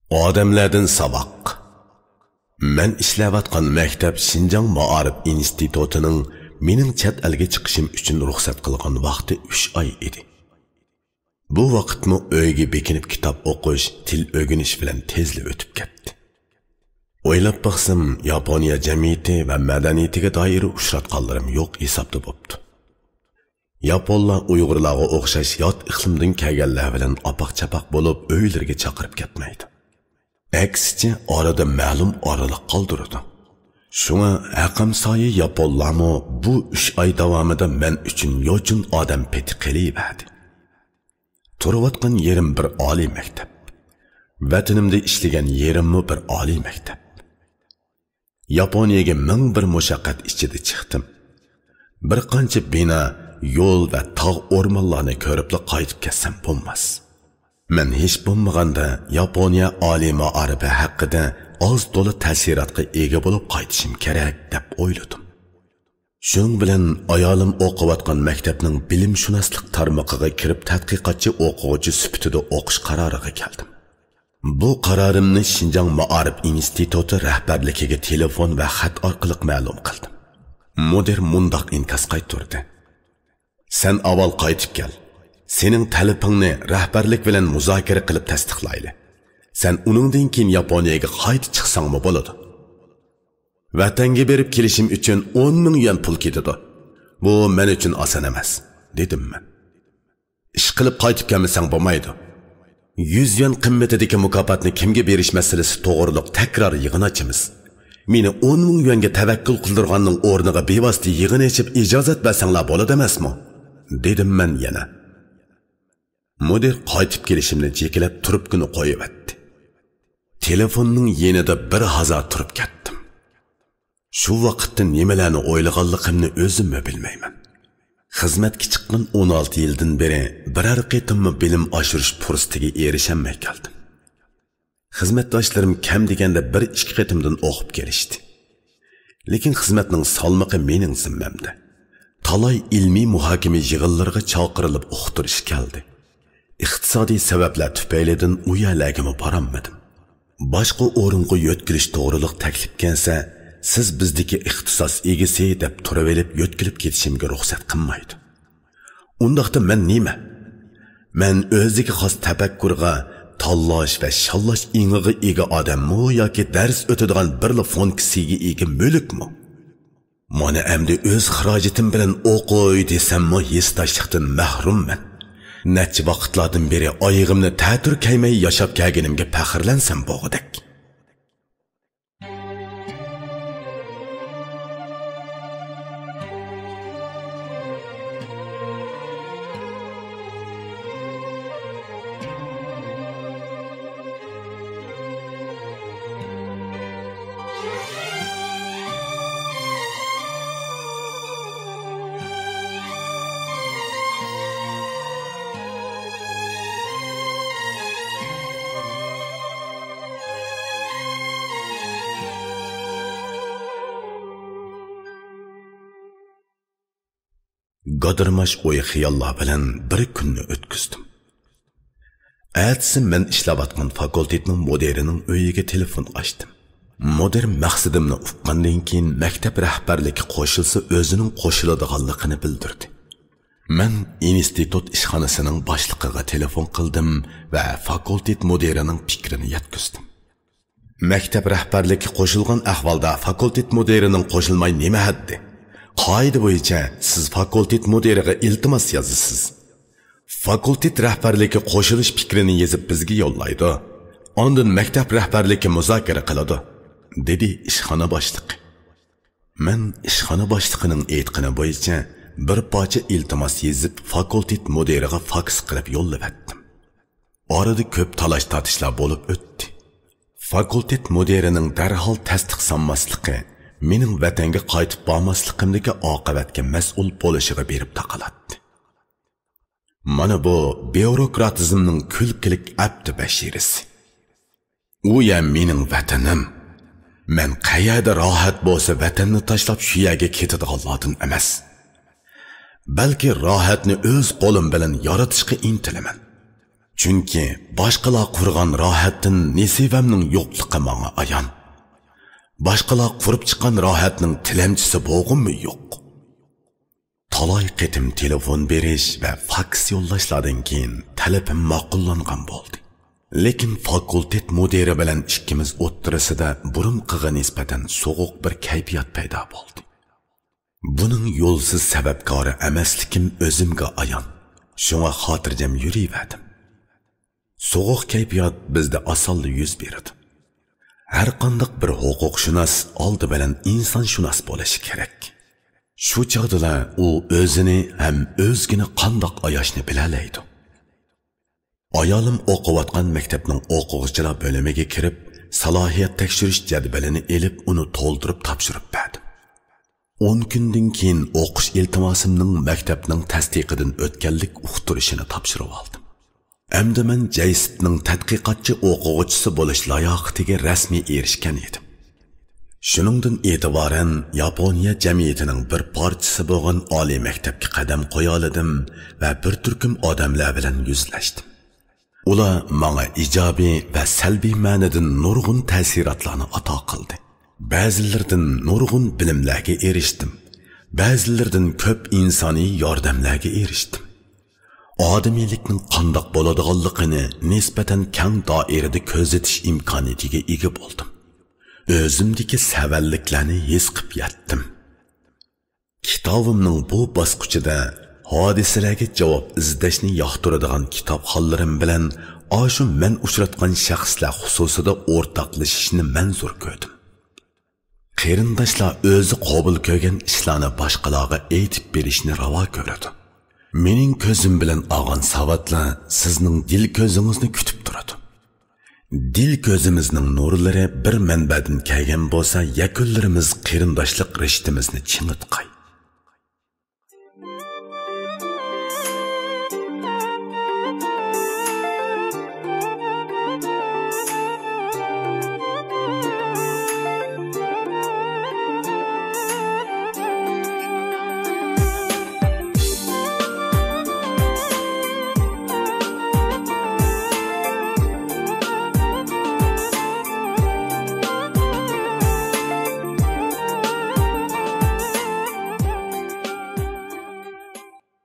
Odamlardan saboq. Men ishlayotgan maktab Xinjiang Ma'arif institutining mening chet elga chiqishim uchun ruxsat qilgan vaqti 3 oy edi. Bu vaqtni uyga bekinib kitob o'qish, til o'rganish bilan tezli o'tib ketdi. O'ylab baxsam, Yaponiya jamiyati va madaniyatiga doir uchratganlarim yo'q hisobda bo'pti. Yaponlar Uyg'urlarga o'xshash yot iqlimdan kelganlar bilan apaq-chapaq bo'lib uylarga chaqirib ketmaydi. Aksicha orada ma'lum oraliq qoldirdi. Shunga haqam soyi Yaponlarmi bu 3 oy davomida men uchun yo'chin odam peti qilib turayotgan yerim bir oliy maktab. Vatanimda ishlagan yerimmi bir oliy maktab. Yaponiyaga ming bir mushaqqat ichida chiqdim. Bir qancha bina, yo'l va tog' o'rmonlarni ko'rib qaytib kelsam bo'lmas. Men hech bo'lmaganda Yaponiya oliy ma'arifi haqida oz to'la ta'sirotga ega bo'lib qaytishim kerak deb o'yladim. Shuning bilan ayolim o'qiyotgan maktabning bilimshunoslik tarmog'iga kirib tadqiqotchi o'quvchi sifatida o'qish qaroriga keldim. Bu qarorimni Xinjiang Ma'arif instituti rahbarligiga telefon va xat orqali ma'lum qildim. Mudir mundoq inkas qaytardi. Sen avval qaytib kel. Sening talabingni rahbarlik bilan muzokara qilib tasdiqlayli. Sen uningdan keyin Yaponiyaga qaytib chiqsangmi bo'ladi. Vatanga berib kelishim uchun 10 ming yuan pul ketadi. Bu men uchun oson emas, dedim men. Ish qilib qaytib kelmasang bo'lmaydi. 100 yuan qimmatidagi mukofotni kimga berish masalasi to'g'riliq takror yig'in ochamiz. Meni 10 ming yuanga tavakkul qildirganning o'rniga bevosita yig'in ochib ijozat bersanglar bo'ladi emasmi? Dedim men yana. Mudir qaytib kelishimni chekilab turibgini qo'yibdi. Telefonning yenida bir hazar turib ketdim. Shu vaqtda nimalarni o'ylaganligimni o'zim bilmayman. Xizmatga chiqqan 16 yildan beri biror qitimmi bilim oshirish fursatiga erishamay keldim. Xizmatdoshlarim kam deganda 1-2 qitimdan o'qib kelishdi. Lekin xizmatning salmoqi mening zimmamda. Talay ilmiy muhokama yig'inlariga chaqirilib o'qitirish keldi. İqtisodiy sabablar tufaylidan u yerlarga borolmadim. Boshqa o'ringa yo'tkilish to'g'riliq taklif kelsa, siz bizdagi ixtisos egasi deb turavelib yo'tkilib ketishimga ruxsat qilmaydi. Undaqda men nima? Men o'ziga xos tafakkurga, tanlash va shallash ingiga ega odammi yoki dars o'tadigan bir fonksiyaga ega mulkmi? Mana endi o'z xarajatim bilan o'qiy desammi, hissdoshlikdan mahrumman. Neçe vaqtlardan beri oyig'imni ta'tir kaymay yashab kelganimga faxrlansam bo'g'dak. Qadirmash o'y xiyollar bilan bir kunni o'tkazdim. Ertasi men ishlayotgan fakultetning mudirining uyiga telefon ochdim. Mudir maqsadimni uqqandan keyin maktab rahbarligi qo'shilsa o'zining qo'shiladiganligini bildirdi. Men institut ishxonasining boshlig'iga telefon qildim va fakultet mudirining fikrini yetkazdim. Maktab rahbarligi qo'shilgan ahvolda fakultet mudirining qo'shilmay nima haddi? Qoida bo'yicha siz fakultet mudiriga iltimos yozasiz. Fakultet rahbarligi qo'shilish fikrini yozib bizga yo'llaydi. Ondan maktab rahbarligi muzokara qiladi, dedi ishxona boshlig'i. Men ishxona boshlig'ining aytgani bo'yicha bir parcha iltimos yozib fakultet mudiriga faks qilib yo'lladim. Orada ko'p talash-tortishlar bo'lib o'tdi. Fakultet mudirining darhol tasdiqlanmasligi mening vatanga qaytib bormasligimdagi oqibatga mas'ul bo'lishiga berib taqalatdi. Mana bu byurokratizmning kulkilik abdi bashirasi. U ya mening vatanim. Men qayerda rohat bo'lsa vatanni tashlab shu yerga ketadiganlardan emas. Balki rohatni o'z qo'lim bilan yaratishga intilaman. Chunki boshqalar qurgan rohatdan nesivamning yo'qligi menga ayon. Boshqalar qurib chiqqan rohatning tilamchisi bo'lgunmi yo'q. Talay qitim telefon berish va faks yo'llashlardan keyin talabim ma'qullangan bo'ldi. Lekin fakultet mudiri bilan ikkimiz o'ttirisida burunqiga nisbatan so'g'uq bir kayfiyat paydo bo'ldi. Buning yo'lsiz sababkori emaslikim o'zimga ayon. Shunga xotirjam yurayverdim. Soğuq kayfiyat bizde asallı yüz berdi. Her qandaq bir huquqshunos oldi bilan insonshunos bo'lishi kerak. Shu chog'da u o'zini ham o'zgini qandoq ayashni bilalaydi. Ayolim o'qiyotgan maktabning o'quvchilar bo'limiga kirib, salohiyat tekshirish jadvalini elib, uni to'ldirib topshirib berdim. 10 kundan keyin o'qish iltimosimning maktabning tasdiqidan o'tganlik uqtirishini topshirib oldim. Endi men JSIP'ning tadqiqotchi o'quvchisi bo'lish layoqatiga rasmiy erishgan edim. Shuningdan e'tiboran Yaponiya jamiyatining bir parchasi bo'lgan oliy maktabga qadam qo'ya oldim va bir turkum odamlar bilan yuzlashdim. Ular menga ijobiy va salbiy ma'noda nurg'un ta'sirotlarni ato qildi. Ba'zilaridan nurg'un bilimlarga erishdim. Ba'zilaridan ko'p insoniy yordamlarga erishdim. Odamiylikning qandoq bo'ladiganligini nisbatan keng doirada ko'zatish imkoniyatiga ega bo'ldim. O'zimdagi savalliklarni his qilib yetdim. Kitobimning bu bosqichida hodisalarga javob izlashni yoqtiradigan kitobxonlarim bilan shu men uchratgan shaxslar xususida o'rtoqlashishni manzur ko'rdim. Qarindoshlar o'zi qabul ko'rgan ishlarni boshqalarga aytib berishni ravo ko'radi. Mening ko'zim bilan olgan savatlar sizning dil ko'zingizni kutib turadi. Dil ko'zimizning nurlari bir manbadan kelgan bo'lsa, yakunlarimiz qarindoshlik rishtimizni chingitqay.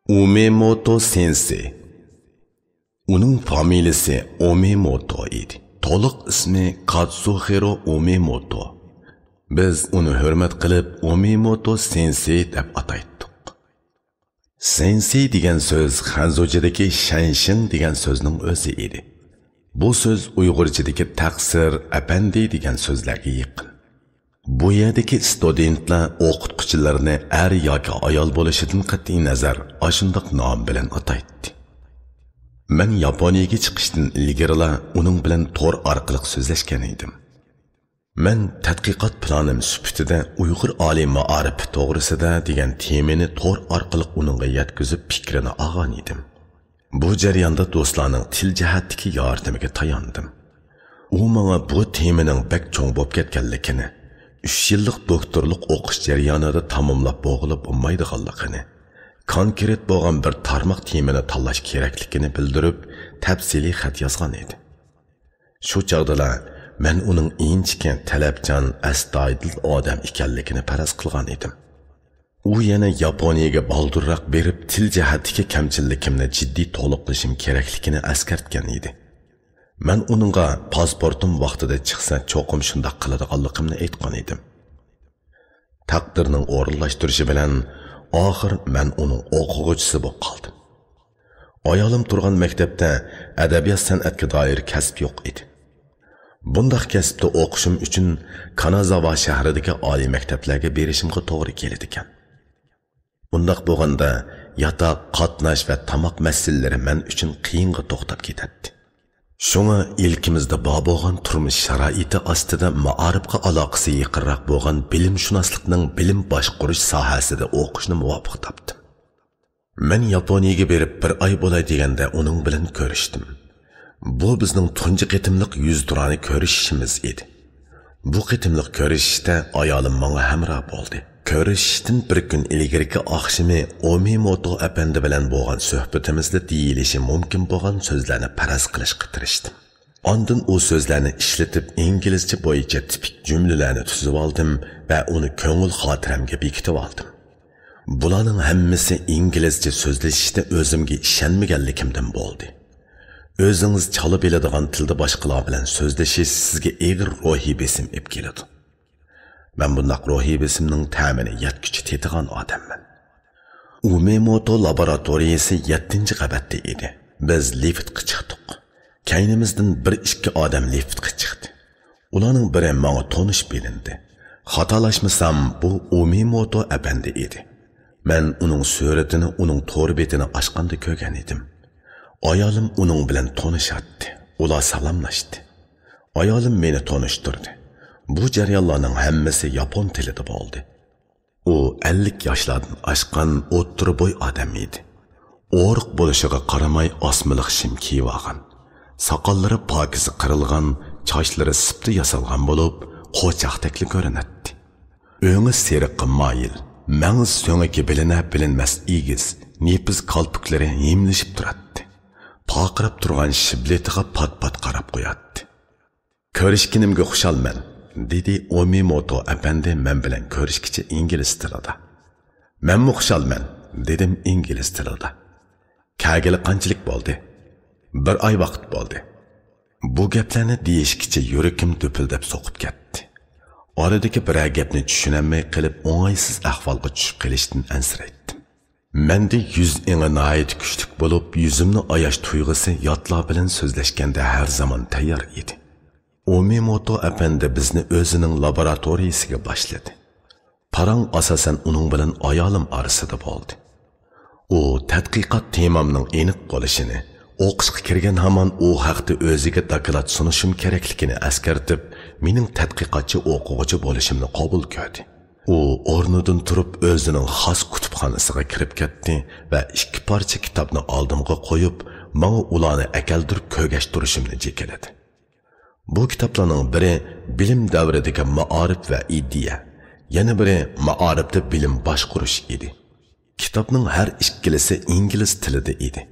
Umemoto sensei. Uning familiyasi Umemoto edi. To'liq ismi Katsuhiro Umemoto. Biz uni hurmat qilib Umemoto sensei deb ataydik. Sensei degan so'z Hanzujidagi shanshin degan so'zning o'zi edi. Bu so'z Uyg'urchadagi taqsir, apandi degan so'zlarga yaqin. Bu yerdagi studentlar o'qituvchilarni er yoki ayol bo'lishidan qat'iy nazar ashundoq nom bilan ataydi. Men Yaponiyaga chiqishdan ilgari uning bilan tor orqali so'zlashgan edim. Men tadqiqot planim sifatida Uyg'ur oliy ma'arif to'g'risida degan temani tor orqali uningga yetkazib fikrini olgan edim. Bu jarayonda do'stlarning til jihatdagi yordamiga tayandim. U menga bu temaning bek cho'ng bo'lib ketganligini, 3 yillik doktorlik o'qish jarayonida tamomlab bo'g'ilib bo'lmaydiganligini, konkret bo'lgan bir tarmoq temani tanlash kerakligini bildirib, tafsiliy xat yozgan edi. Shu chog'da men uning inchkin, talabchan, astoydil odam ekanligini faraz qilgan edim. U yana Yaponiyaga baldurroq berib, til jihatdagi kamchilikimni jiddiy to'liqlashim kerakligini eskartgan edi. Men uningga pasportim vaqtida chiqsa cho'qim shundoq qiladiganligimni aytgan edim. Taqdirning o'rinlashtirishi bilan oxir men uning o'quvchisi bo'lib qoldim. Ayolim turgan maktabda adabiyot san'atga doir kasb yo'q edi. Bundaq kasbda o'qishim uchun Kanazawa shahridagi oliy maktablarga berishimga to'g'ri keldi ekan. Bundaq bo'lganda yotoq, qatnash va tamoq masalalari men uchun qiyinga to'xtab ketadi. Şuna ilkimizde bo'lgan turmush sharoiti ostida ma'arifga aloqasi yaqinroq bo'lgan bilimshunoslikning bilim boshqarish sohasida o'qishni muvofiq topdim. Men Yaponiyaga berib bir oy bo'lay deganda uning bilan ko'rishdim. Bu bizning tunji qitimliq yuz turani ko'rishishimiz edi. Bu qitimliq ko'rishishda ayolim menga hamroh bo'ldi. Ko'rishishdan bir kun ilgarigi oqshimi Omimoto apandi bilan bo'lgan suhbatimizda deyilishi mumkin bo'lgan so'zlarni faraz qilishga tirishdim. Ondan o so'zlarni ishlatib inglizcha bo'yicha tipik jumlalarni tuzib oldim va uni ko'ngil xotiramga bekitib oldim. Bularning hammasi inglizcha so'zlashishda o'zimga ishonmaganligimdan bo'ldi. O'zingiz chalib biladigan tilda boshqalar bilan so'zlashish sizga eg'ir ruhiy besim olib keladi. Men bundaq ruhiy besimning ta'mini yetkichi tetigan odamman. Omimoto laboratoriyasi 7-qavatda edi. Biz liftga chiqdik. Kaynimizdan 1-2 odam liftga chiqdi. Ularning biri menga tonish bilindi. Xatolashmasam bu Omimoto apandi edi. Men uning suratini uning to'r betini ochganda ko'rgan edim. Ayolim uning bilan tonishadi. Ular salomlashdi. Ayolim meni tonishtirdi. Bu jarayonlarning hammasi yapon tilida bo'ldi. U 50 yoshlardan oshgan o'ttir bo'y odam edi. O'riq bo'lishiga qaramay osmiliq shim kiyib olgan. Soqollari pokiza qirilgan, sochlari sipti yasalgan bo'lib, qo'chaqdekli ko'rinadi. O'ngi seriqqa moyil, mang'iz so'ngaki bilinmas egiz, nepiz qalpiklari yemlashib turadi. Paqirab turgan shibletiga pat-pat qarab qo'yadi. Ko'rishganimga xushalman, dedi Omimoto apandi men bilan ko'rishkicha ingliz tilida. Menmi xushalman, dedim ingliz tilida. Kagili qanchalik bo'ldi? 1 oy vaqt bo'ldi. Bu gaplarni deyishkicha yurakim to'pildab so'qib ketdi. Oradagi bir gapni tushunamay qilib o'ng'aysiz ahvolga tushib qolishdan ansiraydim. Menda yuz engi nihoyat kuchlik bo'lib, yuzimni ayash tuyg'usi yotlar bilan so'zlashganda har zaman tayyor edi. Omimoto apandi bizni o'zining laboratoriyasiga boshladi. Parang asosan uning bilan ayolim orasida bo'ldi. U tadqiqot temamning aniq bo'lishini, o'qishga kirgan hamon u haqda o'ziga doklad sunishim kerakligini eskartib, mening tadqiqotchi o'quvchi bo'lishimni qabul qildi. U o'rnidan turib o'zining xos kutubxonasiga kirib ketdi va 2 parcha kitobni oldimga qo'yib, menga ularni akaldirib ko'gashtirishimni jekaladi. Bu kitoblarning biri bilim davridagi ma'arif va idea, yana biri ma'arifda bilim boshqarish edi. Kitobning har ikkilisi ingliz tilida edi.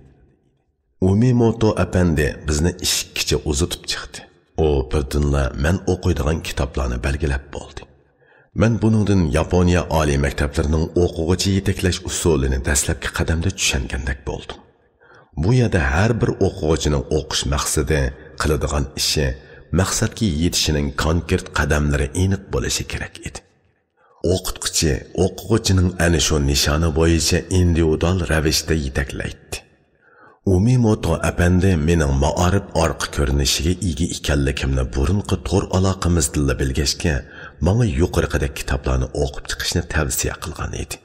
Omimoto apandi bizni ishkicha uzatib chiqdi. O birdinla men o'qiydigan kitoblarni belgilab bo'ldi. Men buningdan Yaponiya oliy maktablarining o'quvchi yetaklash usulini dastlabki qadamda tushungandek bo'ldim. Bu yerda har bir o'quvchining o'qish maqsadi, qiladigan ishi, maqsadga yetishining konkret qadamlari aniq bo'lishi kerak edi. O'qituvchi o'quvchining ana shu nishoni bo'yicha individual ravishda yetaklaydi. Omimoto apandi mening ma'arif orqa ko'rinishiga ega ekanligimni burunqi to'r aloqamizda bilgachga, menga yuqorqidagi kitoblarni o'qib chiqishni tavsiya qilgan edi.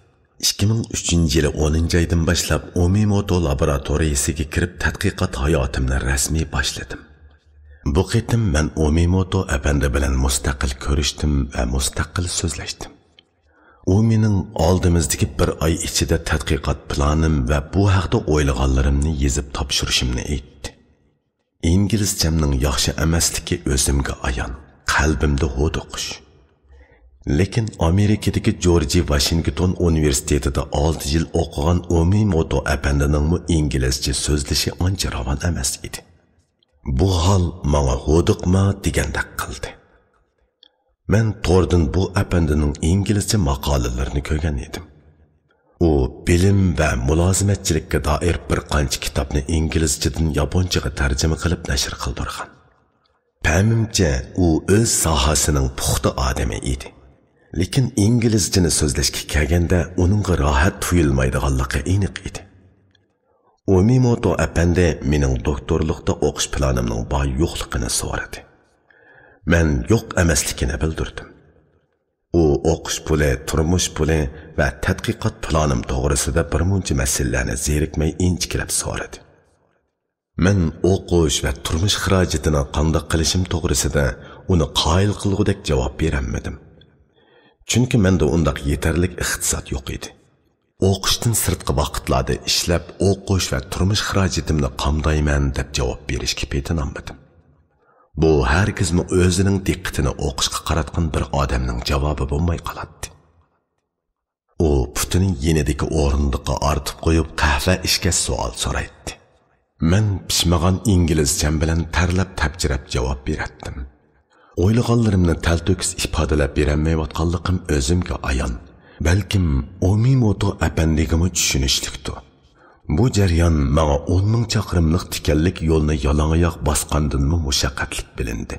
2003-yili 10-oydan boshlab Omimoto laboratoriyasiga kirib tadqiqot hayotimni rasmiy boshladim. Bu qitim men Omimoto apandi bilan mustaqil ko'rishdim va mustaqil so'zlashdim. U mening oldimizdagi 1 oy ichida tadqiqot planim va bu haqda o'ylaganlarimni yezib topshirishimni aytdi. İngilizcemning yaxshi emasligi o'zimga ayon, qalbimda ho'diqish. Lekin Amerikadagi George Washington universitetida 6 yil o'qigan Omimoto apandining inglizcha so'zlashi ancha ravon emas edi. Bu hol menga ho'diqma degandek qildi. Men to'rdan bu apandining inglizcha maqolalarini ko'rgan edim. U bilim va mulozimatchilikka doir bir qancha kitobni inglizchadan yaponchaga tarjima qilib nashr qildirgan. Pamimcha u o'z sohasining puxta odami edi. Lekin inglizchani so'zlashga kelganda uningga rohat tuyulmaydiganligi aniq edi. Omimoto apandi mening doktorlikda o'qish planimning bor yo'qligini so'radi. Men yo'q emasligini bildirdim. U o'qish puli, turmush puli va tadqiqot planim to'g'risida bir muncha masalalarni zerikmay inchikilab so'radi. Men o'qish va turmush xarajatini qanday qilishim to'g'risida uni qoyil qilgudek javob berolmadim. Chunki menda undaq yetarli iqtisod yo'q edi. O'qishdan sirtqi vaqtlarda ishlab, o'qish va turmush xarajatimni qamdayman deb javob berishga petinolmadim. Bu herkesmi o'zining diqqatini o'qishga qaratgan bir odamning javobi bo'lmay qoladi. putining yenidagi o'rindiqqa artib qo'yib qahva ishga savol so'raydi. Men pishmagan inglizcham bilan tarlab tapchirab javob berdim. O'ylaganlarimni talto'kis ifodalab berolmayotganligim o'zimga ayon. Balkim Omimoto apandigimi tushunishlikdir. Bu jarayon menga 10 ming chaqirimlik tikanlik yo'lni yalangoyoq bosgandanmi mushaqqatlik bilindi.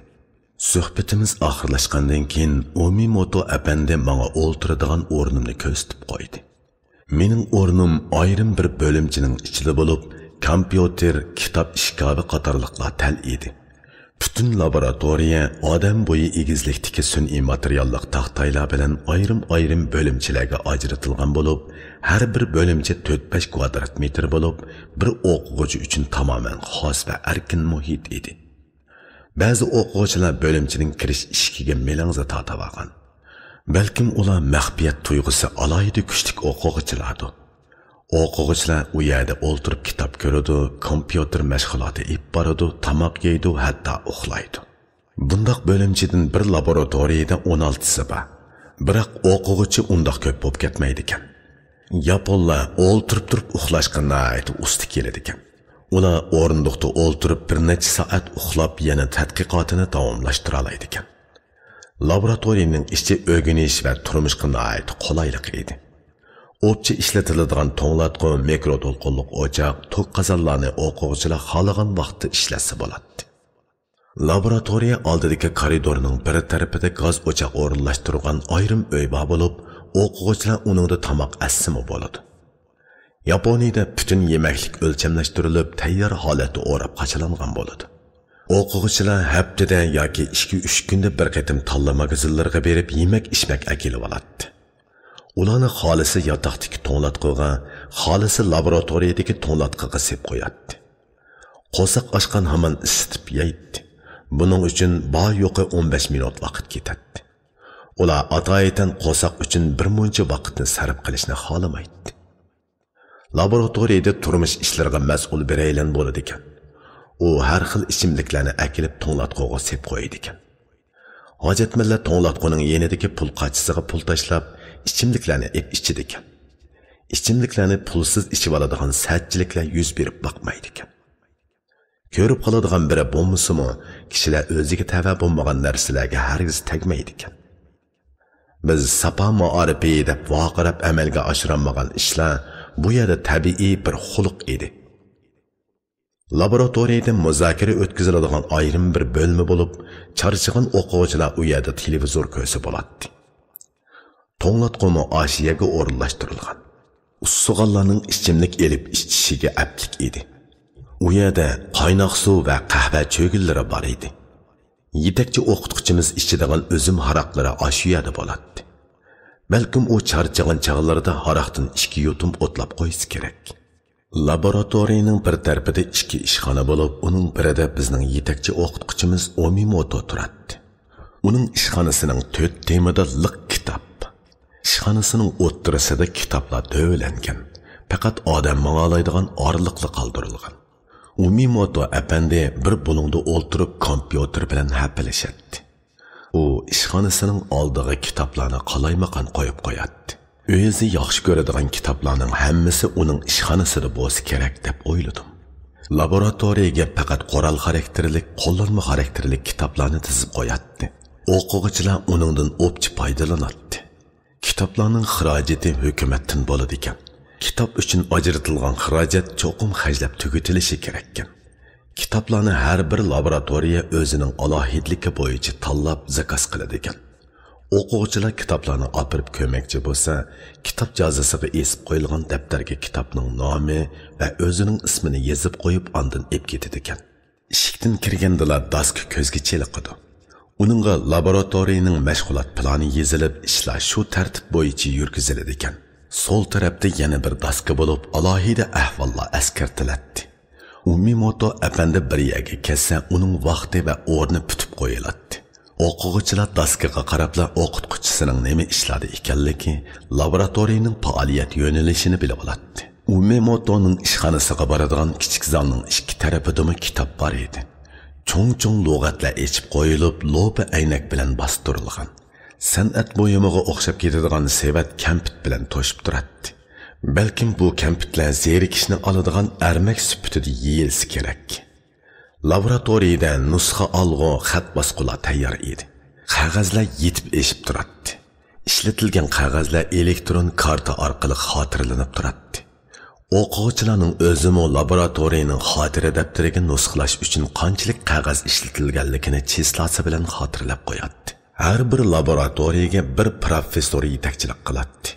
Suhbatimiz oxirlashgandan keyin Omimoto apandi menga o'ltiradigan o'rnimni ko'rsatib qo'ydi. Mening o'rnim ayrim bir bo'limchining ichida bo'lib, kompyuter, kitob ishkobi qatorliqlar tal edi. Bütün laboratoriya odam bo'yi egizlikdagi sun'iy materiallik taxtaylar bilan ayrim bo'limchilarga ajratilgan bo'lib, har bir bo'limcha 4-5 kvadrat metr bo'lib, bir o'quvchi uchun tamoman xos va erkin muhit edi. Ba'zi o'quvchilar bo'limchining kirish eshigiga melangza tortib olgan. Balkim ular maxfiyat tuyg'usi alohida kuchli o'quvchilardir. O'quvchilar u yerda o'ltirib kitob ko'radi, kompyuter mashg'uloti ib boradi, tamoq yeydi, hatto uxlaydi. Bundoq bo'limchidan bir laboratoriyada 16 bor. Biroq o'quvchi undoq ko'p bo'lib ketmaydi ekan. Yaponlar o'ltirib turib uxlashga nihoyat usta keladi ekan. Ular o'rindiqda o'ltirib bir necha soat uxlab yana tadqiqotini davomlashtira oladi ekan. Laboratoriyaning ichi o'rganish va turmushga nihoyat qulaylik edi. O'pcha ishlatiladigan to'nglatqi, mikroto'lqinliq o'choq, to'q qozonlarni o'quvchilar xohlagan vaqtda ishlatsa bo'ladi. Laboratoriya oldidagi koridorning bir tarafida gaz o'choq o'rinlashtirilgan ayrim uy bor bo'lib, o'quvchilar uningda tamoq assimi bo'ladi. Yaponiyada bütün yemeklik o'lchamlashtirilib, tayyor holatda o'rab qachalangan bo'ladi. O'quvchilar haftada yoki 2-3 kunda bir qatim tanla magazinlarga berib yemek-ichmak akilib oladi. Ularni xolisi yotoqdagi to'nglatqiga, xolisi laboratoriyadagi to'nglatqiga sep qo'yadi. Qo'saq ochgan hamon isitib yeydi. Buning uchun yo'qi 15 minut vaqt ketadi. Ular atoyidan qo'saq uchun bir muncha vaqtni sarf qilishni xohlamaydi. Laboratoriyada turmush ishlariga mas'ul biraylan bo'ladi ekan. U har xil ichimliklarni akilib to'nglatqiga sep qo'yadi ekan. Hojatmanda to'nglatqining yenidagi pul qachisiga pul tashlab, ichimliklarni ichidi ekan. Ichimliklarni pulsiz ichib oladigan satchiliklar yuz berib boqmaydi ekan. Ko'rib qoladigan biri bo'lmasimi, kishilar o'ziga tava bo'lmagan narsalarga hargiz tegmaydi ekan. Biz sapa ma'arifi deb vaqirab amalga oshirolmagan ishlar bu yerda tabiiy bir xuluq edi. Laboratoriyada muzokara o'tkaziladigan ayrim bir bo'lma bo'lib, charchagan o'quvchilar u yerda televizor ko'rsa bo'ladi. To'nglatqimi ashiyaga o'rinlashtirilgan. Ussug'anlarning ichimlik elib ichishiga aplik edi. U yerda qaynoq suv va qahva cho'gillari bor edi. Yetakchi o'qituvchimiz ichadigan o'zim haroqlari ashiyada bo'ladi. Balkim u charchagan chog'larida haroqdan 2 yutum o'tlab qo'yish kerak. Laboratoriyaning bir tarafida 2 ishxona bo'lib, uning birida bizning yetakchi o'qituvchimiz Omimoto turadi. Uning ishxonasining 4 temada liq kitob. Ishxonasining o'ttirasida kitoblar dövlangan. Faqat odam ma'nolaydigan orliqli qoldirilgan. Omimoto apandi bir bulungda o'ltirib kompyuter bilan hapilashadi. U ishxonasining oldiga kitoblarni qalaymaqan qo'yib qo'yadi. O'zi yaxshi ko'radigan kitoblarning hammasi uning ishxonasida bo'lsa kerak deb o'yladim. Laboratoriyaga faqat qoral xarakterlik, qo'llanma xarakterlik kitoblarni tizib qo'yadi. O'quvchilar uningdan o'pchi foydalanadi. Kitoblarning xarajati hukumatdan bo'ladi ekan. Kitob uchun ajratilgan xarajat cho'qim xajlab tugatilishi kerak ekan. Kitoblarni har bir laboratoriya o'zining alohidligi bo'yicha tanlab zakaz qiladi ekan. O'quvchilar kitoblarni olib ko'makchi bo'lsa, kitob jazosiga esib qo'yilgan daftarga kitobning nomi va o'zining ismini yozib qo'yib, ondan ep ketadi ekan. Eshikdan kirgandilar daska ko'zga cheliqadi. Uningga laboratoriyaning mashg'ulot plani yozilib, ishlar shu tartib bo'yicha yurgiziladi ekan. Sol tarafda yana bir daska bo'lib, alohida ahvollar askartiladi. Omimoto apandi bir yerga kelsa, uning vaqti va o'rni putib qo'yiladi. O'quvchilar daskaga qarabla o'qituvchisining nima ishlarda ekanligi, laboratoriyaning faoliyat yo'nalishini bilib oladi. Omimotoning ishxonasiga boradigan kichik zalning ikki tarafida kitob bor edi. Cho'ng-cho'ng lug'atlar echib qo'yilib, lo'pa aynak bilan bostirilgan. san'at buyumiga o'xshab ketadigan sevat kampit bilan to'shib turadi. Balkim bu kampitlar zerikishni oladigan armak sifatida yeyilsa kerak. Laboratoriyada nusxa olg'u xat bosqular tayyor edi. Qog'ozlar yetib eshib turadi. İşletilgan qog'ozlar elektron karta orqali xotiralanib turadi. O'quvchilarning o'zimi laboratoriyaning xotira daftariga nusxalash uchun qanchalik qog'oz ishlatilganligini chislasi bilan xotirlab qo'yadi. Har bir laboratoriyaga bir professor yetakchilik qiladi.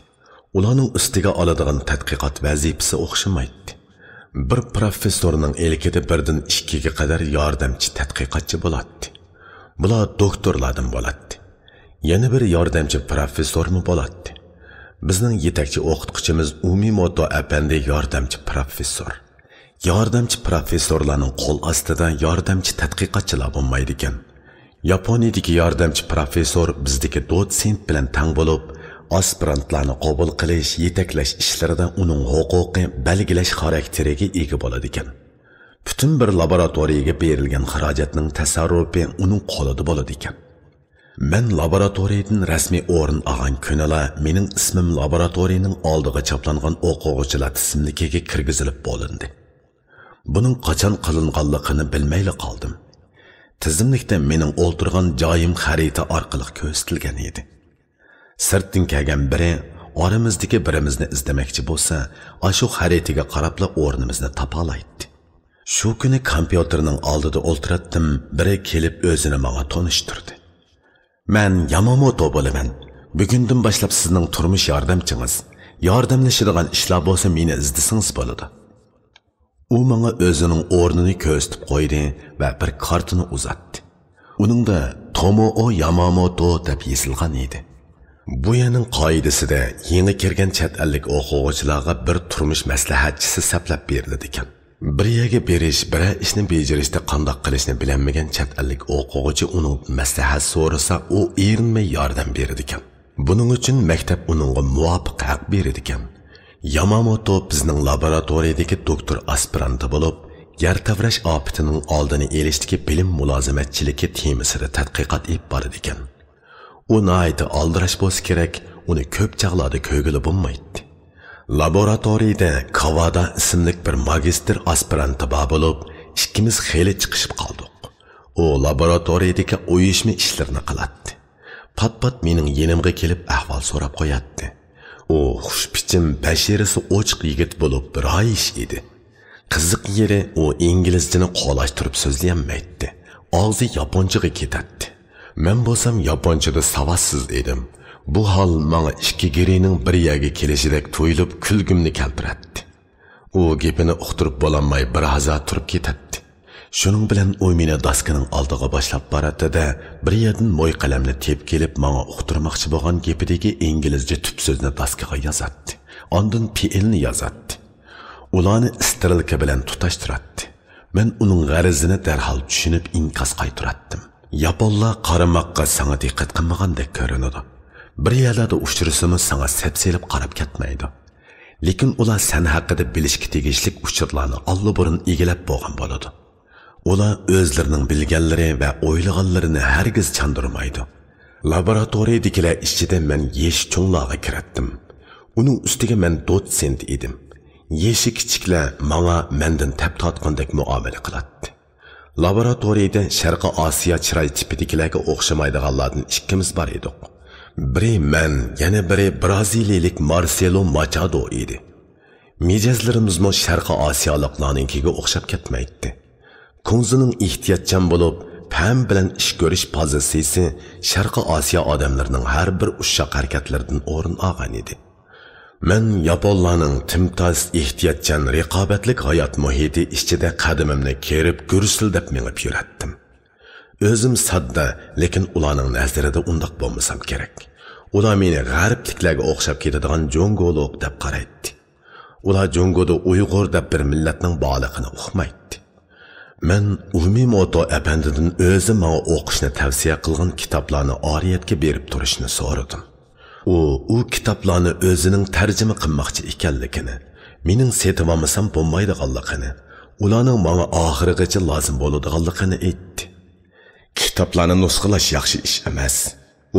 Ularning ustiga oladigan tadqiqot vazifasi o'xshamaydi. Bir professorning elkida birdan 2 ga qadar yordamchi tadqiqotchi bo'ladi. Bular doktorlardan bo'ladi. Yana bir yordamchi professormi bo'ladi. Bizning yetakchi o'qituvchimiz Umimoto apandi yordamchi professor. Yordamchi professorlarning qo'l ostida yordamchi tadqiqotchilar bo'lmaydi ekan. Yaponiyadagi yordamchi professor bizdagi dotsent bilan tang bo'lib, aspirantlarni qabul qilish, yetaklash ishlarida uning huquqi belgilash xarakteriga ega bo'ladi ekan. Butun bir laboratoriyaga berilgan xarajatning tasarrufi uning qo'lida bo'ladi ekan. Men laboratoriyadan rasmiy o'rin olgan kunlar mening ismim laboratoriyaning oldiga chaplangan o'quvchilar tizimligiga kirgizilib bo'lindi. Buning qachon qilinganligini bilmayli qoldim. Tizimlikda mening o'ltirgan joyim xarita orqali ko'rsatilgan edi. Sirtdan kelgan biri oramizdagi birimizni izlamoqchi bo'lsa, shu xaritaga qarabla o'rnimizni topa oladi. Shu kuni kompyuterning oldida o'ltiratdim, biri kelib o'zini menga tanishtirdi. Men Yamamoto bo'laman. Bugundan boshlab sizning turmush yordamchingiz. Yordamlashadigan ishlar bo'lsa meni izlasangiz bo'ladi. U menga o'zining o'rnini ko'rsatib qo'ydi va bir kartani uzatdi. Uningda Tomoo Yamamoto deb yozilgan edi. Bu yerning qoidasida yangi kirgan chet ellik o'quvchilarga bir turmush maslahatchisi saplab beriladi ekan. Bir yerga berish, bir ishni bajarishda qanday qilishni bilmagan chet ellik o'quvchi uning maslahat so'rasa, u erinmay yordam beradi ekan. Buning uchun maktab uningga muvofiq haq beradi ekan. Yamamoto bizning laboratoriyadagi doktor aspiranti bo'lib, yer tavrash ofatining oldini olishdagi bilim mulozimatchiligi temasida tadqiqot olib boradi ekan. U nayta aldirash bo'lsa kerak, uni ko'p chaqlarda ko'gili bo'lmaydi. Laboratoriyada Kawada ismli bir magistr aspiranti bor bo'lib, ikkimiz xeli chiqishib qoldik. U laboratoriyadagi uyushma ishlarini qiladi. Pat-pat mening yenimga kelib ahvol so'rab qo'yadi. U xushbichim, bashirasi ochiq yigit bo'lib, rayish edi. Qiziq yeri, u inglizchani qo'lashtirib so'zlayolmaydi. Og'zi yaponchaga ketadi. Men bo'lsam yaponchada savassiz edim. Bu hol menga ikki gerining bir yerga kelishidek tuyulib kulgimni keltiradi. U gapini uqtirib bo'lolmay bir hazar turib ketadi. Shuning bilan u meni daskaning oldiga boshlab boradi-da, bir yerdan mo'y qalamni tep kelib menga uqtirmoqchi bo'lgan gapidagi inglizcha tub so'zni daskaga yozadi. Ondan PLni yozadi. Ularni istrilka bilan tutashtiradi. Men uning g'arazini darhol tushunib inkas qaytardim. Yaponlar qaramoqqa sana diqqat qilmagandek ko'rinadi. Bir yerlarda uchrasimiz sana sepselib qarab ketmaydi. Lekin ular sen haqida bilishga tegishli uchurlarni allburun egilib bo'lgan bo'ladi. Ular o'zlarining bilganlari va o'ylaganlarini hargiz chandurmaydi. Laboratoriyadagilar ichida men yesh cho'nglarga kiratdim. Uning ustiga men dotsent edim. Yeshi kichiklar mendan tap tortgandek muomala qiladi. Laboratoriyada Sharqi Osiyo chiroy tipidagilarga o'xshamaydiganlardan ikkimiz bor edik. Biri men, yana biri Braziliyalik Marcelo Machado edi. Mijozlarimizmo Sharqi Osiyoliklarninkiga o'xshab ketmaydi. Kunzining ehtiyotchan bo'lib, pam bilan ish ko'rish pozitsiyasi Sharqi Osiyo odamlarining har bir ushshaq harakatlaridan o'rin olgan edi. Men yaponlarning timtoz, ehtiyotchan, raqobatlik hayot muhiti ichida qadamimni kerib, gursildab menib yuratdim. O'zim sodda, lekin ularning nazarida undoq bo'lmasam kerak. Ular meni g'arbliklarga o'xshab ketadigan jongolog deb qaraydi. Ular jongoda Uyg'ur deb bir millatning bog'liqini uqmaydi. Men Umimoto apandidan o'zi menga o'qishni tavsiya qilgan kitoblarni oriyatga berib turishni so'radim. U kitoblarni o'zining tarjima qilmoqchi ekanligini, mening setib olmasam bo'lmaydiganligini, ularning menga oxirigacha lozim bo'ladiganligini aytdi. Kitoblarni nusxalash yaxshi ish emas.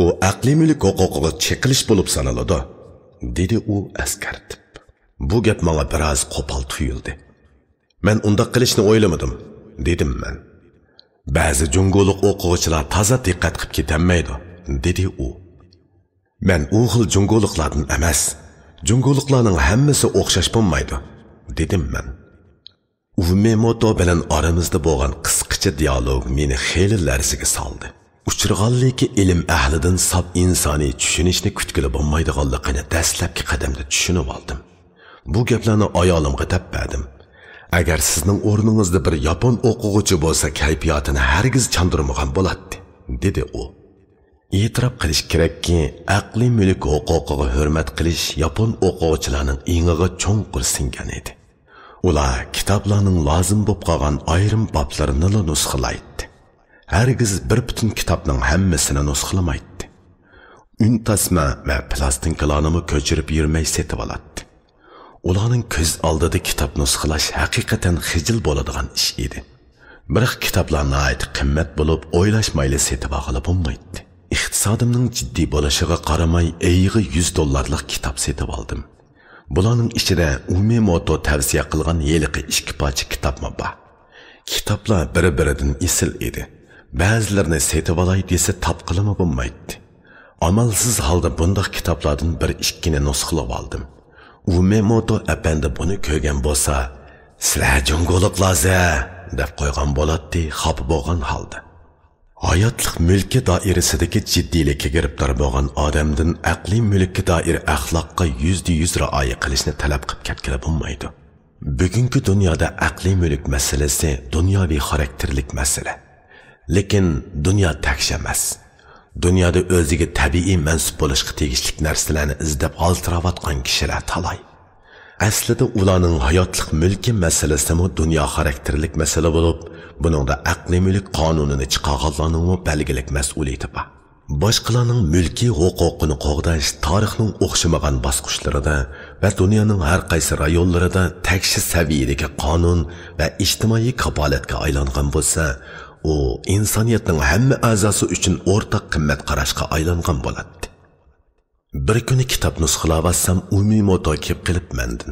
u aqliy mulk huquqiga cheqilish bo'lib sanaladi, dedi u askartib. Bu gap menga biroz qo'pol tuyuldi. Men unda qilishni o'ylamadim, dedim men. Ba'zi jungolik o'quvchilar toza diqqat qilib ketanmaydi, dedi u. Men u xil jungoliklardan emas, jungoliklarning hammasi o'xshash bo'lmaydi, dedim men. Umemoto bilan aramizda bo'lgan qisqacha dialog meni xeyli larziga soldi. Uchirg'anligi ilm ahlidan sab insoniy tushunishni kutgili bo'lmaydiganligini dastlabki qadamda tushunib oldim. Bu gaplarni ayolimga debbadim. Agar sizning o'rningizda bir yapon o'quvchi bo'lsa, kayfiyatini hargiz chandurmagan bo'ladi, dedi u. E'tirof qilish kerakki, aqliy mulk huquqiga hurmat qilish yapon o'quvchilarning ingiga cho'nqur singan edi. Ular kitoblarning lozim bo'lib qolgan ayrim boblarini nusxalaydi. Hargiz bir butun kitobning hammasini nusxalamaydi. Untasma va plastinkalarni ko'chirib yurmay setib oladi. Ularning ko'z oldida kitob nusxalash haqiqatan xijil bo'ladigan ish edi. Biroq kitoblar nihoyat qimmat bo'lib, o'ylashmayli setib olg'ili bo'lmaydi. Iqtisodimning jiddiy bo'lishiga qaramay, eyiga $100 kitob setib oldim. Bularning ichida Umemoto tavsiya qilgan yeliqi 2 parcha kitobmi bor. Kitoblar bir-biridan isil edi. Ba'zilarini setib olay desa topqilimi bo'lmaydi. Amalsiz holda bunday kitoblardan 1-2 nusxalab oldim. Umemoto apandi buni ko'rgan bo'lsa, "Sizlar jungoliklarza" deb qo'ygan bo'ladi, xafa bo'lgan holda. Hayotlik mulki doirasidagi jiddiylikka giribdor bo'lgan odamdan aqliy mulkka doir axloqqa %100 rioya qilishni talab qilib ketgili bo'lmaydi. Bugungi dunyoda aqliy mulk masalasi dunyoviy xarakterlik masala. Lekin dunyo taksh emas. Dunyoda o'ziga tabiiy mansub bo'lishga tegishli narsalarni izlab oltirayotgan kishilar talay. Aslida ularning hayotlik mulki masalasi mu dunyo xarakterlik masala bo'lib, buningda aqliy mulk qonunini chiqarganlarning belgilik mas'uliyati bor. Boshqalarning mulkiy huquqini qo'g'dash tarixning o'xshamagan bosqichlarida va dunyoning har qaysi rayonlarida takshi saviyadagi qonun va ijtimoiy kapolatga aylangan bo'lsa, u insoniyatning hamma a'zosi uchun o'rtaq qimmat qarashga aylangan bo'ladi. Bir kuni kitob nusxalavatsam, Umemoto kelib qilib mendan.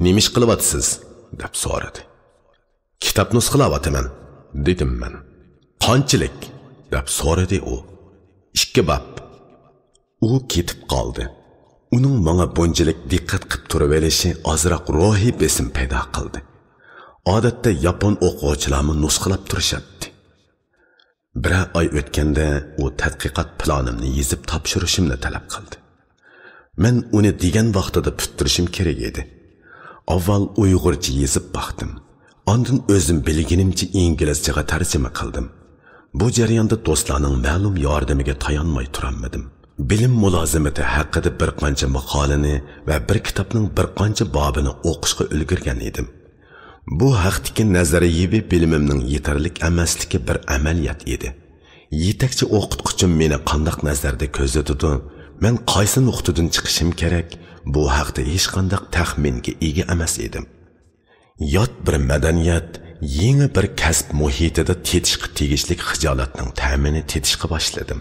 "Nima ish qilyapsiz?" deb so'radi. "Kitob nusxalayapman", dedim men. "Qanchalik?" deb so'radi u. "2 bob." U ketib qoldi. Uning menga bunchalik diqqat qilib turib olishi ozroq ruhiy besim paydo qildi. Odatda yapon o'quvchilarni nusxalab turishadi. Bir oy o'tganda u tadqiqot planimni yozib topshirishimni talab qildi. Men uni degan vaqtida puturishim kerak edi. Avval uyg'urcha yozib baxtim. Ondan o'zim bilganimcha inglizchaga tarjima qildim. Bu jarayonda do'stlarning ma'lum yordamiga tayanmay turamadim. Bilim mulozimati haqida bir qancha maqolani va bir kitobning bir qancha bobini o'qishga ulgurgan edim. Bu haqdagi nazariyaviy bilimimning yetarlik emasligi bir amaliyat edi. Yetakchi o'qituvchim meni qanday nazarda ko'zatdi, men qaysi nuqtadan chiqishim kerak, bu haqda hech qanday taxminga ega emas edim. Yot bir madaniyat, yangi bir kasb muhitida tetishga tegishli hijolatning ta'mini tetishga boshladim.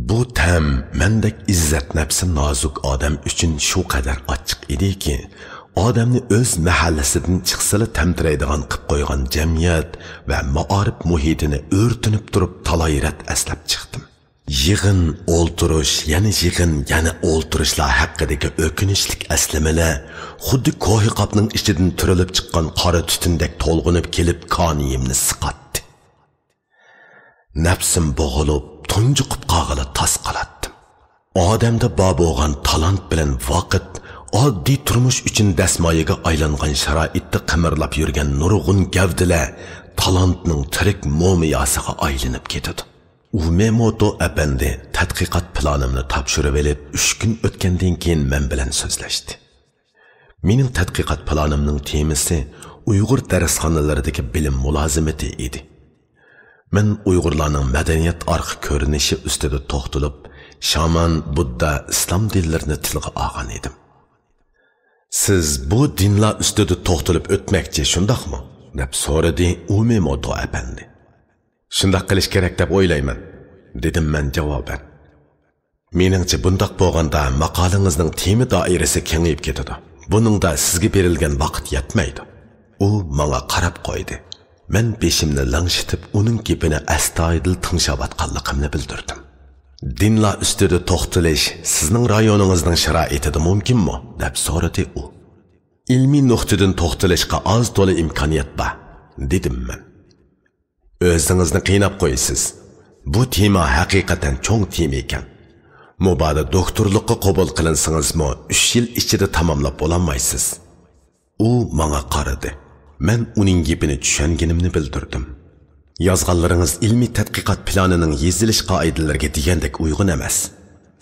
Bu ta'm mendek izzat nafsi nozuk odam uchun shu qadar ochiq ediki, odamni o'z mahallasidan chiqsala tamtiraydigan qilib qo'ygan jamiyat va ma'arif muhitini o'rtinib turib talayrat aslab chiqdim. Yig'in, o'ltirish, yana o'ltirishlar haqidagi o'kinishlik aslamalar xuddi ko'hi qopning ichidan turilib chiqqan qora tutundek to'lg'inib kelib qoniyimni siqatdi. Nafsim bo'g'ilib, tunjiqib qog'ili tas qalatdim. Odamda bor bo'lgan talant bilan vaqt oddiy turmush uchun dasmoyiga aylangan sharoitda qimirlab yurgan nurg'un gavdilar talantning tirik mumiyasiga aylanib ketadi. Umemoto apandi tadqiqot planimni topshirib olib 3 kun o'tgandan keyin men bilan so'zlashdi. Mening tadqiqot planimning temasi Uyg'ur darsxonalaridagi bilim mulozimati edi. Men Uyg'urlarning madaniyat orqi ko'rinishi ustida to'xtalib, shaman, budda, islom dinlarini tilga olgan edim. "Siz bu dinlar ustida to'xtalib o'tmoqchi, shundaqmi?" deb so'radi Umemoto apandi. "Shundoq qilish kerak deb o'ylayman", dedim men javoban. Meningcha bundaq bo'lganda maqolangizning tema doirasi kengayib ketadi. Buningda sizga berilgan vaqt yetmaydi. U menga qarab qo'ydi. Men beshimni langshitib uning gapini astoydil tingshayotganligimni bildirdim. Dinlar ustida to'xtalish sizning rayoningizning sharoitida mumkinmi? deb so'radi u. Ilmiy nuqtadan to'xtalishga oz to'la imkoniyat bor, dedim men. O'zingizni qiynab qo'ysiz. Bu tema haqiqatan cho'ng tema ekan. Mubada doktorlikqa qabul qilinsangizmi 3 yil ichida tamomlab bo'lolmaysiz. U menga qaradi. Men uning gapini tushunganimni bildirdim. Yozganlaringiz ilmiy tadqiqot planining yezilish qoidalariga degandek uyg'un emas.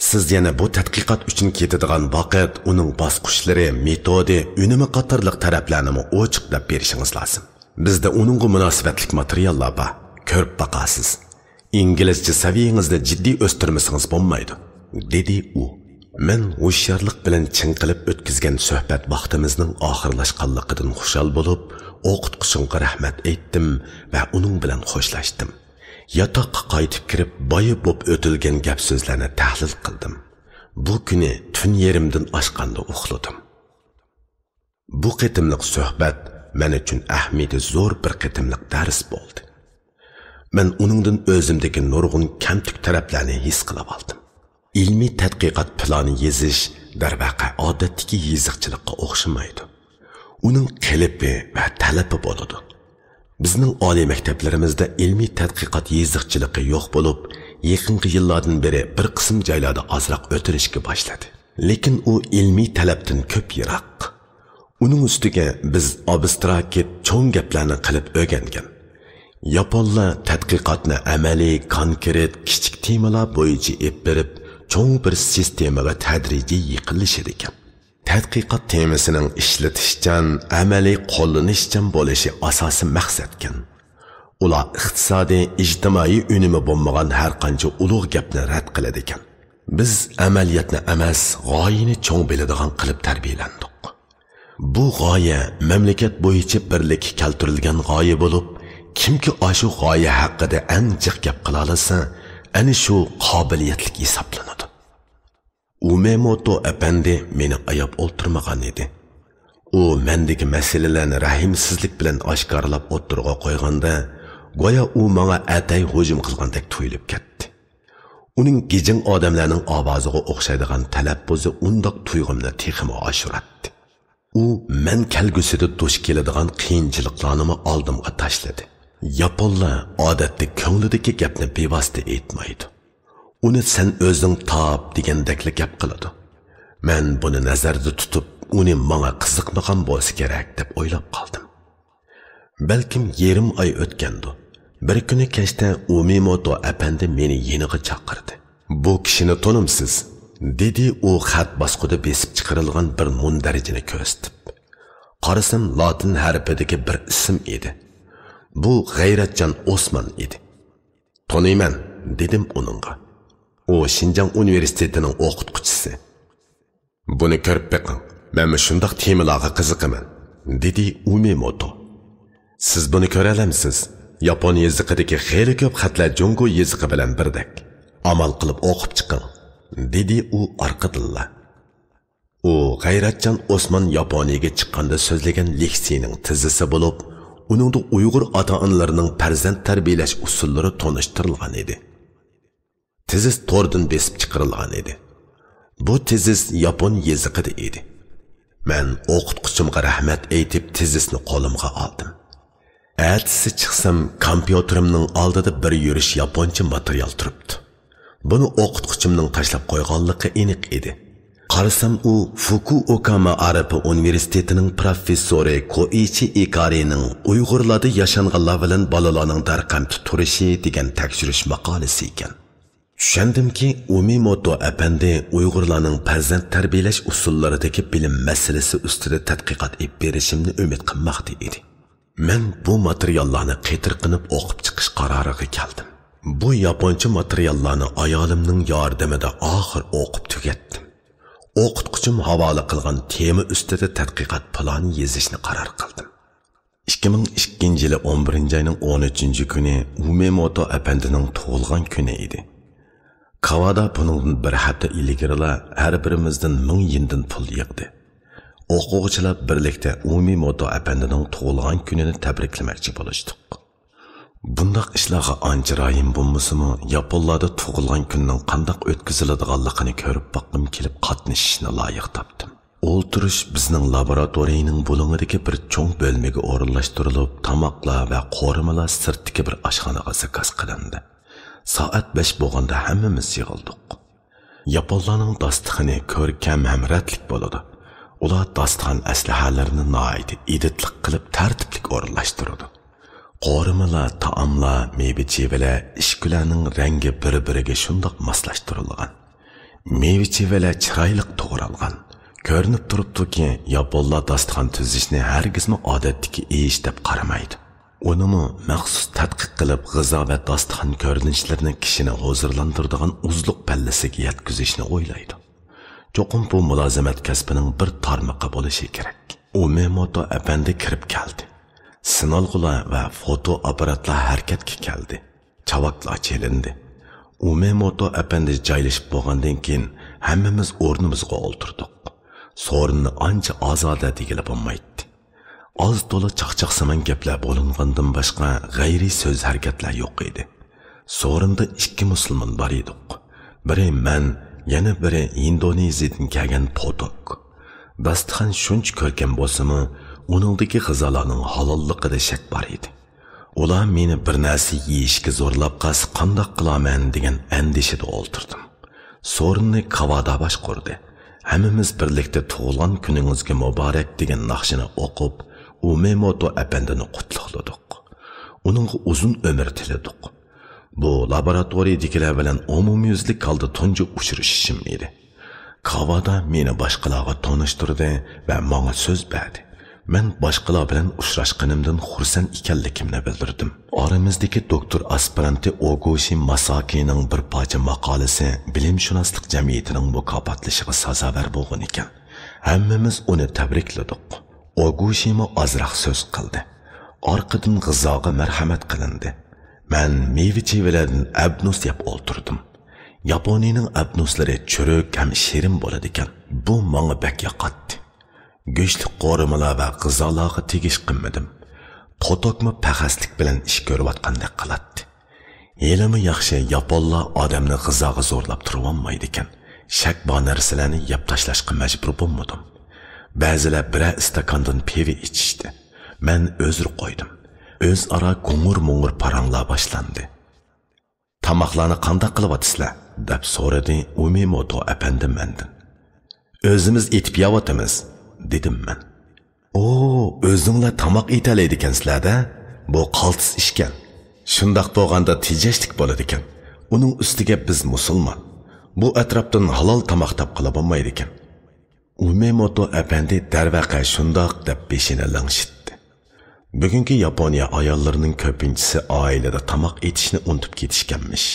Siz yana bu tadqiqot uchun ketadigan vaqt, uning bosqichlari, metodi, unumi qatorliq taraflarni ochiq deb berishingiz lozim. Bizda uningga munosabatlik materiallar bor. Ko'rib baqasiz. İngilizce saviyangizni jiddiy o'stirmasangiz bo'lmaydi, dedi u. Men hushyorlik bilan chinqilib o'tkazgan suhbat vaqtimizning oxirlashganligidan xushal bo'lib, o'qituvchimga rahmat aytdim va uning bilan xo'shlashdim. Yotoqqa qaytib kirib, boyi bo'p o'tilgan gap so'zlarni tahlil qildim. Bu kuni tun yerimdan oshganda uxladim. Bu qitimliq suhbat men uchun ahamiyati zo'r bir qitimliq dars bo'ldi. Men uningdan o'zimdagi nurg'un kamtuk taraflarni his qilib oldim. İlmiy tadqiqot plani yezish darvaqa odatdagi yeziqchilikqa o'xshamaydi. Uning qilipi va talabi bo'ladi. Bizning oliy maktablarimizda ilmiy tadqiqot yeziqchiligi yo'q bo'lib, yaqinqi yillardan beri bir qism joylarda ozroq o'tirishga boshladi. Lekin u ilmiy talabdan ko'p yiroq. Uning ustiga biz abstrakt cho'ng gaplarni qilib o'rgangan. Yaponlar tadqiqotni amaliy, konkret, kichik temalar bo'yicha ep berib, cho'ng bir sistemaga tadrijiy yiqilishir ekan. Tadqiqot temasining ishlatishchan, amaliy qo'llanishchan bo'lishi asosiy maqsadkan. Ular iqtisodiy, ijtimoiy unumi bo'lmagan har qancha ulug' gapni rad qiladi ekan. Biz amaliyotni emas, g'oyani cho'ng biladigan qilib tarbiyalandik. Bu g'oya mamlakat bo'yicha birlik keltirilgan g'oya bo'lib, kimki ashu g'oya haqida eng jiq gap qila olsa, ana shu qobiliyatli hisoblanadi. Umemoto apandi meni ayab o'ltirmagan edi. U mendagi masalalarni rahimsizlik bilan oshkorlab o'tirg'a qo'yganda, go'yo u menga atay hujum qilgandek tuyulib ketdi. Uning gijing odamlarning ovoziga o'xshaydigan talaffuzi undoq tuyg'umni texmi oshiratdi. U men kelgusida duch keladigan qiyinchiliklarni oldimga tashladi. Yaponlar odatda ko'nglidagi gapni bevosita aytmaydi. Uni sen o'zing top degandekli gap qiladi. Men buni nazarda tutib, uni menga qiziqmagan bo'lsa kerak deb o'ylab qoldim. Balkim yarim oy o'tgandi. Bir kuni kechda Umemoto apandi meni yeniga chaqirdi. Bu kishini tanimsiz, dedi u xat bosqida besib chiqarilgan bir mundarijini ko'rsatib. Qarasam latin harfidagi bir ism edi. Bu G'ayratjon Osman edi. Taniyman, dedim uningga. O Xinjiang universitetining o'qituvchisi. Buni ko'rib beqing. Men shundoq temalarga qiziqaman, dedi Umemoto. Siz buni ko'ra olamsiz? Yapon yoziqidagi xeyli ko'p xatlar Jungo yoziqi bilan birdek. Amal qilib o'qib chiqing, dedi u orqadilla. U G'ayratjon Osman Yaponiyaga chiqqanda so'zlagan leksiyaning tizisi bo'lib, uningda Uyg'ur ota-onalarining farzand tarbiyalash usullari tanishtirilgan edi. Tizis tordan besib chiqarilgan edi. Bu tizis Yapon yoziqida edi. Men o'qituvchimga rahmat aytib tizisni qo'limga oldim. Ertasi chiqsam, kompyuterimning oldida bir yurish yaponcha material turibdi. Buni o'qituvchimning tashlab qo'yganligi aniq edi. Qarasam u Fukuoka Ma'arifi universitetining professori Koichi Ikarining Uyg'urlarda yashanganlar bilan bolalarning darqamti turishi degan tekshirish maqolasi ekan. Tushundimki, Umemoto apandi Uyg'urlarning farzand tarbiyalash usullaridagi bilim masalasi ustida tadqiqot olib berishimni umid qilmoqda edi. Men bu materiallarni qaytirqinib o'qib chiqish qaroriga keldim. Bu yaponcha materiallarni ayolimning yordamida oxir o'qib tugatdim. O'qituvchim havola qilgan tema ustida tadqiqot plani yozishni qaror qildim. 2002 yili 11 oyning 13 kuni Umemoto apandining tug'ilgan kuni edi. Kavada buningdan bir hafta ilgarilar har birimizdan 1000 yendin pul yig'di. O'quvchilar birlikda Umimoto apandining tug'ilgan kunini tabriklamoqchi bo'lishdik. Bundaq ishlarga anjiroyim bo'lmasimi, Yaponlarda tug'ilgan kunning qanday o'tkaziladiganligini ko'rib boqqim kelib qatnashishni loyiq topdim. O'ltirish bizning laboratoriyaning bo'lingidagi bir cho'ng bo'lmaga o'rinlashtirilib, tomoqlar va qo'rimalar sirtdagi bir oshxonaga zakaz qilindi. Soat 5 bo'lganda hammamiz yig'ildik. Yaponlarning dasturxoni ko'rkam hamratlik bo'ladi. Ular dasturxon aslahalarini noyat iditlik qilib tartiblik o'rinlashtiradi. Qo'rimalar, taomlar, meva-chevalar, ishkularning rangi bir-biriga shundoq moslashtirilgan. Meva-chevalar chiroyli to'g'ralgan. Ko'rinib turibdiki, Yaponlar dasturxon tuzishni hargizmi odatdagi ish deb qaramaydi. Unimi maxsus tadqiq qilib, g'izo va dasturxon ko'rinishlarini kishini hozirlantiradigan uzluq pallasiga yetkazishni o'ylaydi. Cho'qim bu mulozamat kasbining bir tarmoqi bo'lishi kerak. Umimoto apandi kirib keldi. Sinalg'ular va foto apparatlar harakatga keldi. Chavaklar chelindi. Umimoto apandi joylashib bo'lgandan keyin hammamiz o'rnimizga o'ltirdik. So'rinni ancha ozoda degili bo'lmaydi. Az to'la chaqchaqsaman gaplar bo'lingandan boshqa g'ayriy so'z harakatlar yo'q edi. So'rinda 2 musulmon bor edik. Biri men, yana biri Indoneziyadan kelgan potok. Dasturxon shuncha ko'rkam bo'lsa-mu, uningdagi g'izolarning halolligida shak bor edi. Ular meni bir narsa yeyishga zo'rlab qolsa qandoq qilaman degan andishada o'ltirdim. So'rinni Kavada boshqurdi. Hammamiz birlikda tug'ilgan kuningizga muborak degan naqshini o'qib, Umimoto apandini qutluqladik. Uning uzun umr tiladik. Bu laboratoriyadagilar bilan umumyuzlik holda tunji uchrashishim edi. Kavada meni boshqalarga tanishtirdi va menga so'z berdi. Men boshqalar bilan uchrashganimdan xursand ekanligimni bildirdim. Oramizdagi doktor aspiranti Ogoshi Masakining bir parcha maqolasi bilimshunoslik jamiyatining mukofotlashiga sazovor bo'lgan ekan. Hammamiz uni tabrikladik. Ogoshima ozroq so'z qildi. Orqadan g'izoga marhamat qilindi. Men meva-chevalardan abnus yeb o'ltirdim. Yaponiyaning abnuslari churuk ham shirin bo'ladi ekan. Bu menga bak yoqatdi. Go'shtli qo'rimalar va g'izolarga tegish qilmadim. Potokmi paxaslik bilan ish ko'rayotgandek qiladi. Elimi yaxshi Yaponlar odamni g'izoga zo'rlab turolmaydi ekan. Shak bor narsalarni yeb tashlashga majbur bo'lmadim. Ba'zilar bir istakandan pivo ichishdi. Men o'zir qo'ydim. O'zaro ko'ngir-mo'ngir paranglar boshlandi. Tamoqlarni qanday qilyapsizlar? deb so'radi Umimoto apandi mendan. O'zimiz etib yeyotimiz, dedim men. O'zinglar tamoq etalaydi ekansizlar-da? Bu qaltis ishkan. Shundoq bo'lganda tejashlik bo'ladi ekan. Uning ustiga biz musulmon. Bu atrofdan halol tamoq tap qila bo'lmaydi ekan. Umimoto apandi darvaqa shundoq deb beshini langshitdi. Bugungi Yaponiya ayollarining ko'pinchisi oilada tamoq etishni unutib ketishganmish.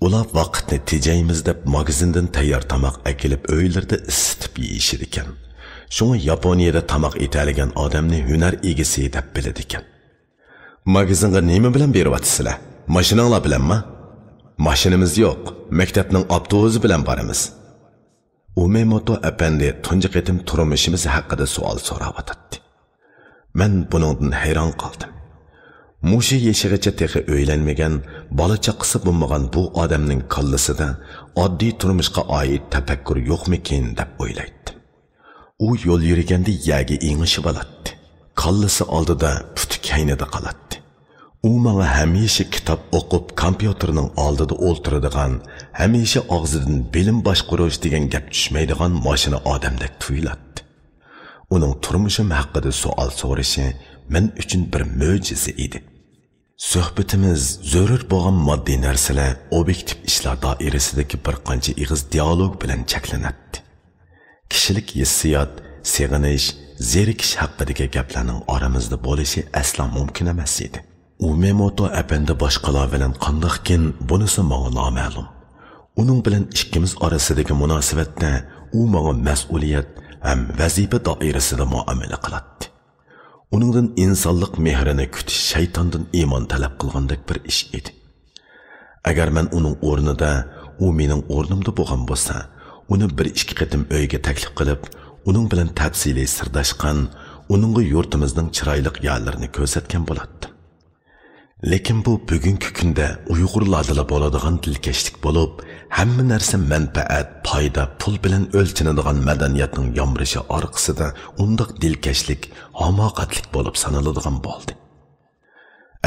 Ular vaqtni tejaymiz deb magazindan tayyor tamoq akilib uylarda isitib yeyishir ekan. Shunga Yaponiyada tamoq etadigan odamni hunar egasi deb biladi ekan. Magazinga nima bilan beryapsizlar? Mashinanglar bilanmi? Mashinamiz yo'q. Maktabning avtobusi bilan boramiz. Umimoto apandi tunji qatim turmushimiz haqida savol so'rayotdi. Men buningdan hayron qoldim. Mushi yeshigacha texi o'ylanmagan, bola chaqisi bo'lmagan bu odamning qallasida oddiy turmushga oid tafakkur yo'qmikin deb o'ylaydim. U yo'l yurganda yagi ingishi bo'ladi. Qallasi oldida puti kaynida qoladi. U menga hamisha kitob o'qib, kompyuterning oldida o'ltiradigan, hamisha og'zidan bilim boshqarish degan gap tushmaydigan mashina odamdek tuyuladi. Uning turmushim haqida savol so'rashi men uchun bir mo'jiza edi. Suhbatimiz zarur bo'lgan moddiy narsalar, obyektiv ishlar doirasidagi bir qancha ig'iz dialog bilan cheklanadi. Kishilik hissiyot, seg'inish, zerikish haqidagi gaplarning oramizda bo'lishi aslo mumkin emas edi. Umimoto apandi boshqalar bilan qandoqkin bunisi menga noma'lum. Uning bilan ikkimiz orasidagi munosabatda u menga mas'uliyat ham vazifa doirasida muomala qiladi. Uningdan insonlik mehrini kutish shaytondan iymon talab qilgandek bir ish edi. Agar men uning o'rnida u mening o'rnimda bo'lgan bo'lsa, uni bir ikki qatim uyga taklif qilib, uning bilan tafsiliy sirdashgan, uningga yurtimizning chiroyli yerlarini ko'rsatgan bo'lardim. Lekin bu bugungi kunda Uyg'urlarda bo'ladigan dilkashlik bo'lib, hamma narsa manfaat, foyda, pul bilan o'lchanadigan madaniyatning yomrishi orqasida undaq dilkashlik, hamoqatlik bo'lib sanaladigan bo'ldi.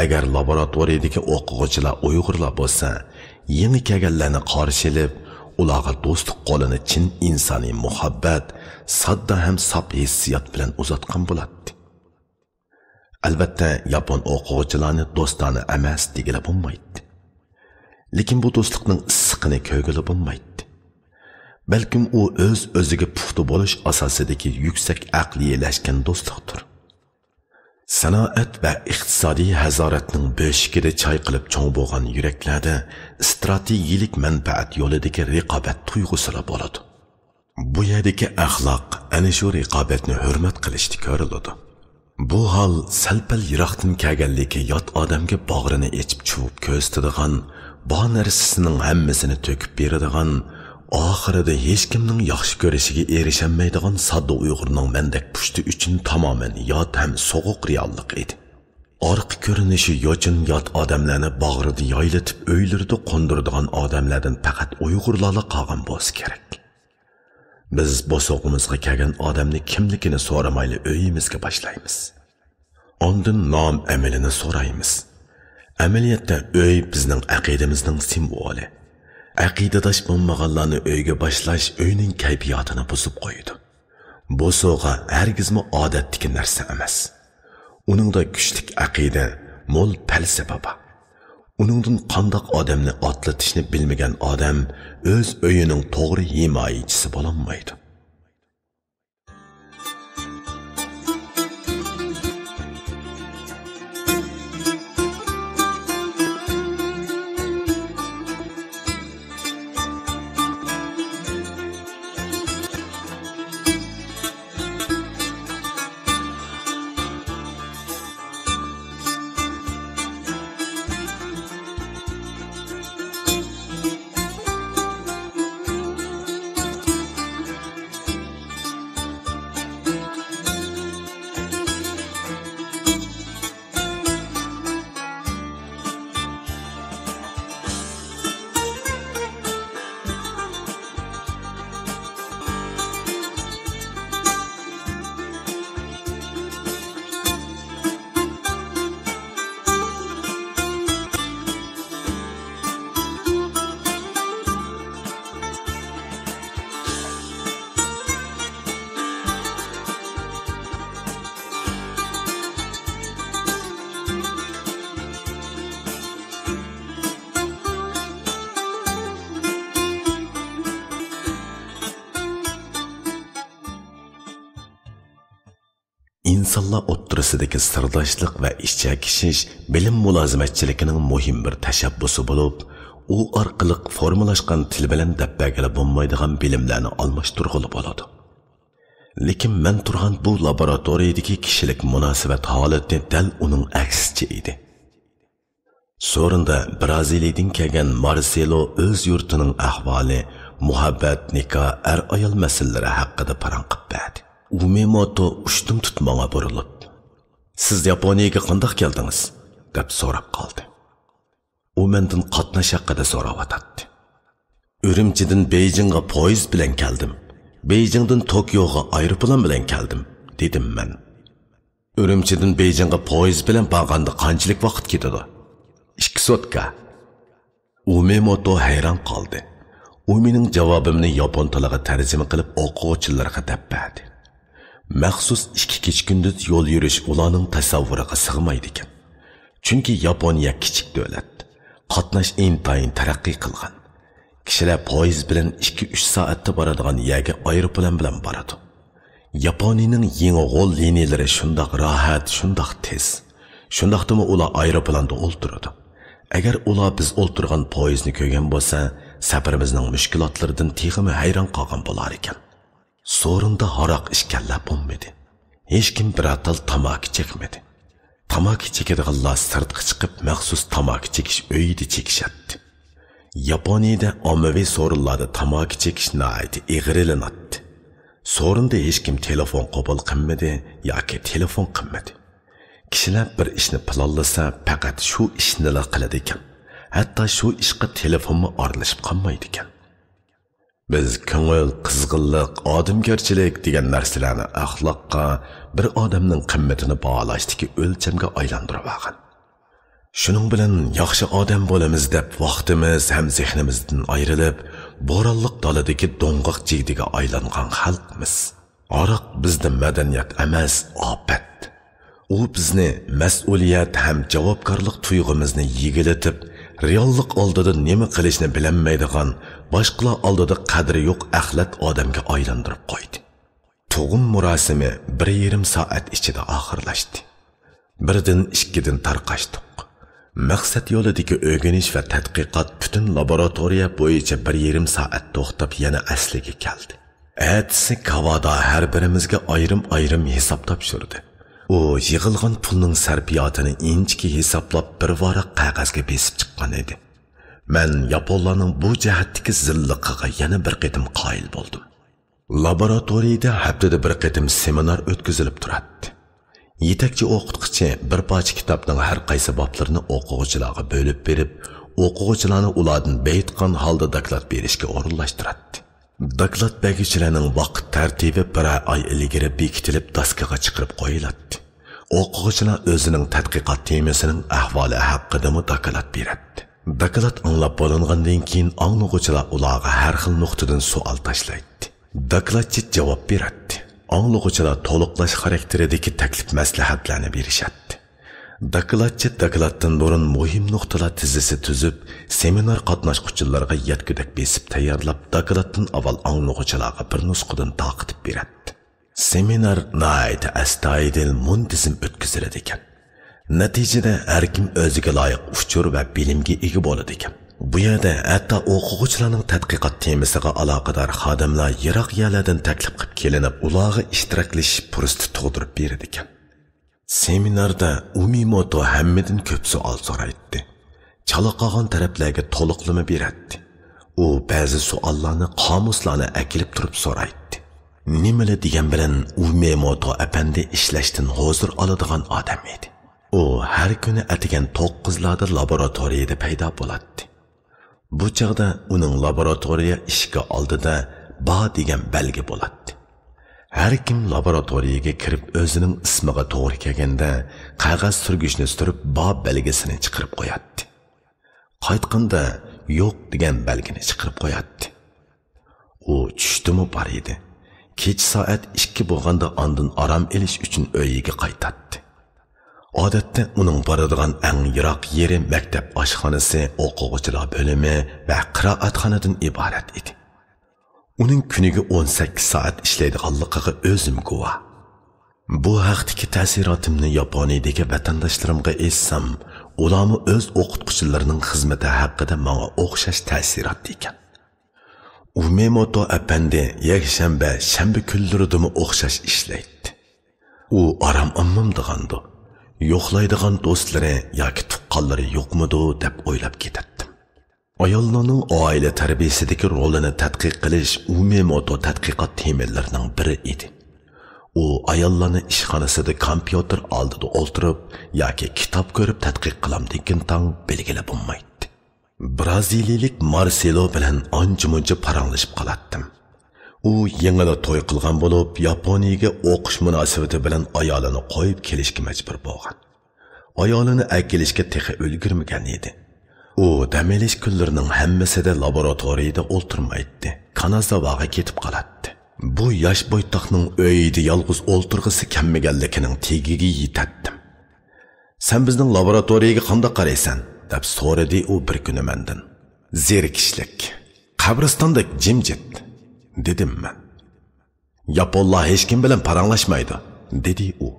Agar laboratoriyadagi o'quvchilar Uyg'urlar bo'lsa, yangi kelganlarni qarshi olib, ularga do'stlik qo'lini chin insoniy muhabbat, sodda ham sop hissiyot bilan uzatgan bo'ladi. Albatta, yapon o'quvchilarni do'stona emas degila bo'lmaydi. Lekin bu do'stlikning issiqini ko'gili bo'lmaydi. Balkim u o'z-o'ziga puxta bo'lish asosidagi yuksak aqliyelashgan do'stlikdir. Sanoat va iqtisodiy hazoratning bo'shigida choy qilib cho'ng bo'lgan yuraklarda strategik manfaat yo'lidagi raqobat tuyg'usi bo'ladi. Bu yerdagi axloq ana shu raqobatni hurmat qilishda ko'riladi. Bu hol salpal yiroqdan kelganligi yot odamga bag'rini echib chuvib ko'rsatadigan, bu narsasining hammasini to'kib beradigan, oxirida hech kimning yaxshi ko'rishiga erishamaydigan sodda Uyg'urning mandak pushti uchun tamoman yot ham so'g'uq reallik edi. Orqa ko'rinishi yochin yot odamlarni bag'rida yoylatib o'ylarida qondiradigan odamlardan faqat Uyg'urlarla qolgan bo'lsa kerak. Biz bosog'imizga kelgan odamni kimligini so'ramayli uyimizga boshlaymiz. Ondan nom amalini so'raymiz. Amaliyotda uy bizning aqidamizning simvoli. Aqidadosh bo'lmaganlarni uyga boshlash uyning kayfiyatini buzib qo'ydi. Bosog'a hargizmi odatdagi narsa emas. Uningda kuchli aqida, mo'l falsafa bor. Uningdan qandoq odamni otlatishni bilmagan odam o'z uyining to'g'ri himoyachisi bo'lolmaydi. İnsanlar o'ttirisidagi sirdoshlik va ishchakishish bilim mulozimatchiligining muhim bir tashabbusi bo'lib, u orqali formulashgan til bilan dabbagala bo'lmaydigan bilimlarni almashtirg'ili bo'ladi. Lekin men turgan bu laboratoriyadagi kishilik munosabat holati dal uning aksicha edi. So'rinda Braziliyadan kelgan Marcelo o'z yurtining ahvoli, muhabbat, nikoh, ayol masalalari haqida parang qilib berdi. Umemoto ushtum tutmanga burilib, "Siz Yaponiyaga qanday keldingiz?" deb so'rab qoldi. U mendan qatnash haqida so'rayotdi. "Urumchidan Beijingga poyezd bilan keldim. Beijingdan Tokioga aeroplan bilan keldim", dedim men. "Urumchidan Beijingga poyezd bilan borganda qanchalik vaqt ketadi?" "2 sotka." Umemoto hayron qoldi. U mening javobimni yapon tiliga tarjima qilib o'quvchilarga deb berdi. Maxsus 2 kecha kunduz yo'l yurish ularning tasavvuriga sig'maydi ekan. Chunki Yaponiya kichik davlat. Qatnash intayin taraqqiy qilgan. Kishilar poyezd bilan 2-3 soatda boradigan yerga aeroplan bilan boradi. Yaponiyaning yangi g'ol liniyalari shundoq rohat, shundoq tez. Shundoqdimi ular aeroplanda o'ltiradi. Agar ular biz o'ltirgan poyezdni ko'rgan bo'lsa, safarimizning mushkulotlaridan texmi hayron qolgan bo'lar ekan. So'rinda haroq ishkallab bo'lmadi. Hech kim bir atal tamaki chekmadi. Tamaki chekadiganlar sirtqa chiqib maxsus tamaki chekish uyida chekishadi. Yaponiyada ommaviy so'rinlarda tamaki chekish nihoyatda ig'rilanadi. So'rinda hech kim telefon qabul qilmadi yoki telefon qilmadi. Kishilar bir ishni planlasa faqat shu ishni qiladi ekan. Hatto shu ishga telefonmi aralashib qolmaydi ekan. Biz ko'ngil, qizg'inlik, odamgarchilik degan narsalarni axloqqa, bir odamning qimmatini baholashdagi o'lchamga aylantirib olgan. Shuning bilan yaxshi odam bo'lamiz deb vaqtimiz ham zehnimizdan ayrilib, bo'ronliq daladagi do'ng'iq jigdiga aylangan xalqmiz. Aroq bizda madaniyat emas, ofat. U bizni mas'uliyat ham javobgarlik tuyg'umizni yigilatib, reallik oldida nima qilishni bilmaydigan, boshqalar oldida qadri yo'q axlat odamga aylantirib qo'ydi. Tug'um murosimi 1,5 soat ichida oxirlashdi. Birdan ikkidan tarqashdik. Maqsad yo'lidagi o'rganish va tadqiqot butun laboratoriya bo'yicha 1,5 soat to'xtab yana asliga keldi. Ertasi Kavada har birimizga ayrim hisob topshirdi. U yig'ilgan pulning sarfiyotini inchki hisoblab bir varaq qog'ozga besib chiqqan edi. Men yaponlarning bu jihatdagi zilliqiga yana bir qitim qoyil bo'ldim. Laboratoriyada haftada bir qitim seminar o'tkazilib turadi. Yetakchi o'qituvchi bir parcha kitobning har qaysi boblarini o'quvchilarga bo'lib berib, o'quvchilarni ulardan baytgan holda doklad berishga o'rinlashtiradi. Doklad beruvchilarning vaqt tartibi bir oy ilgari bekitilib daskaga chiqarib qo'yiladi. O'quvchilar o'zining tadqiqot temasining ahvoli haqida doklad beradi. Doklad anglab bo'lingandan keyin anglag'uvchilar ularga har xil nuqtadan savol tashlaydi. Dokladchi javob beradi. Anglag'uvchilar to'liqlash xarakteridagi taklif maslahatlarni berishadi. Dokladchi dokladdan burun muhim nuqtalar tizisi tuzib, seminar qatnashuvchilarga yetkudek besib tayyorlab, dokladdan avval anglag'uvchilarga bir nusxadan taqib beradi. Seminar nihoyatda astoydil muntazam o'tkaziladi ekan. Natijada har kim o'ziga loyiq uchur va bilimga ega bo'ladi ekan. Bu yerda hatto o'quvchilarning tadqiqot temasiga aloqador xodimlar yiroq yerlardan taklif qilib kelinib, ularga ishtiroklashish fursati tug'dirib beradi ekan. Seminarda Umimoto hammadan ko'p savol so'raydi. Chala qolgan taraflarga to'liqlama beradi. U ba'zi savollarni qomuslarni akilib turib so'raydi. Nimali degan bilan Umimoto apandi ishlashdan hozir oladigan odam edi. U har kuni atigan 9larda laboratoriyada paydo bo'ladi. Bu chaqda uning laboratoriya ishga oldida ba degan belgi bo'ladi. Har kim laboratoriyaga kirib o'zining ismiga to'g'ri kelganda qog'oz surgichni surib ba belgisini chiqarib qo'yadi. Qaytganda yo'q degan belgini chiqarib qo'yadi. U tushdimi bor edi. Kech soat 2 bo'lganda ondan orom olish uchun uyiga qaytadi. Odatda uning boradigan eng yiroq yeri maktab oshxonasi, o'quvchilar bo'limi va qiroatxonadan iborat edi. Uning kuniga 18 soat ishlaydiganligiga o'zim guvoh. Bu haqdagi ta'sirotimni Yaponiyadagi vatandoshlarimga aytsam, ularni o'z o'qituvchilarining xizmati haqida menga o'xshash ta'sirot ekan. Umimoto apandi yakshanba, shanba kunlaridami o'xshash ishlaydi. U orom olmamdigandi. Yo'qlaydigan do'stlari yoki tuqqanlari yo'qmidi deb o'ylab ketardim. Ayollarning oila tarbiyasidagi rolini tadqiq qilish Umimoto tadqiqot temalarining biri edi. U ayollarni ishxonasida kompyuter oldida o'tirib yoki kitob ko'rib tadqiq qilam degan tang belgilab bo'lmaydi. Braziliyalik Marcelo bilan ancha-muncha paranglashib qolatdim. U yengila to'y qilgan bo'lib, Yaponiyaga o'qish munosabati bilan ayolini qo'yib kelishga majbur bo'lgan. Ayolini akilishga texi ulgurmagan edi. U dam olish kunlarining hammasida laboratoriyada o'ltirmaydi. Kanazawaga ketib qoladi. Bu yosh boytoqning uyida yolg'iz o'ltirg'isi kelmaganligining tegiga yetdim. "Sen bizning laboratoriyaga qanday qaraysan?" deb so'radi u bir kuni mendan. "Zerikishlik, qabristondek jimjit" dedim men. "Yaponlar hech kim bilan paranglashmaydi" dedi u.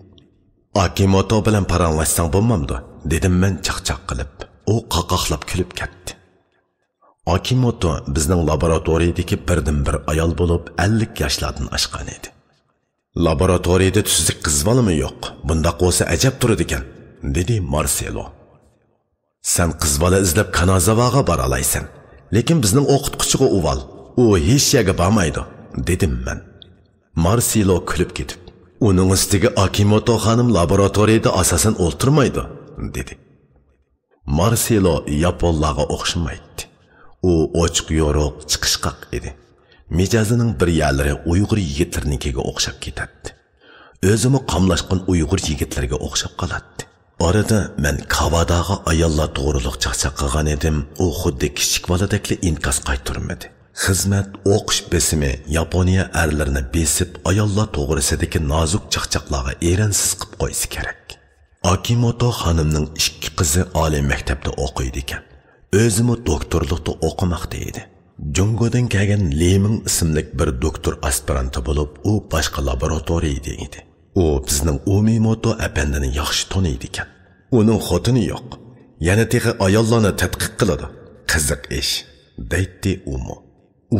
"Akimoto bilan paranglashsang bo'lmamdi" dedim men chaqchaq qilib. U qaqoqlab kulib ketdi. Akimoto bizning laboratoriyadagi birdan-bir ayol bo'lib 50 yoshlardan oshgan edi. "Laboratoriyada tuzuk qiz bolami yo'q? Bunda qo'sa ajab turadi ekan" dedi Marcelo. "Sen qiz bola izlab Kanazawaga bora olaysan. Lekin bizning o'qituvchiga uval, u hech yerga bormaydi, dedim men. Marsilo kulib ketib, uning ustiga Akimoto xonim laboratoriyada asosan o'ltirmaydi, dedi. Marsilo yaponlarga o'xshamaydi. U ochiq yo'roq, chiqishqaq edi. Mijazining bir yerlari Uyg'ur yigitlarinikiga o'xshab ketadi. O'zimi qamlashgan Uyg'ur yigitlarga o'xshab qoladi. Orada men Kavadaga ayollar to'g'riliq chaqchaq qilgan edim. U xuddi kichik boladekli inkas qaytarmadi. Xizmat o'qish besimi Yaponiya erlarini besib ayollar to'g'risidagi nozik chaqchaqlarga eransiz qilib qo'ysa kerak. Akimoto xonimning ikki qizi oliy maktabda o'qiydi ekan. O'zimi doktorlikda o'qimoqda edi. Jungodan kelgan Leming ismli bir doktor aspiranti bo'lib, u boshqa laboratoriyada edi. U bizning Umimoto apandini yaxshi taniydi ekan. Uning xotini yo'q. Yana teg'i ayollarni tadqiq qiladi. Qiziq ish, deydi Umo.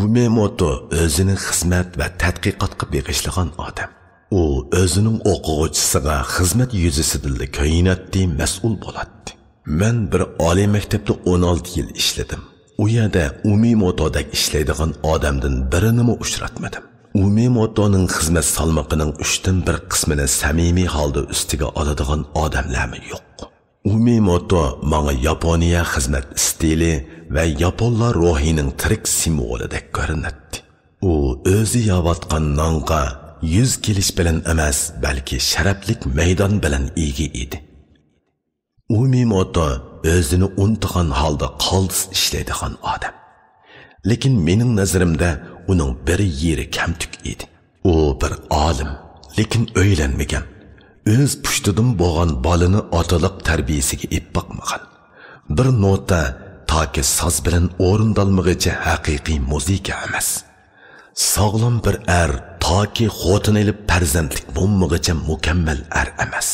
Umimoto o'zining xizmat va tadqiqotga beg'ishlagan odam. U o'zining o'quvchisiga xizmat yuzasidan ko'yinatdi, mas'ul bo'ladi. Men bir oliy maktabda 16 yil ishladim. U yerda Umimotodek ishlaydigan odamdan birini uchratmadim. Umimotoning xizmat salmoqining 1/3 qismini samimiy holda ustiga oladigan odamlarmi yo'q. Umimoto menga Yaponiya xizmat stili va yaponlar ruhining tirik simvolidek ko'rinadi. U o'zi yavatgan nonga yuz kelish bilan emas, balki sharaflik maydon bilan ega edi. Umimoto o'zini unutgan holda qoldis ishlaydigan odam. Lekin mening nazarimda uning bir yeri kamtuk edi. U bir olim, lekin o'ylanmagan. O'z pushtidan bo'lgan bolani otaliq tarbiyasiga ep boqmagan. Bir nota toki soz bilan o'rindalmag'icha haqiqiy muzika emas. Sog'lom bir er toki xotin elib farzandlik bo'lmag'icha mukammal er emas.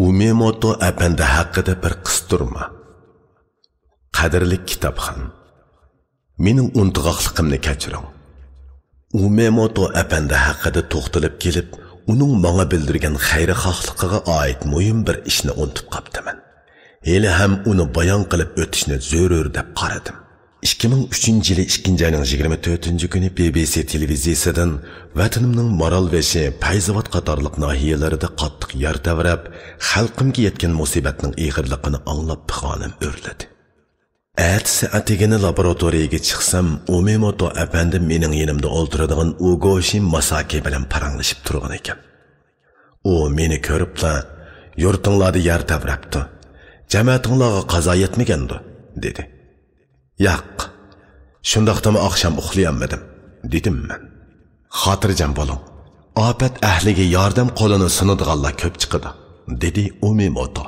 Umimoto apandi haqida bir qisturma. Qadrli kitobxon, mening unutg'oqligimni kechiring. Umimoto apandi haqida to'xtalib kelib, uning menga bildirgan xayrixohligiga oid muhim bir ishni unutib qolibman. Hali ham uni bayon qilib o'tishni zarur deb qaradim. 2003-yili 2-oyning 24-kuni BBC televiziyasidan vatanimning Maralveshi, Payzavot qatorliq nahiyalarida qattiq yer davrab, xalqimga yetgan musibatning ig'irligini anglab xonim o'rladi. Ertasi atigini laboratoriyaga chiqsam, Umimoto apandi mening yonimda o'ltiradigan Ugoshi Masaki bilan paranglashib turgan ekan. U meni ko'ribla, "Yurtinglarda yer davrabdi. Jamoatinglarga qazo yetmagandi", dedi. "Yo'q. Shundaqdami oqshom uxlayolmadim", dedim men. "Xotirjam bo'ling. Ofat ahliga yordam qo'lini sunadiganlar ko'p chiqadi", dedi Umimoto.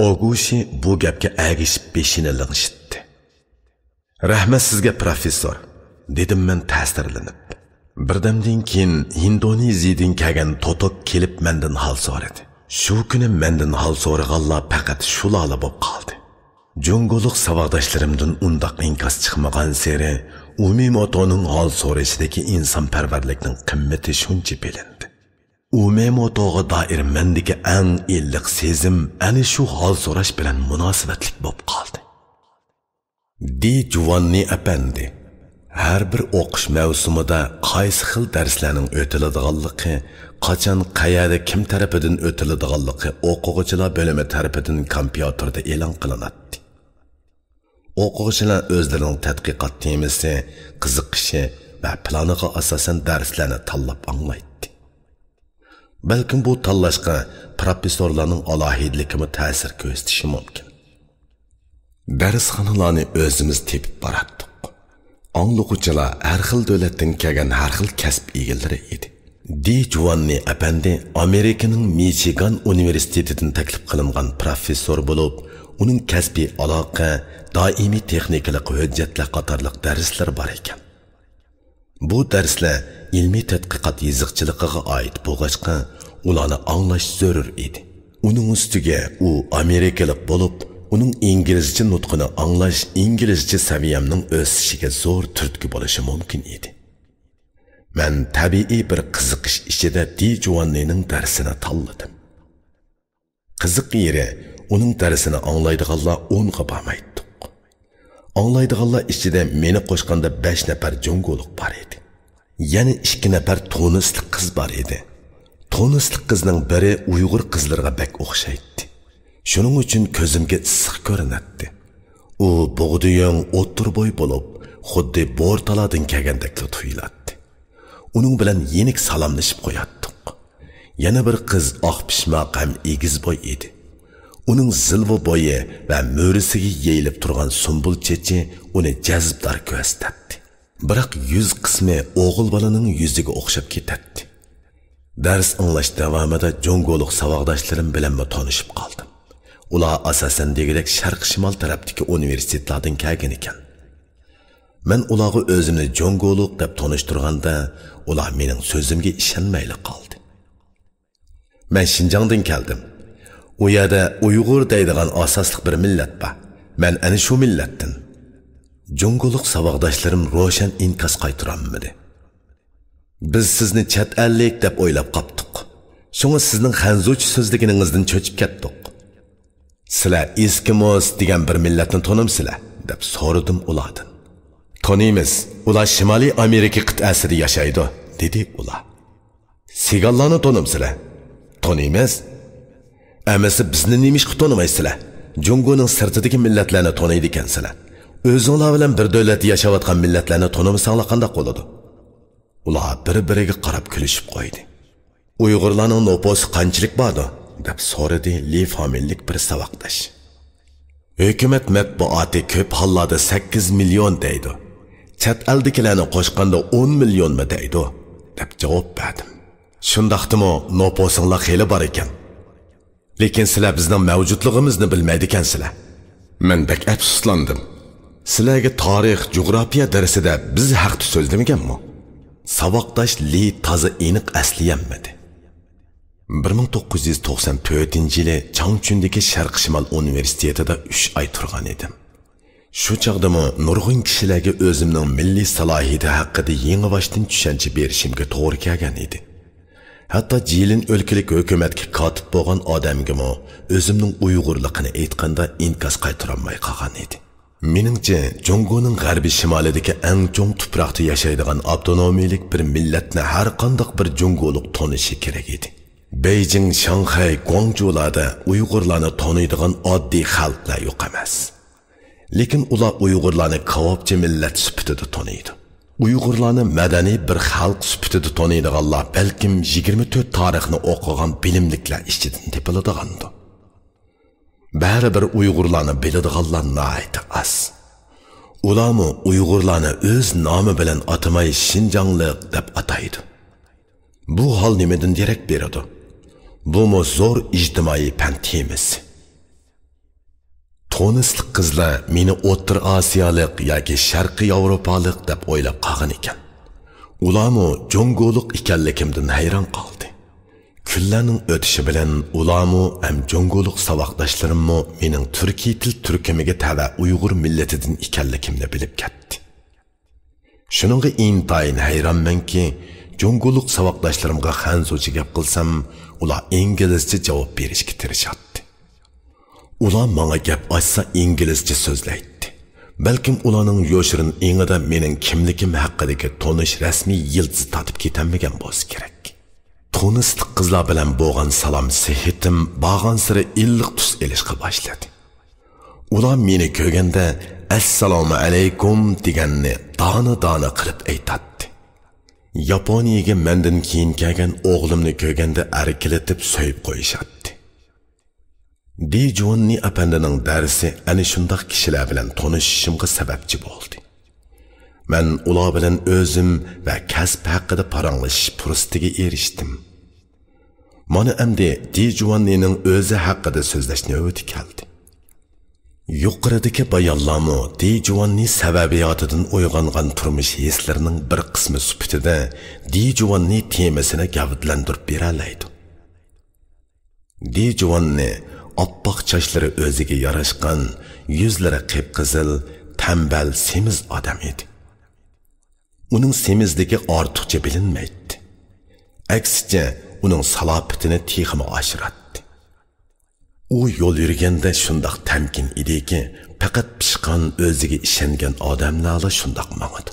Ogushi bu gapga agishib beshini lig'ishdi. "Rahmat sizga, professor", dedim men ta'sirlanib. Birdamdan keyin Indoneziyadan kelgan to'toq kelib mendan hol so'radi. Shu kuni mendan hol so'raganlar faqat shulola bo'lib qoldi. Junguluq savodoshlarimdan undaq inkas chiqmagan seri Umimotoning hol so'rashidagi insonparvarlikning qimmati shuncha bilindi. Umimotoga doir mendagi eng illiq sezim ana shu hol so'rash bilan munosabatlik bo'lib qoldi. Di Giovanni apandi har bir o'qish mavsumida qaysi xil darslarning o'tiladiganligi, qachon, qayerda, kim tarafidan o'tiladiganligi o'quvchilar bo'limi tarafidan kompyuterda e'lon qilinadi. O'quvchilar o'zlarining tadqiqot temasi, qiziqishi va planiga asosan darslarni tanlab anglaydi. Balkim bu tanlashga professorlarning alohidligimi ta'sir ko'rsatishi mumkin. Darsxonalarni o'zimiz tepib borardik. Anglag'uvchilar har xil davlatdan kelgan har xil kasb egalari edi. Di Giovanni apandi Amerikaning Michigan universitetidan taklif qilingan professor bo'lib, uning kasbiy aloqa, doimiy texnikalik hujjatlar qatorliq darslar bor ekan. Bu darslar ilmiy tadqiqot yiziqchiligiga oid bo'lg'achqa, ularni anglash zarur edi. Uning ustiga u amerikalik bo'lib, uning inglizcha nutqini anglash inglizcha saviyamning o'sishiga zo'r turtki bo'lishi mumkin edi. Men tabiiy bir qiziqish ichida Di Giovannining darsini tanladim. Qiziq yeri, uning darsini anglaydiganlar 10 ga bormaydi. Anlaydiganlar ichida meni qo'shganda 5 nafar Jongoliq bor edi. Yana 2 nafar Tunislik qiz bor edi. Tunislik qizning biri Uyg'ur qizlarga bek o'xshaydi. Shuning uchun ko'zimga issiq ko'rinadi. U bug'diyong o'ttir bo'y bo'lib, xuddi bo'rtalardan kelgandek tuyuladi. Uning bilan yenik salomlashib qo'yatdik. Yana bir qiz oq pishmoq ham egiz bo'y edi. Uning zilva bo'yi va mo'risiga yeyilib turgan sumbul chechi uni jazbdor ko'rsatdi. Biroq yuz qismi o'g'il bolaning yuziga o'xshab ketadi. Dars anglash davomida Jongoliq savodoshlarim bilan tanishib qoldim. Ular asosan degidek sharq shimol tarafdagi universitetlardan kelgan ekan. Men ularga o'zimni Jongoliq deb tanishtirganda, ular mening so'zimga ishonmayli qoldi. Men Şinjandan keldim. U yerda Uyg'ur deydigan asosli bir millat bor. Men ana shu millatdan. Jongoliq savodoshlarim ro'shan inkas qaytaramadi. Biz sizni chet ellik deb o'ylab qopdik. Shunga sizning xanzuch so'zliginingizdan cho'chib ketdik. Sizlar Eskimos degan bir millatni tanimsizlar deb so'radim ulardan. Taniymiz, ular Shimoliy Amerika qit'asida yashaydi, dedi ular. Sigallarni tanimsizlar? Taniymiz. Amasi bizni nimishqa tanimaysizlar? Jongoning sirtidagi millatlarni taniydi ekansizlar. O'zinglar bilan bir davlatda yashayotgan millatlarni tanimasanglar qanday bo'ladi? Ular bir-biriga qarab kulishib qo'ydi. Uyg'urlarning noposi qanchalik bordi? deb so'radi Li familiyalik bir savoddosh. Hukumat matbuoti ko'p hollarda 8 million deydi. Chet eldagilarni qo'shganda 10 millionmi deydi deb javob berdim. Shundaqdimi noposinglar xeyli bor ekan. Lekin sizlar bizning mavjudligimizni bilmaydi ekansizlar. Men bek afsuslandim. Sizlarga tarix, geografiya darsida biz haqda so'zlamaganmi? Savoddosh Li toza aniq asliyamadi. 1994-yili Changchundagi Sharq Shimol universitetida 3 oy turgan edim. Shu chaqdami nurg'un kishilarga o'zimning milliy salohiyati haqida yangi boshdan tushuncha berishimga to'g'ri kelgan edi. Hatto Jilin o'lkalik hukumatga kotib bo'lgan odamgami o'zimning Uyg'urligini aytganda inkas qaytarolmay qolgan edi. Meningcha, Jongoning g'arbiy shimolidagi eng cho'ng tuproqda yashaydigan avtonomiylik bir millatni har qanday bir Jongoliq tonishi kerak edi. Beijing, Shanghai, Guangzhoularda Uyg'urlarni taniydigan oddiy xalqlar yo'q emas. Lekin ular Uyg'urlarni kavobchi millat sifatida taniydi. Uyg'urlarni madaniy bir xalq sifatida taniydiganlar balkim 24 tarixni o'qigan bilimliklar ichidan topiladigandir. Baribir Uyg'urlarni biladiganlar nihoyat az. Ularmi Uyg'urlarni o'z nomi bilan atamay Şinjanlik deb ataydi. Bu hol nimadan derak beradi? Bu zo'r ijtimoiy fan temasi. Tunislik qizlar meni O'rta Osiyolik yoki Sharqiy Yevropalik deb o'ylab qolgan ekan. Ularmi Jongoliq ekanligimdan hayron qoldi. Kunlarning o'tishi bilan ularmi ham Jongoliq savodoshlarimmi mening turkiy til turkumiga tava Uyg'ur millatidan ekanligimni bilib ketdi. Shuningga intayin hayronmanki, Jongoliq savodoshlarimga xanzucha gap qilsam, ular inglizcha javob berishga tirishadi. Ular menga gap ochsa inglizcha so'zlaydi. Balkim ularning yoshirin engida mening kimligim haqidagi tonish rasmiy yildiz tatib ketanmagan bo'lsa kerak. Tunislik qizlar bilan bo'lgan salom sehitim bag'an siri illiq tus elishga boshladi. Ular meni ko'rganda assalomu alaykum deganni dona qilib aytadi. Yaponiyaga mendan keyin kelgan o'g'limni ko'rganda arkilatib so'yib qo'yishadi. Di Juanni apandining darsi ana shunday kishilar bilan tanishishimga sababchi bo'ldi. Men ular bilan o'zim va kasb haqida paranlashish fursatiga erishdim. Mana endi Di Juannining o'zi haqida so'zlashni o'ti keldi. Yuqoridagi bayonlarni Di Juanni sababiyotidan uyg'ongan turmush hislarining bir qismi sifatida Di Juanni temasini gavdlantirib beralaydi. Di Juanni oppoq sochlari o'ziga yarashgan, yuzlari qip-qizil, tambal, semiz odam edi. Uning semizligi ortiqcha bilinmaydi. Aksicha, uning salobitini texmi oshiradi. U yo'l yurganda shundoq tamkin ediki, faqat pishqan o'ziga ishongan odamlarla shundoq mangadi.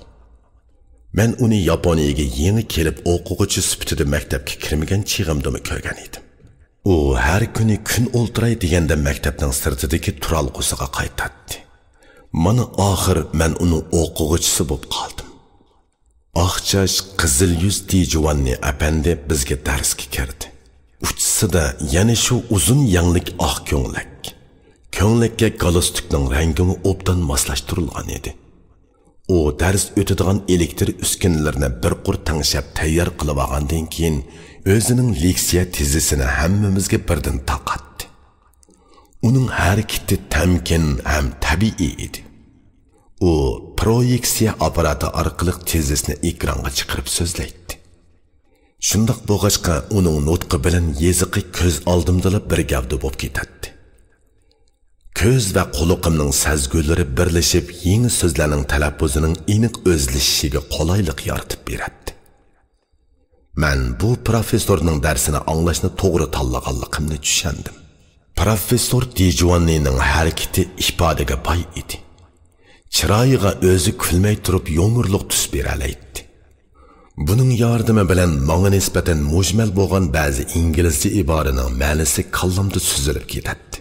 Men uni Yaponiyaga yangi kelib o'quvchi sifatida maktabga kirmagan chig'imda ko'rgan edim. U har kuni kun o'ltiray deganda maktabning sirtidagi turalg'usiga qaytadi. Mana oxir men uni o'quvchisi bo'lib qoldim. Oqchash qizil yuz Tijvanni apandi bizga darsga kirdi. Uchsida yana shu uzun yanglik oq ko'nglik. Ko'nglikka galostukning rangini obdan moslashtirilgan edi. U dars o'tadigan elektr uskunalarni bir qur tangshab tayyor qilib olgandan keyin o'zining leksiya tezisini hammamizga birdan taqatdi. Uning harakati tamkin ham tabiiy edi. U proyeksiya apparati orqali tezisni ekranga chiqarib so'zlaydi. Shundoq bo'lg'achqa uning nutqi bilan yeziqi ko'z oldimda bir gavda bo'lib ketadi. Ko'z va quloqimning sezgulari birlashib, yangi so'zlarning talaffuzining aniq o'zlashishiga qulaylik yaratib beradi. Men bu professorning darsini anglashni to'g'ri tanlaganligimni tushundim. Professor Tijvanning harakati ifodaga boy edi. Chiroyiga o'zi kulmay turib yomg'irliq tus beralaydi. Buning yordami bilan menga nisbatan mujmal bo'lgan ba'zi inglizcha iboraning ma'nosi qallamda suzilib ketadi.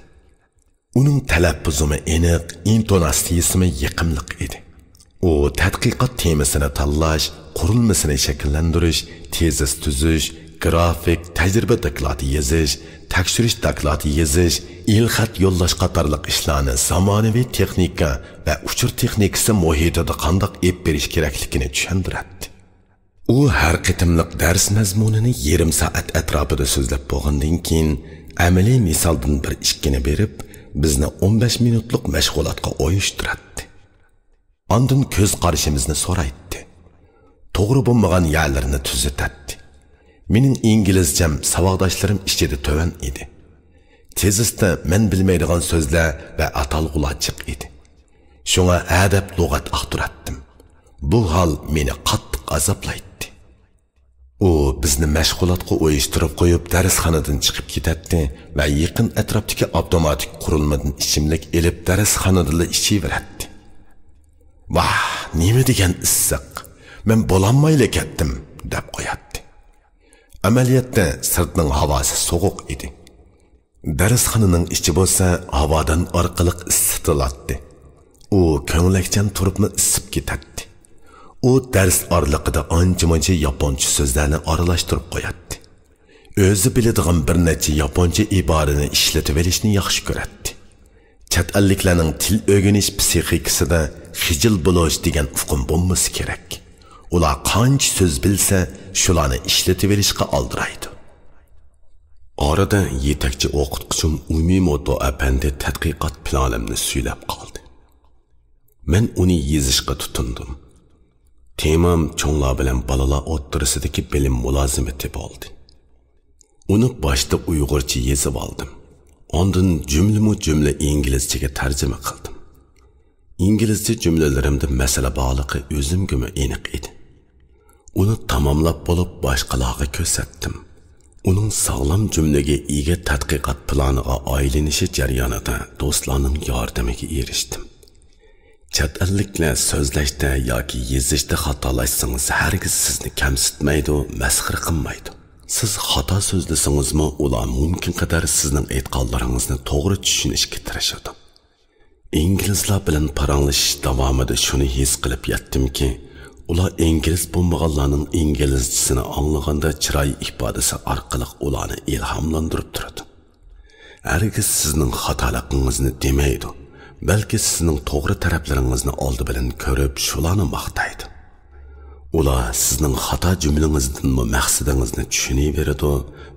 Uning talaffuzimi aniq, intonatsiyasi yiqimliq edi. U tadqiqot temasini tanlash, qurilmasini shakllantirish, tezis tuzish, grafik, tajriba dokladi yozish, tekshirish dokladi yozish, ilxat yo'llash qatorliq ishlarni zamonaviy texnika va uchur texnikasi muhitida qandoq ep berish kerakligini tushuntiradi. U har qitimliq dars mazmunini yarim soat atrofida so'zlab bo'lgandan keyin amaliy misoldan bir ishkini berib, bizni 15 minutlik mashg'ulotga o'yishtiradi. Ondan ko'z qarashimizni so'raydi. To'g'ri bo'lmagan yerlarni tuzatadi. Mening inglizcam savodoshlarim ichida to'van edi. Tezisda men bilmaydigan so'zlar va atalg'ular chiq edi. Shunga adab lug'at aqtiratdim. Bu hol meni qattiq azoblaydi. U bizni mashg'ulotga o'yishtirib qo'yib darsxonadan chiqib ketadi va yaqin atrofdagi avtomatik qurilmadan ichimlik elib darsxonada ichaveradi. Vah, nima degan issiq. Men bo'lolmayla ketdim deb qo'yadi. Amaliyotda sirtning havosi sovuq edi. Darsxonaning ichi bo'lsa havodan orqali isitiladi. U ko'ngilchan turibmi isib ketadi. U dars oraliqida ancha-muncha yaponcha so'zlarni aralashtirib qo'yadi. O'zi biladigan bir necha yaponcha iborani ishlatib olishni yaxshi ko'radi. Chet elliklarning til o'rganish psixikasida xijil bo'lish degan uqum bo'lmasa kerak. Ular qancha so'z bilsa, shularni ishlatib olishga oldiraydi. Orada yetakchi o'qituvchim Umimoto apandi tadqiqot planimni suylab qoldi. Men uni yezishga tutundim. Temam cho'nglar bilan balalar o'ttirisidagi bilim mulozimati bo'ldi. Uni boshda uyg'urcha yezib oldim. Ondan jumla inglizchaga tarjima qildim. İngilizce cümlelerimde mesele bağlıqı özümgümü eniq edi. Uni tamamlab bo'lib boshqalarga ko'rsatdim. Uning sog'lom cümlege ega tadqiqot planiga aylanishi jarayonida do'stlarning yordamiga erishdim. Chet elliklar so'zlashda yoki yezishda xatolashsangiz hargiz sizni kamsitmaydi, masxir qilmaydi. Siz xato so'zlasangizmi, ular mumkin qadar sizning aytganlaringizni to'g'ri tushunishga tirishadi. İngilizlar bilan paranglashish davomida shuni his qilib yetdimki, ular ingliz bo'lmaganlarning inglizchisini anglaganda chiroy ifodasi orqali ularni ilhomlantirib turadi. Hargiz sizning xatoligingizni demaydi, balki sizning to'g'ri taraflaringizni oldi bilan ko'rib, shularni maqtaydi. Ular sizning xato jumlangizdan maqsadingizni tushunaveradi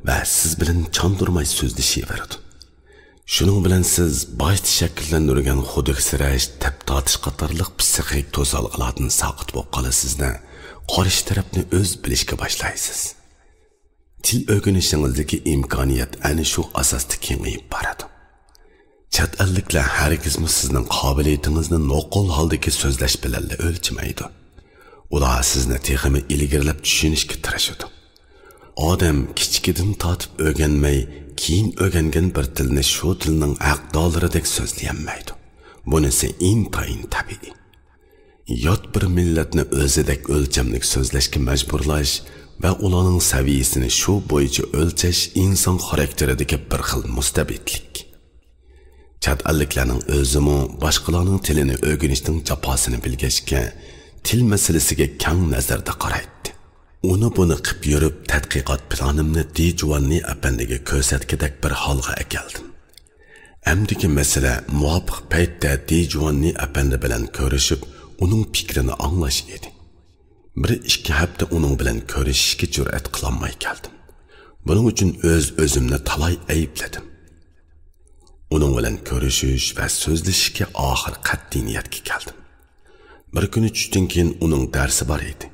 va siz bilan chandurmay so'zlashaveradi. Shuning bilan siz boshda shakllantirgan xuduksirash, tap-tortish qatorliq psixik to'salg'alardan saqit bo'lib qolasizda, qarish tarafni o'z bilishga boshlaysiz. Til o'rganishingizdagi imkoniyat ana shu asosda kengayib boradi. Chet elliklar hargizmi sizning qobiliyatingizni noqul holdagi so'zlash bilan o'lchamaydi. Ular sizni texmi ilgirlab tushunishga tirishadi. Odam kichkidan tortib o'rganmay, keyin o'rgangan bir tilni shu tilning aqdolaridek so'zlayolmaydi. Bunisi intayin tabii. Yot bir milletni o'zidek o'lchamlik so'zlashga majburlash va ularning saviyasini shu bo'yicha o'lchash inson xarakteridagi bir xil mustabidlik. Chat elliklarning o'zimi boshqalarning tilini o'rganishning jafosini bilgachga til masalasiga kang nazarda qaraydi. Uni buni qilib yurib tadqiqot planimni Dijvanni apandiga ko'rsatgidek bir holga akeldim. Amdiki masala muvofiq paytda Dijvanni apandi bilan ko'rishib uning fikrini anglash edi. 1-2 hafta uning bilan ko'rishishga jur'at qilolmay keldim. Buning uchun o'zimni talay aybladim. Uning bilan ko'rishish va so'zlashishga oxir qat'iy niyatga keldim. Bir kuni tushdan keyin uning darsi bor edi.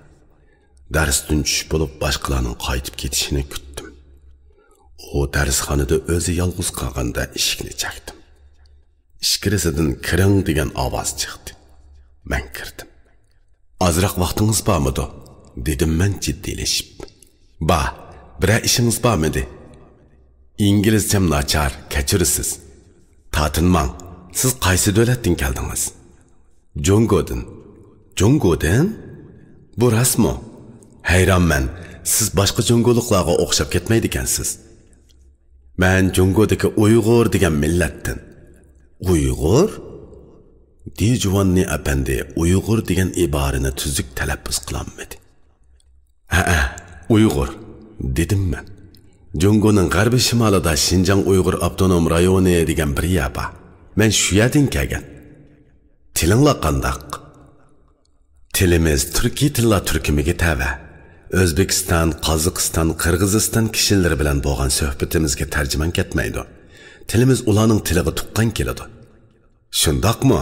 Darsdan tushib bo'lib boshqalarning qaytib ketishini kutdim. U darsxonada o'zi yolg'iz qolganda eshikni chaqdim. Ichkirisidan kiring degan ovoz chiqdi. Men kirdim. Azroq vaqtingiz bormidi? Dedim men jiddiylashib. Ba, biror ishingiz bormidi? İngilizcem nachar, kechirasiz. Tatinmang. Siz qaysi davlatdan keldingiz? Jongodan. Jongodan? Bu rasmo. Hayronman. Siz boshqa jongoliqlarga o'xshab ketmaydi ekansiz. Men Jongodagi Uyg'ur degan millatdan. Uyg'ur? Dijvanni apandi Uyg'ur degan iborani tuzuk talaffuz qilolmadi. Ha, Uyg'ur dedim men. Jongoning g'arbiy shimolida Xinjiang Uyg'ur avtonom rayoni degan bir yer bor. Men shu yerdan kelgan. Tilinglar qandaq? Tilimiz turkiy tillar turkumiga tava. O'zbekiston, Qozog'iston, Qirg'iziston kishilari bilan bo'lgan suhbatimizga tarjimon ketmaydi. Tilimiz ularning tiliga tuqqan keladi. Shundaqmi?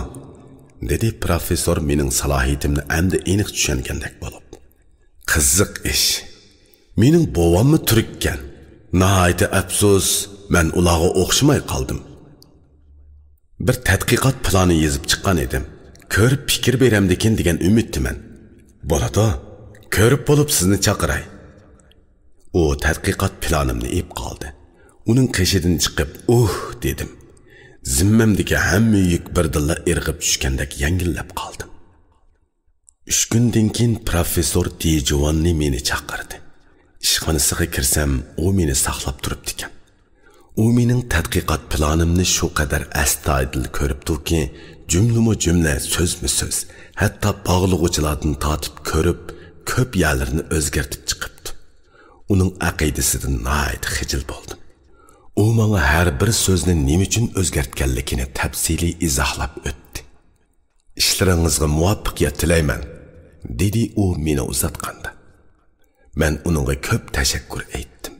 Dedi professor mening salohiyatimni endi aniq tushungandek bo'lib. Qiziq ish. Mening bovammi turkkan. Nahayat afsus, men ularga o'xshamay qoldim. Bir tadqiqot plani yozib chiqqan edim. Ko'rib fikr beramdikin degan umiddiman. Bo'ladi. Ko'rib bo'lib sizni chaqiray. U tadqiqot planimni ep qoldi. Uning qishidan chiqib, dedim. Zimmamdagi hamma yuk birdilla irg'ib tushgandek yangillab qoldim. 3 kundan keyin professor Dijvanni meni chaqirdi. Ishxonasiga kirsam, u meni saqlab turibdi ekan. U mening tadqiqot planimni shu qadar astoydil ko'ribdiki, jumla so'zma-so'z, hatto bog'lig'uvchilardan tortib ko'rib, ko'p yerlarni o'zgartib chiqibdi. Uning aqidasidan nayt xijil bo'ldim. U menga har bir so'zni nima uchun o'zgartganligini tafsiliy izohlab o'tdi. Ishlaringizga muvaffaqiyat tilayman, dedi u meni uzatganda. Men uningga ko'p tashakkur aytdim.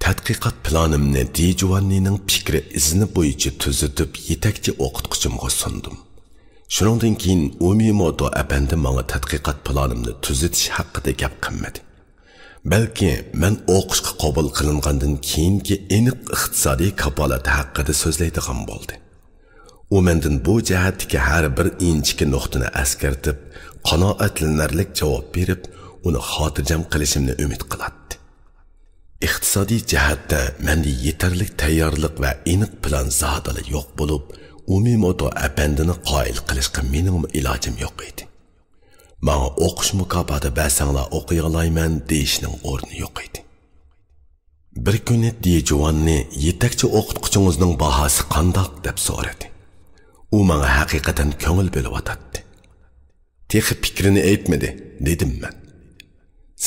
Tadqiqot planimni Dijvannining fikri izini bo'yicha tuzitib yetakchi o'qituvchimga sundim. Shuningdan keyin Umimoto apandi menga tadqiqot planimni tuzitish haqida gap qilmadi. Balki men o'qishga qabul qilingandan keyingi aniq iqtisodiy kafolati haqida so'zlaydigan bo'ldi. U mendan bu jihatdagi har bir inchki nuqtani askartib, qanoatlanarlik javob berib, uni xotirjam qilishimni umid qiladi. Iqtisodiy jihatda menda yetarli tayyorlik va aniq plan zodali yo'q bo'lib, Umimoto apandini qoyil qilishga mening ilojim yo'q edi. Menga o'qish mukofoti bersanglar o'qiy olayman deyishning o'rni yo'q edi. Bir kuni Dijvanni yetakchi o'qituvchingizning bahosi qandoq deb so'radi. U menga haqiqatan ko'ngil bo'lib o'tadi. Texi fikrini aytmadi, dedim men.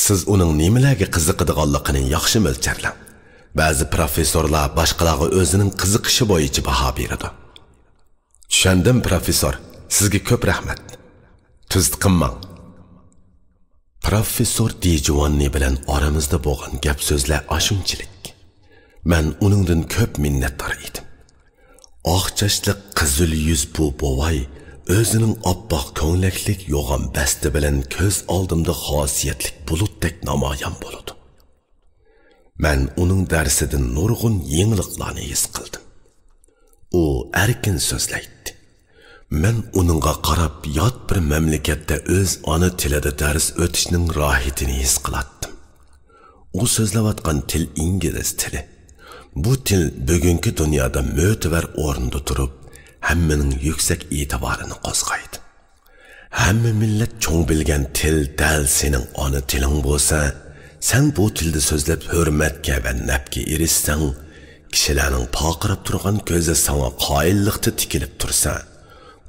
Siz uning nimalarga qiziqadiganligini yaxshi mo'lcharlang. Ba'zi professorlar boshqalarga o'zining qiziqishi bo'yicha baho beradi. Tushundim professor, sizga ko'p rahmat. Tuzd qilmang. Professor Dijvanni bilan oramizda bo'lgan gap so'zlar ashunchilik. Men uningdan ko'p minnatdor edim. Oq chashli qizil yuz bu bovay o'zining oppoq ko'nglaklik yo'g'on basti bilan ko'z oldimda xosiyatlik bulutdek namoyon bo'ldi. Men uning darsidan nurg'un yengilliklarni his qildim. U erkin so'zlaydi. Men uningga qarab yot bir mamlakatda o'z ona tilida dars o'tishning rohatini his qilatdim. U so'zlayotgan til ingliz tili. Bu til bugungi dunyoda mo'tabar o'rinda turib, hammaning yuksak e'tiborini qo'zg'aydi. Hamma millat cho'ng bilgan til dal sening ona tiling bo'lsa, sen bu tilda so'zlab hurmatga va nafga erishsang, kishilarning poqirib turgan ko'zi sana qoyillikda tikilib tursa,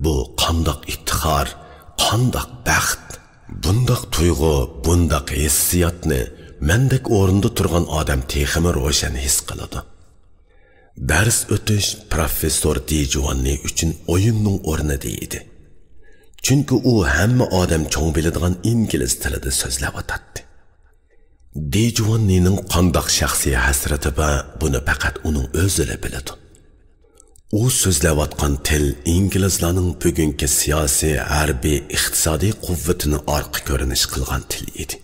bu qandoq iftixor, qandoq baxt, bundoq tuyg'u, bundoq hissiyotni mendek o'rinda turgan odam texmi ro'shan his qiladi. Dars o'tish professor Di Giovanni uchun o'yinning o'rnida edi. Chunki u hamma odam cho'ng biladigan ingliz tilida so'zlab o'tadi. Di Giovannining qandoq shaxsiy hasrati va buni faqat uning o'zi biladi. U so'zlayotgan til inglizlarning bugungi siyosiy, harbiy, iqtisodiy quvvatini orqa ko'rinish qilgan til edi.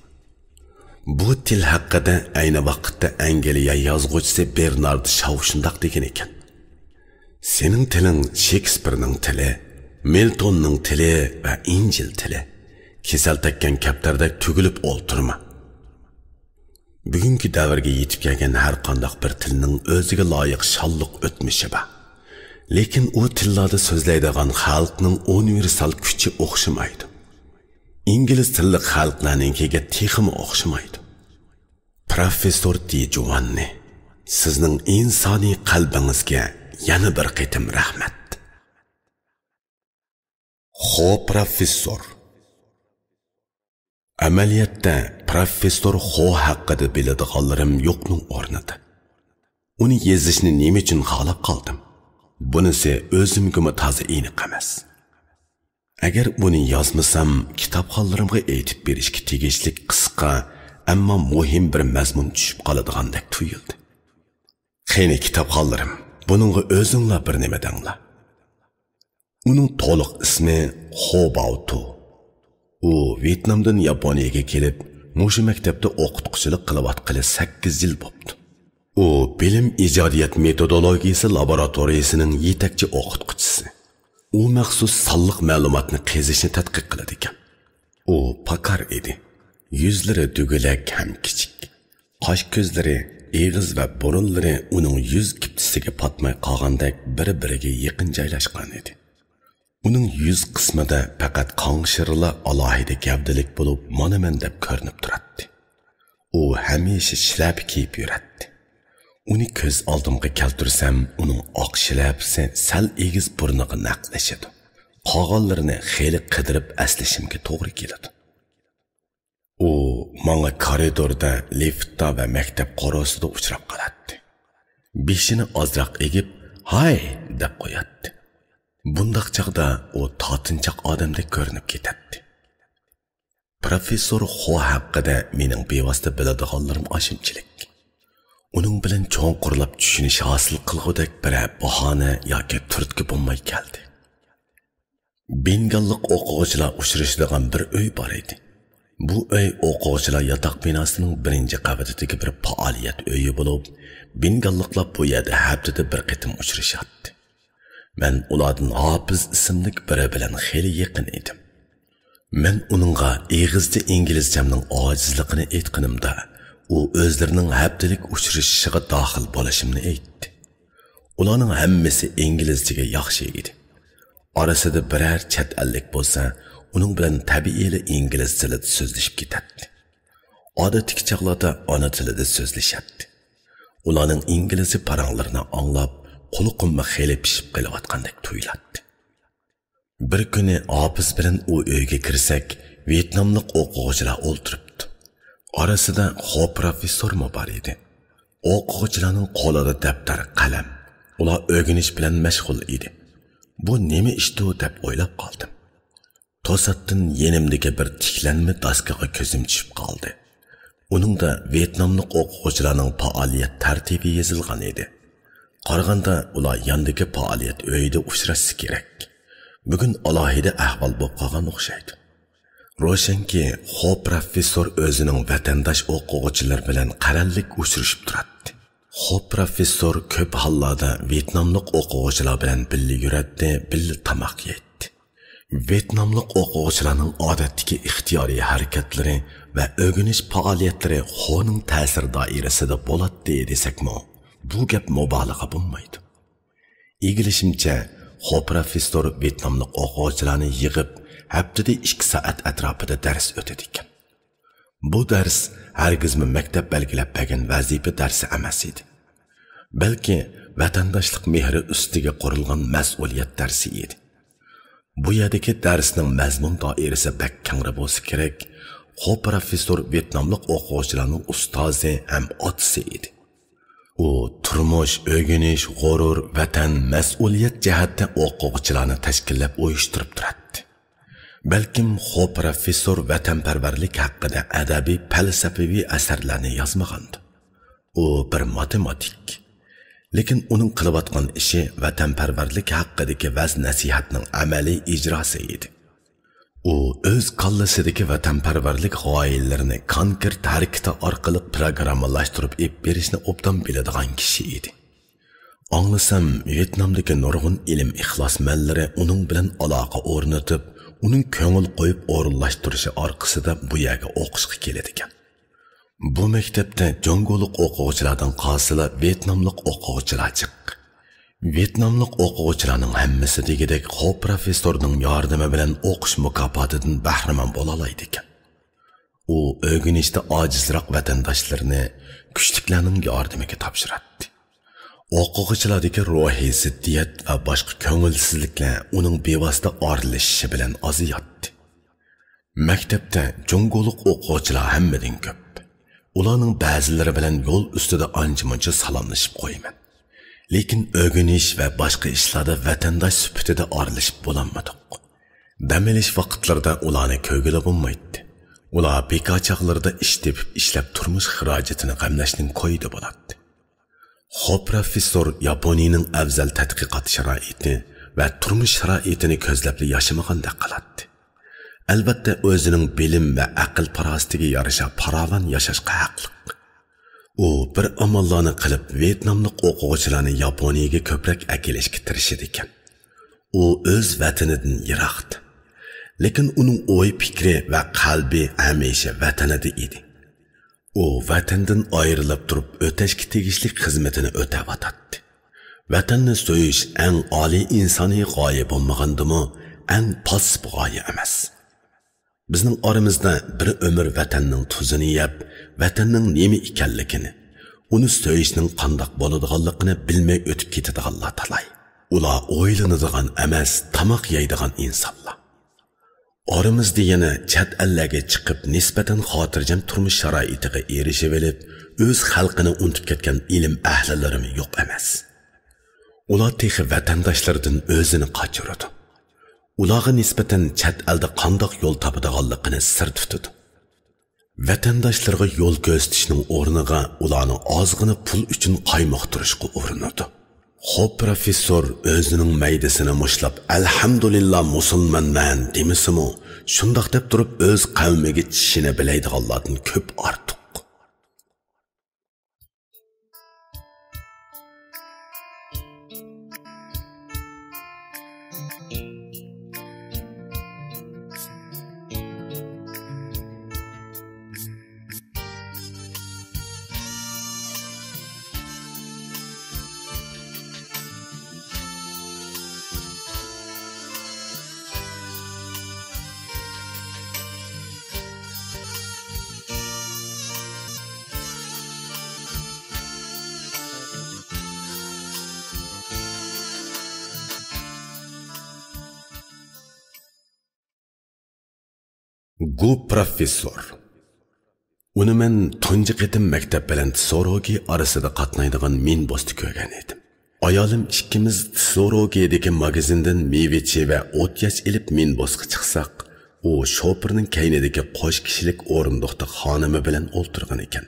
Bu til haqida ayni vaqtda Angliya yozuvchisi Bernard Shaw shundoq degan ekan. Sening tiling Shakespearening tili, Miltonning tili va Injil tili. Kesal tekkan kaptardek tugilib o'ltirma. Bugungi davrga yetib kelgan har qanday bir tilning o'ziga loyiq shalliq o'tmishi bor. Lekin u tillarda so'zlaydigan xalqning universal kuchi o'xshamaydi. İngiliz tilli xalqlarninkiga texmi o'xshamaydi. Professor Di Giovanni, sizning insoniy qalbingizga yana bir qitim rahmat. Professor. Amaliyotda professor haqida biladiganlarim yo'qning o'rnida. Uni yezishni nima uchun xohlab qoldim? Bunisi o'zimga toza aniq emas. Agar buni yozmasam, kitobxonlarimga aytib berishga tegishli qisqa, ammo muhim bir mazmun tushib qoladigandek tuyuldi. Qani kitobxonlarim, buningga o'zinglar bir nima danglar. Uning to'liq ismi Ho Bao Tu. U Vyetnamdan Yaponiyaga kelib, mushu maktabda o'qituvchilik qilayotgani 8 yil bo'ldi. U bilim ijodiyat metodologiyasi laboratoriyasining yetakchi o'qituvchisi. U maxsus sonliq ma'lumotni qezishni tadqiq qiladi ekan. U pakar edi. Yuzlari dugulak ham kichik. Qosh ko'zlari, eg'iz va burunlari uning yuz kiptisiga patmay qolgandek bir-biriga yaqin joylashgan edi. Uning yuz qismida faqat qonshirla alohida gavdalik bo'lib, monaman deb ko'rinib turadi. U hamisha shlap kiyib yuradi. Uni ko'z oldimga keltirsam, uning oq shlapisi sal egiz burniga naqlashadi. Qolganlarini xeyli qidirib aslashimga to'g'ri keladi. U menga koridorda, liftda va maktab qorosida uchrab qoladi. Beshini ozroq egib, "Hay" deb qo'yadi. Bundaq chaqda u totinchoq odamdek ko'rinib ketadi. Professor Ho haqida mening bevosita biladiganlarim oshunchalik. Uning bilan cho'nqurlab tushunish hosil qilgudek bir bahona yoki turtki bo'lmay keldi. Bengallik o'quvchilar uchrashadigan bir uy bor edi. Bu uy o'quvchilar yotoq binosining birinchi qavatidagi bir faoliyat uyi bo'lib, bengalliklar bu yerda haftada bir qitim uchrashadi. Men ulardan Hafiz ismli biri bilan xeyli yaqin edim. Men uningga eg'izcha inglizchamning ojizligini aytganimda, u o'zlarining haftalik uchrashishiga daxil bo'lishimni aytdi. Ularning hammasi inglizchaga yaxshi edi. Orasida biror chet ellik bo'lsa, uning bilan tabiiyli ingliz tilida so'zlashib ketadi. Odatdagi chaqlarda ona tilida so'zlashadi. Ularning ingliz paranglarini anglab, quluqimga xeyli pishib kelayotgandek tuyuladi. Bir kuni Hafiz bilan u uyga kirsak, Vyetnamlik o'quvchilar o'ltiribdi. Orasida Ho professor mo bor edi. O'quvchilarning qo'lida daftar, qalam. Ular o'rganish bilan mashg'ul edi. Bu nima ishdi deb o'ylab qoldim. To'satdan yenimdagi bir tiklanma daskaga ko'zim tushib qoldi. Uningda Vyetnamlik o'quvchilarning faoliyat tartibi yozilgan edi. Qaraganda ular yandagi faoliyat uyida uchrashsa kerak. Bugun alohida ahvol bo'lib qolgan o'xshaydi. Ro'shanki, Ho professor o'zining vatandosh o'quvchilar bilan qarallik uchrashib turadi. Ho professor ko'p hollarda Vyetnamlik o'quvchilar bilan birga yuradi, birga tomoq yeydi. Vyetnamlik o'quvchilarning odatdagi ixtiyoriy harakatlari va o'rganish faoliyatlari Honing ta'sir doirasida bo'ladi desakmi, bu gap mubolag'a bo'lmaydi. Egilishimcha, Xo professor Vyetnamlik o'quvchilarni yig'ib, haftada 2 soat atrofida dars o'tadi ekan. Bu dars hargizmi maktab belgilab bergan vazifa darsi emas edi. Balki vatandoshlik mehri ustiga qurilgan mas'uliyat darsi edi. Bu yerdagi darsning mazmun doirasi bak kengri bo'lsa kerak. Xo professor Vyetnamlik o'quvchilarning ustozi ham otasi edi. U turmush, o'rganish, g'urur, vatan, mas'uliyat jihatda o'quvchilarni tashkillab uyushtirib turadi. Balkim Xo professor vatanparvarlik haqida adabiy, falsafiy asarlarni yozmagandi. U bir matematik. Lekin uning qilayotgan ishi vatanparvarlik haqidagi vaz nasihatning amaliy ijrosi edi. U o'z qallasidagi vatanparvarlik g'oyalarini konkret harakati orqali programmalashtirib berishni obdan biladigan kishi edi. Anglasam, Vyetnamdagi nurg'un ilm ixlosmandlari uning bilan aloqa o'rnatib, uning ko'ngil qo'yib o'rinlashtirishi orqasida bu yerga o'qishga keladi ekan. Bu maktabda jongolik o'quvchilardan qolsa, Vyetnamlik o'quvchilar chiq. Vyetnamlik o'quvchilarning hammasi degidek Xo professorning yordami bilan o'qish mukofotidan bahramand bo'la oladi ekan. U o'rganishda ojizroq vatandoshlarni kuchliklarning yordamiga topshiradi. O'quvchilardagi ruhiy ziddiyat va boshqa ko'ngilsizliklar uning bevosita orilishishi bilan oziyotdi. Maktabda jongolik o'quvchilar hammadan ko'p. Ularning ba'zilari bilan yo'l ustida ancha-muncha salomlashib qo'yman. Lekin o'rganish va boshqa ishlarda vatandosh sifatida orilishib bo'lolmadik. Dam olish vaqtlarida ularni ko'rgili bo'lmaydi. Ular bekochaqlarda ish tepib ishlab turmush xarajatini g'amlashning qo'yida bo'ladi. Xo professor Yaponiyaning afzal tadqiqot sharoiti va turmush sharoitini ko'zlab yashamagandek qiladi. Albatta o'zining bilim va aql farosatiga yarasha farovon yashashga haqli. U bir amallarni qilib Vyetnamlik o'quvchilarni Yaponiyaga ko'proq akilishga tirishadi ekan. U o'z vatanidan yiroqdi. Lekin uning o'y fikri va qalbi hamisha vatanida edi. U vatandan ayrilib turib o'tashga tegishli xizmatini o'tayotdi. Vatanni so'yish eng oliy insoniy g'oya bo'lmagandimi, eng pasib g'oya emas. Bizning oramizda bir umr vatanning tuzini yeb, vatanning nima ekanligini, uni so'yishning qandoq bo'ladiganligini bilmay o'tib ketadiganlar talay. Ular o'ylanadigan emas, tamoq yeydigan insonlar. Oramizda yana chet ellarga chiqib nisbatan xotirjam turmush sharoitiga erishib olib, o'z xalqini unutib ketgan ilm ahlilarimi yo'q emas. Ular texi vatandoshlardan o'zini qochiradi. Ularga nisbatan chet elda qandoq yo'l topadiganligini sir tutadi. Vatandoshlarga yo'l ko'rsatishning o'rniga ularning ozg'ini pul uchun qaymoqtirishga urinadi. Xo professor o'zining maydasini mushlab, alhamdulillah musulmonman demisimi, shundoq deb turib o'z qavmiga tishini bilaydiganlardan ko'p ortiq. Gu professor. Uni men tunji qitim maktab bilan Tsorogi orasida qatnaydigan minbosni ko'rgan edim. Ayolim ikkimiz Tsorogi'dagi magazindan meyvechi va o't yash ilib minbosga chiqsak, u shopirning kaynidagi qo'sh kishilik o'rindiqda xonimi bilan o'ltirgan ekan.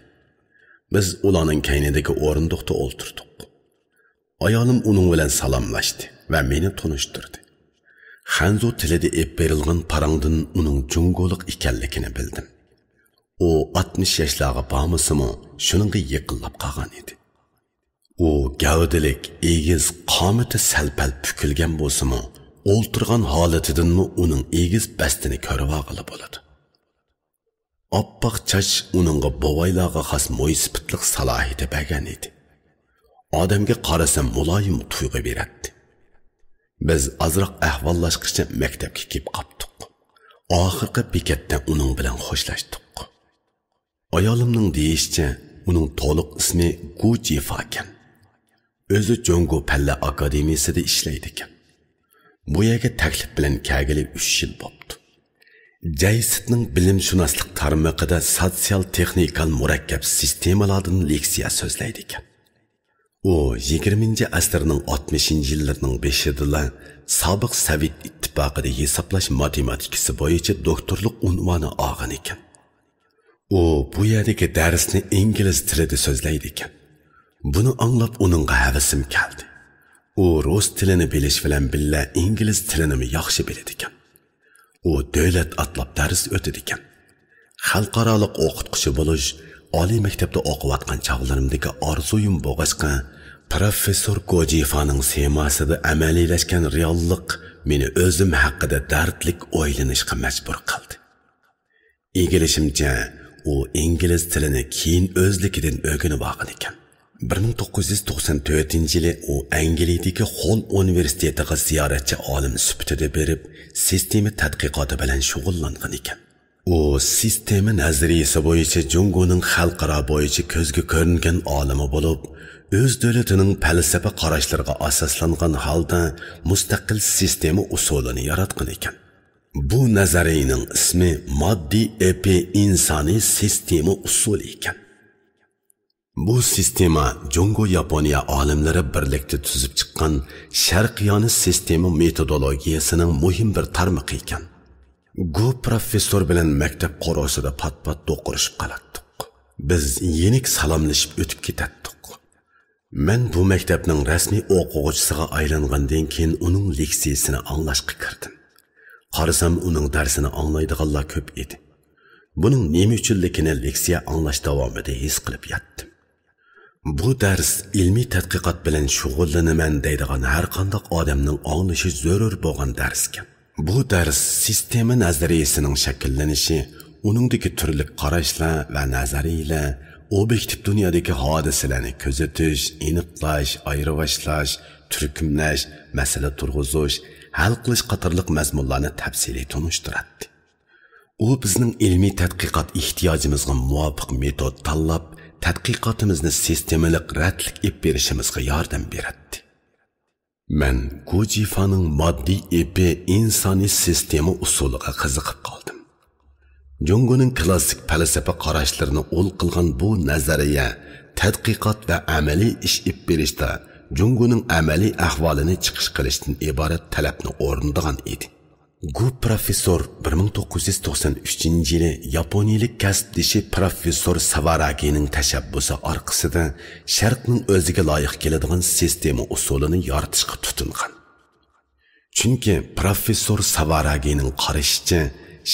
Biz ularning kaynidagi o'rindiqda o'ltirdik. Ayolim uning bilan salomlashdi va meni tanishtirdi. Hanzo tilida berilgan parangdan uning jungolik ekanligini bildim. U 60 yoshlarga bormasimi, shuningga yiqilib qolgan edi. U gavdilik, egiz, qomati sal-pal pukilgan bo'lsa-mu, o'ltirgan holatidanmi uning egiz bastini ko'rib olg'ili bo'ladi. Oppoq choch uningga bovoylarga xos mo'ysipitlik salohiyati bergan edi. Odamga qarasa muloyim tuyg'u beradi. Biz azroq ahvollashqicha maktabga kelib qopdik. Oxirgi bekatda uning bilan xo'shlashdik. Ayolimning deyishicha, uning to'liq ismi Gu Jifa ekan. O'zi Jongo Palla akademiyasida ishlaydi ekan. Bu yerga taklif bilan kelgili 3 yil bo'ldi. Jaysitning bilimshunoslik tarmoqida sotsial-texnikal murakkab sistemalardan leksiya so'zlaydi ekan. U 20-asrning 60-yillarining 5-da sobiq Sovet ittifoqida hisoblash matematikasi bo'yicha doktorlik unvoni olgan ekan. U bu yerdagi darsni ingliz tilida so'zlaydi ekan. Buni anglab uningga havasim keldi. U rus tilini bilish bilan billa ingliz tilini yaxshi biladi ekan. U davlat atlab dars o'tadi ekan. Xalqaroliq o'qituvchi bo'lish oliy maktabda o'qiyotgan chog'larimdagi orzuyim bo'lg'achqa, professor Gojifaning semasida amaliylashgan reallik meni o'zim haqida dardlik o'ylanishga majbur qildi. Egilishimcha, u ingliz tilini keyin o'zligidan o'rganib olgan ekan. 1994-yili u Angliyadagi Hull universitetiga ziyoratchi olim sifatida berib, sistema tadqiqoti bilan shug'ullangan ekan. U sistema nazariyasi bo'yicha Jongoning xalqaro bo'yicha ko'zga ko'ringan olimi bo'lib, o'z davlatining falsafa qarashlariga asoslangan holda mustaqil sistema usulini yaratgan ekan. Bu nazariyaning ismi moddiy epi insoniy sistema usuli ekan. Bu sistema Jongo Yaponiya olimlari birlikda tuzib chiqqan sharqiyona sistema metodologiyasining muhim bir tarmoqi ekan. Gu professor bilan maktab qorosida pat-pat do'qirishib qolatdik. Biz yenik salomlashib o'tib ketatdik. Men bu maktabning rasmiy o'quvchisiga aylangandan keyin uning leksiyasini anglashga kirdim. Qarasam uning darsini anglaydiganlar ko'p edi. Buning nima uchunligini leksiya anglash davomida his qilib yatdim. Bu dars ilmiy tadqiqot bilan shug'ullanaman deydigan har qanday odamning anglashi zarur bo'lgan dars ekan. Bu dars sistema nazariyasining shakllanishi, uningdagi turli qarashlar va nazariyalar, obyektiv dunyodagi hodisalarni kuzatish, aniqlash, ayirvashlash, turkumlash, masala turg'izish, hal qilish qatorliq mazmunlarni tafsiliy tunishtiradi. U bizning ilmiy tadqiqot ehtiyojimizga muvofiq metod tanlab, tadqiqotimizni sistemalik ratlik ep berishimizga yordam beradi. Men Gojifaning moddiy epi insoniy sistema usuliga qiziqib qoldim. Jongoning klassik falsafa qarashlarini o'l qilgan bu nazariya tadqiqot va amaliy ish ep berishda Jongoning amaliy ahvolini chiqish qilishdan iborat talabni o'rindagan edi. Gu professor 1993-yili Yaponiyalik kasbdishi professor Savaragining tashabbusi orqasida Sharqning o'ziga loyiq keladigan sistema usulini yaratishga tutingan. Chunki professor Savaragining qarashicha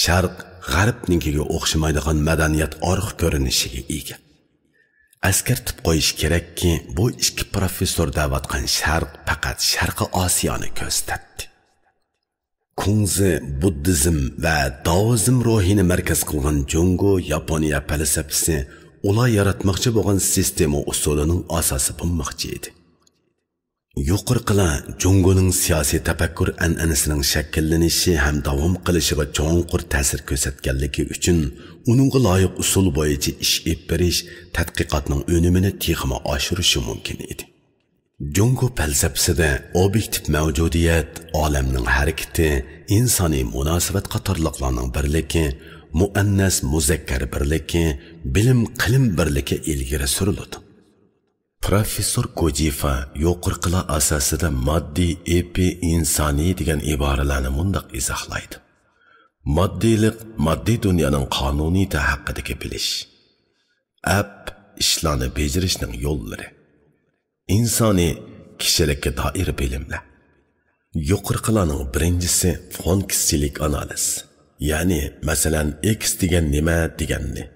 Sharq G'arbnikiga o'xshamaydigan madaniyat orq ko'rinishiga ega. Askartib qo'yish kerakki, bu ikki professor da'vatgan Sharq faqat Sharqi Osiyoni ko'rsatdi. Kungzi, Buddizm va Daoizm ruhini markaz qilgan Jongo Yaponiya falsafasi ular yaratmoqchi bo'lgan sistema usulining asosi bo'lmoqchi edi. Yuqorqila Jongoning siyosiy tafakkur an'anasining shakllanishi ham davom qilishiga cho'nqur ta'sir ko'rsatganligi uchun uningga loyiq usul bo'yicha ish ep berish tadqiqotning unumini texma oshirishi mumkin edi. Jongo falsafasida obyektiv mavjudiyat, olamning harakati, insoniy munosabat qatorliqlarning birligi, muannas muzakkar birligi, bilim qilim birligi ilgari suriladi. Professor Gojifa yuqorqilar asosida moddiy epi insoniy degan iboralarni mundaq izohlaydi. Moddiylik moddiy dunyoning qonuniyati haqidagi bilish. ishlarni bejarishning yo'llari. İnsani kişilikka doir bilimlar. Yuqorqilarning birinchisi fonksiyalik analiz. Ya'ni, masalan, X degan nima deganni.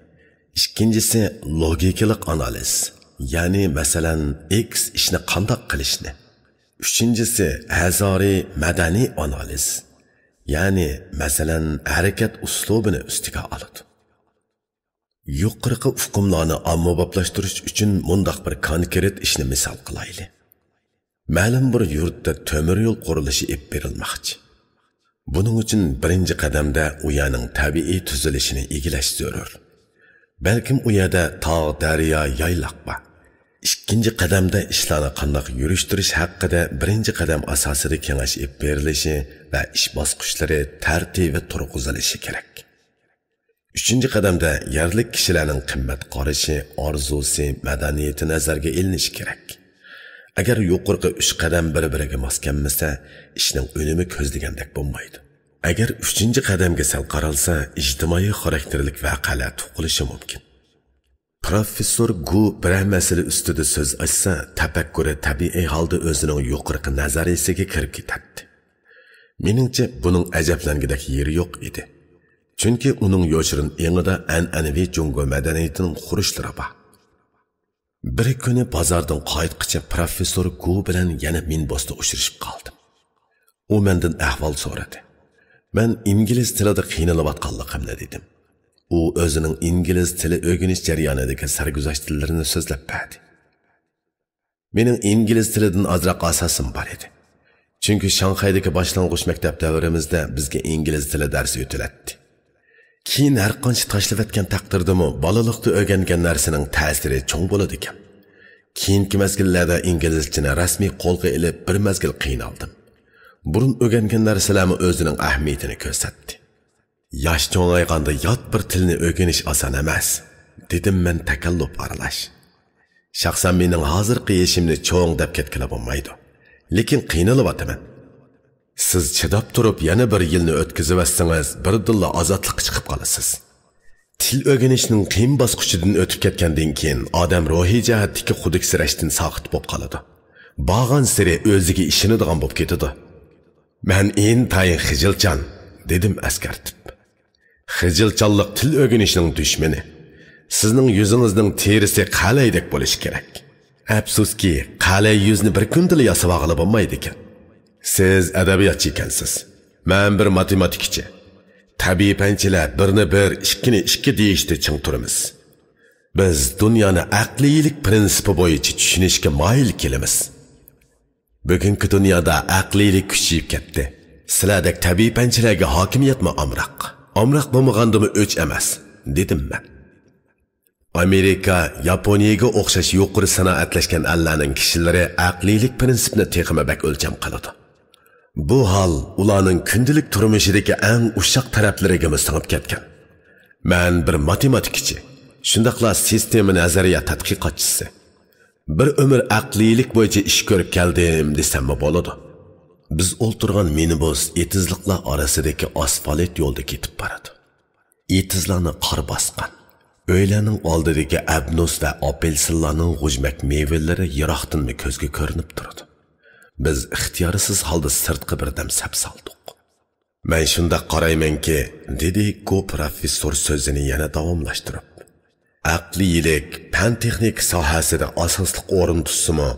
Ikkinchisi logikalik analiz. Ya'ni, masalan, X ishni qanday qilishni. Uchinchisi hazoriy madaniy analiz. Ya'ni, masalan, harakat uslubini ustiga oladi. Yuqorqi hukmlarni ommaboplashtirish uchun mundaq bir konkret ishni misol qilaylik. ma'lum bir yurtda temir yo'l qurilishi ib berilmoqchi. Buning uchun birinchi qadamda u yerning tabiiy tuzilishini egilash zarur. Balkim u yerda tog', daryo, yayloq bor. İkinci qadamda ishlarni qanday yurishtirish haqida birinchi qadam asosida kengash ib berilishi va ish bosqichlari tartibi turg'izilishi kerak. Üçüncü qadamda yerlik kishilarning qimmat qarashi, orzusi, madaniyati nazarga ilinishi kerak. Agar yuqorqi 3 qadam bir-biriga mos kelmasa, ishning unumi ko'zlagandek bo'lmaydi. Agar 3-qadamga sal qaralsa, ijtimoiy xarakterlik voqealar tug'ilishi mumkin. Professor Gu bir masala ustida so'z ochsa, tafakkuri tabiiy holda o'zining yuqorqi nazariyasiga kirib ketadi. Meningcha buning ajablangidek yeri yo'q edi. Chunki uning yo'shirin engida an'anaviy Jungo madaniyatining xurishlari bor. Bir kuni bozordan qaytqicha professor Gu bilan yana Minbosda uchrashib qoldim. U mendan ahvol so'radi. Men ingliz tilida qiynalayotganligimni dedim. U o'zining ingliz tili o'rganish jarayonidagi sarguzashtlarini so'zlab berdi. Mening ingliz tilidan ozroq asosim bor edi. Chunki Shanxaydagi boshlang'ich maktab davrimizda bizga ingliz tili darsi o'tiladi. Keyin har qancha tashlab o'tgan taqdirdami, bolalikda o'rgangan narsaning ta'siri cho'ng bo'ladi ekan. Keyingi mezgillarda inglizchani rasmiy qo'lga ilib bir mezgil qiynaldim. Burun o'rgangan narsalarni o'zining ahamiyatini ko'rsatdi. Yosh cho'ng'ayganda yot bir tilni o'rganish oson emas, dedim men takalluf aralash. Shaxsan mening hozirgi yeshimni cho'ng deb ketgila bo'lmaydi. Lekin qiynalyapman. Siz chidab turib yana bir yilni o'tkazib olsangiz, birdilla ozodlikqa chiqib qolasiz. Til o'rganishning qiyin bosqichidan o'tib ketgandan keyin odam ruhiy jihatdagi xudiksirashdan soqit bo'lib qoladi. Bag'an siri o'ziga ishonadigan bo'lib ketadi. Men intayin xijilchan, dedim askartib. Xijilchanlik til o'rganishning dushmani. Sizning yuzingizning terisi qalaydek bo'lishi kerak. Afsuski, qalay yuzni bir kundala yasab olib bo'lmaydi ekan. Siz adabiyotchi ekansiz. Men bir matematikchi. Tabiiy fanchilar birni bir, ikkini ikki deyishda ching turamiz. Biz dunyoni aqliylik prinsipi bo'yicha tushunishga moyil kelamiz. Bugungi dunyoda aqliylik kuchayib ketdi. Sizlardek tabiiy fanchilarga hokimiyatmi amroq? Amroq bo'lmagandimi o'ch emas, dedim men. Amerika, Yaponiyaga o'xshash yuqori sanoatlashgan allarning kishilari aqliylik prinsipini texmabak o'lcham qiladi. Bu hol ularning kundalik turmushidagi eng ushaq taraflariga singib ketgan. Men bir matematikchi, shundaqla sistema nazariya tadqiqotchisi. Bir umr aqliylik bo'yicha ish ko'rib keldim desam bo'ladi. Biz o'ltirgan minibus etizliklar orasidagi asfalt yo'lda ketib boradi. Etizlarni qor bosgan. Öğlenin oldidagi abnus va apelsinlarning g'ujmak mevalari yiroqdan ko'zga ko'rinib turadi. Biz ixtiyorsiz holda sirtqi birdam sap soldik. Men shunda qaraymanki, dedi Go professor so'zini yana davomlashtirib. Aqliylik, fan texnik sohasida asosli o'rin tutsimi,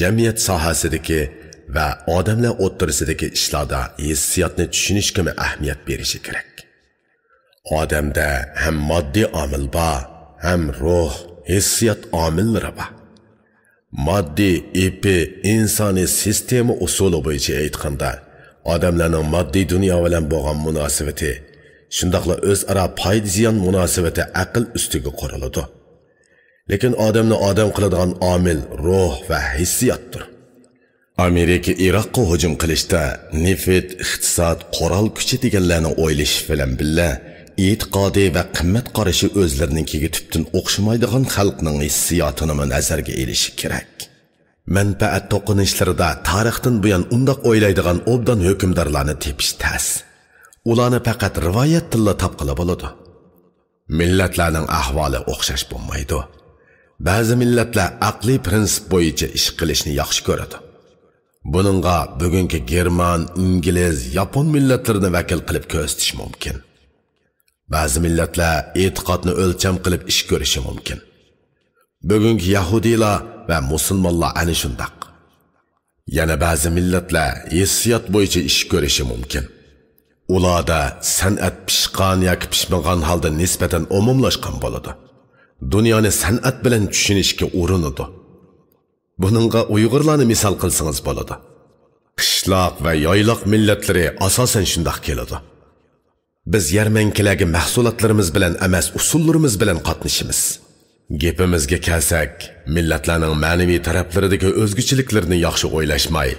jamiyat sohasidagi va odamlar o'ttirisidagi ishlarda hissiyotni tushunishga ahamiyat berishi kerak. Odamda hem moddiy omil bor, hem ruh, hissiyot omillari bor. Moddiy ipi insoniy sistema usuli bo'yicha aytganda, odamlarning moddiy dunyo bilan bo'lgan munosabati, shundaqla o'zaro foyda ziyon munosabati aql ustiga quriladi. Lekin odamni odam qiladigan omil ruh va hissiyotdir. Amerika Iroqqa hujum qilishda neft, iqtisod, qurol kuchi deganlarni o'ylash bilan billa e'tiqodiy va qimmat qarashi o'zlarininkiga tubdan o'xshamaydigan xalqning hissiyotini nazarga olishi kerak. Manfaat to'qinishlarida tarixdan buyon undoq o'ylaydigan obdan hukmdorlarni tepish tas. Ularni faqat rivoyat tilla topqila bo'ladi. Millatlarning ahvoli o'xshash bo'lmaydi. Ba'zi millatlar aqliy prinsip bo'yicha ish qilishni yaxshi ko'radi. Buningga bugungi German, Ingliz, Yapon millatlarini vakil qilib ko'rsatish mumkin. Ba'zi millatlar e'tiqodni o'lcham qilib ish ko'rishi mumkin. Bugungi Yahudiylar va musulmonlar ana shundoq. Yana ba'zi millatlar hissiyot bo'yicha ish ko'rishi mumkin. Ularda san'at pishqan yoki pishmagan holda nisbatan umumlashgan bo'ladi. Dunyoni san'at bilan tushunishga urinadi. Buningga Uyg'urlarni misol qilsangiz bo'ladi. Qishloq va yoyloq millatlari asosan shundoq keladi. Biz yarmankalarga mahsulotlarimiz bilan emas, usullarimiz bilan qatnashimiz. Gapimizga kelsak, millatlarning ma'naviy taraflaridagi o'zgachiliklarni yaxshi o'ylashmay,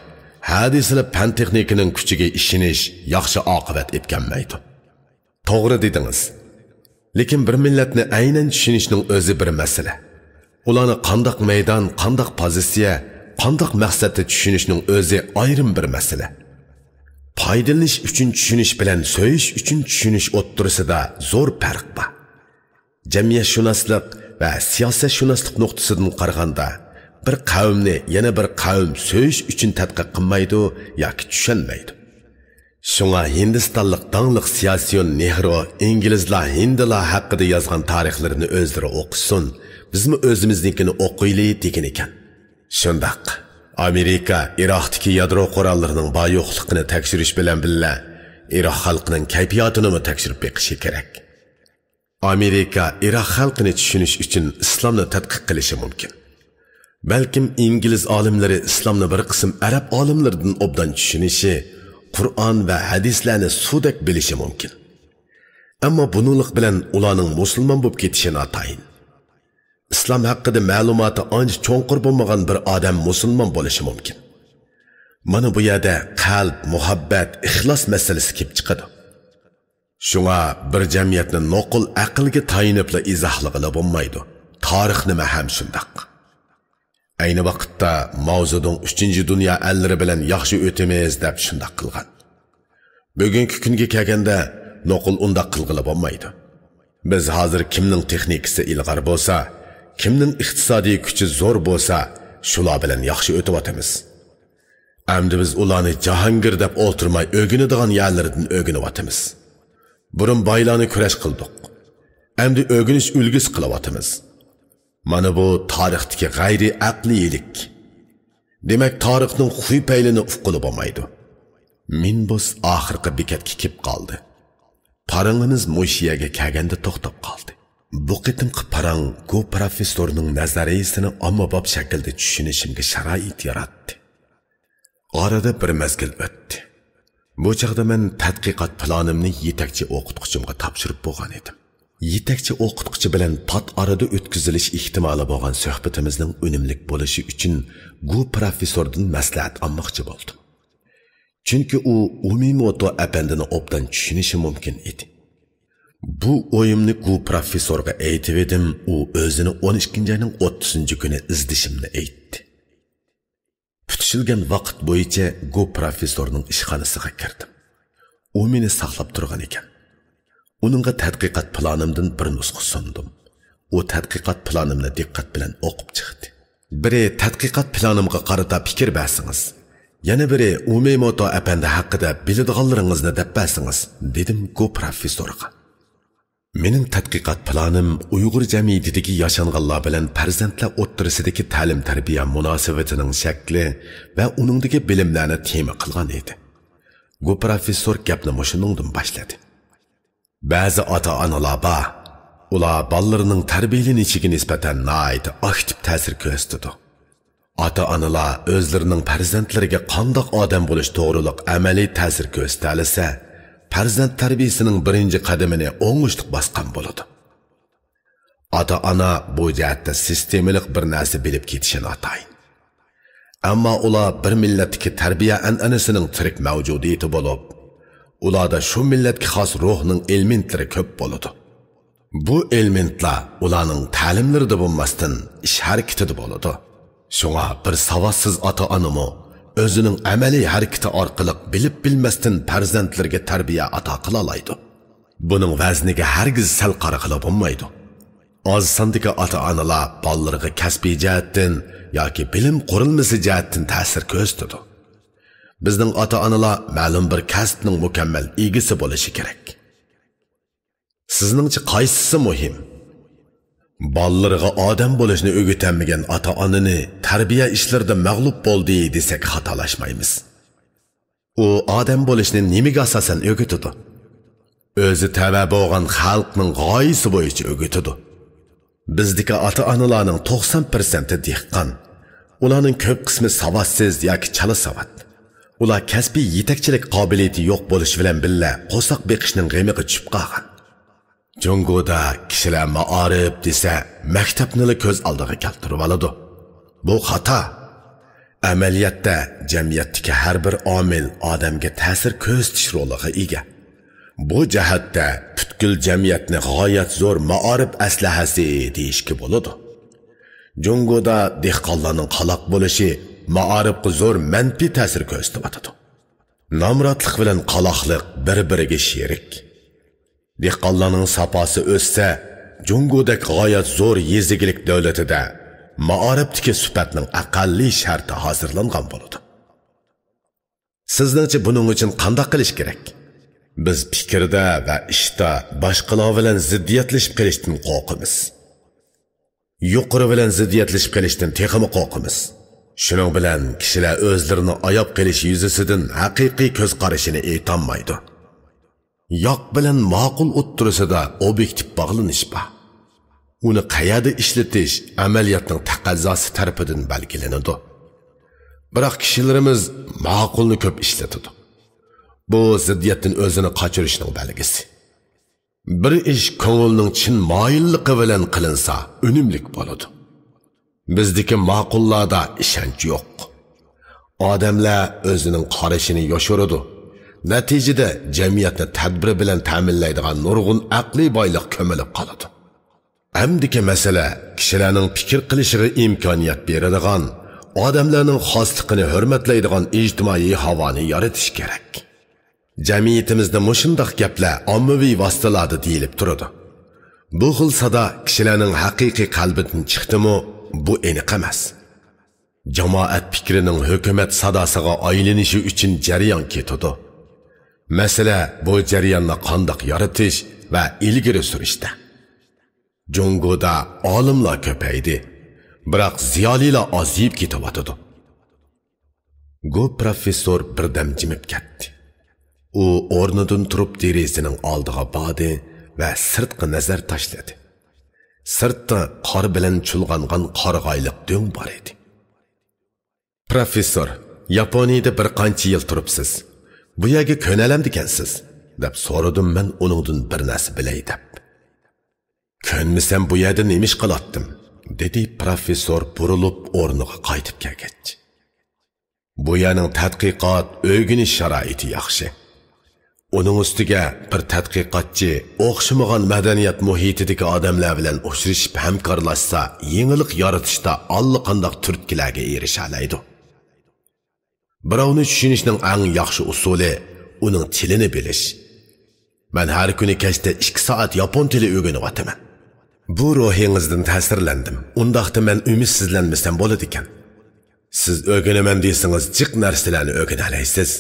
hadislar fan texnikaning kuchiga ishonish yaxshi oqibat etganmaydi. To'g'ri dedingiz. Lekin bir millatni aynan tushunishning o'zi bir masala. Ularni qandoq maydon, qandoq pozitsiya, qandoq maqsadda tushunishning o'zi ayrim bir masala. Foydalanish uchun tushunish bilan so'yish uchun tushunish o'ttirisida zo'r farq bor. Jamiyatshunoslik va siyosatshunoslik nuqtasidan qaraganda bir qavmni yana bir qavm so'yish uchun tadqiq qilmaydi yoki tushunmaydi. Shunga Hindistonlik dangliq siyosiyon Nehru inglizlar hindilar haqida yozgan tarixlarini o'zlari o'qisin, bizmi o'zimiznikini o'qiyli degan ekan. Shundaq Amerika Iroqdagi yadro qurollarining boyo'qligini tekshirish bilan birga Iroq xalqining kayfiyatini tekshirib beqishi kerak. Amerika Iroq xalqini tushunish uchun islomni tadqiq qilishi mumkin. Balkim ingliz olimlari islomni bir qism arab olimlaridan obdan tushunishi, Qur'on va hadislarni suvdek bilishi mumkin. Ammo buninglik bilan ularning musulmon bo'lib ketishi notayin. İslam haqida ma'lumoti ancha cho'nqur bo'lmagan bir odam musulmon bo'lishi mumkin. Mana bu yerda qalb, muhabbat, ixlos masalasi kelib chiqadi. Shunga bir jamiyatni noqul aqlga tayinibla izohlag'ila bo'lmaydi. Tarix nima ham shundoq. Ayni vaqtda Mao Zedong 3-dunyo allari bilan yaxshi o'timiz deb shundoq qilgan. Bugungi kunga kelganda noqul undaq qilg'ila bo'lmaydi. Biz hozir kimning texnikasi ilg'or bo'lsa, kimning iqtisodiy kuchi zo'r bo'lsa, shular bilan yaxshi o'tyapmiz. Endi biz ularni Jahongir deb o'tirmay o'ginadigan yerlardan o'ginyapmiz. Burun baylarni kurash qildik. Endi o'ginish ulgisi qilyapmiz. Mana bu tarixdagi g'ayri aqliylik. Demak, tarixning xuy-paylini ufqili bo'lmaydi. Minbus oxirgi bekatga kelib qoldi. Parangimiz Mo'shiyaga kelganda to'xtab qoldi. Bu qitimqi parang Go professorning nazariyasini ommabop shaklda tushunishimga sharoit yaratdi. Orada bir mezgil o'tdi. Bu chaqda men tadqiqot planimni yetakchi o'qituvchimga topshirib bo'lgan edim. Yetakchi o'qituvchi bilan tot orada o'tkazilish ehtimoli bo'lgan suhbatimizning unumli bo'lishi uchun Go professordan maslahat olmoqchi bo'ldim. Chunki u Umimoto apandini obdan tushunishi mumkin edi. Bu o'yimni Go professorga aytib edim, u o'zini 12-oyning 30-kuni izdishimni aytdi. Tutishilgan vaqt bo'yicha Go professorning ishxonasiga kirdim. U meni saqlab turgan ekan. Uningga tadqiqot planimdan bir nusxa sundim. U tadqiqot planimni diqqat bilan o'qib chiqdi. Biri tadqiqot planimga qarata fikr bersangiz, yana biri Umimoto apandi haqida biladiganlaringizni deb bersangiz, dedim Go professorga. Mening tadqiqot planim Uyg'ur jamiyatidagi yashanganlar bilan farzandlar o'ttirisidagi ta'lim-tarbiya munosabatining shakli va uningdagi bilimlarni tema qilgan edi. Go professor gapni mushuningdan boshladi. Ba'zi ota-onalar bor, ular bolalarining tarbiyalanishiga nisbatan nihoyat aktiv ta'sir ko'rsatadi. Ota-onalar o'zlarining farzandlariga qandoq odam bo'lish to'g'riliq amaliy ta'sir ko'rsatsa, farzand tarbiyasining birinchi qadamini o'ngishliq bosgan bo'ladi. Ota-ona bu jihatda sistemalik bir narsa bilib ketishini atayin. Ammo ular bir millatdagi tarbiya an'anasining tirik mavjudiyati bo'lib, ularda shu millatga xos ruhning elementlari ko'p bo'ladi. Bu elementlar ularning ta'limlarida bo'lmasdan ish harakatida bo'ladi. Shunga bir savodsiz ota-onami o'zining amaliy harakati orqali bilib bilmasdan farzandlarga tarbiya ato qila oladi. Buning vazniga hargiz sal qaraqila bo'lmaydi. Oz sondagi ota-onalar bolalariga kasbiy jihatdan yoki bilim qurilmasi jihatdan ta'sir ko'rsatadi. Bizning ota-onalar ma'lum bir kasbning mukammal egasi bo'lishi kerak. Sizningcha qaysisi muhim? Bolalariga odam bo'lishni o'rgatanmagan ota-onani tarbiya ishlarida mag'lub bo'ldi desak xatolashmaymiz. U odam bo'lishni nimaga asosan o'rgatadi? O'zi tava bo'lgan xalqning g'oyasi bo'yicha o'rgatadi. Bizdagi ota-onalarning 90% dehqon, ularning ko'p qismi savotsiz yoki chala savat. Ular kasbiy yetakchilik qobiliyati yo'q bo'lishi bilan birga qo'saq beqishning g'amiga tushib qolgan. Jungoda kishilar ma'arif desa, maktabni ko'z oldiga keltirib oladi. Bu xato. Amaliyotda jamiyatdagi har bir omil odamga ta'sir ko'rsatish roliga ega. Bu jihatda butkul jamiyatni g'oyat zo'r ma'arif aslahasi deyishga bo'ladi. Jungoda dehqonlarning qaloq bo'lishi ma'arifga zo'r manfiy ta'sir ko'rsatadi. Nomrodlik bilan qaloqlik bir-biriga sherik. Dehqonlarning saposi o'ssa, Jungodek g'oyat zo'r yezigilik davlatida ma'arifdagi sifatning aqalli sharti hozirlangan bo'ladi. Sizningcha buning uchun qanday qilish kerak? Biz fikrda va ishda boshqalar bilan ziddiyatlashib qilishdan qo'rqamiz. Yuqori bilan ziddiyatlashib qilishdan texmi qo'rqamiz. Shuning bilan kishilar o'zlarini ayob qilish yuzasidan haqiqiy ko'z qarashini aytolmaydi. Yoq bilan ma'qul o'ttirisida obyektiv bog'lanish bor. Uni qayerda ishlatish amaliyotning taqozosi tarafidan belgilanadi. Biroq kishilarimiz ma'qulni ko'p ishlatadi. Bu ziddiyatdan o'zini qochirishning belgisi. Bir ish ko'ngilning chin moyilligi bilan qilinsa, unumlik bo'ladi. Bizdagi ma'qullarda ishonch yo'q. Odamlar o'zining qarashini yoshiradi. Natijada jamiyatni tadbir bilan ta'minlaydigan nurg'un aqliy boylik ko'milib qoladi. Hamdiki masala kishilarning fikr qilishiga imkoniyat beradigan, odamlarning xosligini hurmatlaydigan ijtimoiy havoni yaratish kerak. Jamiyatimizda mushundaq gaplar ommaviy vositalarda deyilib turadi. Bu xil sada kishilarning haqiqiy qalbidan chiqdimi, bu aniq emas. Jamoat fikrining hukumat sadosiga aylanishi uchun jarayon ketadi. Masala bu jarayonni qandoq yaratish va ilgari surishda. Jungoda olimlar ko'paydi, biroq ziyolilar ozib ketyapti. Go professor birdam jimib ketdi. U o'rnidan turib derazaning oldiga bordi va sirtqa nazar tashladi. Sirtda qor bilan chulg'angan qorg'ayliq do'ng bor edi. Professor, Yaponiyada bir qancha yil turibsiz. Bu yerga ko'nalamdikansiz, deb so'radim men uningdan bir narsa bilay deb. Ko'nmisam bu yerda nima ish qilatdim, dedi professor burilib o'rniga qaytib kelgach. Bu yerning tadqiqot, o'rganish sharoiti yaxshi. Uning ustiga bir tadqiqotchi o'xshamagan madaniyat muhitidagi odamlar bilan uchrashib hamkorlashsa, yangilik yaratishda allaqanday turtkilarga erisha oladi. Birovni tushunishning eng yaxshi usuli uning tilini bilish. Men har kuni kechda 2 soat yapon tili o'rganyapman. Bu ruhingizdan ta'sirlandim. Undaqda men umidsizlanmasam bo'ladi ekan. Siz o'rganaman desangiz, jiq narsalarni o'rgana olasiz.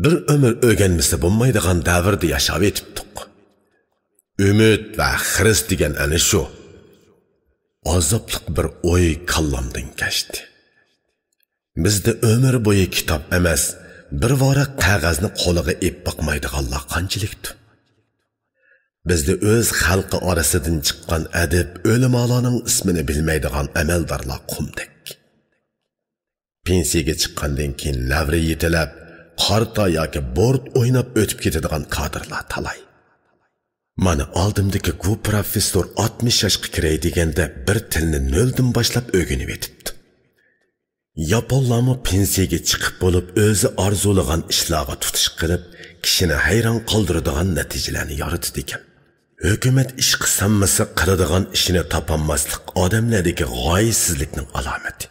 Bir ömür öğrenmesi bulmaydigan davrda yaşab etipdik. Ümit ve xiris degan ana şu. Azaplık bir oy kallamdan geçti. Bizde ömür boyu kitap emas, bir varaq qog'ozni qo'liga ep bakmaydiganlar qanchalikdi. Bizde öz xalqi orasidan chiqqan adib o'limalarning ismini bilmaydigan amaldorlar qumdek. Pensiyaga chiqqandan keyin lavra yetilab qarta yoki bord o'ynab o'tib ketadigan kadrlar talay. Mana oldimdagi bu professor 60 yoshga kiray deganda bir tilni noldan boshlab o'rganib etibdi. Yaponlarmi pensiyaga chiqib bo'lib o'zi orzulagan ishlarga tutish qilib, kishini hayron qoldiradigan natijalarni yaratdi ekan. Hukumat ish qilsamasa qiladigan ishini topolmaslik odamlardagi g'oyisizlikning alomati.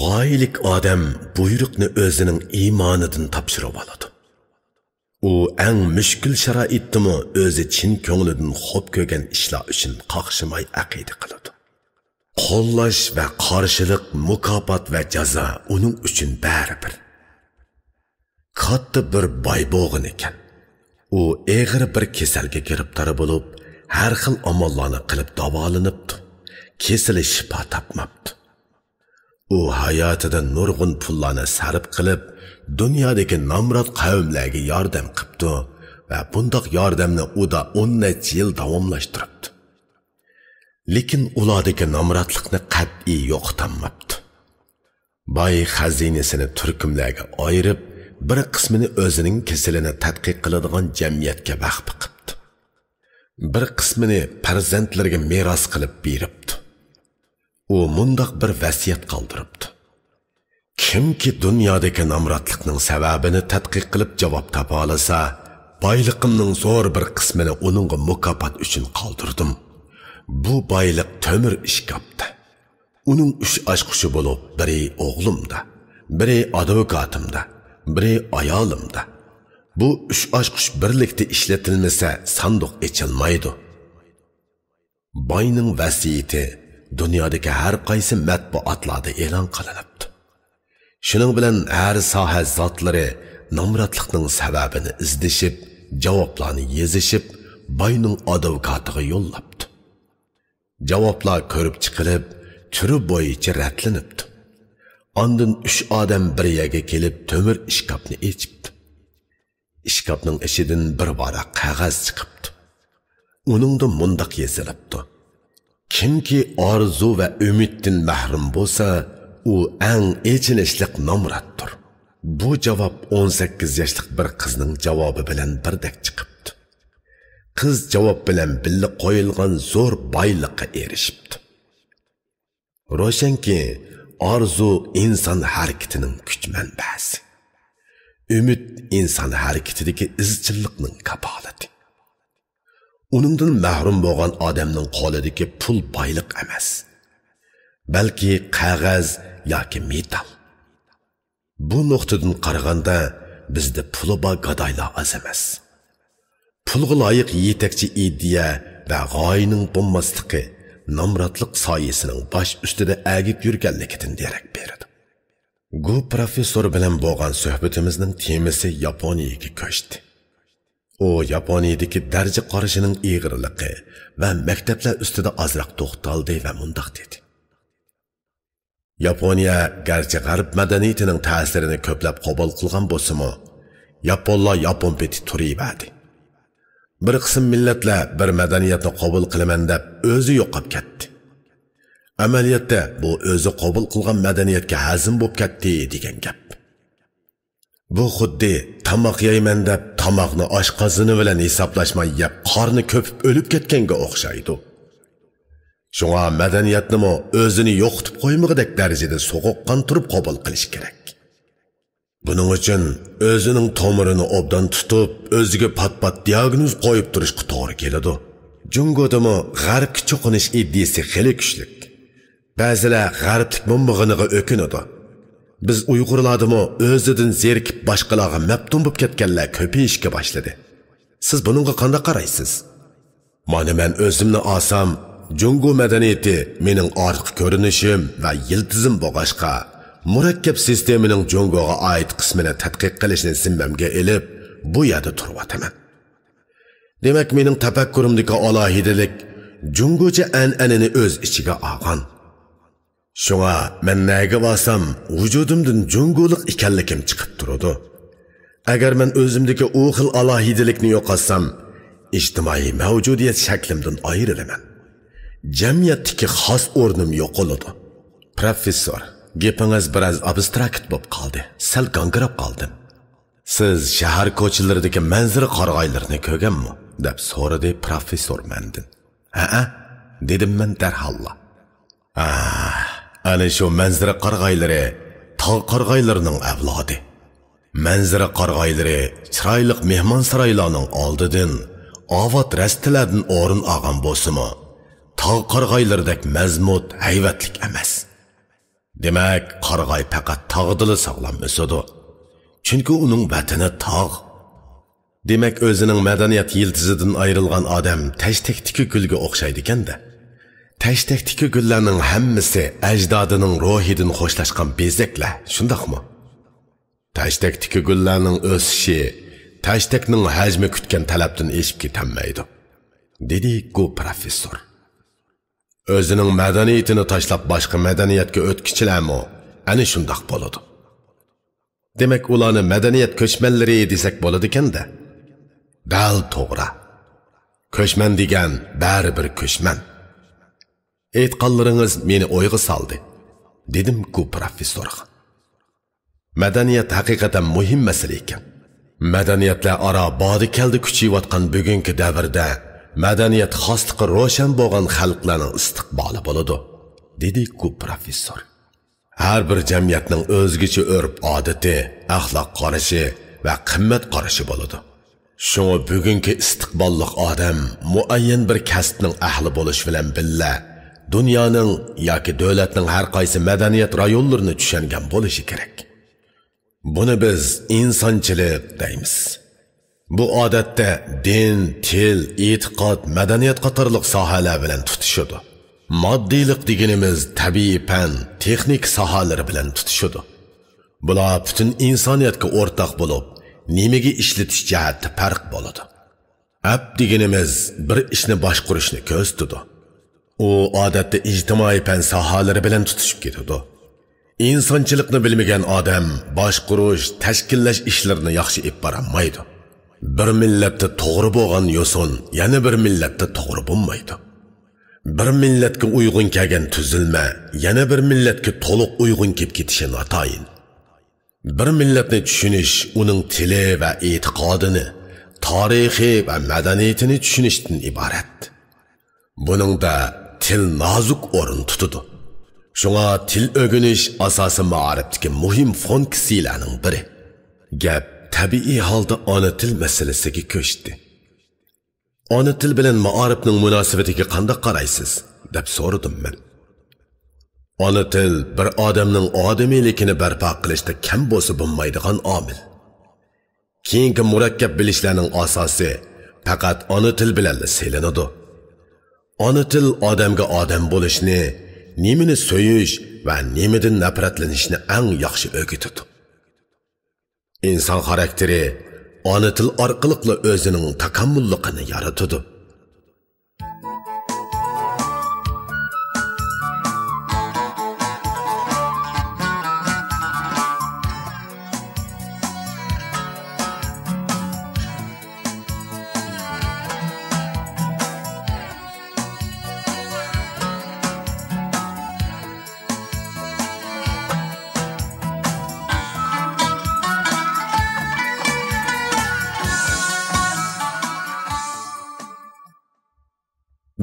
G'oyilik odam buyruqni o'zining iymonidan topshirib oladi. U eng mushkul sharoitdimi o'zi chin ko'nglidan xo'p ko'rgan ishlar uchun qaqshimay aqida qiladi. Qo'llash va qarshilik, mukofot va jazo uning uchun baribir. Katta bir boybo'g'in ekan. U eg'ir bir kasalga giribtor bo'lib, har xil amallarni qilib davolanibdi. Kesili shifo topmabdi. U hayotida nurg'un pullarni sarf qilib, dunyodagi nomrod qavmlarga yordam qilibdi va bundoq yordamni u da 10 necha yil davomlashtiribdi. Lekin ulardagi nomrodlikni qat'iy yo'qotmabdi. boy xazinasini turkumlarga ayirib, bir qismini o'zining kasalini tadqiq qiladigan jamiyatga vaqf qilibdi. Bir qismini farzandlariga meros qilib beribdi. U mundoq bir vasiyat qoldiribdi. Kimki dunyodagi nomrodlikning sababini tadqiq qilib javob topa olsa, boyliqimning zo'r bir qismini uningga mukofot uchun qoldirdim. Bu boyliq temir ishkopda. Uning 3 oshqushi bo'lib, biri o'g'limda, biri advokatimda, biri ayolimda. Bu 3 oshqush birlikda ishlatilmasa, sanduq ochilmaydi. Boyning vasiyati dunyodagi har qaysi matbuotlarda e'lon qilinibdi. Shuning bilan har soha zotlari nomrodlikning sababini izlashib, javoblarni yezishib, boyning advokatiga yo'llabdi. Javoblar ko'rib chiqilib, turi bo'yicha ratlanibdi. Ondan 3 odam bir yerga kelib, temir ishkopni ochibdi. Ishkopning ichidan bir varaq qog'oz chiqibdi. Uningda mundoq yozilibdi: kimki orzu va umiddan mahrum bo'lsa, u eng echinishlik nomroddir. Bu javob 18 yoshlik bir qizning javobi bilan birdek chiqibdi. Qiz javob bilan birga qo'yilgan zo'r boylikqa erishibdi. Ro'shanki, orzu inson harakatining kuch manbasi. Umid inson harakatidagi izchillikning kapolati. Uningdan mahrum bo'lgan odamning qo'lidagi pul boylik emas, balki qog'oz yoki metal. Bu nuqtadan qaraganda bizda puli bor gadoylar az emas. Pulga loyiq yetakchi ideya va g'oyaning bo'lmasligi nomrodlik soyasining bosh ustida agib yurganligidan darak beradi. Bu professor bilan bo'lgan suhbatimizning temasi Yaponiyaga ko'chdi. O Yaponiyadagi darja qarashining ig'irligi va maktablar ustida ozroq to'xtaldi va mundoq dedi: Yaponiya garchi g'arb madaniyatining ta'sirini ko'plab qabul qilgan bo'lsa-mu, yaponlar yapon peti turibadi. Bir qism millatlar bir madaniyatni qabul qilaman deb o'zi yo'qolib ketdi. Amaliyotda bu o'zi qabul qilgan madaniyatga hazm bo'lib ketdi degan gap. Bu xuddi tamoq yeyman deb tamoqni oshqozoni bilan hisoblashmay yeb qorni ko'pib o'lib ketganga o'xshaydi. Shunga madaniyatni mo o'zini yo'qotib qo'ymag'idek darajada so'qoqqan turib qabul qilish kerak. Buning uchun o'zining tomirini obdan tutib, o'ziga pat-pat diagnoz qo'yib turishga to'g'ri keladi. Jungodami g'arbga cho'qinish iddiasi xeli kuchli. Ba'zilar g'arblik bo'lmag'iniga o'kinadi. Biz Uyg'urlardimi o'zidan zerikib boshqalarga mabtun bo'lib ketganlar ko'payishga boshladi. Siz buningga qanday qaraysiz? Mana men o'zimni olsam, Jungo madaniyati mening orqa ko'rinishim va yiltizim bo'lg'ashqa, murakkab sistemaning Jungoga oid qismini tadqiq qilishni zimmamga elib, bu yerda turibman. Demak, mening tafakkurimdagi alohidalik Jungocha an'anani o'z ichiga olgan. Shunga men nega bo'lsam, vujudimdan Jungolik ekanligim chiqib turadi. Agar men o'zimdagi o xil alohidalikni yo'qotsam, ijtimoiy mavjudiyat shaklimdan ayrilaman. Jamiyatdagi xos o'rnim yo'qoladi. Professor, gapingiz biroz abstrakt bo'lib qoldi. Sal gangirab qoldim. Siz shahar ko'chalaridagi manzara qarag'aylarini ko'rganmi? deb so'radi professor mendan. Ha, dedim men darhol. Ana shu manzara qarag'aylari tog' qarag'aylarining avlodi. Manzara qarag'aylari chiroyli mehmon saroylarning oldidan avot rastalardan o'rin olgan bo'lsa-mu, tog' qarag'aylaridek mazmut, hayvatlik emas. Demak, qarag'ay faqat tog'dili sog'lom o'sadi. Chunki uning vatani tog'. Demak, o'zining madaniyat yiltizidan ayrilgan odam tashtakdagi gulga o'xshaydi ekanda. Tashtakdagi gullarning hammasi ajdodining ruhidan xo'shlashgan bezaklar, shundaqmi? Tashtakdagi gullarning o'sishi tashtakning hajmi kutgan talabdan eshib ketanmaydi, dedi ku professor. O'zining madaniyatini tashlab boshqa madaniyatga o'tkichilarmi? Ana shundoq bo'ladi. Demak, ularni madaniyat ko'chmanlari desak bo'ladi ekanda. Dal to'g'ri. Ko'chman degan baribir ko'chman. Aytqanlaringiz meni o'yga soldi, dedim ku professorga. Madaniyat haqiqatan muhim masala ekan. Madaniyatlar aro bodi keldi kuchayotgan bugungi davrda madaniyat xosligi ro'shan bo'lgan xalqlarning istiqboli bo'ladi, dedi ku professor. Har bir jamiyatning o'zgacha urf-odati, axloq qarashi va qimmat qarashi bo'ladi. Shunga bugungi istiqbolli odam muayyan bir kasbning ahli bo'lish bilan billa dunyoning yoki davlatning har qaysi madaniyat rayonlarini tushungan bo'lishi kerak. Buni biz insonchilik deymiz. Bu odatda din, til, e'tiqod, madaniyat qatorliq sohalar bilan tutishadi. Moddiylik deganimiz tabiiy fan, texnik sohalari bilan tutishadi. Bular butun insoniyatga o'rtaq bo'lib, nimaga ishlatish jihati farq bo'ladi. Ab deganimiz bir ishni boshqarishni ko'z tutadi. U odatda ijtimoiy fan sohalari bilan tutishib ketadi. İnsonchilikni bilmagan odam boshqarish, tashkillash ishlarini yaxshi olib borolmaydi. Bir millatda to'g'ri bo'lgan yo'sin, yana bir millatda to'g'ri bo'lmaydi. Bir millatga uyg'un kelgan tuzilma, yana bir millatga to'liq uyg'un kelib ketishi notayin. Bir millatni tushunish, uning tili va e'tiqodini, tarixi va madaniyatini tushunishdan iborat. Buningda til nozik o'rin tutadi. Şuna til öğreniş asası ma'arifdeki muhim funksiyalarning biri. Gap tabiiy holda ona til masalasiga ko'chdi. Ona til bilan ma'arifning munosabatiga qanday qaraysiz deb so'radim men. Ona til bir odamning odamiyligini barpo qilishda kam bo'lsa bo'lmaydigan omil. Keyingi murakkab bilishlarning asosi faqat ona til bilan selinadi. Ona til odamga odam bo'lishni, nimini so'yish va nimidan nafratlanishni eng yaxshi o'rgatadi. Inson xarakteri ona til orqali o'zining takammullligini yaratadi.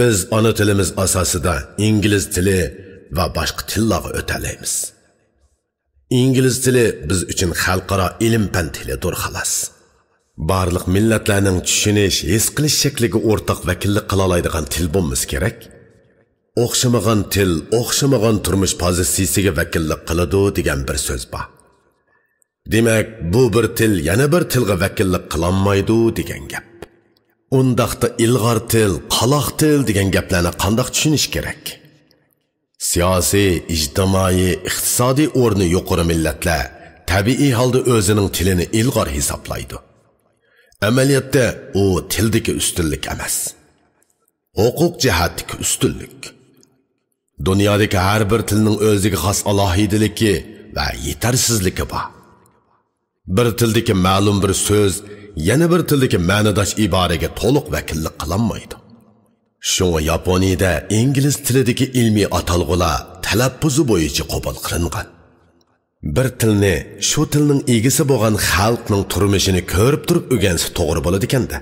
Biz ana tilimiz asosida ingliz tili va boshqa tillarga o'talaymiz. Ingliz tili biz uchun xalqaro ilm-fan tilidir xolos. Barliq millatlarning tushunish, his qilish shakliga o'rtaq vakillik qila oladigan til bo'lmasi kerak. O'xshamagan til, o'xshamagan turmush pozitsiyasiga vakillik qiladi degan bir so'z bor. Demak, bu bir til yana bir tilga vakillik qilolmaydi degan gap. Undaqda ilg'or til, qaloq til degan gaplarni qanday tushunish kerak? Siyosiy, ijtimoiy, iqtisodiy o'rni yuqori millatlar tabiiy holda o'zining tilini ilg'or hisoblaydi. Amaliyotda u tildagi ustunlik emas, huquq jihatdagi ustunlik. Dunyodagi har bir tilning o'ziga xos alohidaligi va yetarsizligi bor. Bir tildagi ma'lum bir so'z yana bir tildagi ma'nodosh iboraga to'liq vakillik qilolmaydi. Shunga Yaponiyada ingliz tilidagi ilmiy atalg'ular talaffuzi bo'yicha qabul qilingan. Bir tilni shu tilning egasi bo'lgan xalqning turmushini ko'rib turib o'rgansa to'g'ri bo'ladi ekanda.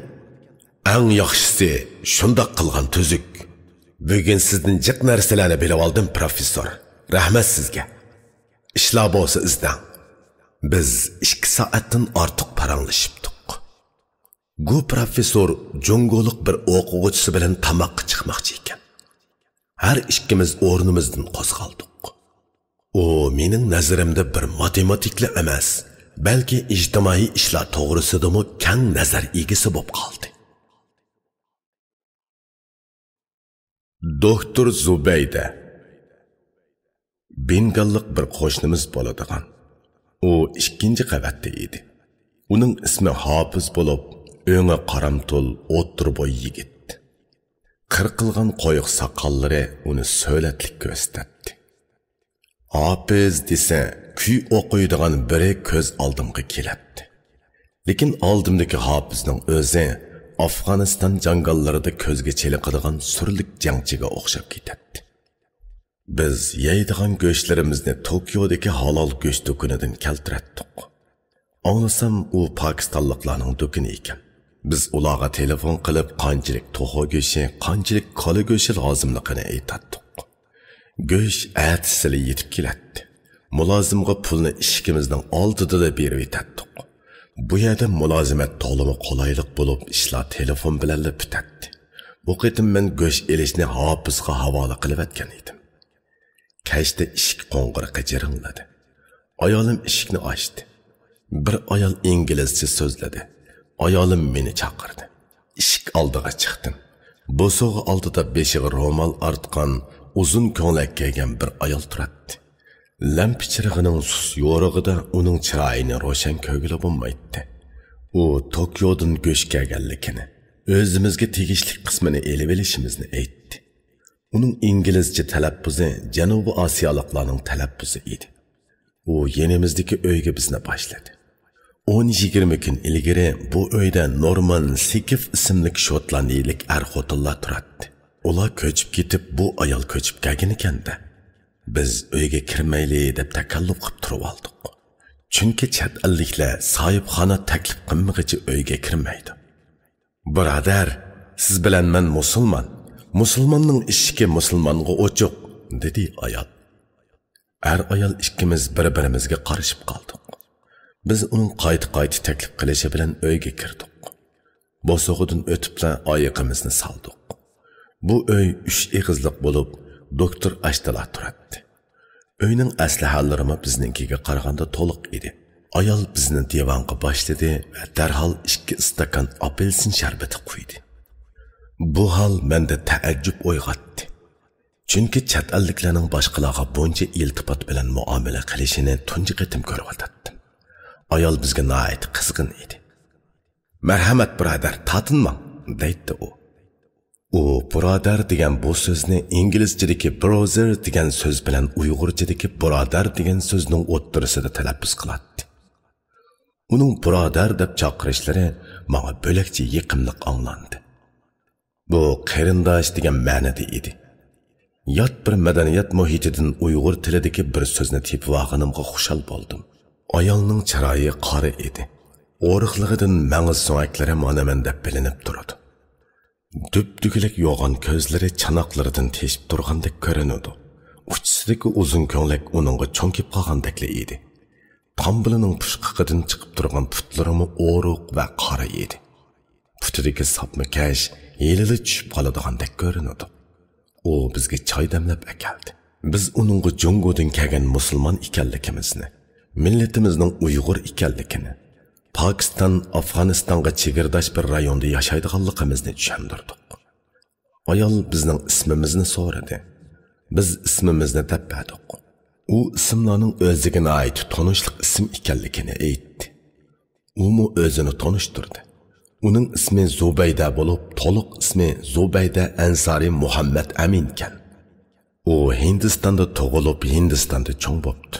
Eng yaxshisi shunday qilgan tuzuk. Bugun sizdan jiq narsalarni bilib oldim, professor. Rahmat sizga. Ishlar bo'lsa izdan. Biz 2 soatdan ortiq paranglashibdik. Bu professor jungoliq bir o'quvchisi bilan tamoqqa chiqmoqchi ekan. Har ikkimiz o'rnimizdan qo'zg'aldik. U mening nazarimda bir matematikli emas, balki ijtimoiy ishlar to'g'risidami kang nazar egasi bo'lib qoldi. Doktor Zubayda Bengallik bir qo'shnimiz bo'ladigan. U 2-qavatda edi. Uning ismi Hofiz bo'lib, öňe qaramtul o'ttir boy yigit. Qirqilgan qo'yiq soqollari uni so'latlik ko'rsatdi. Hofiz desa, kuy o'qiydigan biri ko'z oldimga keladi. Lekin oldimdagi Hofizning o'zi Afg'oniston jangollarida ko'zga cheliqadigan surlik jangchiga o'xshab ketadi. Biz yeydigan go'shtlarimizni Tokiodagi halol go'sht do'konidan keltiratdik. Anlasam u Pokistonliklarning do'koni ekan. Biz ularga telefon qilib qanchalik to'g'ri go'shti, qanchalik qo'li go'shti lozimligini aytdik. Go'sht atisili yetib keladi. Mulozimga pulni ishimizning oldida berib etdik. Bu yerda mulozimat to'limi qolaylik bo'lib, ishlar telefon bilan bitadi. Bu qitim men go'sht elishni hofizga havola qilib atgan edim. Kashda eshik qo'ng'irog'i jiringladi. Ayolim eshikni ochdi. Bir ayol inglizcha so'zladi. Ayolim meni chaqirdi. Eshik oldiga chiqdim. Bo'sog'i oldida beshiga ro'mol artgan, uzun ko'ylak kiygan bir ayol turadi. Lamp chirig'ining sus yo'rig'ida uning chiroyini ro'shan ko'gili bo'lmaydi. U Tokiodan go'sht kelganligini, o'zimizga tegishli qismini elib olishimizni aytdi. Uning inglizcha talaffuzi Janubiy Osiyoliklarning talaffuzi edi. U yenimizdagi uyga bizni boshladi. 10-20 kun ilgari bu uyda Norman Sikif ismli shotlandiyalik er-xotinlar turadi. Ular ko'chib ketib, bu ayol ko'chib kelgan ekanda. Biz uyga kirmayli deb takalluf qilib turib oldik. Chunki chet elliklar sohibxona taklif qilmag'icha uyga kirmaydi. Birodar, siz bilan men musulmon. Musulmonning ishiki musulmonga ochiq, dedi ayol. Ayol ikkimiz bir-birimizga qarashib qoldik. Biz uning qayta taklif qilishi bilan uyga kirdik. Bosog'idan o'tibla oyoqimizni soldik. Bu uy 3 egizlik bo'lib, doktor ashtalar turadi. Uyning asli hallarimi bizninkiga qaraganda to'liq edi. Ayol bizni divanga boshladi va darhol 2 istakan apelsin sharbati quydi. Bu hol menda taajjub uyg'otdi. Chunki chet elliklarning boshqalarga buncha iltifot bilan muomala qilishini tunji qitim ko'rib o'tdim. Ayol bizga nihoyat qizg'in edi. "Marhamat birodar, tatinmang", deydi u. U birodar degan bu so'zni inglizchadagi brother degan so'z bilan uyg'urchadagi birodar degan so'zning o'ttirisida talaffuz qiladi. Uning birodar deb chaqirishlari menga bo'lakcha yiqimliq anglandi. Bu qarindosh degan ma'noda edi. Yot bir madaniyat muhitidan uyg'ur tilidagi bir so'zni tepib olganimga xushal bo'ldim. Ayolning chiroyi qora edi. O'riqligidan mang'iz so'aklari mana menda bilinib turadi. Düpdügülük yoğan közleri çanaqlarından teşip durğandek görünüdü. Uçsidagi uzun ko'ylak onunğa çonkip qalgandekli edi. Tambilinin puşqıqıdan çıkıp durğan putlarımı o'ruq va qora edi. Putidagi sapma kash yelili tushib qoladigandak görünüdü. O bizga choy damlab akeldi. Biz onunğa Jongodan kelgan musulmon ekanligimizni, millatimizning Uyg'ur ekanligini, Pakistan, Afg'onistonga chegirdosh bir rayonda yashaydiganligimizni tushundirdik. Ayol bizning ismimizni so'radi. Biz ismimizni deb berdik. U ismlarning o'ziga oid tanishlik ism ekanligini aytdi. U mu o'zini tanishtirdi. Uning ismi Zubayda bo'lib, to'liq ismi Zubayda Ansari Muhammad Amin ekan. U Hindistonda tug'ilib, Hindistonda cho'ng bo'ldi.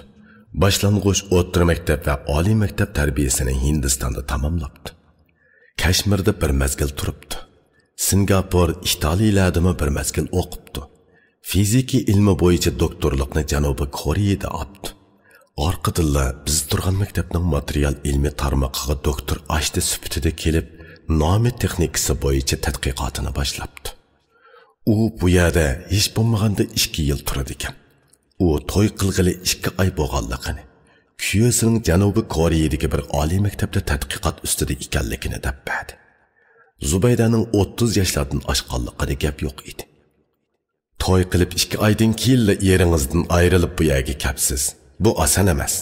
Başlangıç o'rta maktab va oliy maktab tarbiyasini Hindistonda tamomlabdi. Kashmirda bir mezgil turibdi. Singapur, Italiyalarda bir mezgil o'qibdi. Fiziki ilmi bo'yicha doktorlikni Janubiy Koreyada oldi. Orqadilla biz turgan maktabning material ilmi tarmog'iga doktor ashti sifatida kelib, nomi texnikasi bo'yicha tadqiqotini boshlabdi. U bu yerda hech bo'lmaganda 2 yil turadi ekan. U to'y qilg'ili 2 oy bo'lganligini, kuyasining Janubiy Koreyadagi bir oliy maktabda tadqiqot ustida ekanligini deb berdi. Zubaydaning 30 yoshlardan oshganligida gap yo'q edi. To'y qilib 2 oydan keyin eringizdan ayrilib bu yerga kelibsiz. Bu oson emas,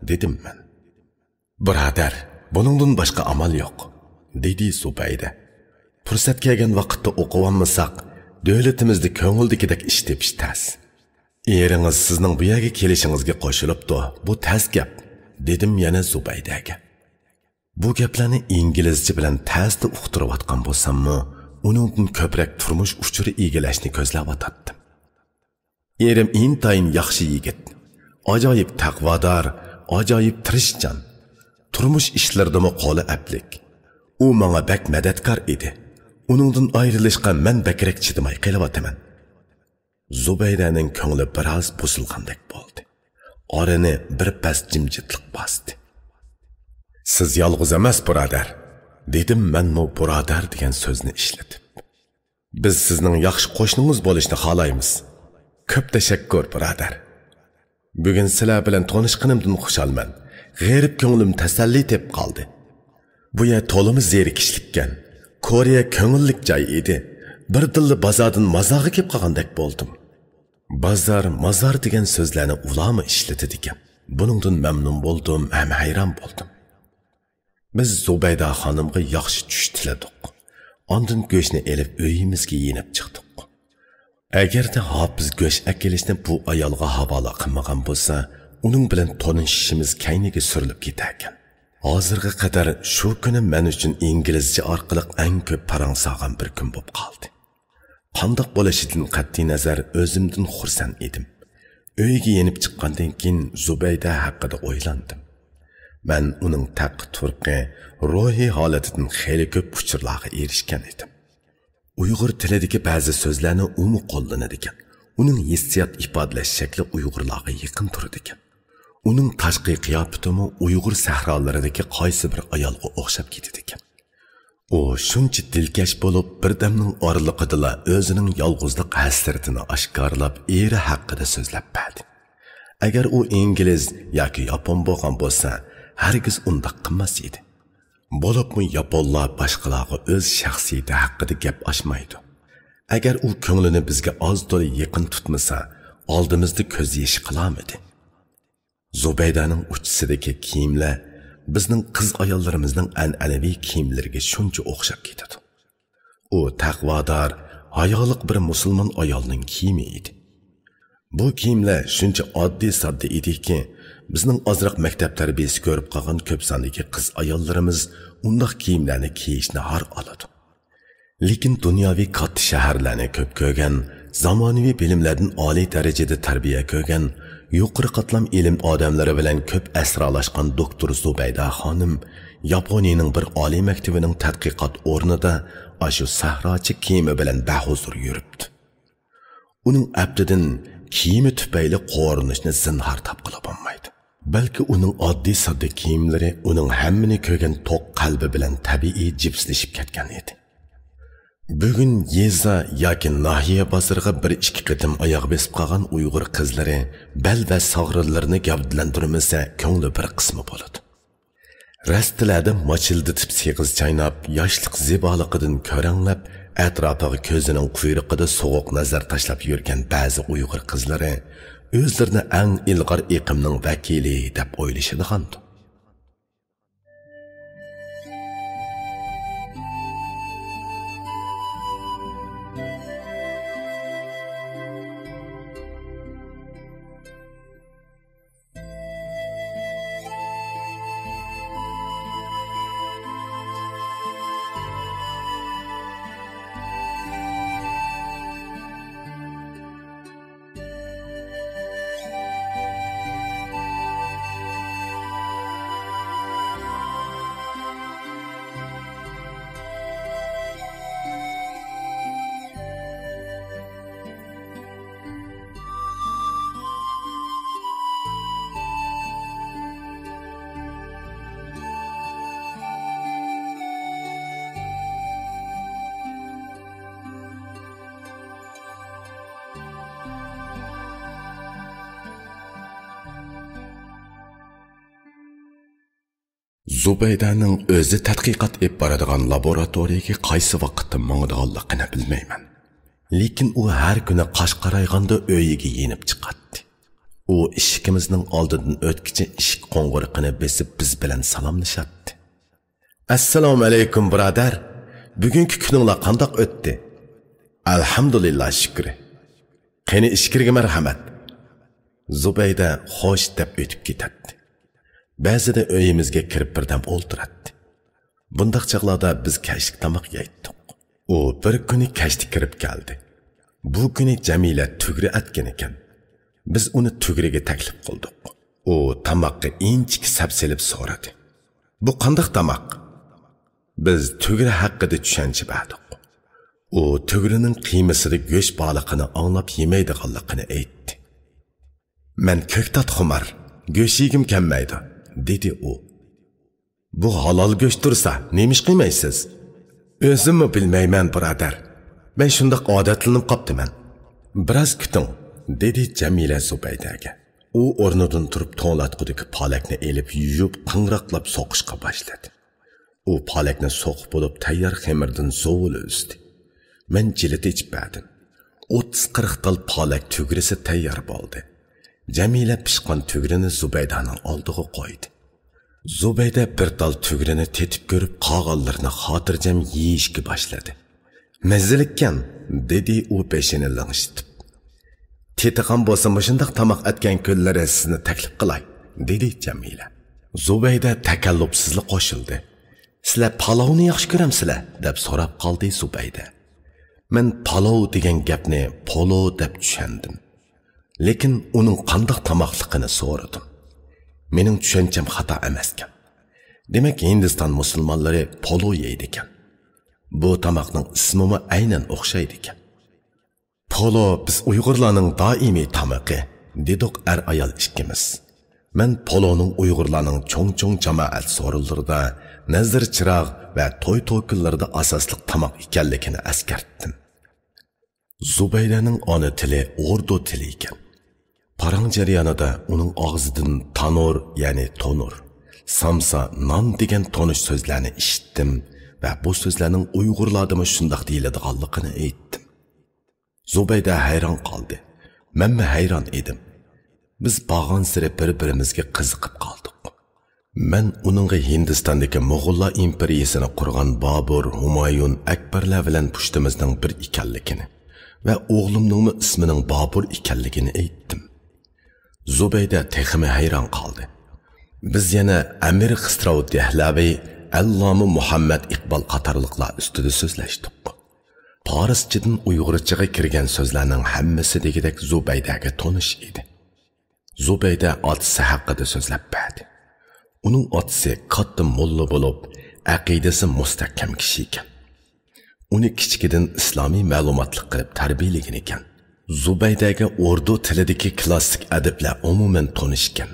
dedim men. Birodar, buningdan boshqa amal yo'q, dedi Zubayda. Fursat kelgan vaqtda o'qib olmasak, davlatimizda ko'ngildagidek ish tepish tas. Eringiz sizning bu yerga kelishingizga qo'shilibdi. Bu tas gap, dedim yana Zubaydaga. Bu gaplarni inglizcha bilan tasda uqtirib atgan bo'lsam-mu, uningdan ko'proq turmush uchuri egilashni ko'zlab o'tatdim. Erim intayin yaxshi yigit, ajoyib taqvodor, ajoyib tirishchan. Turmush ishlaridami qo'li aplik. U menga bak madadkor edi. Uningdan ayrilishga men bakrak chidamay qelyapman. Zubaydaning ko'ngli biroz buzilgandek bo'ldi. Orani bir pas jimjitlik bosdi. Siz yolg'iz emas, birodar, dedim menmi birodar degan so'zni ishlatib. Biz sizning yaxshi qo'shningiz bo'lishni xohlaymiz. Ko'p tashakkur, birodar. Bugun sizlar bilan tanishganimdan xushalman. G'erib ko'nglim tasalli tepib qoldi. Bu yer to'limiz zerikishlikkan. Koreya ko'ngillik joy edi. Bir dilli bozordan mazoga kelib qolgandek bo'ldim. Bozor, mozor degan so'zlarni ulama ishlatadi ekan. Buningdan mamnun bo'ldim, ham hayron bo'ldim. Biz Zubayda xonimga yaxshi tush tiladik. Ondan go'shtni elib uyimizga yenib chiqdik. Agarda Hofiz go'sht akilishni bu ayolga havola qilmagan bo'lsa, uning bilan tanishishimiz kayniga surilib ketar ekan. Hozirga qadar shu kuni men uchun inglizcha orqali eng ko'p parang sog'an bir kun bo'lib qoldi. Qandoq bo'lishidan qat'iy nazar o'zimdan xursand edim. Uyga yenib chiqqandan keyin Zubayda haqida o'ylandim. Men uning taqi-turqi, ruhiy holatidan xeyli ko'p uchurlarga erishgan edim. Uyg'ur tilidagi ba'zi so'zlarni umi qo'llanadi ekan. Uning hissiyot ifodalash shakli Uyg'urlarga yaqin turadi ekan. Uning tashqi qiyofati Uyg'ur sahrolaridagi qaysi bir ayolga o'xshab ketadi ekan. U shuncha dilkash bo'lib, birdamning oraliqida o'zining yolg'izlik hasratini oshkorlab, eri haqida so'zlab berdi. Agar u ingliz yoki yapon bo'lgan bo'lsa, hargiz undaq qilmas edi. Bo'libmi yaponlar boshqalarga o'z shaxsiyati haqida gap ochmaydi. Agar u ko'nglini bizga oz-to'la yaqin tutmasa, oldimizda ko'z yeshi qilamidi. Zubaydaning uchisidagi kiyimlar bizning qiz ayollarimizning an'anaviy kiyimlariga shuncha o'xshab ketadi. U taqvodor, hayoliq bir musulmon ayolning kiyimi edi. Bu kiyimlar shuncha oddiy-sodda ediki, bizning ozroq maktab tarbiyasi ko'rib qolgan ko'p sondagi qiz ayollarimiz undaq kiyimlarni kiyishni har oladi. Lekin dunyoviy katta shaharlarni ko'p ko'rgan, zamonaviy bilimlardan oliy darajada tarbiya ko'rgan, yuqori qatlam ilm odamlari bilan ko'p asralashgan doktor Zubayda xonim Yaponiyaning bir oliy maktabining tadqiqot o'rnida ashu sahrochi kiyimi bilan bahuzur yuribdi. Uning abdidan kiyimi tufayli qo'rinishni zinhor topqilib olmaydi. Balki uning oddiy sodda kiyimlari uning hammini ko'rgan to'q qalbi bilan tabiiy jipslashib ketgan edi. Bugun yeza yoki nahiya bozoriga bir ikki qitim oyoq besib qolgan Uyg'ur qizlari bel va sog'rinlarini gavdalantirmasa, ko'ngli bir qismi bo'ladi. Rastlarda mochildatib seg'iz chaynab, yoshlik ziboliqidan ko'ranglab, atrofiga ko'zining quyruqida sovuq nazar tashlab yurgan ba'zi Uyg'ur qizlari o'zlarini eng ilg'or iqimning vakili deb o'ylashadigandir. Zubaydaning o'zi tadqiqot olib boradigan laboratoriyaga qaysi vaqtda mangadiganligini bilmayman. Lekin u har kuni Qashqarayg'anda uyiga yenib chiqadi. U ishikimizning oldidan o'tkicha ishik qo'ng'iriqini besib biz bilan salomlashadi. Assalomu alaykum birodar. Bugungi kuninglar qandoq o'tdi? Alhamdulillah shukri. Qani ishkirga marhamat. Zubayda xo'sh deb o'tib ketadi. Ba'zida uyimizga kirib birdam o'ltiradi. Bundaq chaqlarda biz kashlik tamoq yeydik. U bir kuni kashti kirib keldi. Bu kuni Jamila tugri atgan ekan. Biz uni tugriga taklif qildik. U tamoqqa inchik sapselib so'radi. Bu qandoq tamoq? Biz tugri haqida tushuncha berdik. u tugrining qiymasida go'sht baliqini anglab yemaydiganligini aytdi. Men ko'ktat xumar, go'sht yegim kelmaydi, dedi u. Bu halol go'sht tursa, nemish qilmaysiz? O'zimmi bilmayman, birodar. Men shundoq odatlanib qoptiman. Biroz kuting, dedi Jamila Zubaydaga. U o'rnidan turib to'nglatqudagi palakni elib yuyib, qing'roqlab soqishga boshladi. U palakni so'qib bo'lib tayyor xemirdan zovul o'sdi. Men jilit ichib berdim. 30-40 tal palak tugrisi tayyor bo'ldi. Jamila pishqan tugrini Zubaydaning oldiga qo'ydi. Zubayda bir tal tugrini tetib ko'rib, qog'onlarni xotirjam yeyishga boshladi. Mazzalikkan, dedi u peshini lang'ishitib. Tetiqan bo'lsa, shundoq tamoq atgan kunlari sizni taklif qilay, dedi Jamila. Zubayda takallufsizlik qo'shildi. Sizlar palovni yaxshi ko'ramsizlar, deb so'rab qoldi Zubayda. Men palov degan gapni polo deb tushundim. Lekin uning qandoq tamoqligini so'radim. Mening tushuncham xato emas ekan. Demak, Hindiston musulmonlari polo yeydi ekan. Bu tamoqning ismi aynan o'xshaydi ekan. Polo biz Uyg'urlarning doimiy tamoqi, dedik ayol ikkimiz. Men poloning Uyg'urlarning cho'ng-cho'ng jamoat so'rillarida, nazar chirog' va to'y-to'ykunlarda asosli tamoq ekanligini eskartdim. Zubaydaning ona tili Urdu tili ekan. Parang jarayonida uning og'zidan tanur, ya'ni tonur, samsa, non degan tonish so'zlarni eshitdim va bu so'zlarning Uyg'urlardami shundoq deyiladiganligini aytdim. Zubayda hayron qoldi. Menmi hayron edim. Biz bag'on siri bir-birimizga qiziqib qoldik. Men uningga Hindistondagi Mo'g'ullar imperiyasini qurgan Bobur, Humayun, Akbarlar bilan pushtimizning bir ekanligini va o'g'limning ismining Bobur ekanligini aytdim. Zubayda texmi hayron qoldi. Biz yana Amir Xisrav Dehlavi, Allomi Muhammad Iqbal qatorliqlar ustida so'zlashdik. Farschadan Uyg'urchaga kirgan so'zlarning hammasi degidek Zubaydaga tonish edi. Zubayda otasi haqida so'zlab berdi. Uning otasi katta mulla bo'lib, aqidasi mustahkam kishi ekan. Uni kichkidan islomiy ma'lumotlik qilib tarbiyalagan ekan. Zubaydaga Urdu tilidagi klassik adiblar umuman tonishgan.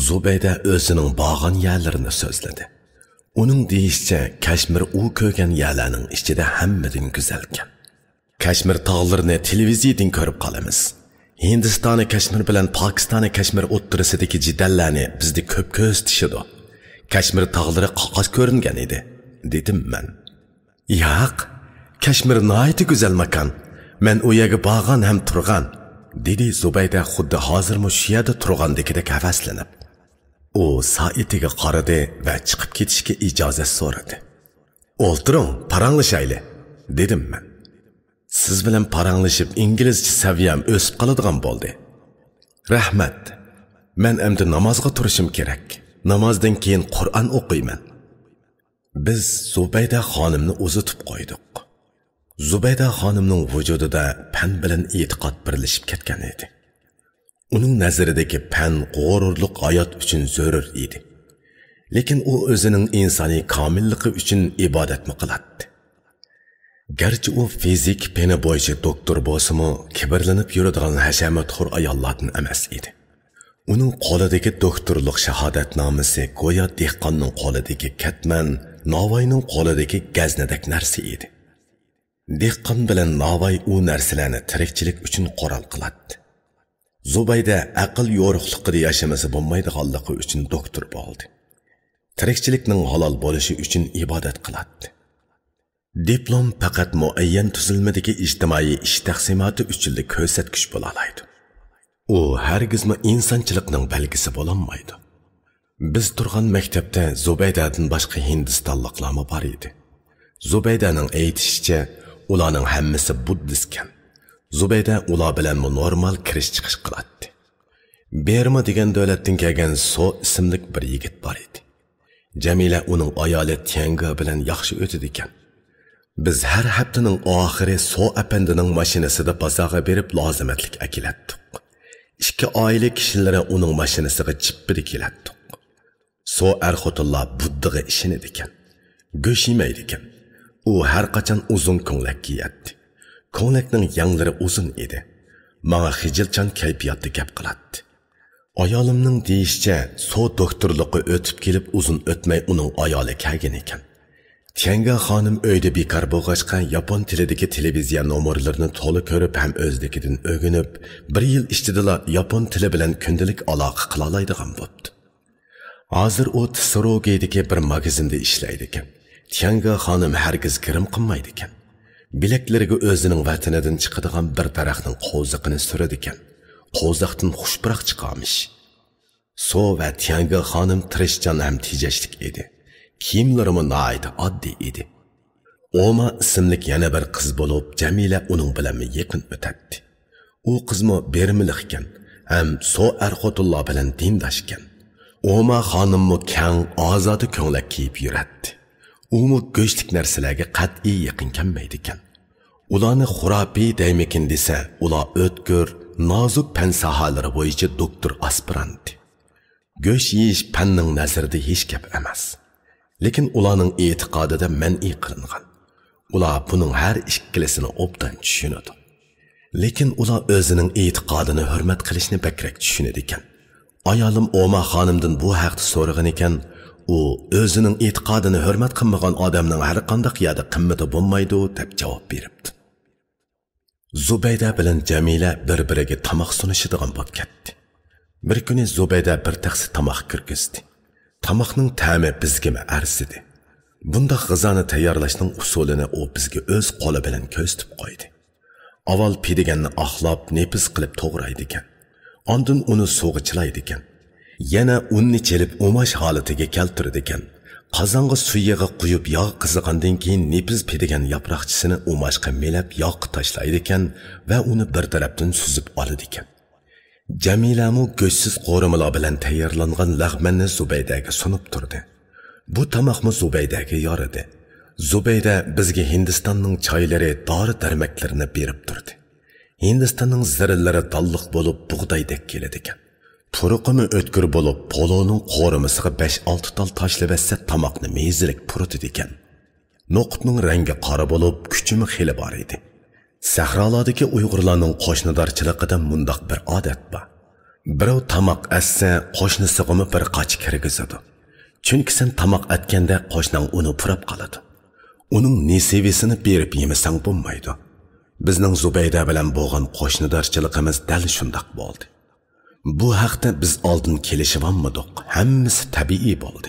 Zubayda o'zining bag'on yerlarini so'zladi. Uning deyishicha, Kashmir u ko'rgan yerlarning ichida hammadan go'zal ekan. Kashmir tog'larini televiziyadan ko'rib qolamiz. Hindistoni Kashmir bilan Pokistoni Kashmir o'ttirisidagi jidallarni bizda ko'p ko'z tishidi. Kashmir tog'lari qoqos ko'ringan edi, dedim men. Yo'q, Kashmir nihoyat go'zal makon. Men u yerga borgan ham turgan, dedi Zubayda xuddi hozir shu yerda turgandagidek havaslanib. U soatiga qaradi va chiqib ketishga ijozat so'radi. "O'ltiring, paranglashayli", dedim men. Siz bilan paranglashib inglizcha saviyam o'sib qoladigan bo'ldi. Rahmat. Men endi namozga turishim kerak. Namozdan keyin Qur'on o'qiyman. Biz Zubayda xonimni uzatib qo'ydik. Zubayda xonimning vujudida pan bilan e'tiqod birlashib ketgan edi. Uning nazaridagi pan g'ururlik hayot uchun zarur edi. Lekin u o'zining insoniy komilligi uchun ibodatmi qiladi. Garchi u fizik peni bo'yicha doktor bo'lsa-mu, kibrlanib yuradigan hashamatxo'r ayollardan emas edi. Uning qo'lidagi doktorlik shahodatnomasi go'yo dehqonning qo'lidagi katman, Navoiyning qo'lidagi gaznadek narsa edi. Dehqon bilan Navoiy u narsalarni tirikchilik uchun qo'ral qiladi. Zubayda aql yo'riqligida yashamasa bo'lmaydiganligi uchun doktor bo'ldi. Tirikchilikning halol bo'lishi uchun ibodat qiladi. Diplom faqat muayyan tuzilmadagi ijtimoiy ish taqsimoti uchun ko'rsatkich bo'la oladi. U hargizmi insonchilikning belgisi bo'lolmaydi. Biz turgan maktabda Zubaydadan boshqa hindistonliklar bor edi. Zubaydaning aytishicha, ularning hammasi buddist ekan. Zubayda ular bilan normal kirish chiqish qiladi. Berma degan davlatdan kelgan So ismli bir yigit bor edi. Jamila uning ayoli Tianga bilan yaxshi o'tdi ekan. Biz har haftaning oxiri So apandining mashinasida bozorga berib lozimatlik akilatdik. Ikki oila kishilari uning mashinasiga chippidi kelatdik. So er-xotinlar buddiga ishinadi ekan. Go'sh yemaydi ekan. U har qachon uzun ko'ylak kiyardi. Ko'ylakning yanglari uzun edi. Menga xijilchan kayfiyatda gap qiladi. Ayolimning deyishicha, so doktorlikqa o'tib kelib uzun o'tmay uning ayoli kelgan ekan. Tianga xonim uyda bekor bo'lg'achqa yapon tilidagi televiziya nomerlarini to'liq ko'rib ham o'zligidan o'rganib, 1 yil ichida yapon tili bilan kundalik aloqa qila oladigan bo'ldi. Hozir u Tsurogedagi bir magazinda ishlaydi ekan. Tianga xonim hargiz kirim qilmaydi ekan. Bileklariga o'zining vatanidan chiqadigan bir daraxtning qo'ziqini suradi ekan. Qo'ziqdan xushbiroq chiqamish. So va Tianga xonim tirishchan ham tejashlik edi. Kiyimlarimi nihoyat oddiy edi. Oma ismli yana bir qiz bo'lib, Jamila uning bilan yaqin o'tadi. U qizmi bermilik ekan, ham so Arxotulloh bilan dindosh ekan. Oma xonimmi kang, ozodi ko'ylak kiyib yuradi. Umu go'shtlik narsalarga qat'iy yaqin kelmaydi ekan. Ularni xurafiy deymikin desa, ular o'tkir, nozik fan sohalari bo'yicha doktor aspirant. Go'sht yeyish fanning nazarida hech gap emas. Lekin ularning e'tiqodida man'iy qilingan. Ular buning har ikkilisini obdan tushunadi. Lekin ular o'zining e'tiqodini hurmat qilishni bakrak tushunadi ekan. Ayolim Oma xonimdan bu haqda so'ragan ekan, u o'zining e'tiqodini hurmat qilmagan odamning har qanday yerda qimmati bo'lmaydi deb javob beribdi. Zubayda bilan Jamila bir-biriga tomoq sunishadigan bo'lib ketdi. Bir kuni Zubayda bir taqsi tomoq kirgizdi. Tomoqning ta'mi bizga arzidi. Bunda g'izoni tayyorlashning usulini u bizga o'z qo'li bilan ko'rsatib qo'ydi. Avval pidiganni axlab, nepiz qilib to'g'raydi ekan. Ondan uni suvga chilaydi ekan. Yana unni chelib umash holatiga keltirdi ekan. Qozonga suyiga quyib yog' qizigandan keyin nepiz pidigan yaproqchisini umashga melab yog'ga tashlaydi ekan va uni bir tarafdan suzib oladi ekan. Jamilamu go'shtsiz qo'rimilar bilan tayyorlangan lag'manni Zubaydaga sunib turdi. Bu tomoqmi Zubaydaga yoridi. Zubayda bizga Hindistonning choylari, dori-darmaklarini berib turdi. Hindistonning zirillari dalliq bo'lib bug'doydek keladi ekan. Turuqimi o'tkir bo'lib, poloning qo'rimisiga 5-6 tal tashlab essa tomoqni mezilik puritdi ekan. Noqutning rangi qora bo'lib, kuchimi xili bor edi. Sahrolardagi Uyg'urlarning qo'shnidorchiligida mundaq bir odat bor. Birov tomoq assa, qo'shnisig'imi bir qoch kirgizadi. Chunki sen tomoq atganda qo'shning uni purab qoladi. Uning nesivesini berib yemasang bo'lmaydi. Bizning Zubayda bilan bo'lgan qo'shnidorchiligimiz dal shundoq bo'ldi. Bu haqda biz oldin kelishibammidik. Hammasi tabiiy bo'ldi.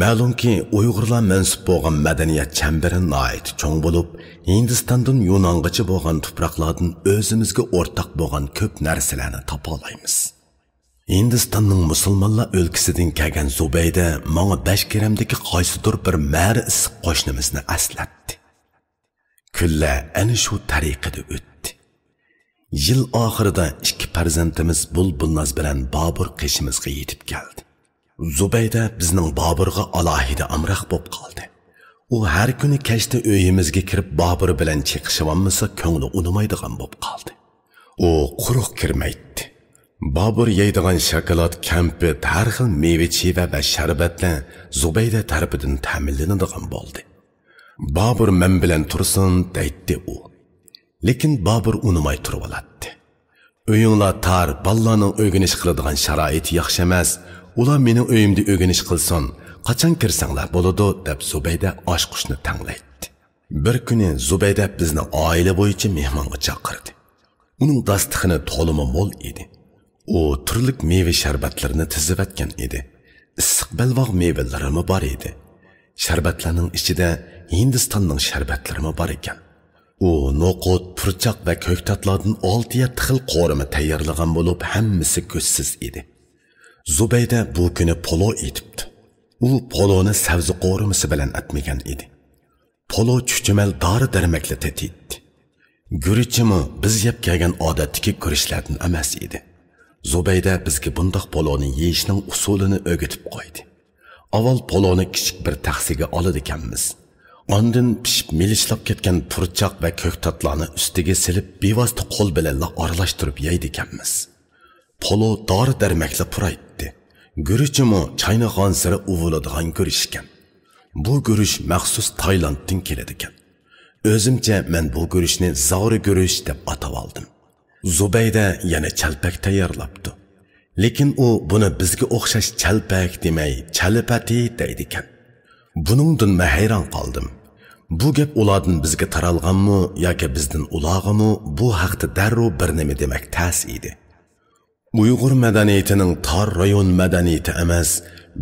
Ma'lumki, Uyg'urlar mansub bo'lgan madaniyat chambari nihoyat cho'ng bo'lib, Hindistondan Yunongacha bo'lgan tuproqlardan o'zimizga o'rtaq bo'lgan ko'p narsalarni topa olamiz. Hindistonning musulmonlar o'lkasidan kelgan Zubayda menga Bashkiramdagi qaysidir bir ma'ri issiq qo'shnimizni aslatdi. Kunlar ana shu tariqada o'tdi. Yil oxirida 2 farzandimiz Bulbulnaz bilan Bobur qishimizga yetib keldi. Zubayda bizning Boburga alohida amroq bo'lib qoldi. U har kuni kechda uyimizga kirib Bobur bilan chiqishibamsa ko'ngli unamaydigan bo'lib qoldi. U quruq kirmaydi. Bobur yeydigan shokolad, kampir, har xil meva-cheva va sharbatlar Zubayda tarafidan ta'minlanadigan bo'ldi. Bobur men bilan tursin deydi u. Lekin Bobur unamay turib oladi. Uyinglar tar, ballarning o'rganish qiladigan sharoit yaxshi emas. Ular meni uyimda o'rganish qilsin, qachon kirsanglar bo'ladi deb Zubayda oshqushni tanglaydi. Bir kuni Zubayda bizni oila bo'yicha mehmonga chaqirdi. Uning dasturxoni to'limi mo'l edi. U turli meva sharbatlarini tizayotgan edi. Issiq balvoq mevalarimi bor edi. Sharbatlarning ichida Hindistonning sharbatlarimi bor ekan. U noqut, purchoq va ko'ktatlardan 6 xil qo'rimi tayyorlagan bo'lib, hammasi ko'zsiz edi. Zubayda bu kuni polo etibdi. U poloni sabzi qo'rimisi bilan atmagan edi. Polo chuchimal dori-darmakli tetdi. Gurichimi biz yeb kelgan odatdagi gurishlardan emas edi. Zubayda bizga bundoq poloni yeyishning usulini o'rgatib qo'ydi. Avval poloni kichik bir taxsiga oladi ekanmiz. Ondan pishib milishlab ketgan purchoq va ko'ktatlarni ustiga silib, bevosita qo'l bilan aralashtirib yeydi ekanmiz. Polo dori-darmakli puraydi. Gurichimi chaynagan sira uvuladigan gurish ekan. Bu görüş maxsus Taylanddan keladigan. O'zimcha men bu görüşni zori görüş deb atab oldim. Zubayda yana chalpak tayyorlabdi. Lekin u buni bizga o'xshash chalpak demay, chalpati deydi ekan. Buningdan men hayron qoldim. Bu gap ulardan bizga taralganmi yoki bizdan ulargami bu haqda darrov bir nima demak tas edi. Uyg'ur madaniyatining tor rayon madaniyati emas,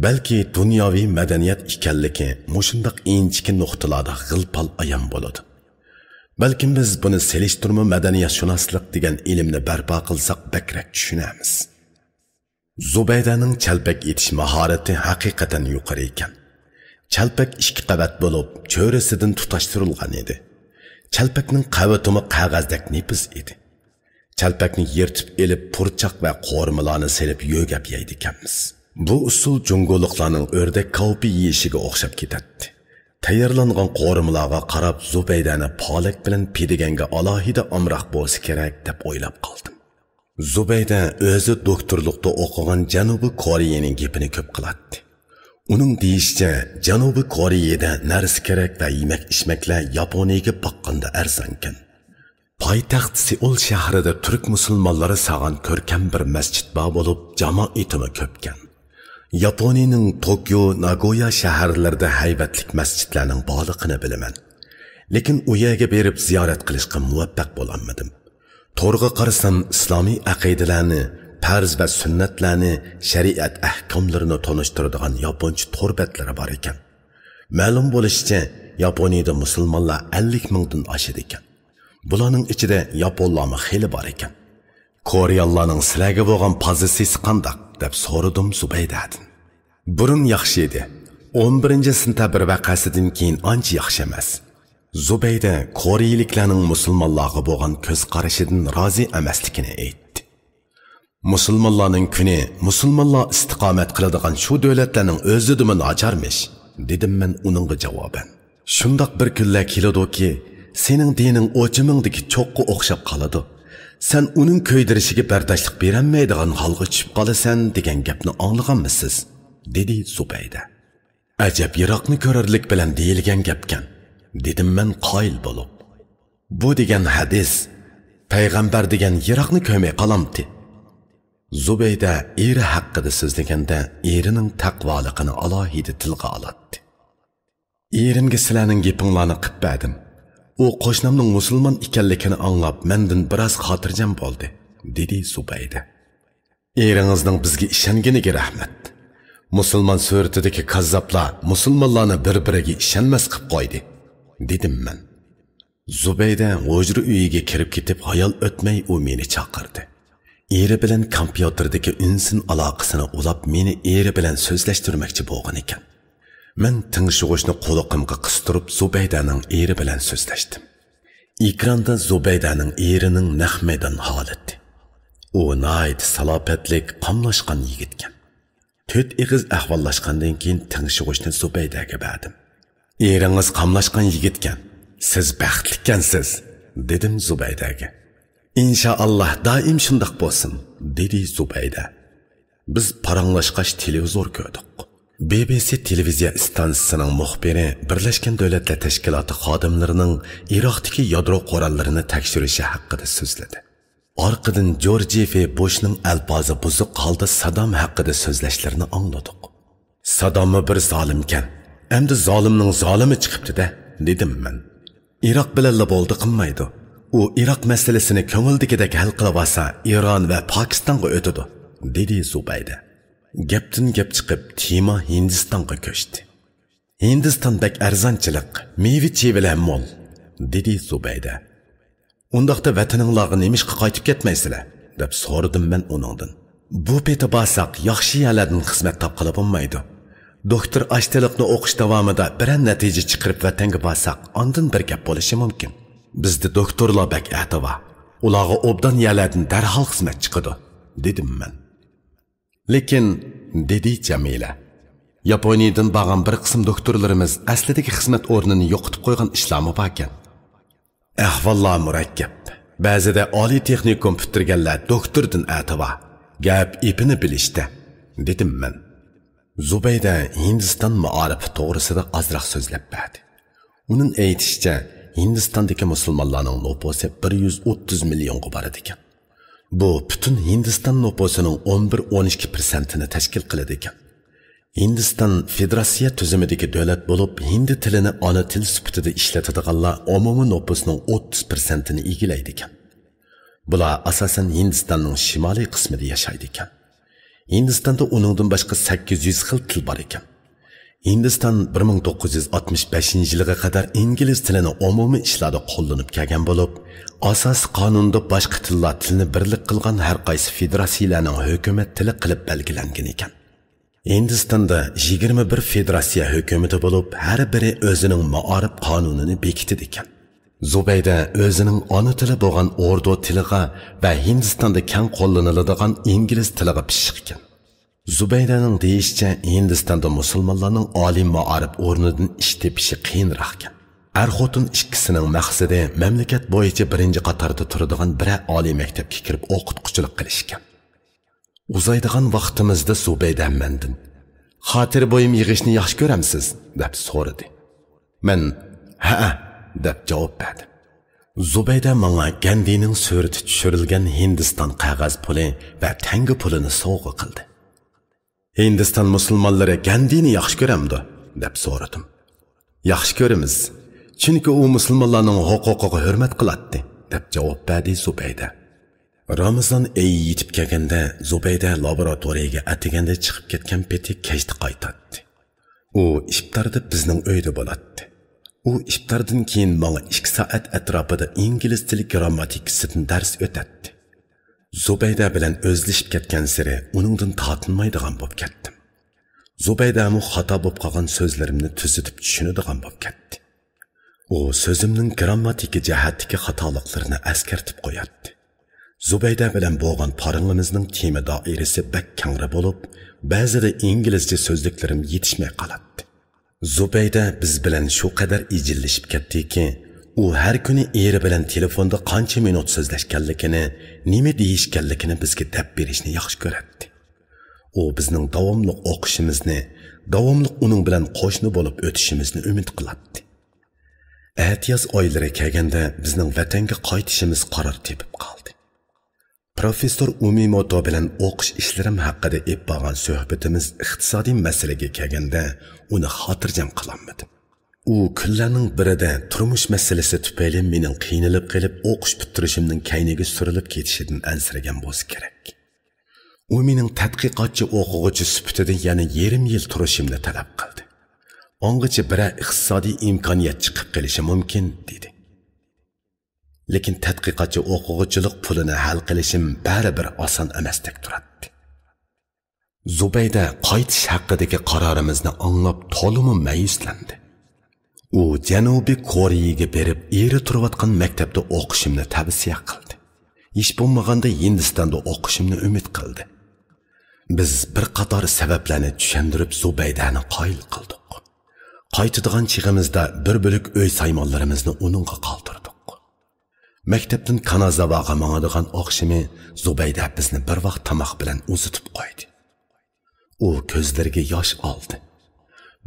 balki dunyoviy madaniyat ekanligi mushundaq inchki nuqtalarda g'ilpal ayon bo'ladi. Balkim biz buni selishtirma madaniyatshunaslik degan ilmni barpo qilsak bakrak tushunamiz. Zubaydaning chalpak etish mahorati haqiqatan yuqori ekan. Chalpak 2 qavat bo'lib, cho'rasidan tutashtirilgan edi. Chalpakning qavatimi qog'ozdek nefis edi. Chalpakni yirtib elib purchoq va qo'rmalarni selib yo'gab yeydi ekanmiz. Bu usul jungoliklarning o'rdak kavpi yeyishiga o'xshab ketadi. Tayyorlangan qo'rmalarga qarab Zubaydani polak bilan pidiganga alohida amroq bo'lsa kerak deb o'ylab qoldim. Zubayda o'zi doktorlikda o'qigan Janubiy Koreyaning gapini ko'p qiladi. Uning deyishicha, Janubiy Koreyada narsa kerak va yemak-ichmaklar Yaponiyaga boqqanda arzonkan. Poytaxt Seul shahrida turk musulmonlari sog'an ko'rkam bir masjid bor bo'lib, jamoatimi ko'pkan. Yaponiyaning Tokyo, Nagoya shaharlarida haybatlik masjidlarning borligini bilaman. Lekin u yerga berib ziyorat qilishga muvaffaq bo'lolmadim. To'g'ri qarasam, islomiy aqidalarni, farz va sunnatlarni, shariat ahkomlarini tanishtiradigan yaponcha torbatlari bor ekan. Ma'lum bo'lishicha, Yaponiyada musulmonlar 50 mingdan oshadi ekan. Bularning ichida yaponlarmi xili bor ekan. Koreyalarning sizlarga bo'lgan pozitsiyasi qanday deb so'radim Zubaydadan. Burun yaxshi edi. 11-sentabr vaqasidan keyin ancha yaxshi emas. Zubayda Koreyaliklarning musulmonlarga bo'lgan ko'z qarashidan rozi emasligini aytdi. Musulmonlarning kuni, musulmonlar istiqomat qiladigan shu davlatlarning o'zidimi nacharmish, dedim men uningga javoban. Shundoq bir kunlar keladi-ki, sening dining o'chimingdagi cho'qqa o'xshab qoladi. Sen uning ko'ydirishiga bardoshlik berolmaydigan holga tushib qolasan degan gapni anglaganmisiz? Dedi Zubayda. Ajab yiroqni ko'rarlik bilan deyilgan gapkan, dedim men qoyil bo'lib. Bu degan hadis, payg'ambar degan yiroqni ko'may qolamdi. Zubayda eri haqida so'zlaganda erining taqvoligini alohida tilga oladi. Erimga sizlarning gapinglarni qilib u qo'shnimning musulmon ekanligini anglab mendan biroz xotirjam bo'ldi, dedi Zubayda. Eringizning bizga ishonginiga rahmat. Musulmon suratidagi kazzoblar musulmonlarni bir-biriga ishonmas qilib qo'ydi, dedim men. Zubayda hujra uyiga kirib ketib, hayol o'tmay u meni chaqirdi. Eri bilan kompyuterdagi inson aloqasini ulab meni eri bilan so'zlashtirmoqchi bo'lgan ekan. Men tingshug'ishni qo'liqimga qistirib Zubaydaning eri bilan so'zlashdim. Ekranda Zubaydaning erining naq maydon holati. U nayt salopatlik qamlashgan yigitkan. 4 ig'iz ahvollashgandan keyin tingshug'ishni Zubaydaga berdim. Eringiz qamlashgan yigitkan. Siz baxtlikansiz, dedim Zubaydaga. İnşallah daim shundoq bo'lsin, dedi Zubayda. Biz paranglashqash televizor ko'rdik. BBC televiziya stansiyasining muxbiri Birlashgan Davlatlar Tashkiloti xodimlarining Iroqdagi yadro qurollarini tekshirishi haqida so'zladi. Orqadan George F. Bushning alpozi buzuq holda Saddam haqida so'zlashlarini angladik. Saddammi bir zolimkan, endi zolimning zolimi chiqibdi-da, dedim men. Iroq bilan bo'ldi qilmaydi. U Iroq masalasini ko'ngildagidek hal qilib olsa, Eron va Pokistonga o'tadi, dedi Zubayda. Gapdan gap chiqib, tema Hindistonga ko'chdi. Hindiston bek arzonchilik, meva-chevalar mo'l, dedi Zubayda. Undaqda vataninglarga nemishqa qaytib ketmaysizlar, deb so'radim men uningdan. Bu peta borsak, yaxshi yerlardan xizmat topqilib bo'lmaydi. Doktor ashtalikni o'qish davomida bir natija chiqarib vatanga borsak, ondan bir gap bo'lishi mumkin. Bizda doktorlar bak atava. Ularga obdan yerlardan darhol xizmat chiqadi, dedim men. Lekin, dedi Jamila, Yaponiyadan borgan bir qism doktorlarimiz aslidagi xizmat o'rnini yo'qotib qo'ygan ishlarmi bor ekan. Ahvollar murakkab. Ba'zida oliy texnikum bitirganlar doktordan atava. Gap ipini bilishdi, dedim men. Zubayda Hindiston muarifi to'g'risida ozroq so'zlab berdi. Uning aytishicha, Hindistondagi musulmonlarning nufusi 130 millionga boradi ekan. Bu butun Hindiston nufusining 11-12%ni tashkil qiladi ekan. Hindiston federatsiya tuzumidagi davlat bo'lib, hindi tilini ona til sifatida ishlatadiganlar umumiy nufusining 30%ni egallaydi ekan. Bular asosan Hindistonning shimoliy qismida yashaydi ekan. Hindistonda uningdan boshqa 800 xil til bor ekan. Hindiston 1965-yilga qadar ingliz tilini umumiy ishlarda qo'llanib kelgan bo'lib, asosiy qonunda boshqa tillar tilni birlik qilgan har qaysi federatsiyalarning hukumat tili qilib belgilangan ekan. Hindistonda 21 federatsiya hukumati bo'lib, har biri o'zining muarif qonunini bekitdi ekan. Zubayda o'zining ona tili bo'lgan Urdu tiliga va Hindistonda keng qo'llaniladigan ingliz tiliga pishiq ekan. Zubaydaning deyishicha, Hindistonda musulmonlarning oliy muarif o'rnidan ish tepishi qiyinroq ekan. Er-xotin ikkisining maqsadi mamlakat bo'yicha birinchi qatorda turadigan bir oliy maktabga kirib o'qituvchilik qilish ekan. Uzaydigan vaqtimizda Zubayda mendan "Xotir bo'yim yig'ishni yaxshi ko'ramsiz?" deb so'radi. Men "Ha" deb javob berdim. Zubayda menga Gandining surati tushirilgan Hindiston qog'oz puli va tanga pulini sovg'a qildi. "Hindiston musulmonlari Gandini yaxshi ko'ramdi?" deb so'radim. "Yaxshi ko'ramiz, chunki u musulmonlarning huquqiga hurmat qiladi" deb javob berdi Zubayda. Ramazon oyi yetib kelganda Zubayda laboratoriyaga atiganda chiqib ketgan peti kechda qaytadi. U iftorda bizning uyda bo'ladi. U iftordan keyin menga 2 soat atrofida ingliz tili grammatikasidan dars o'tadi. Zubayda bilan o'zlashib ketgan siri uningdan tortinmaydigan bo'lib ketdim. Zubayda mu xato bo'lib qolgan so'zlarimni tuzitib tushunadigan bo'lib ketdi. U so'zimning grammatiki jihatdagi xatoliklarini eskartib qo'yadi. Zubayda bilan bo'lgan paringimizning tema doirasi bak kengri bo'lib, ba'zida inglizcha so'zliklarim yetishmay qoladi. Zubayda biz bilan shu qadar ijillashib ketdiki, u har kuni eri bilan telefonda qancha minut so'zlashganligini, nima deyishganligini bizga deb berishni yaxshi ko'radi. U bizning davomli o'qishimizni, davomli uning bilan qo'shni bo'lib o'tishimizni umid qiladi. Aytiyoz oylari kelganda bizning vatanga qaytishimiz qaror tepib qoldi. Professor Umimoto bilan o'qish ishlarim haqida ep bo'lgan suhbatimiz iqtisodiy masalaga kelganda uni xotirjam qilolmadim. U kunlarning birida turmush masalasi tufayli mening qiynalib qolib o'qish bitirishimning kayniga surilib ketishidan ansiragan bo'lsa kerak. U mening tadqiqotchi o'quvchi sifatida yana yarim yil turishimni talab qildi. Ongacha bir iqtisodiy imkoniyat chiqib qolishi mumkin dedi. Lekin tadqiqotchi o'quvchilik pulini hal qilishim baribir oson emasdek turadi. Zubayda qaytish haqidagi qarorimizni anglab to'liq ma'yuslandi. U Janubiy Koreyaga berib, eri turayotgan maktabda o'qishimni tavsiya qildi. Ish bo'lmaganda Hindistonda o'qishimni umid qildi. Biz bir qator sabablarni tushuntirib Zubaydani qoyil qildik. Qaytadigan chig'imizda bir bo'lik uy saymonlarimizni uningga qoldirdik. Maktabdan Kanazavaga mangadigan oqshimi Zubayda bizni bir vaqt tomoq bilan uzitib qo'ydi. U ko'zlariga yosh oldi.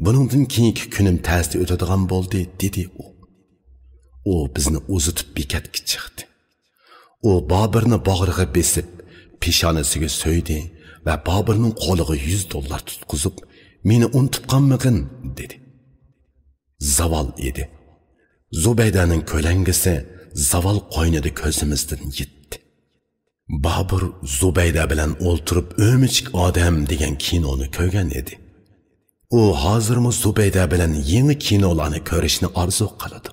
Buningdan keyingi kunim ta'sda o'tadigan bo'ldi, dedi u. U bizni uzitib bekatga chiqdi. U Bobirni bag'riga besib, peshonasiga so'ydi va Bobirning qo'liga $100 tutqizib, "Meni unutib qolmagin" dedi. Zavol edi. Zubaydaning ko'langisi zavol qo'ynida ko'zimizdan yetdi. Bobir Zubayda bilan o'ltirib "O'michik odam" degan kinoni ko'rgan edi. U hozirmi Zubayda bilan yangi kinolarni ko'rishni orzu qiladi.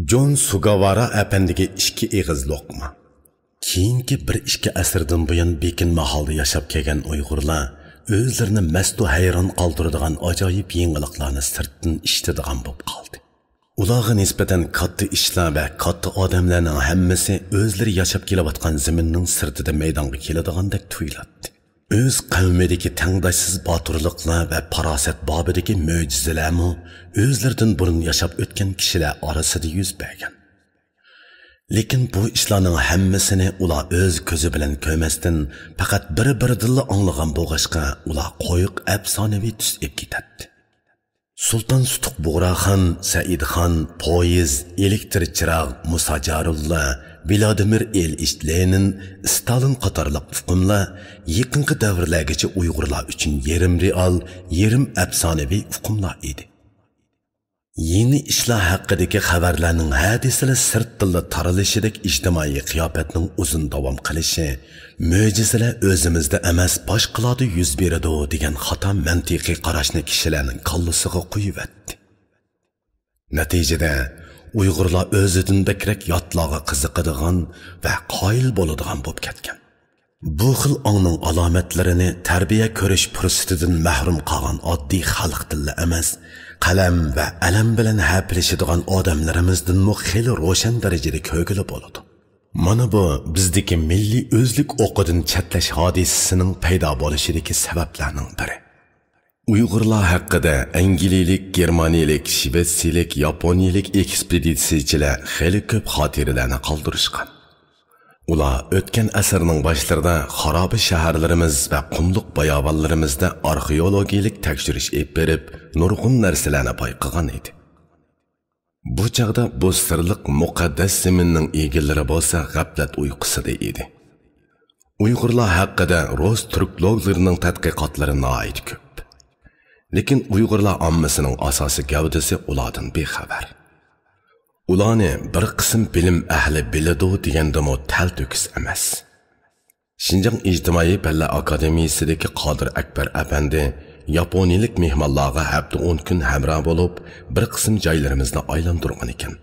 John Sugawara әпәндіге 2 eğiz loqma. Keyingi 1-2 asrdan buyon bekinma holda yashab kelgan Uyg'urlar o'zlarini mastu hayron qoldiradigan ajoyib yangiliklarni sirtdan eshitadigan bo'lib qoldi. Ularga nisbatan katta ishlar va katta odamlarning hammasi o'zlari yashab kelayotgan zaminning sirtida maydonga keladigandek tuyuladi. Öz qavmidagi tangdoshsiz boturliklar va farosat bobidagi mo'jizalarmi o'zlaridan burun yashab o'tgan kishilar orasida yuz bergan. Lekin bu ishlarning hammasini ular o'z ko'zi bilan ko'rmasdan faqat bir-biridan anglagan bo'lg'achqa ular qo'yiq afsonaviy tus ep ketadi. Sultan Sutuq Bug'raxon, Saidxon, Poyiz, elektr chirog, Musa Jarulla, Vladimir Ilyich Lenin, Stalin qatorliq uqumlar yaqinqi davrlargacha Uyg'urlar uchun yarim real, yarim afsonaviy uqumlar edi. Yeni ishlar haqidagi xabarlarning hadislar sirtdilla taralishidek ijtimoiy qiyofatning uzun davom qilishi, mo'jizalar o'zimizda emas boshqalarda yuz beradi degan xato mantiqiy qarashni kishilarning kallasiga qo'yibdi. Natijada Uyg'urlar o'zidan bakrak yotlarga qiziqadigan va qoyil bo'ladigan bo'lib ketgan. Bu xil ongning alomatlarini tarbiya ko'rish fursatidan mahrum qolgan oddiy xalq tili emas, qalam va alam bilan hapilishadigan odamlarimizdan xeli ro'shan darajada ko'gili bo'ladi. Mana bu bizdagi milliy o'zlik o'qidan chatlash hodisasining paydo bo'lishidagi sabablarning biri. Uyg'urlar haqida Angliyalik, Germaniyalik, Shvetsiyalik, Yaponiyalik ekspeditsiyachilar xeli ko'p xotiralarni qoldirishgan. Ular o'tgan asrning boshlarida xaroba shaharlarimiz va qumliq bayovonlarimizda arxeologiyalik tekshirish olib berib, nurg'un narsalarni payqagan edi. Bu chaqda bu sirliq muqaddas zaminning egillari bo'lsa g'aflat uyqusida edi. Uyg'urlar haqida rus turkloglarning tadqiqotlari nihoyat ko'p. Lekin Uyg'urlar ommasining asosiy gavdasi ulardan bexabar. Ularni bir qism bilim ahli biladi degandimi talto'kis emas. Xinjiang ijtimoiy palla akademiyasidagi Qodir Akbar apandi Yaponiyalik mehmonlarga hafta 10 kun hamroh bo'lib, bir qism joylarimizni aylantirgan ekan.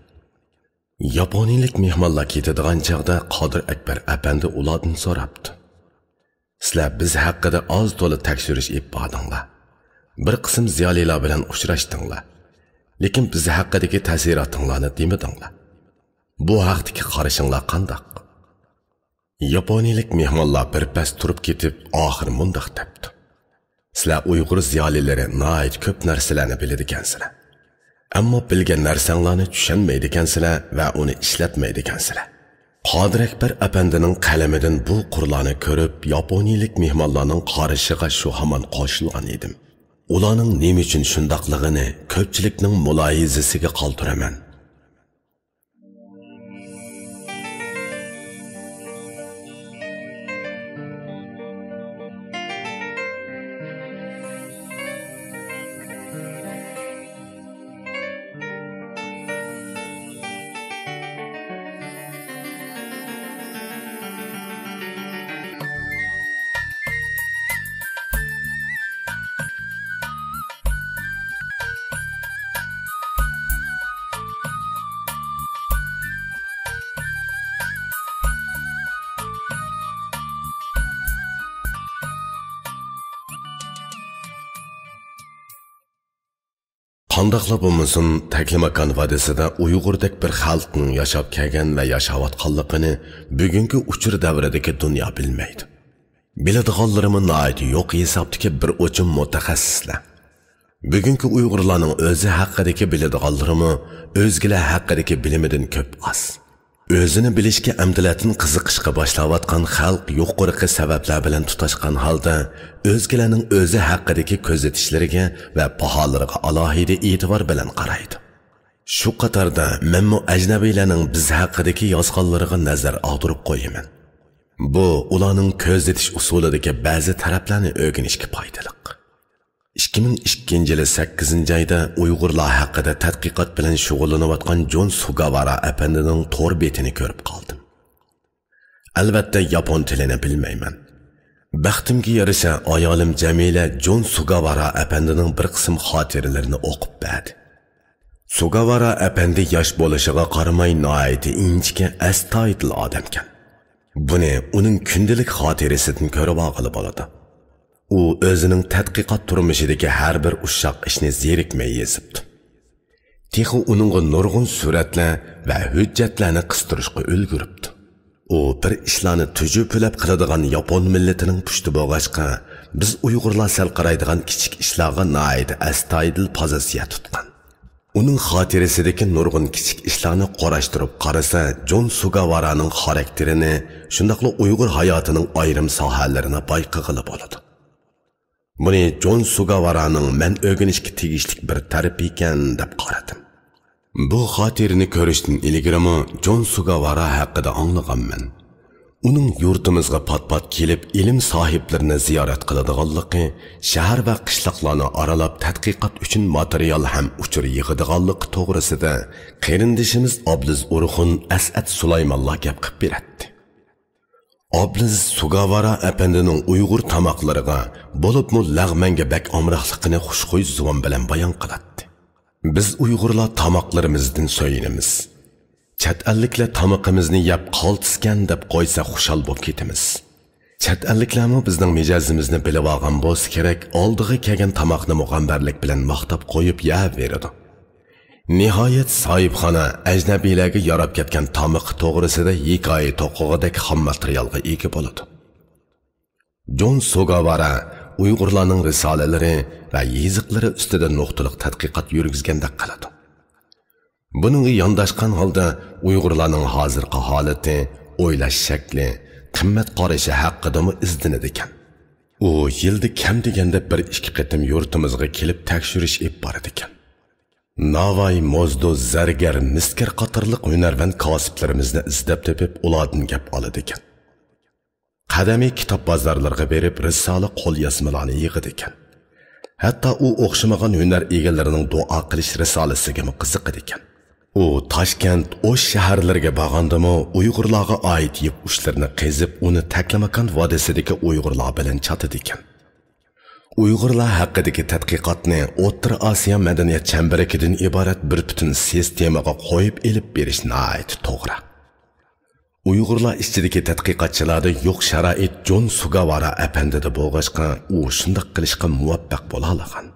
Yaponiyalik mehmonlar ketadigan chaqda Qodir Akbar apandi ulardan so'rabdi: "Sizlar biz haqida oz to'la tekshirish olib bordinglar. Bir qism ziyolilar bilan uchrashdinglar. Lekin biz haqidagi ta'siratinglarni demedinglar. Bu haqdagi qarashinglar qanday?" Yaponiyalik mehmonlar birpas turib ketib, oxir mundaq debdi: "Sizlar Uyg'ur ziyolilari nihoyat ko'p narsalarni biladi ekansizlar. Ammo bilgan narsanglarni tushunmaydi ekansizlar va uni ishlatmaydi ekansizlar." Qodir Akbar apandining qalamidan bu qurlarni ko'rib, Yaponiyalik mehmonlarning qarashiga shu hamon qo'shilgan edim. Ularning nima uchun shundaqligini ko'pchilikning mulohazasiga qoldiraman. Qandaqla bo'lmasin, Taklimakan vadisida Uyg'urdek bir xalqning yashab kelgan va yashayotganligini bugungi uchur davridagi dunyo bilmaydi. Biladiganlarimiz nihoyat yo'q hisobdagi bir o'chim mutaxassislar. Bugungi Uyg'urlarning o'zi haqidagi biladiganlarimiz o'zgilar haqidagi bilimidan ko'p az. O'zini bilishga amdilatin qiziqishga boshlayotgan xalq yuqorqi sabablar bilan tutashgan holda o'zgilarning o'zi haqidagi ko'rsatishlariga va baholariga alohida e'tibor bilan qaraydi. Shu qatorda men ajnabiylarning biz haqidagi yozganlariga nazar og'dirib qo'yaman. Bu ularning ko'rsatish usulidagi ba'zi taraflarni o'rganishga foydali. 2002 yılı 8. ayda Uyg'urlar haqida tadqiqot bilan shug'ullanayotgan John Sugawara apandining to'r betini ko'rib qoldim. Albatta yapon tilini bilmayman. Baxtimga yarasha ayolim Jamila John Sugawara apandining bir qism xotiralarini o'qib berdi. Sugawara apandi yosh bo'lishiga qaramay nihoyatda inchga astoydil odamkan. Buni uning kundalik xotirasidan ko'rib olg'ili bo'ladi. U o'zining tadqiqot turmushidagi har bir ushoq ishni zerikmay yozibdi. Texi uningga nurg'un suratlar va hujjatlarni qistirishga ulguribdi. U bir ishlarni tujupilab qiladigan Yapon millatining pushti bo'lg'achqa, biz Uyg'urlar sal qaraydigan kichik ishlarga nihoyat astoydil pozitsiya tutgan. Uning xotirasidagi nurg'un kichik ishlarni qorashtirib qarasa, Jon Sugawaraning xarakterini, shundaqla Uyg'ur hayotining ayrim sohalarini bayqag'ili bo'ladi. Buni Jon Sugawaraning men o'rganishga tegishli bir taraf ekan deb qaradim. Bu xotirani ko'rishdan ilgari Jon Sugawara haqida anglaganman. Uning yurtimizga pat-pat kelib ilm sohiblarini ziyorat qiladiganligi, shahar va qishloqlarni aralab tadqiqot uchun material ham uchur yig'adiganligi to'g'risida qarindishimiz Obliz Urxun As'ad Sulaymonlar gap qilib beradi. Obliz Sugawara apandining Uyg'ur tamoqlariga bo'libmi lag'manga bak omroqligini xushxuy zubon bilan bayon qiladi. Biz Uyg'urlar tamoqlarimizdan so'yinamiz. Chet elliklar tamoqimizni yeb qoltisgan deb qo'ysa xushal bo'lib ketamiz. Chet elliklarmi bizning mijozimizni bilib olgan bo'lsa kerak, oldiga kelgan tamoqni muqambarlik bilan maqtab qo'yib yeb beradi. Nihoyat sohibxona ajnabiylarga yarab ketgan tamoq to'g'risida hikoya to'qig'idek xam materialga ega bo'ladi. Jon Sugawara Uyg'urlarning risolalari va yeziqlari ustida nuqtaliq tadqiqot yurgizganda qiladi. Buningga yondashgan holda Uyg'urlarning hozirgi holati, o'ylash shakli, qimmat qarashi haqida izlanadi ekan. U yilda kam deganda 1-2 qatim yurtimizga kelib tekshirish olib boradi ekan. Navoiy, Mozdo, Zargar, Miskar qatorliq hunarvand kasiblarimizni izlab topib, ulardan gap oladi ekan. Qadamiy kitob bozorlariga berib, risola qo'l yozmalarni yig'adi ekan. Hatto u o'xshamagan hunar egalarining duo qilish risolasiga qiziqadi ekan. U Toshkent, O'sh shaharlarga borgandimi, Uyg'urlarga oid yeb ushlarini qezib, uni Taklamakan vodisidagi Uyg'urlar bilan chatadi ekan. Uyg'urlar haqidagi tadqiqotni O'rta Osiyo madaniyat chambaridan iborat bir butun sistemaga qo'yib elib berish nihoyat to'g'ri. Uyg'urlar ichidagi tadqiqotchilarda yo'q sharoit Jon Sugawara apandida bo'lg'achqa, u shunday qilishga muvaffaq bo'la olgan.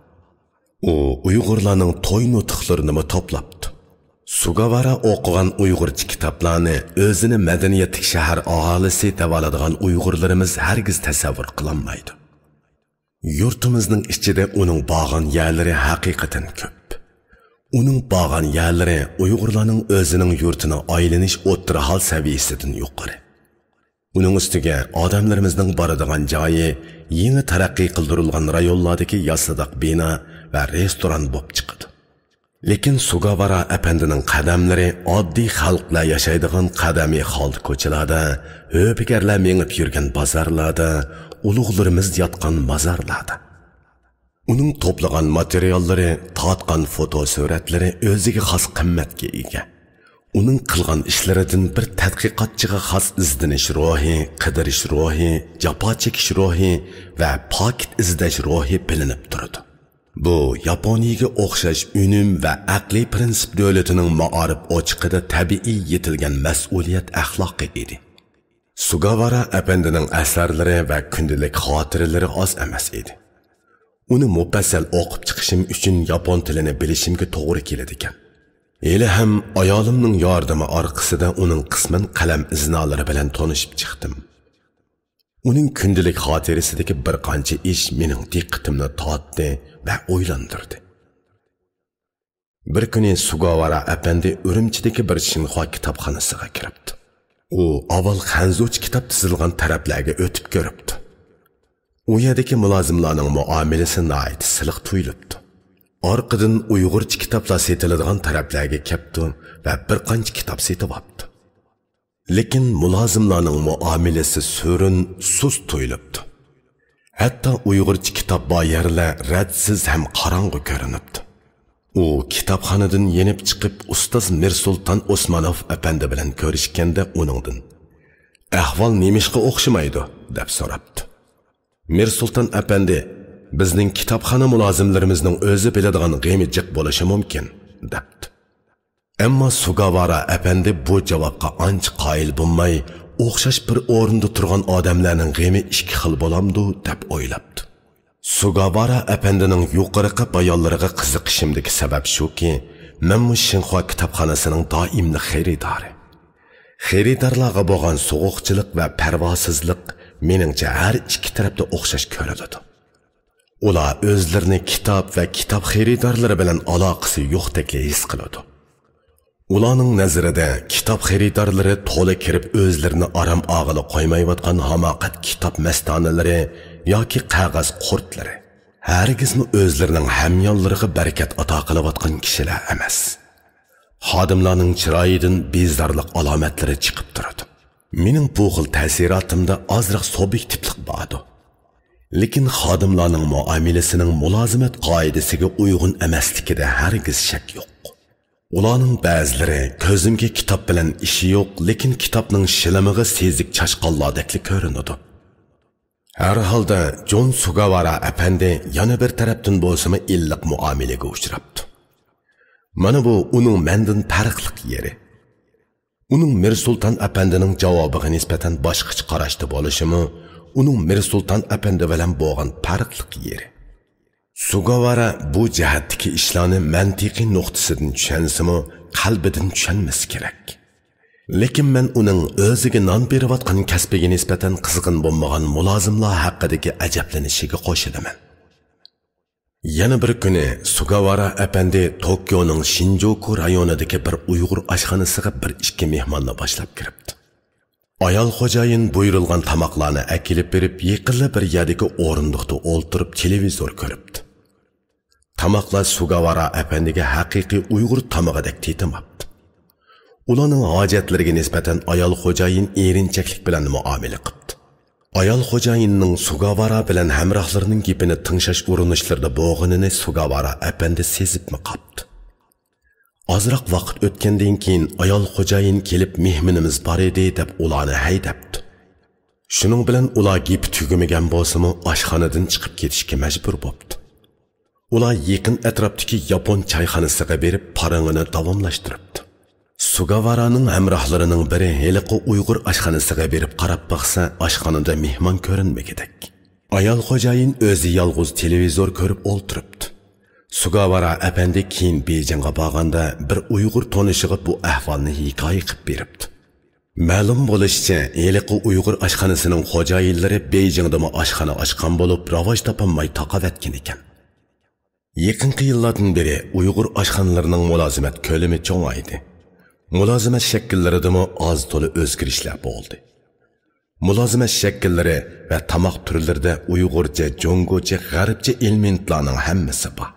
U Uyg'urlarning to'y nutqlarini to'plabdi. Sugawara o'qigan Uyg'urcha kitoblarni o'zini madaniyatli shahar aholisi davoladigan Uyg'urlarimiz hargiz tasavvur qilolmaydi. Yurtimizning ichida uning bog'an yerlari haqiqatan ko'p. Uning bog'an yerlari Uyg'urlarning o'zining yurtini aylanish o'ttira hol saviyasidan yuqori. Uning ustiga odamlarimizning boradigan joyi yangi taraqqiy qildirilgan rayonlardagi yasadaq bino va restoran bo'lib chiqadi. Lekin Sugawara apandining qadamlari oddiy xalqlar yashaydigan qadamiy xalq ko'chalarda, o'pikarlar mengib yurgan bozorlarda, ulug'larimiz yotgan mozorlarda. Uning to'plagan materiallari, tortgan foto suratlari o'ziga xos qimmatga ega. Uning qilgan ishlaridan bir tadqiqotchiga xos izdinish ruhi, qidirish ruhi, jafo chekish ruhi va pokit izlash ruhi bilinib turadi. Bu Yaponiyaga o'xshash unum va aqliy prinsip davlatining ma'arif ochiqida tabiiy yetilgan mas'uliyat axloqi edi. Sugawara apandining asarlari va kundalik xotiralari oz emas edi. Uni mufassal o'qib chiqishim uchun yapon tilini bilishimga to'g'ri keladi ekan. Eli ham ayolimning yordami orqasida uning qisman qalam iznolari bilan tanishib chiqdim. Uning kundalik xotirasidagi bir qancha ish mening diqqatimni tortdi va o'ylantirdi. Bir kuni Sugawara apandi Urumchidagi bir Shinxo kitobxonasiga kiribdi. U avval Xanzuch kitob tizilgan taraflarga o'tib ko'ribdi. U yerdagi mulozimlarning muomalasi nihoyat siliq tuyulibdi. Orqadan Uyg'urcha kitoblar setiladigan taraflarga kelibdi va bir qancha kitob setib olibdi. Lekin mulozimlarning muomalasi so'rin, sust tuyulibdi. Hatto Uyg'urcha kitob bor yerlar radsiz ham qorong'u ko'rinibdi. U kitobxonadan yenib chiqib ustoz Mirsulton Osmonov apandi bilan ko'rishganda uningdan "Ahvol nemishqa o'xshamaydi?" deb so'rabdi. Mirsulton apandi, bizning kitobxona mulozimlarimizning o'zi biladigan g'emi jiq bo'lishi mumkin. debdi. Ammo Sugawara apandi bu javobga ancha qoyil bo'lmay, o'xshash bir o'rinda turgan odamlarning g'emi ikki xil bo'lamdi deb o'ylabdi. Sugawara apandining yuqoriqi bayonlariga qiziqishimdagi sabab shuki, men bu Shinxua kitobxonasining doimli xaridori. Xaridorlarga bo'lgan so'g'uqchilik va parvosizlik meningcha har ikki tarafda o'xshash ko'riladi. Ular o'zlarini kitob va kitob xaridorlari bilan aloqasi yo'qdek his qiladi. Ularning nazarida kitob xaridorlari to'la kirib o'zlarini aram og'ili qo'ymayotgan hamoqat kitob mastonalari yoki qog'oz qurtlari hargizmi o'zlarining hamyonlariga barakat ato qilayotgan kishilar emas. Xodimlarning chiroyidan bezorlik alomatlari chiqib turadi. Mening bu xil ta'siratimda ozroq subyektivlik bordi. Lekin xodimlarning muomalasining mulozimat qoidasiga uyg'un emasligida hargiz shak yo'q. Ularning ba'zilari ko'zimga kitob bilan ishi yo'q, lekin kitobning shilimig'i sezik chashqonlardek ko'rinadi. Har holda Jon Sugawara apandi yana bir tarafdan bo'lsa-mu illiq muomalaga uchrabdi. Mana bu uning mendan farqli yeri. Uning Mir Sulton apandining javobiga nisbatan boshqacha qarashda bo'lishimi, uning Mir Sulton apandi bilan bo'lgan farqli yeri. Sugawara bu jihatdagi ishlarni mantiqiy nuqtasidan tushansimi, qalbidan tushunmasi kerak. Lekin men uning o'ziga non berayotgan kasbiga nisbatan qizg'in bo'lmagan mulozimlar haqidagi ajablanishiga qo'shilaman. Yana bir kuni Sugawara apandi Tokioning Shinjuku rayonidagi bir Uyg'ur oshxonasiga bir ikki mehmonni boshlab kiribdi. Ayol xo'jayin buyurilgan tamoqlarni akilib berib, yaqinda bir yerdagi o'rindiqda o'ltirib televizor ko'ribdi. Tamoqlar Sugawara apandiga haqiqiy Uyg'ur tamog'idek tetimabdi. Ularning hojatlariga nisbatan ayol xo'jayin erinchaklik bilan muomala qildi. Ayol xo'jayinning Sugawara bilan hamrohlarining gapini tingshash urinishlarida bo'g'inini Sugawara apandi sezibmi qapti. Ozroq vaqt o'tgandan keyin ayol xo'jayin kelib mehmonimiz bor edi deb ularni haydabdi. Shuning bilan ular gap tugamagan bo'lsa-mu oshxonadan chiqib ketishga majbur bo'ldi. Ular yaqin atrofdagi yapon choyxonasiga berib parangini davomlashtiribdi. Sugawaraning hamrohlarining biri heliqi Uyg'ur oshxonasiga berib qarab baqsa, oshxonada mehmon ko'rinmagidak. Ayol xo'jayin o'zi yolg'iz televizor ko'rib o'ltiribdi. Sugawara apandi keyin Bejingga borganda bir Uyg'ur tonishiga bu ahvolni hikoya qilib beribdi. Ma'lum bo'lishicha, heliqi Uyg'ur oshxonasining xo'jayinlari Bejingda oshxona ochgan bo'lib, rivoj topolmay taqavatgan ekan. Yaqinqi yillardan beri Uyg'ur oshxonalarining mulozimat ko'lami cho'ngaydi. Mulozimat shakllarida oz to'la o'zgarishlar bo'ldi. Mulozimat shakllari va tamoq turlarida Uyg'urcha, Jongocha, G'arbcha elementlarning hammasi bor.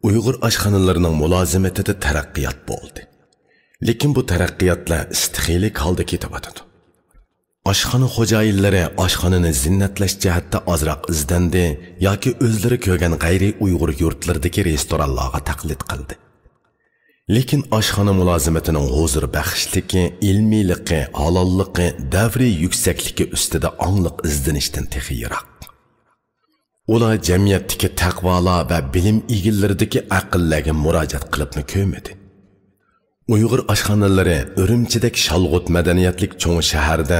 Uyg'ur oshxonalarining mulozimatida taraqqiyot bo'ldi. Lekin bu taraqqiyotlar istixiylik holda ketyapti. Oshxona xo'jayinlari oshxonani zinnatlash jihatda ozroq izdandi yoki o'zlari ko'rgan g'ayri Uyg'ur yurtlaridagi restoranlarga taqlid qildi. Lekin oshxona mulozimatining huzur baxshligi, ilmiyligi, halolligi, davriy yuksakligi ustida ongliq izdanishdan texiyiroq. Ular jamiyatdagi taqvolar va bilim egillaridagi aqllarga murojaat qilibni ko'madi. Uyg'ur oshxonalari Urumchidek shalg'ut madaniyatlik cho'ng shaharda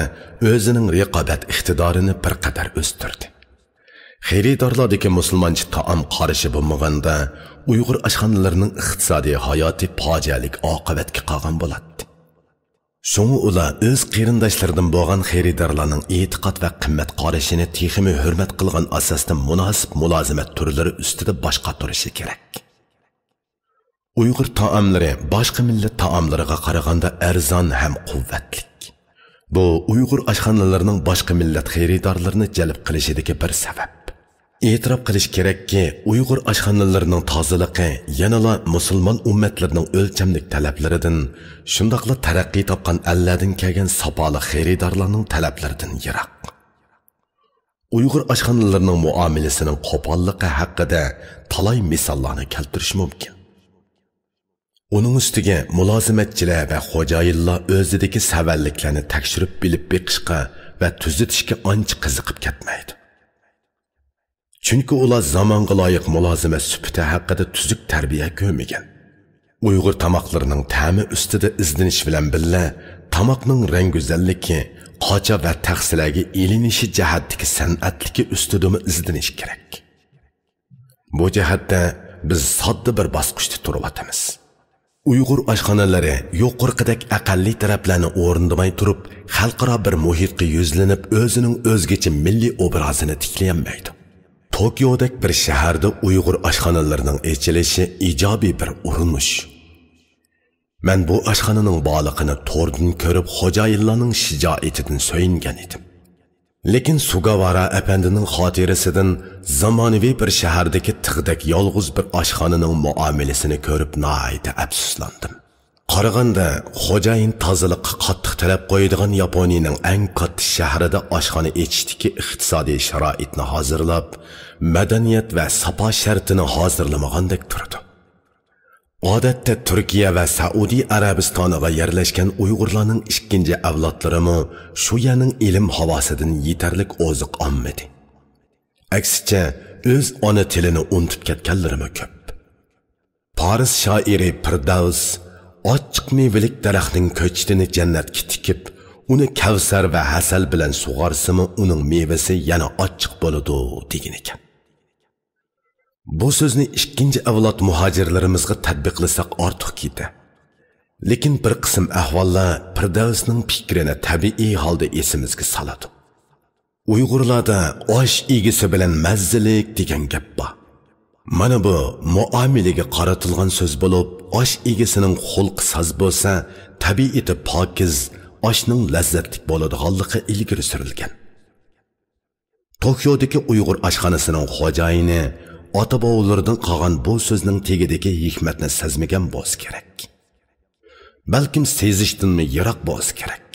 o'zining raqobat iqtidorini bir qadar o'stirdi. Xaridorlardagi musulmoncha taom qarishi bo'lmaganda Uyg'ur oshxonalarining iqtisodiy hayoti fojialik oqibatga qolgan bo'ladi. Shunga ular o'z qarindoshlaridan bo'lgan xaridorlarning e'tiqod va qimmat qarashini texmi hurmat qilgan asosda munosib mulozimat turlari ustida boshqa turishi kerak. Uyg'ur taomlari boshqa millat taomlariga qaraganda arzon ham quvvatli. Bu Uyg'ur oshxonalarining boshqa millat xaridorlarini jalb qilishidagi bir sabab. E'tirof qilish kerakki, Uyg'ur oshxonalarining tozaligi yanala musulmon ummatlarining o'lchamlik talablaridan, shundaqla taraqqiy topgan allardan kelgan sopoli xaridorlarning talablaridan yiroq. Uyg'ur oshxonalarining muomalasining qo'polligi haqida talay misollarni keltirish mumkin. Uning ustiga mulozimatchilar va xo'jayinlar o'zidagi savalliklarni tekshirib bilib beqishga va tuzitishga ancha qiziqib ketmaydi. Chunki ular zamonga loyiq mulozimat sifati haqida tuzuk tarbiya ko'rmagan. Uyg'ur tamoqlarining ta'mi ustida izlanish bilan birga tamoqning rang go'zalligi, qocha va tahsillarga ilinishi jihatdagi san'atligi ustidami izlanish kerak. Bu jihatda biz sodda bir bosqichda turyapmiz. Uyg'ur oshxonalari yuqorqidek aqalli taraflarni o'rindamay turib, xalqaro bir muhitga yuzlanib, o'zining o'zgacha milliy obrazini tiklayolmaydi. Tokiodek bir shaharda Uyg'ur oshxonalarining ochilishi ijobiy bir urinish. Men bu oshxonaning bog'liqini to'rdan ko'rib, xo'jayinlarning shijoatidan so'yingan edim. Lekin Sugawara apandining xotirasidan zamonaviy bir shahardagi tig'dak yolg'iz bir oshxonaning muomalasini ko'rib nihoyatda afsuslandim. Qaraganda xo'jayin tozaliqqa qattiq talab qo'yadigan Yaponiyaning eng katta shahrida oshxona echishdagi iqtisodiy sharoitni hozirlab, madaniyat va safo shartini hozirlamagandek turdi. Odatda Turkiya va Saudiya Arabistoniga yerlashgan Uyg'urlarning ikkinchi avlodlarimi shu yerning ilm havosidan yetarlik oziq olmadi. Aksicha o'z ona tilini unutib ketganlarimi ko'p. Paris shoiri Firdavs ochiq mevalik daraxtning ko'chdini jannatga tikib, uni kavsar va hasal bilan sug'arsimi, uning mevasi yana ochiq bo'ladi degan ekan. Bu so'zni ikkinchi avlod muhojirlarimizga tatbiqlasak ortiq ketdi. Lekin bir qism ahvollar Firdavsning fikrini tabiiy holda esimizga soladi. Uyg'urlarda osh egisi bilan mazzilik degan gap bor. Mana bu muomalaga qaratilgan so'z bo'lib, osh egisining xulqi soz bo'lsa, tabiati pokiz, oshning lazzatli bo'ladiganligi ilgari surilgan. Tokiodagi Uyg'ur oshxonasining xo'jayini ota-bobolardan qolgan bu so'zning tegidagi hikmatni sezmagan bo'lsa kerak. Balkim sezishdanmi yiroq bo'lsa kerak.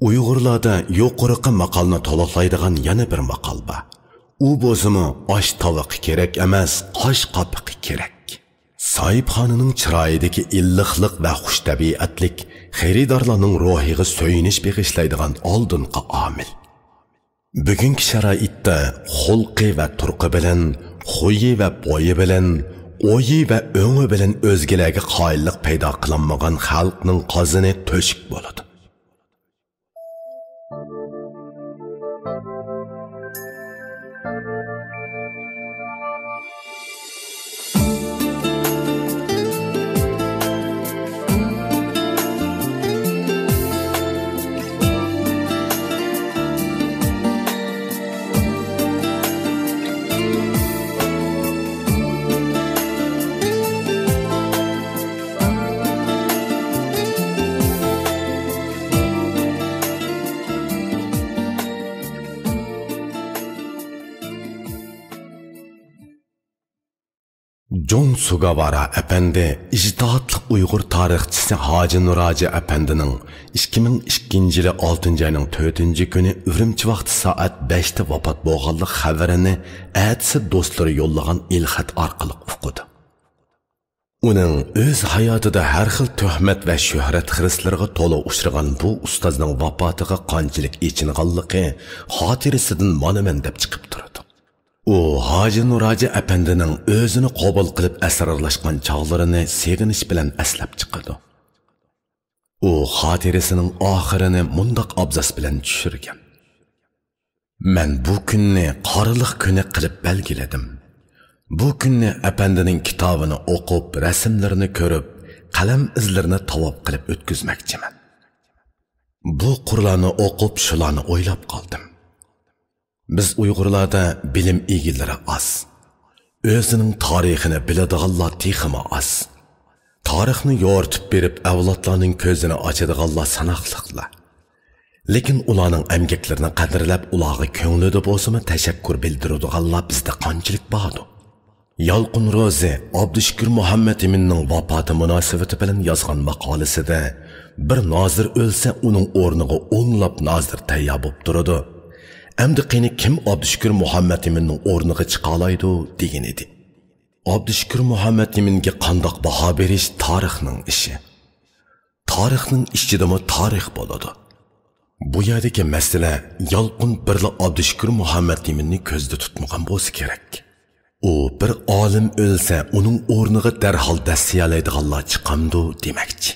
Uyg'urlarda yuqoriqi maqolni to'liqlaydigan yana bir maqol bor. U bo'lsa-mu osh tovoqi kerak emas, qosh qopiqi kerak. Sohibxonaning chiroyidagi illiqlik va xushtabiatlik xaridorlarning ruhiga so'yinish beg'ishlaydigan oldingi omil. Bugungi sharoitda xulqi va turqi bilan, xuyi va bo'yi bilan, o'yi va o'ngi bilan o'zgalarga qoyillik paydo qilinmagan xalqning qozini to'shik bo'ladi. John Sugawara apandi ijtihadli Uyg'ur tarixchisi Hoji Nuraji apandining 2002-yili 6-oyning 4-kuni Urumchi vaqti soat 5da vafot bo'lganlik xabarini atsi do'stlari yo'llagan ilxat orqali o'qidi. Uning o'z hayotida har xil tuhmat va shuhrat xirislariga to'la uchragan bu ustozning vafotiga qanchalik echinganligi xotirasidan monaman deb chiqib turadi. U Hoji Nuraji apandining o'zini qabul qilib asrorlashgan chog'larini sevinish bilan eslab chiqadi. U xotirasining oxirini mundoq abzas bilan tushirgan. Men bu kunni qoriliq kuni qilib belgiladim. Bu kunni apandining kitobini o'qib, rasmlarini ko'rib, qalam izlarini tavob qilib o'tkazmoqchiman. Bu Qur'onni o'qib, shularni o'ylab qoldim. Biz Uyg'urlarda bilim egilari az. O'zining tarixini biladiganlar texmi az. Tarixni yo'ritib berib, avlodlarning ko'zini ochadiganlar sanoqliqlar. Lekin ularning emgaklarini qadrlab, ularga ko'nglida bo'lsa-mu tashakkur bildiradiganlar bizda qanchalik bordi. Yalqin Ro'zi Abdushukur Muhammad Eminning vafoti munosabati bilan yozgan maqolasida bir nozir o'lsa, uning o'rniga o'nlab nozir tayyor bo'lib turadi. Endi qani kim Abdushukur Muhammad Eminning o'rniga chiqa oladi degan edi. Abdushukur Muhammad Eminga qandoq baho berish tarixning ishi. Tarixning ichidami tarix bo'ladi. Bu yerdagi masala yalqin birla Abdushukur Muhammad Eminni ko'zda tutmagan bo'lsa kerak. u bir olim o'lsa uning o'rniga darhol dastiyalaydiganlar chiqamdi demakchi.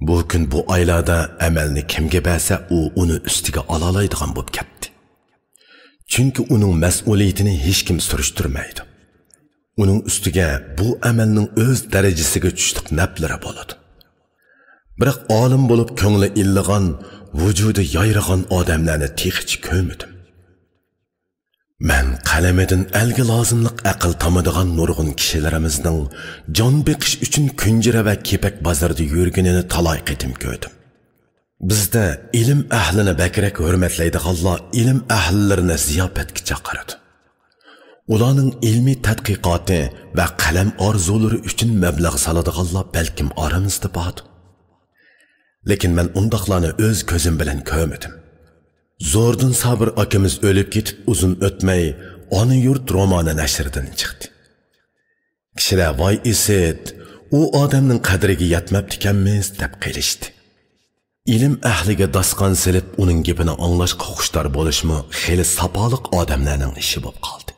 Bu kun bu oylarda amalni kimga bersa u uni ustiga olalaydigan bo'lib ketdi. Chunki uning mas'uliyatini hech kim surishtirmaydi. Uning ustiga bu amalning o'z darajasiga tushliq naflari bo'ladi. Biroq olim bo'lib ko'ngli illig'an, vujudi yayrag'an odamlarni texichi ko'rmadim. Men qalamidan alga lozimliq aql tamadigan nurg'un kishilarimizning jon beqish uchun kunjira va kepak bozorda yurganini talay qitim ko'rdim. Bizda ilm ahlini bakrak hurmatlaydiganlar ilm ahlillarini ziyofatga chaqiradi. Ularning ilmiy tadqiqoti va qalam orzulari uchun mablag' soladiganlar balkim oramizda bor. Lekin men undaqlarni o'z ko'zim bilan ko'rmadim. Zo'rdun Sabir akamiz o'lib ketib uzun o'tmay Ona yurt romani nashrdan chiqdi. Kishilar voy isit, u odamning qadriga yetmabdikanmiz deb qilishdi. İlim ahliga dasqon silib uning gapini anglashga xushtar bo'lishmi xeli sapoliq odamlarning ishi bo'lib qoldi.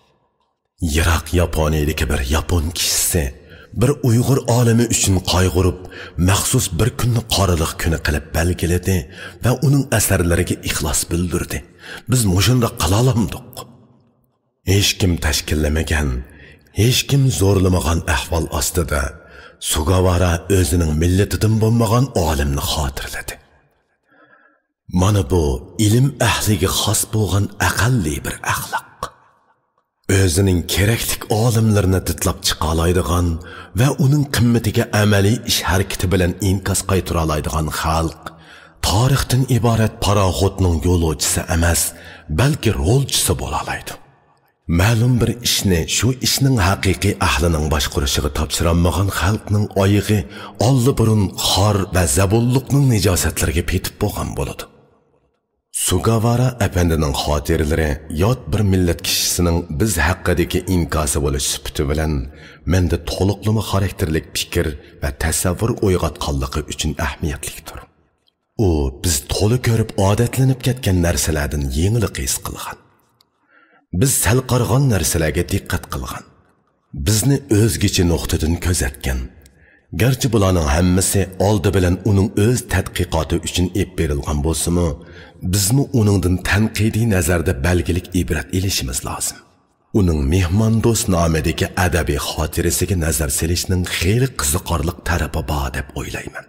Yiroq Yaponiyadagi bir yapon kishisi bir Uyg'ur olimi uchun qayg'urib, maxsus bir kunni qoriliq kuni qilib belgiladi va uning asarlariga ixlos bildirdi. Biz mushunda qila olamdik. Hech kim tashkillamagan, hech kim zo'rlamagan ahvol ostida Sugawara o'zining millatidan bo'lmagan olimni xotirladi. Mana bu ilm ahliga xos bo'lgan aqalli bir axloq. O'zining keraklik olimlarini titlab chiqa oladigan va uning qimmatiga amaliy ish harakati bilan inkas qaytara oladigan xalq tarixdan iborat paraxotning yo'lovchisi emas, balki rolchisi bo'la oladi. Ma'lum bir ishni shu ishning haqiqiy ahlining boshqarishiga topshirilmagan xalqning oyig'i olli-burun xor va zabulluqning nijosatlariga petib bo'lgan bo'ladi. Sugawara apandining xotiralari yot bir millat kishisining biz haqidagi inkosi bo'lish sifati bilan menda to'liqlama xarakterlik fikr va tasavvur uyg'otganligi uchun ahamiyatlidir. U biz to'liq ko'rib odatlanib ketgan narsalardan yengillik his qilgan. Biz sal qarg'an narsalarga diqqat qilgan. Bizni o'zgacha nuqtadan kuzatgan. Garchi bularning hammasi oldi bilan uning o'z tadqiqoti uchun ep berilgan bo'lsa-mu, bizmi uningdan tanqidiy nazarda belgilik ibrat elishimiz lozim. Uning mehmondo'st nomidagi adabiy xotirasiga nazar selishning xeyli qiziqarliq tarafi bor deb o'ylayman.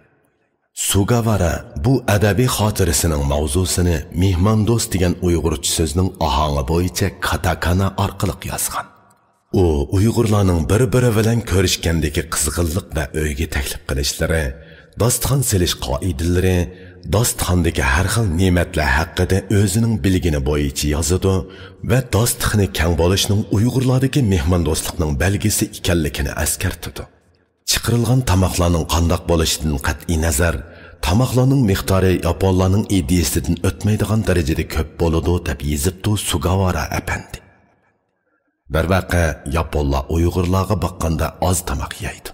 Sugawara bu adabiy xotirasining mavzusini mehmondo'st degan uyg'urcha so'zning ohangi bo'yicha katakana orqali yozgan. U Uyg'urlarning bir-biri bilan ko'rishgandagi qizg'inlik va o'yga taklif qilishlari, dostxon selish qoidalari, dostxondagi har xil ne'matlar haqida o'zining bilgini bo'yicha yozadi va dostxoni keng bo'lishning Uyg'urlardagi mehmondo'stlikning belgisi ekanligini eskartadi. Chiqarilgan tamoqlarning qandoq bo'lishidan qat'iy nazar, tamoqlarning miqdori yaponlarning ideyasidan o'tmaydigan darajada ko'p bo'ladi deb yozibdi Sugawara apandi. Darvaqa Yaponlar Uyg'urlarga boqqanda oz tamoq yeydi.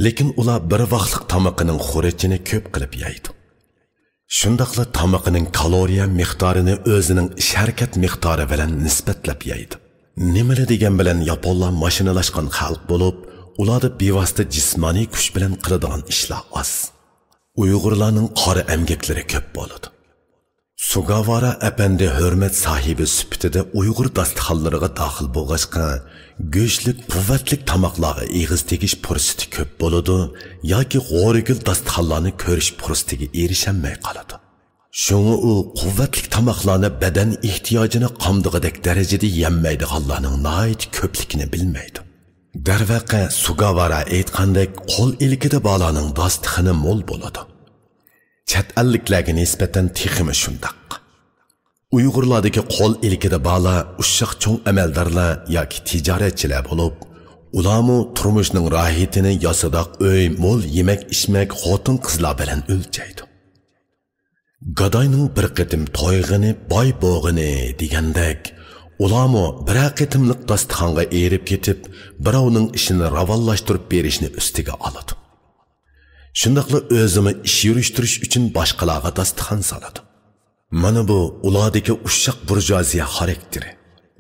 Lekin ular bir vaqtlik tamoqining xurechini ko'p qilib yeydi. Shundaqla tamoqining kaloriya miqdorini o'zining ish harakat miqdori bilan nisbatlab yeydi. Nimani degan bilan Yaponlar mashinalashgan xalq bo'lib, ularda bevosita jismoniy kuch bilan qiladigan ishlar oz. Uyg'urlarning qora emgaklari ko'p bo'ladi. Sugawara apandi hurmat sahibi sifatida Uyg'ur dasturxonlariga daxil bo'lg'achqa, go'shtlik, quvvatlik tamoqlarga eg'iz tegish fursati ko'p bo'ladi yoki g'o'rigil dasturxonlarni ko'rish fursatiga erishamay qoladi. Shunga u quvvatlik tamoqlarni badan ehtiyojini qamdig'idek darajada yemmaydiganlarning nihoyat ko'pligini bilmaydi. Darvaqa Sugawara aytgandek qo'l ilkida bolaning dasturxoni mo'l bo'ladi. Chet elliklarga nisbatan texmi shundaq. Uyg'urlardagi qo'l ilkida bola ushoq cho'ng amaldorlar yoki tijoratchilar bo'lib, ularmu turmushning rohatini yosadoq uy, mo'l yemak ichmak xotin qizlar bilan o'lchaydi. Gadoyning bir qitim to'yg'ini, boy bo'g'ini degandek, ularmu bir qitimlik dasturxonga erib ketib, birovning ishini ravonlashtirib berishni ustiga oladi. Shundaqla o'zini ish yurishtirish uchun boshqalarga dasturxon soladi. Mana bu ulardagi ushoq burjuaziya xarakteri.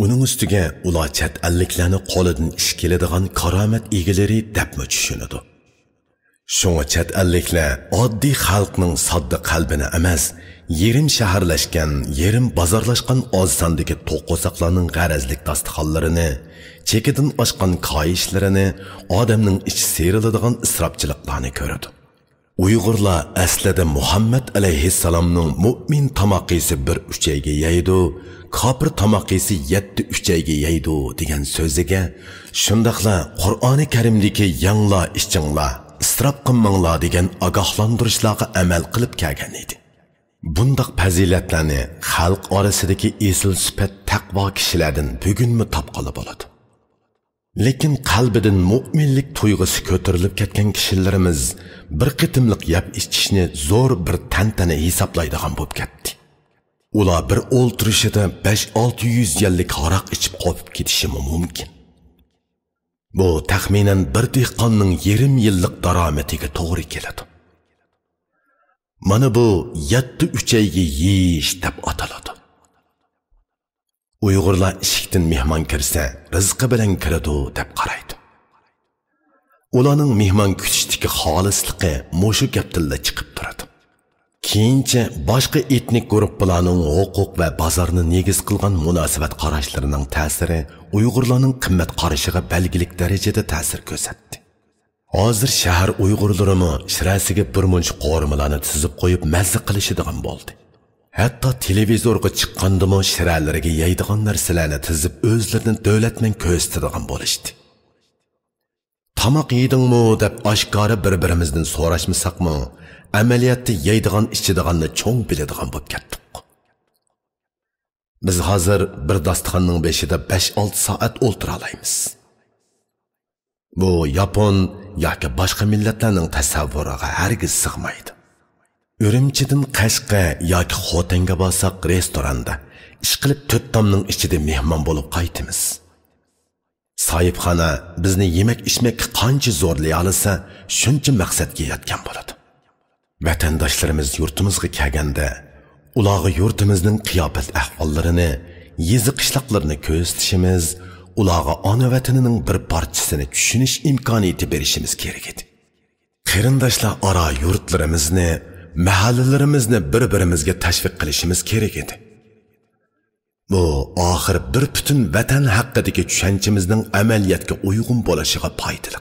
Uning ustiga ular chet elliklarni qo'lidan ish keladigan karomat egalari debmi tushunadi. Shunga chet elliklar oddiy xalqning sodda qalbini emas, yerim shaharlashgan, yerim bozorlashgan oz sondagi to'qosoqlarning g'arazlik dasturxonlarini, chekidan oshgan koyishlarini, odamning ichi seriladigan isrofchiliklarni ko'radi. Uyg'urlar aslida Muhammad alayhissalomning mu'min tamoqisi bir uchayga yeydi, kofir tamoqisi 7 uchayga yeydi degan so'ziga, shundaqla Qur'oni Karimdagi yangla ishchinglar, isrof qilmanglar degan ogohlantirishlarga amal qilib kelgan edi. Bundaq fazilatlarni xalq orasidagi esil sifat taqvo kishilardan bugunmi topqali bo'ladi. Lekin qalbidan mu'minlik tuyg'usi ko'tarilib ketgan kishilarimiz bir qitimliq yab ichishni zo'r bir tantana hisoblaydigan bo'lib ketdi. Ular bir o'ltirishida 5-600 yillik aroq ichib qolib ketishi mumkin. Bu taxminan bir dehqonning yarim yillik daromadiga to'g'ri keladi. Mana bu 7 uchayga yeyish deb ataladi. Uyg'urlar eshikdan mehmon kirsa, rizqi bilan kiradi deb qaraydi. Ularning mehmon kutishdagi xolisligi mushu gapdilla chiqib turadi. Keyincha boshqa etnik guruhlarning huquq va bozorni negiz qilgan munosabat qarashlarining ta'siri Uyg'urlarning qimmat qarashiga belgilik darajada ta'sir ko'rsatdi. Hozir shahar Uyg'urlarimi shirasiga bir munch qo'rmalarni tizib qo'yib mazza qilishadigan bo'ldi. Hatto televizorga chiqqandimi shiralariga yeydigan narsalarni tizib o'zlarini davlatman ko'rsatadigan bo'lishdi. Tamoq yeydingmi deb oshkora bir-birimizdan so'rashmasaqmi, amaliyotda yeydigan ichadiganni cho'ng biladigan bo'lib ketdik. Biz hozir bir dasturxonning beshida 5-6 soat o'ltira olamiz. Bu Yapon yoki boshqa millatlarning tasavvuriga hargiz sig'maydi. Urumchidan Qashqa yoki Xotanga borsak restoranda ish qilib 4 tomning ichida mehmon bo'lib qaytamiz. Sahibxona bizni yemak-ichmakka qancha zo'rlay olsa, shuncha maqsadga yetgan bo'ladi. Vatandoshlarimiz yurtimizga kelganda, ularga yurtimizning qiyofat ahvollarini, yezi qishloqlarini ko'rsatishimiz, ularga ona vatanining bir parchasini tushunish imkoniyati berishimiz kerak edi. Qarindoshlar aro yurtlarimizni, mahallalarimizni bir-birimizga tashviq qilishimiz kerak edi. Bu oxir bir butun vatan haqidagi tushunchimizning amaliyotga uyg'un bo'lishiga foydali.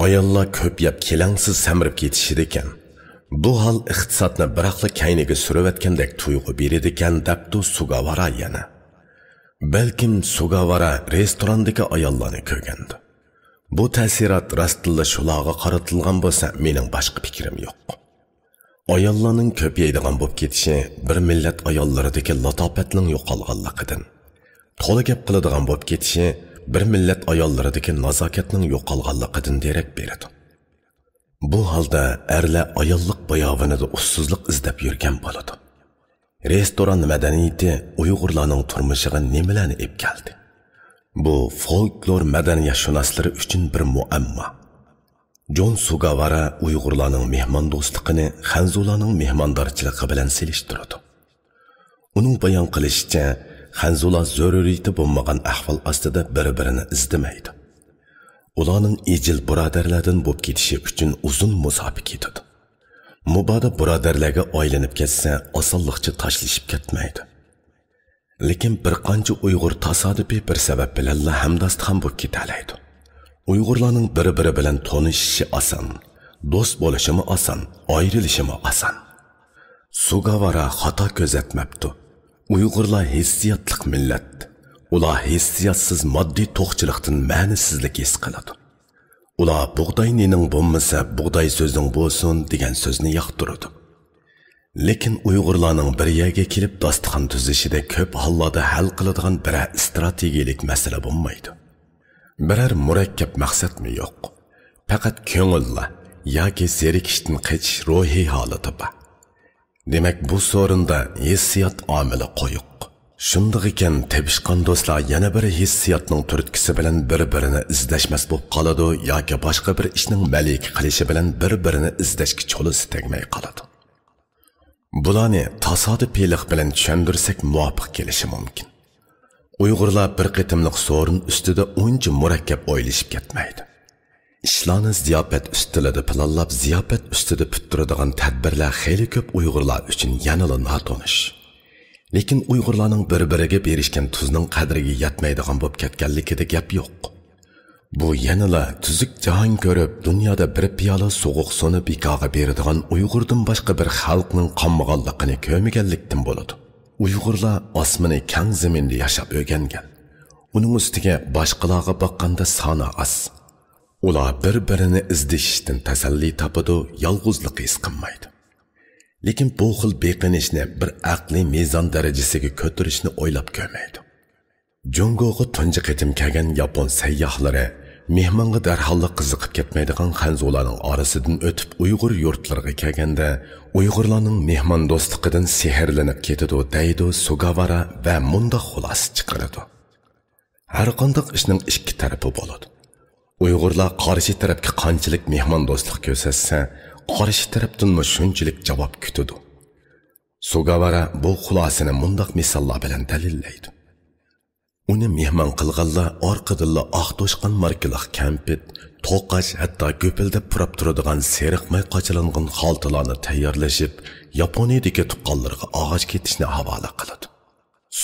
Ayollar ko'p yeb kelangsiz samirib ketishir ekan. Bu hol iqtisodni biroqla kayniga surayotgandek tuyg'u beradi ekan debdi Sugawara yana. Balkim Sugawara restorandagi ayollarni ko'rgandi. Bu ta'sirot rostilla shularga qaratilgan bo'lsa, mening boshqa fikrim yo'q. Ayollarning ko'payadigan bo'lib ketishi bir millat ayollaridagi latofatning yo'qolganligidan, to'la gap qiladigan bo'lib ketishi bir millat ayollaridagi nazokatning yo'qolganligidan derak beradi. Bu holda erlar ayollik bayovonida ussizlik izlab yurgan bo'ladi. Restoran madaniyati Uyg'urlarning turmushiga nimalarni olib keldi? Bu folklor madaniyatshunoslari uchun bir muammo. Jon Sugawara Uyg'urlarning mehmondo'stligini Xanzularning mehmondorchiligi bilan selishtiradi. Uning bayon qilishicha, Xanzular zaruriyati bo'lmagan ahvol ostida bir-birini izlamaydi. Ularning ejil birodarlardan bo'lib ketishi uchun uzun musofa ketadi. Mubodo birodarlarga aylanib ketsa, osonlikcha tashlashib ketmaydi. Lekin bir qancha Uyg'ur tasodifiy bir sabab bilan hamdast ham bo'lib ketalaydi. Uyg'urlarning bir-biri bilan tanishishi oson, do'st bo'lishimi oson, ayrilishimi oson. Sugawara xato ko'zatmabdi. Uyg'urlar hissiyotliq millat. Ular hissiyotsiz moddiy to'qchilikdan ma'nisizlik his qiladi. Ular bug'doy nening bo'lmasa, bug'doy so'zing bo'lsin degan so'zni yoqtiradi. Lekin Uyg'urlarning bir yerga kelib dasturxon tuzishida ko'p hollarda hal qiladigan bir strategiyalik masala bo'lmaydi. Biror murakkab maqsadmi yo'q. Faqat ko'ngillar yoki zerikishdan qochish ruhiy holati bor. Demak, bu so'rinda hissiyot omili qo'yiq. Shunday ekan, tepishgan do'stlar yana bir hissiyotning turtkisi bilan bir-birini izlashmas bo'lib qoladi yoki boshqa bir ishning malik qilishi bilan bir-birini izlashga cho'lisi tegmay qoladi. Bularni tasodifiylik bilan tushundirsak muvofiq kelishi mumkin. Uyg'urlar bir qitimliq so'rin ustida uncha murakkab o'ylashib ketmaydi. Ishlarni ziyofat ustilida planlab, ziyofat ustida puturadigan tadbirlar xeyli ko'p Uyg'urlar uchun yanada notonish. Lekin Uyg'urlarning bir-biriga berishgan tuzning qadriga yetmaydigan bo'lib ketganligida gap yo'q. Bu yanala tuzuk jahon ko'rib, dunyoda bir piyola so'g'uq suvni bekorga beradigan Uyg'urdan boshqa bir xalqning qonmaganligini ko'rmaganlikdan bo'ladi. Uyg'urlar osmoni kang zaminda yashab o'rgangan. Uning ustiga boshqalarga boqqanda soni oz. Ular bir-birini izlashishdan tasalli topadi, yolg'izlik his qilmaydi. Lekin bu xil beqinishni bir aqliy mezon darajasiga ko'tarishni o'ylab ko'rmaydi. Jungoga tunji qitim kelgan yapon sayyohlari mehmonga darhol qiziqib ketmaydigan xanzularning orasidan o'tib Uyg'ur yurtlariga kelganda Uyg'urlarning mehmon do'stligidan sehrlanib ketadi deydi Sugawara va munda xulos chiqaradi. Har qanday ishning ikki tarafi bo'ladi. Uyg'urlar qarshi tarafga qanchalik mehmon do'stlik ko'rsatsa, qarshi tarafdan shunchalik javob kutadi. Sugawara bu xulosani mundaq misollar bilan dalillaydi. Uni mehmon qilganlar orqadilla oq to'shqan markaliq kampit, to'qash, hatto ko'pildab purab turadigan seriqmay qochilingan xaltalarni tayyorlashib, Yaponiyadagi tuqqanlarga og'ash ketishni havola qiladi.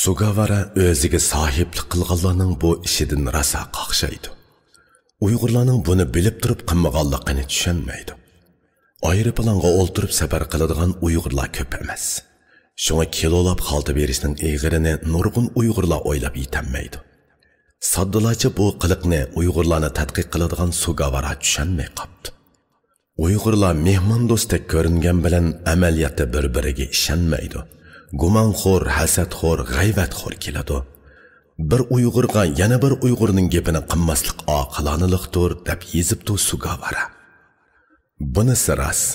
Sugawara o'ziga sohiblik qilganlarning bu ishidan rosa qaqshaydi. Uyg'urlarning buni bilib turib qilmaganligini tushunmaydi. Aeroplanga o'ltirib safar qiladigan Uyg'urlar ko'p emas. Shunga kilolab xalta berishning eg'irini nurg'un Uyg'urlar o'ylab yetanmaydi. Soddalachi bu qiliqni Uyg'urlarni tadqiq qiladigan Sugawara tushunmay qopti. Uyg'urlar mehmon do'stdek ko'ringan bilan amaliyotda bir-biriga ishonmaydi. Gumonxo'r, hasadxo'r, g'ayvatxo'r keladi. Bir Uyg'urga yana bir Uyg'urning gapini qilmaslik oqiloniliqdir deb yezibdi Sugawara. Bunisi rost.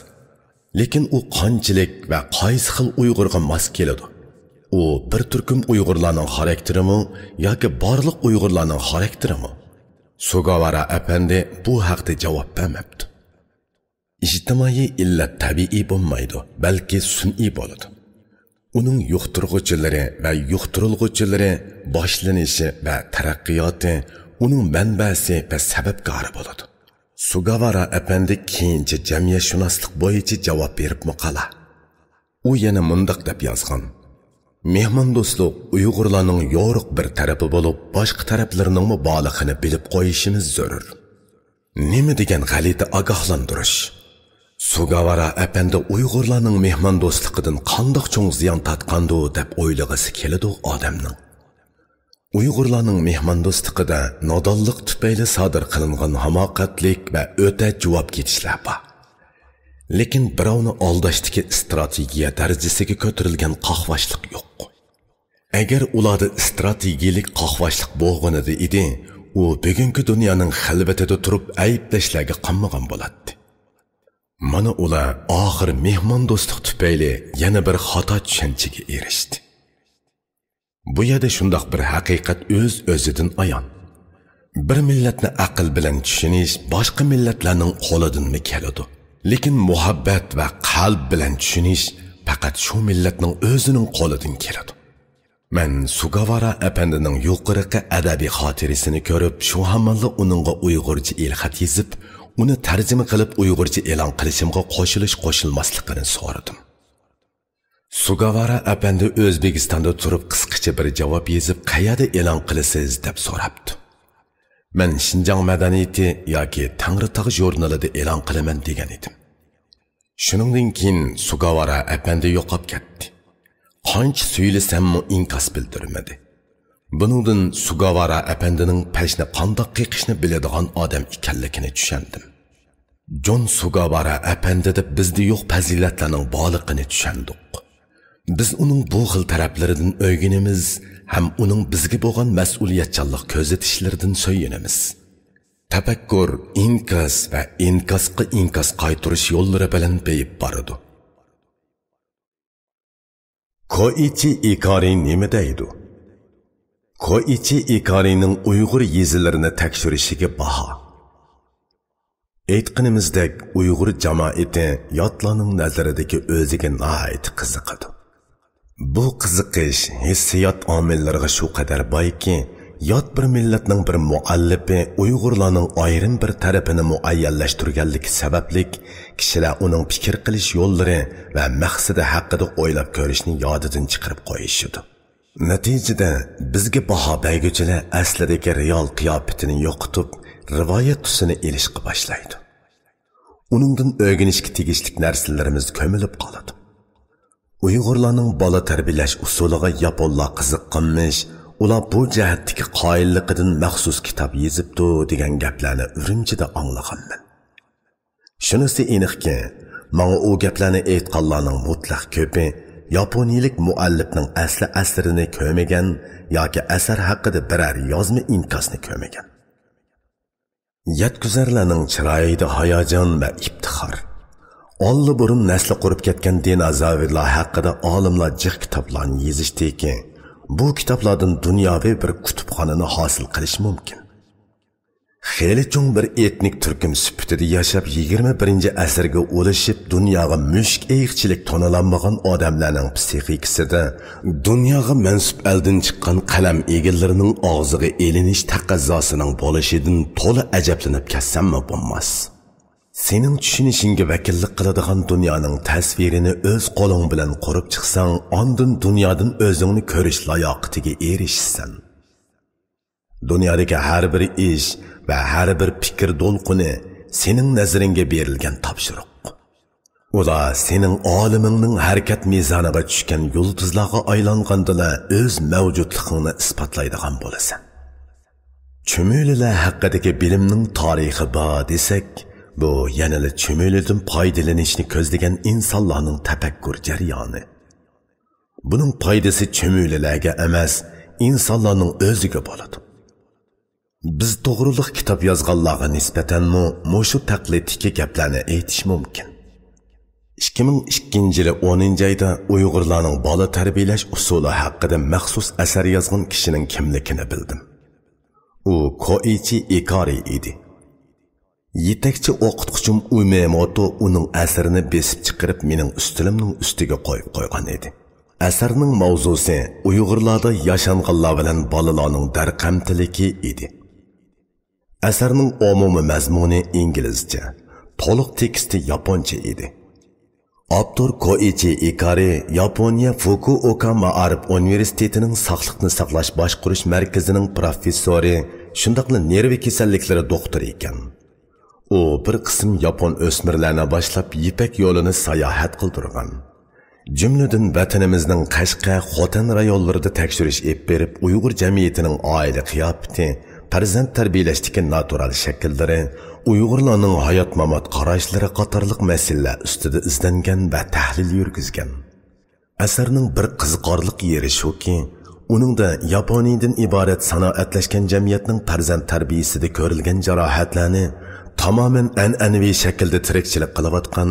Lekin u qanchalik va qaysi xil Uyg'urga mos keladi? U bir turkum Uyg'urlarning xarakterimi yoki barliq Uyg'urlarning xarakterimi? Sugawara apandi bu haqda javob bermabdi. İjtimoiy illat tabiiy bo'lmaydi, balki sun'iy bo'ladi. Uning yuqtirg'uvchilari va yuqtirilg'uvchilari boshlanishi va taraqqiyoti uning manbasi va sababkori bo'ladi. Sugawara apandi keyinchi jamiyatshunoslik bo'yicha javob berib maqola. U yana mundaq deb yozgan: Mehmon do'stlik Uyg'urlarning yo'riq bir tarafi bo'lib, boshqa taraflarining mubolig'ini bilib qo'yishimiz zarur. Nima degan g'alati ogohlantirish? Sugawara apandi Uyg'urlarning mehmon do'stligidan qandoq cho'ng ziyon tatqandi deb o'ylag'isi keladi odamning. Uyg'urlarning mehmon do'stligida nodonlik tufayli sodir qilingan hamoqatlik va o'ta javob ketishlar bor. Lekin birovni aldashdagi strategiya darajasiga ko'tarilgan qahvashlik yo'q. Agar ularda strategiyalik qahvashlik bo'lganida edi, u bugungi dunyoning xilvatida turib ayblashlarga qanmagan bo'ladi. Mana ular oxir mehmon do'stlik tufayli yana bir xato tushunchaga erishdi. Bu yerda shundoq bir haqiqat o'z-o'zidan ayon. Bir millatni aql bilan tushunish boshqa millatlarning qo'lidanmi keladi? Lekin muhabbat va qalb bilan tushunish faqat shu millatning o'zining qo'lidan keladi. Men Sugawara apandining yuqoriqi adabiy xotirasini ko'rib, shu hamonda uningga Uyg'urcha ilxat yozib, uni tarjima qilib Uyg'urcha e'lon qilishimga qo'shilmasligini so'radim. Sugawara apandi O'zbekistonda turib qisqacha bir javob yozib, qayerda e'lon qilasiz deb so'rabdi. Men Şinjan madaniyati yoki Tangritog jurnalida e'lon qilaman degan edim. Shuningdan keyin Sugawara apandi yo'qolib ketdi. Qancha suylasammi inkas bildirmadi. Buningdan Sugawara apandining pashni qandoq qiqishni biladigan odam ekanligini tushundim. John Sugawara apandida bizda yo'q fazilatlarning borligini tushundik. Biz uning bu xil taraflaridan o'rganamiz, ham uning bizga bo'lgan mas'uliyatchanlik ko'rsatishlaridan so'yinamiz. Tafakkur, inkas va inkasga inkas qaytarish yo'llari bilan beyib boradi. Koichi Ikari nima deydi? Koichi Ikarining Uyg'ur yezilarini tekshirishiga baho. Aytganimizdek, Uyg'ur jamoati yotlarning nazaridagi o'ziga nihoyat qiziqadi. Bu qiziqish hissiyot omillariga shu qadar boyki, yot bir millatning bir muallifi Uyg'urlarning ayrim bir tarafini muayyanlashtirganligi sababli kishilar uning fikr qilish yo'llari va maqsadi haqida o'ylab ko'rishni yodidan chiqarib qo'yishadi. Natijada bizga baho berguchilar aslidagi real qiyofatini yo'qotib, rivoyat tusini ilishga boshlaydi. Uningdan o'rganishga tegishli narsalarimiz ko'milib qoladi. Uyg'urlarning bola tarbiyalash usuliga yaponlar qiziqqanmish, ular bu jihatdagi qoyilligidan maxsus kitob yozibdi degan gaplarni Urumchida anglaganman. Shunisi aniqki, menga u gaplarni aytganlarning mutlaq ko'pi yaponiyalik muallifning asrini ko'rmagan yoki asar haqida biror yozma inkosni ko'rmagan. Yetkuzarlarning chiroyida hayajon va iftixor. Olli burun nasli qurib ketgan dinozavrlar haqida olimlar jiq kitoblarni yozishdiki, bu kitoblardan dunyoviy bir kutubxonani hosil qilish mumkin. Xeyli cho'ng bir etnik turkum sifatida yashab 21-asrga o'lishib dunyoga mushk eyiqchilik tonalanmagan odamlarning psixikasida dunyoga mansub eldan chiqqan qalam egillarining og'ziga elinish taqozzosining bo'lishidan to'la ajablanib ketsammi bo'lmas. Sening tushunishingga vakillik qiladigan dunyoning tasvirini o'z qo'ling bilan qurib chiqsang, ondan dunyodan o'zingni ko'rish layoqatiga erishsan. Dunyodagi har bir ish va har bir fikr to'lqini sening nazaringga berilgan topshiriq. Ular sening olimingning harakat mezoniga tushgan yulduzlarga aylangandilar o'z mavjudligingni isbotlaydigan bo'lasan. Chumolilar haqidagi bilimning tarixi bor desak, bu yanada chumolidan foydalanishni ko'zlagan insonlarning tafakkur jarayoni. Buning foydasi chumolilarga emas, insonlarning o'ziga bo'ladi. Biz to'g'riliq kitob yozganlarga nisbatan mushu taqlidiki gaplarni aytish mumkin. 2002-yili 10-oyda Uyg'urlarning bola tarbiyalash usuli haqida maxsus asar yozgan kishining kimligini bildim. U Koichi Ikari edi. Yetakchi o'qituvchim Umemoto uning asarini besib chiqarib mening ustilimning ustiga qo'yib qo'ygan edi. Asarning mavzusi Uyg'urlarda yashanganlar bilan bolalarning darqamtiligi edi. Asarning umumiy mazmuni inglizcha, to'liq teksti yaponcha edi. Avtor Koichi Ikari Yaponiya Fukuoka Ma'arif universitetining sog'liqni saqlash boshqarish markazining professori, shundaqla nervi kasalliklari doktori ekan. U bir qism yapon o'smirlarni boshlab Yipak yo'lini sayohat qildirgan. Jumladan vatanimizning Qashqa, Xotan rayonlarida tekshirish ep berib, Uyg'ur jamiyatining oila qiyofati, farzand tarbiyalashdagi natural shakllari, Uyg'urlarning hayot-mamot qarashlari qatorliq masalalar ustida izlangan va tahlil yurgizgan. Asarning bir qiziqarli yeri shuki, uningda Yaponiyadan iborat sanoatlashgan jamiyatning farzand tarbiyasida ko'rilgan jarohatlarni tamamen an'anaviy shaklda tirikchilik qilayotgan,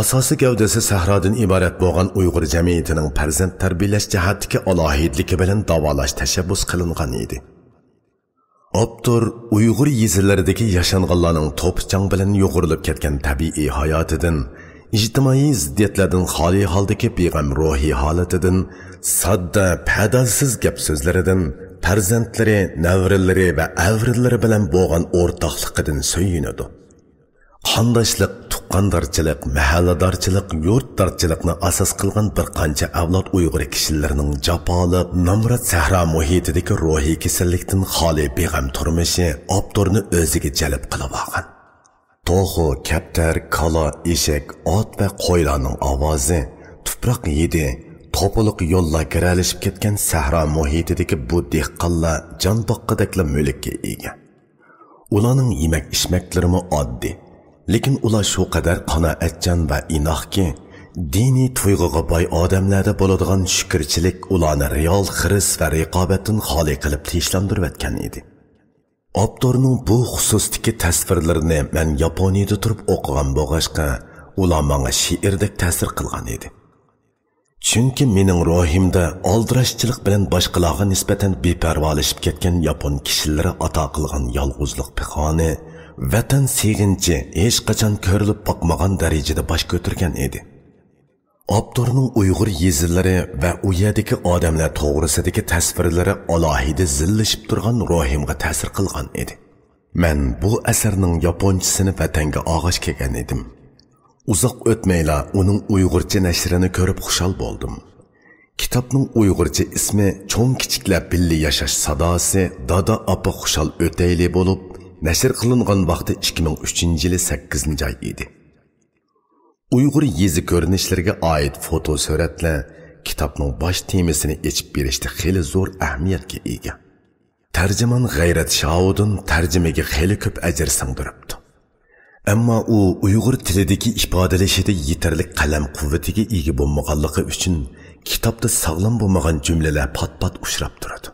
asosi gavdasi sahrodan iborat bo'lgan Uyg'ur jamiyatining farzand tarbiyalash jihatdagi alohidligi bilan davolash tashabbus qilingan edi. Avtor Uyg'ur yezilaridagi yashanganlarning to'pchang bilan yo'g'rilib ketgan tabiiy hayotidan, ijtimoiy ziddiyatlardan xoli holdagi beg'am ruhiy holatidan, sodda, padalsiz gap so'zlaridan, farzandlari, navrilari va avrilari bilan bo'lgan o'rtoqligidan so'yinadi. Qandoshlik, dehqondorchilik, mahalladorchilik, yurtdorchilikni asos qilgan bir qancha avlod Uyg'ur kishilarining jafoliq, nomrod sahro muhitidagi ruhiy kasallikdan xoli beg'am turmushi avtorni o'ziga jalb qilib olgan. To'g'u, kaptar, kala, eshak, ot va qo'ylarning ovozi, tuproq yedi, to'poliq yo'llar kiralishib ketgan sahro muhitidagi bu dehqonlar jon boqqidakla mulkka ega. Ularning yemak-ichmaklarimi oddiy, lekin ular shu qadar qanoatchan va inoqki, diniy tuyg'uga boy odamlarda bo'ladigan shukrchilik ularni real xiris va raqobatdan xoli qilib tinchlantirayotgan edi. Avtorning bu xususdagi tasvirlarini men Yaponiyada turib o'qigan bo'lg'achqa, ular menga she'rdek ta'sir qilgan edi. Chunki mening ruhimda aldirashchilik bilan boshqalarga nisbatan beparvolashib ketgan yapon kishilari ato qilgan yolg'izlik pixoni, vatan sevginchi hech qachon ko'rilib boqmagan darajada bosh ko'targan edi. Avtorning Uyg'ur yezilari va u yerdagi odamlar to'g'risidagi tasvirlari alohida zillashib turgan ruhimga ta'sir qilgan edi. Men bu asarning yaponchisini vatanga og'ish kelgan edim. Uzoq o'tmayla uning Uyg'urcha nashrini ko'rib xushal bo'ldim. Kitobning Uyg'urcha ismi Cho'ng kichiklar billi yashash sadosi Dada apa xushal o'tayli bo'lib, nashr qilingan vaqti 2003-yili 8-oy edi. Uyg'ur yezi ko'rinishlariga oid foto suratlar kitobning bosh temasini yechib berishda xeli zo'r ahamiyatga ega. Tarjimon G'ayrat Shaudun tarjimaga xeli ko'p ajr singdiribdi. Ammo u Uyg'ur tilidagi ifodalashida yetarli qalam quvvatiga ega bo'lmaganligi uchun kitobda sog'lom bo'lmagan jumlalar pat-pat uchrab turadi.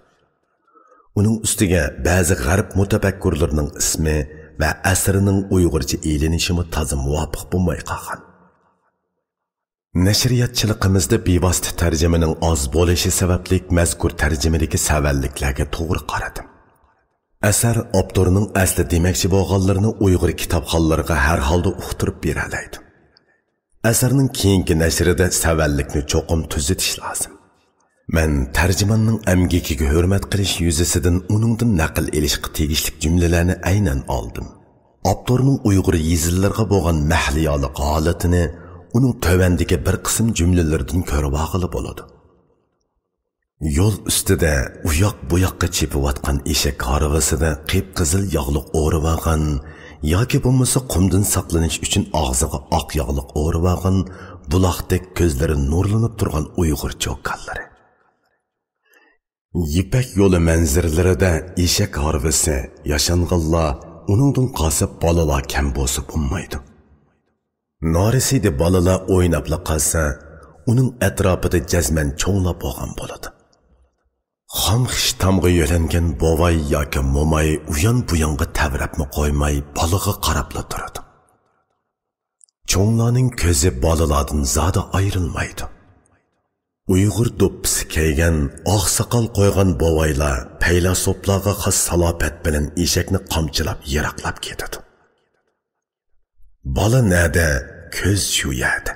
Uning ustiga ba'zi g'arb mutafakkurlarining ismi va asrining Uyg'urcha elinishi toza muvofiq bo'lmay qolgan. Nashriyatchiligimizda bevosita tarjimaning oz bo'lishi sababli mazkur tarjimadagi savalliklarga to'g'ri qaradim. Asar avtorining asli demakchi bo'lganlarini Uyg'ur kitobxonlariga har holda uqtirib beralaydi. Asarning keyingi nashrida savallikni cho'qim tuzatish lozim. Men tarjimonning amgikiga hurmat qilish yuzasidan uningdan naql elishga tegishli jumlalarni aynan oldim. Avtorning Uyg'ur yezillarga bo'lgan mahliyalik holatini uning tövendagi bir qism jumlalardan ko'rib olg'ili bo'ladi. Yo'l ustida u yoq bu yoqqa chepayotgan eshak qarg'asida qip-qizil yog'liq o'rib olgan yoki bo'lmasa qumdan saqlanish uchun og'ziga oq yog'liq o'rib olgan buloqdek ko'zlari nurlanib turgan Uyg'ur cho'qqanlari. Yipak yo'li manzaralarida eshak qarg'asi, yashanganlar, uningdan qolsa bolalar kam bo'lsa bo'lmaydi. Norisida bolalar o'ynabla qolsa, uning atrofida jazman cho'nglab bo'lgan bo'ladi. Xom xishtamga yo'langan bovay yoki mo'may uyon bu yonga tavrabmi qo'ymay bolaga qarabla turadi. Cho'nglarning ko'zi bolalardan zoda ayrilmaydi. Uyg'ur do'ppisi kiygan, oq soqol qo'ygan bovaylar paylasoplarga xos salofat bilan eshakni qamchilab yiroqlab ketadi. Bola nada, ko'z shu yerda.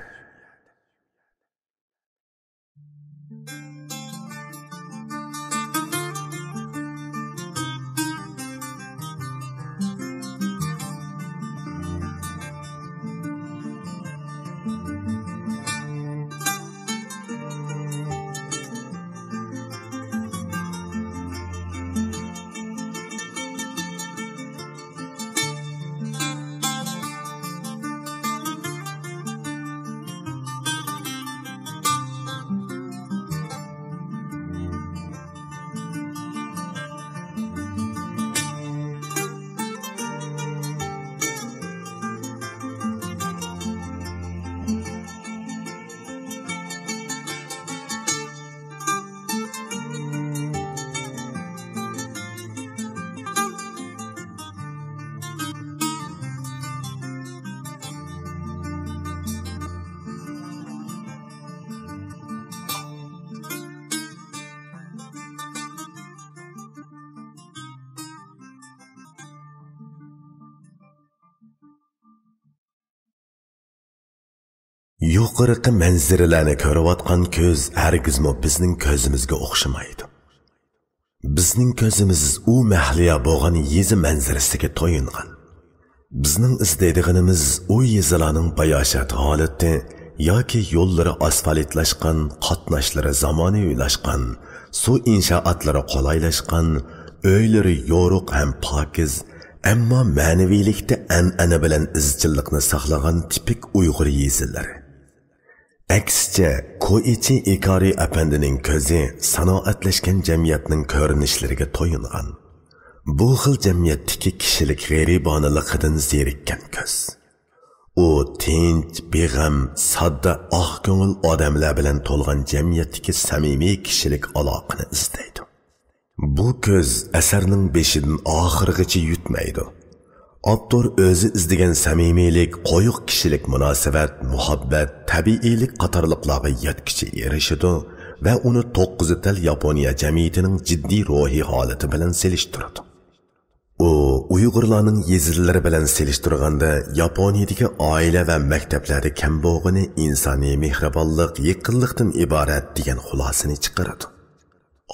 Yuqorqi manzaralarni ko'rayotgan ko'z hargizmo bizning ko'zimizga o'xshamaydi. Bizning ko'zimiz u mahliya bo'lgan yezi manzarasiga to'yingan. Bizning izlaydiganimiz u yezilarning bayashat holati yoki yo'llari asfaltlashgan, qatnashlari zamonaviylashgan, suv inshootlari qulaylashgan, uylari yo'ruq ham pokiz, ammo ma'naviylikda an'ana bilan izchillikni saqlagan tipik Uyg'ur yezilari. Aksicha, Koichi Ikari apandining ko'zi sanoatlashgan jamiyatning ko'rinishlariga to'yingan. Bu xil jamiyatdagi kishilik g'aribonaligidan zerikkan ko'z. U tinch, beg'am, sodda, oq ko'ngil odamlar bilan to'lgan jamiyatdagi samimiy kishilik aloqani izlaydi. Bu ko'z asarning beshidan oxirigacha yutmaydi. Avtor o'zi izlagan samimiylik, qo'yiq kishilik munosabat, muhabbat, tabiiylik qatorliqlarga yetkicha erishidi va uni 9 tal Yaponiya jamiyatining jiddiy ruhiy holati bilan selishtiradi. U Uyg'urlarning yezilari bilan selishtirganda Yaponiyadagi oila va maktablarda kambog'ini insoniy mehribonlik, yaqinlikdan iborat degan xulosani chiqaradi.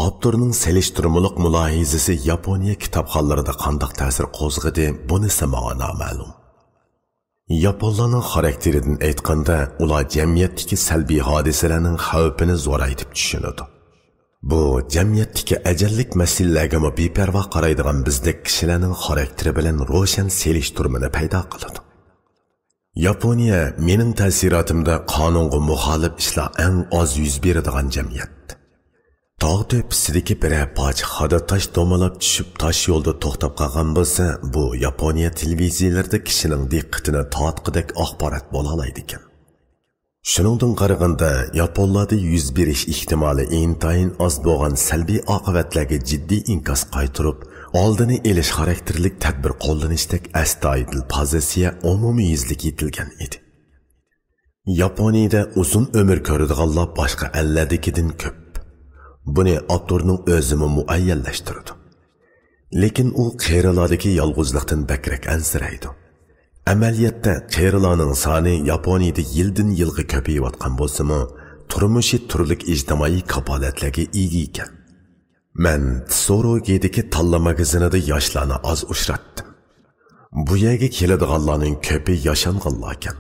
Avtorning selishtirmalik mulohizasi Yaponiya kitobxonlarida qanday ta'sir qo'zg'adi, bunisi menga noma'lum. Yaponlarning xarakteridan aytganda, ular jamiyatdagi salbiy hodisalarning xavfini zo'raytib tushunadi. Bu jamiyatdagi ajallik masalalarga beparvo qaraydigan bizdek kishilarning xarakteri bilan ro'shan selishtirmani paydo qiladi. Yaponiya mening ta'sirotimda qonunga muxolif ishlar eng oz yuz beradigan jamiyat. Tog' tepasidagi bir poch xoda tosh domalab tushib tosh yo'lda to'xtab qolgan bo'lsa, bu Yaponiya televiziyalarida kishining diqqatini tortqidek axborot bo'la oladi ekan. Shuningdan qaraganda, Yaponlarda yuz berish ehtimoli intayin oz bo'lgan salbiy oqibatlarga jiddiy inkos qaytirib, oldini elish xarakterlik tadbir qo'llanishdek astoydil pozitsiya umumiyizlik etilgan edi. Yaponiyada uzun umr ko'radiganlar boshqa allardagidan ko'p. Buni avtorning o'zimi muayyanlashtirdi. Lekin u qerilardagi yolg'izlikdan bakrak ansiraydi. Amaliyotda qerilarning soni Yaponiyada yildan yilga ko'payayotgan bo'lsa-mu, turmushi turlik ijtimoiy kapolatlarga ega ekan. Men Tsoroge'dagi Talla magazinida yoshlarni oz uchratdim. Bu yerga keladiganlarning ko'pi yashanganlar ekan.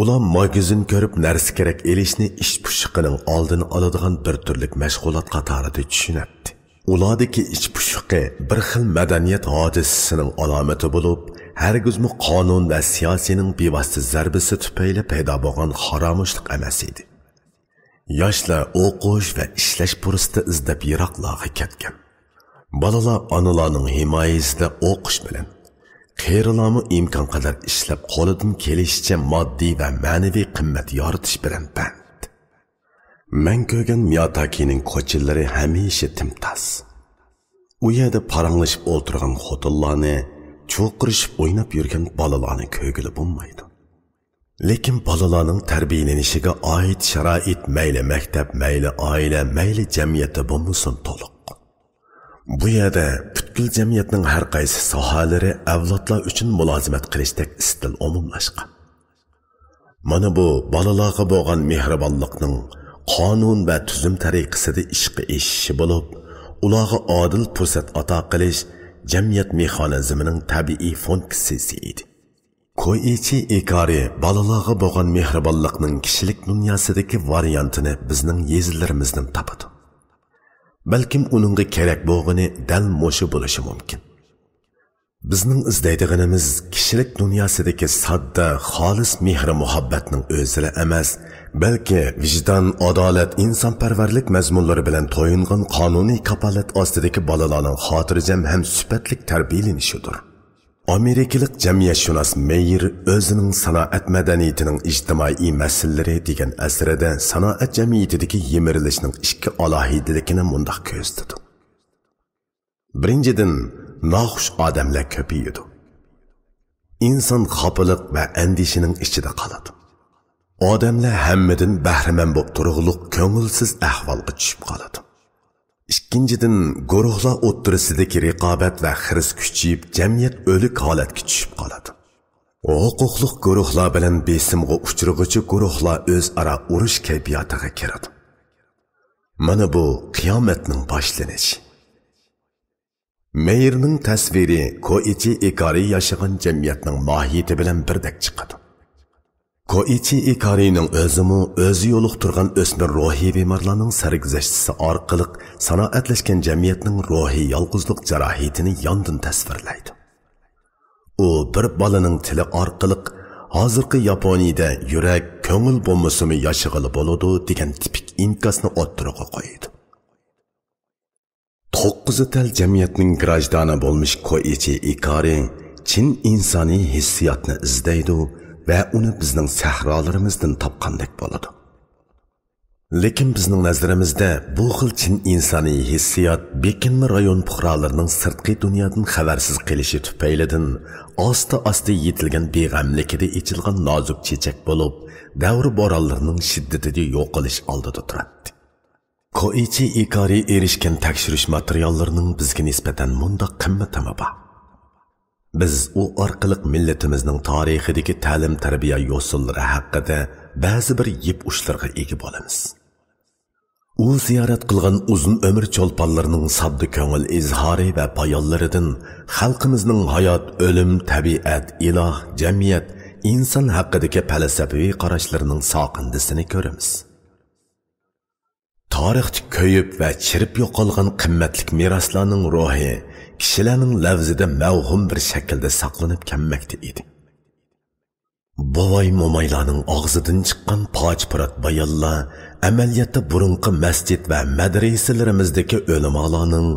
Ular magazin ko'rib narsa kerak elishni ish pushiqining oldini oladigan bir turlik mashg'ulot qatorida tushunadi. Ulardagi ish pushiqi bir xil madaniyat hodisasining alomati bo'lib, hargizmi qonun va siyosining bevosita zarbasi tufayli paydo bo'lgan haromushlik emas edi. Yoshlar o'qish va ishlash fursati izlab yiroqlarga ketgan. Bolalar onalarning himoyasida o'qish bilan, qerilarmi imkon qadar ishlab qo'lidan kelishicha moddiy va ma'naviy qimmat yoritish bilan band. Men ko'rgan Miyotakining ko'chillari hamisha timtoz. U yerda paranglashib o'tirgan xotinlarni, cho'qirishib o'ynab yurgan bolalarni ko'gili bo'lmaydi. Lekin bolalarning tarbiyalanishiga oid sharoit mayli maktab, mayli oila, mayli jamiyatda bo'lmasin to'liq. Bu yerda butkul jamiyatning har qaysi sohalari avlodlar uchun mulozimat qilishdek istil umumlashgan. Mana bu bolalarga bo'lgan mehribonlikning qonun va tuzum tariqasida ishga eshishi bo'lib, ularga odil fursat ato qilish jamiyat mexanizmining tabiiy funksiyasi edi. Koichi Ikari bolalarga bo'lgan mehribonlikning kishilik dunyosidagi variantini bizning yezillarimizdan topadi. Balkim uningga kerak bo'lgani dal mo'shi bo'lishi mumkin. Bizning izlaydiganimiz kishilik dunyosidagi sodda, xolis mehr muhabbatning o'zira emas, balki vijdon, adolat, insonparvarlik mazmunlari bilan to'yingan qonuniy kapolat ostidagi bolalarning xotirjam ham sifatlik tarbiyalanishidir. Amerikalik jamiyatshunos Meyer o'zining sanoat madaniyatining ijtimoiy masalalari degan asarida sanoat jamiyatidagi yemirilishning ikki alohidaligini mundoq ko'rsatdi. Birinchidan, noxush odamlar ko'payadi. Inson xafaliq va andishining ichida qoladi. Odamlar hammadan bahramand bo'lib turug'liq, ko'ngilsiz ahvolga tushib qoladi. Ikkinchidan, guruhlar o'ttirisidagi raqobat va xiris kuchayib, jamiyat o'lik holatga tushib qoladi. Huquqliq guruhlar bilan besimga uchrag'uvchi guruhlar o'zaro urush kayfiyatiga kiradi. Mana bu qiyomatning boshlanishi. Meyrning tasviri Koichi Ikari yaşagan jamiyatning mohiyati bilan birdek chiqadi. Koichi Ikarining o'zimi o'zi yo'liqtirgan o'smir ruhiy bemorlarning sarguzashtisi orqali sanoatlashgan jamiyatning ruhiy yolg'izlik jarohatini yondin tasvirlaydi. U bir bolaning tili orqali hozirgi Yaponiyada yurak, ko'ngil bo'lmasimi yashig'ili bo'ladi degan tipik inkasni o'ttirg'a qo'ydi. 9 tal jamiyatning grajdani bo'lmish Koichi Ikari chin insoniy hissiyotni izlaydi va uni bizning sahrolarimizdan topgandek bo'ladi. Lekin bizning nazarimizda bu xil chin insoniy hissiyot bekinma rayon fuqarolarining sirtqi dunyodan xabarsiz qilishi tufaylidan asta yetilgan beg'amlikida ichilgan nozik chechak bo'lib, davr bo'ronlarining shiddatida yo'qolish oldida turadi. Koichi Ikari erishgan tekshirish materiallarining bizga nisbatan mundaq qimmatimi bor. Biz u orqali millatimizning tarixidagi ta'lim-tarbiya yo'sullari haqida ba'zi bir yip ushlarga ega bo'lamiz. U ziyorat qilgan uzun umr cho'lponlarining sodda ko'ngil izhori va bayonlaridan xalqimizning hayot, o'lim, tabiat, iloh, jamiyat, inson haqidagi falsafiy qarashlarining soqindisini ko'ramiz. Tarixda ko'yib va chirib yo'qolgan qimmatli meroslarning ruhi kishilarning lavzida mavhum bir shaklda saqlanib kelmoqda edi. Bovoy mo'maylarning og'zidan chiqqan poch-purat bayonlar amaliyotda burunqi masjid va madrasalarimizdagi ulamolarning,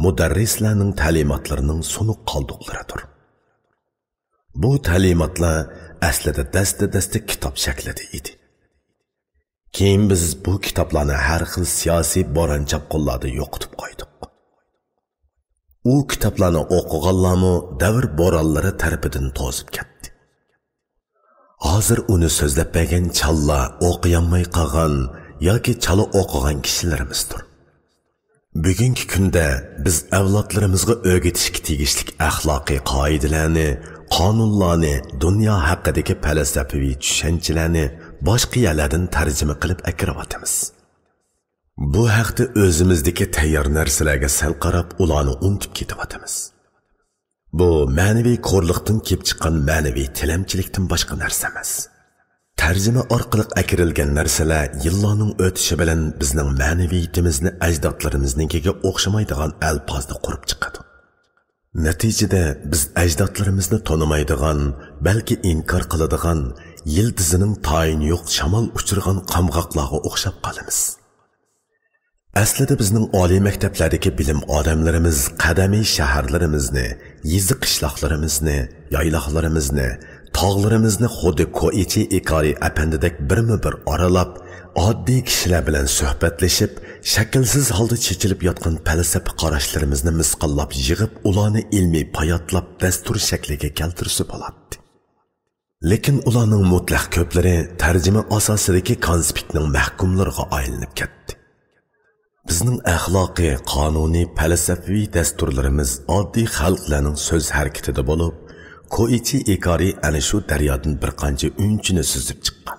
mudarrislarning ta'limotlarining sunuq qoldiqlaridir. Bu ta'limotlar aslida dasta kitob shaklida edi. Keyin biz bu kitoblarni har xil siyosiy boranchab qo'llarda yo'qotib qo'ydik. U kitoblarni o'qiganlarmi davr bo'ronlari tarafidan to'zib ketdi. Hozir uni so'zlab bergan challa o'qiyanmay qolgan yoki chala o'qigan kishilarimizdir. Bugungi kunda biz avlodlarimizga o'rgatishga tegishli axloqiy qoidalarni, qonunlarni, dunyo haqidagi falsafiy tushunchalarni boshqa yerlardan tarjima qilib akiryapmiz. Bu haqda o'zimizdagi tayyor narsalarga sal qarab ularni unutib ketyapmiz. Bu ma'naviy ko'rliqdan kelib chiqqan ma'naviy tilamchilikdan boshqa narsa emas. Tarjima orqali akirilgan narsalar yillarning o'tishi bilan bizning ma'naviyatimizni ajdodlarimiznikiga o'xshamaydigan alfozda qurib chiqadi. Natijada biz ajdodlarimizni tonimaydigan, balki inkor qiladigan, yildizining tayini yo'q shamol uchirgan qamg'oqlarga o'xshab qolamiz. Aslida bizning oliy maktablardagi bilim odamlarimiz qadamiy shaharlarimizni, yezi qishloqlarimizni, yayloqlarimizni, tog'larimizni xuddi Koichi Ikari apandidek birma-bir oralab, oddiy kishilar bilan suhbatlashib, shaklsiz holda chechilib yotgan falsafa qarashlarimizni misqollab yig'ib, ularni ilmiy payotlab dastur shakliga keltirsa bo'ladi. Lekin ularning mutlaq ko'plari tarjima asosidagi konspektning mahkumlariga aylanib ketdi. Bizning axloqiy, qonuniy, falsafiy dasturlarimiz oddiy xalqlarning so'z harakatida bo'lib, Koichi Ikari ana shu daryodan bir qancha unchini suzib chiqqan.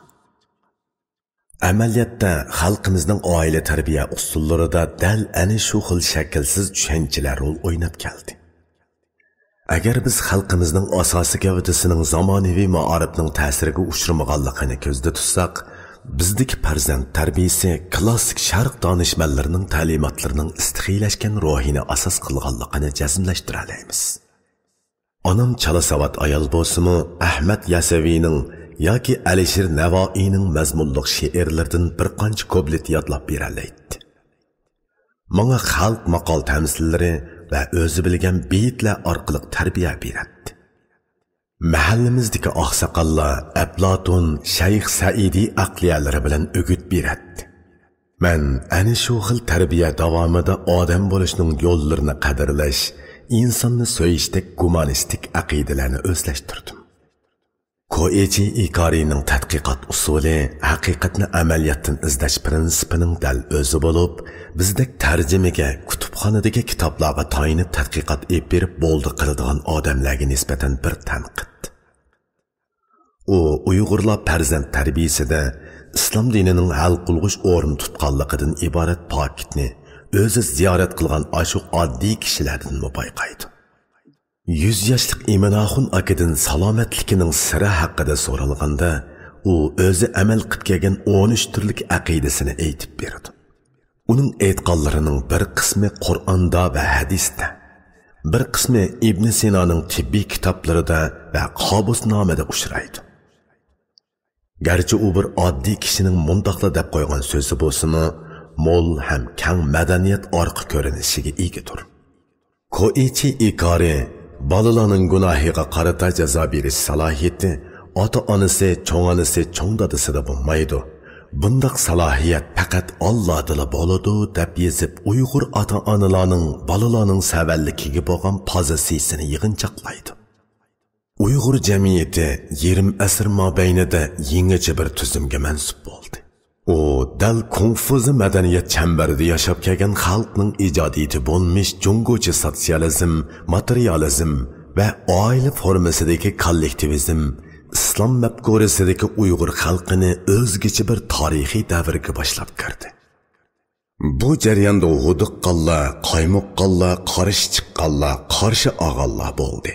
Amaliyotda xalqimizning oila tarbiya usullarida dal ana shu xil shaklsiz tushunchalar rol o'ynab keldi. Agar biz xalqimizning asosiy gavdasining zamonaviy ma'arifning ta'siriga uchramaganligini ko'zda tutsak, bizdagi farzand tarbiyasi klassik sharq donishmandlarining ta'limotlarining istixiylashgan ruhini asos qilganligini jazmlashtira olamiz. Onam chala savat ayol bo'lsa-mu, Ahmad Yasaviyning yoki Alisher Navoiyning mazmunliq she'rlaridan bir qancha kublit yodlab beraydi. Menga xalq maqol tamsillari va o'zi bilgan beytlar orqali tarbiya beradi. Mahallamizdagi oqsoqollar Aflatun, Shayx Saidi aqliyalari bilan o'git beradi. Men ana shu xil tarbiya davomida odam bo'lishning yo'llarini qadrlash, insonni so'yishdek gumanistik aqidalarni o'zlashtirdim. Koichi Ikarining tadqiqot usuli haqiqatni amaliyotdan izlash prinsipining dal o'zi bo'lib, bizdek tarjimaga, kutubxonadagi kitoblarga tayinib tadqiqot olib berib bo'ldi qiladigan odamlarga nisbatan bir tanqid. U Uyg'urlar farzand tarbiyasida islom dinining hal qilg'ish o'rin tutganligidan iborat pokitni, o'zi ziyorat qilgan ashu oddiy kishilardan bayqaydi. 100 yoshlik Imanaxun akadan salomatligining siri haqida so'ralganda, u o'zi amal qilib kelgan 13 turlik aqidasini aytib berdi. Uning aytganlarining bir qismi Qur'onda va hadisda, bir qismi Ibn Sinoning tibbiy kitoblarida va Qobusnomada uchraydi. Garchi u bir oddiy kishining mundaqla deb qo'ygan so'zi bo'lsa-mu, mo'l ham kang madaniyat orqa ko'rinishiga egadir. Koichi Ikari balalarning gunohiga qarata jazo berish salohiyati ota-onasi, cho'ng-onasi, cho'ng dadasida bo'lmaydi. Bundaq salohiyat faqat Allohdila bo'ladi deb yezib, Uyg'ur ota-onalarning balalarning savalligiga bo'lgan pozitsiyasini yig'inchoqlaydi. Uyg'ur jamiyati 20 asr mobaynida yangicha bir tuzumga mansub bo'ldi. U dal konfuzi madaniyat chambarida yashab kelgan xalqning ijodiyati bo'lmish jungochi sotsializm, materializm va oila formasidagi kollektivizm, islom mafkurasidagi Uyg'ur xalqini o'zgacha bir tarixiy davrga boshlab kirdi. Bu jarayonda huduqqanlar, qaymoqqanlar, qarshi chiqqanlar, qarshi og'anlar bo'ldi.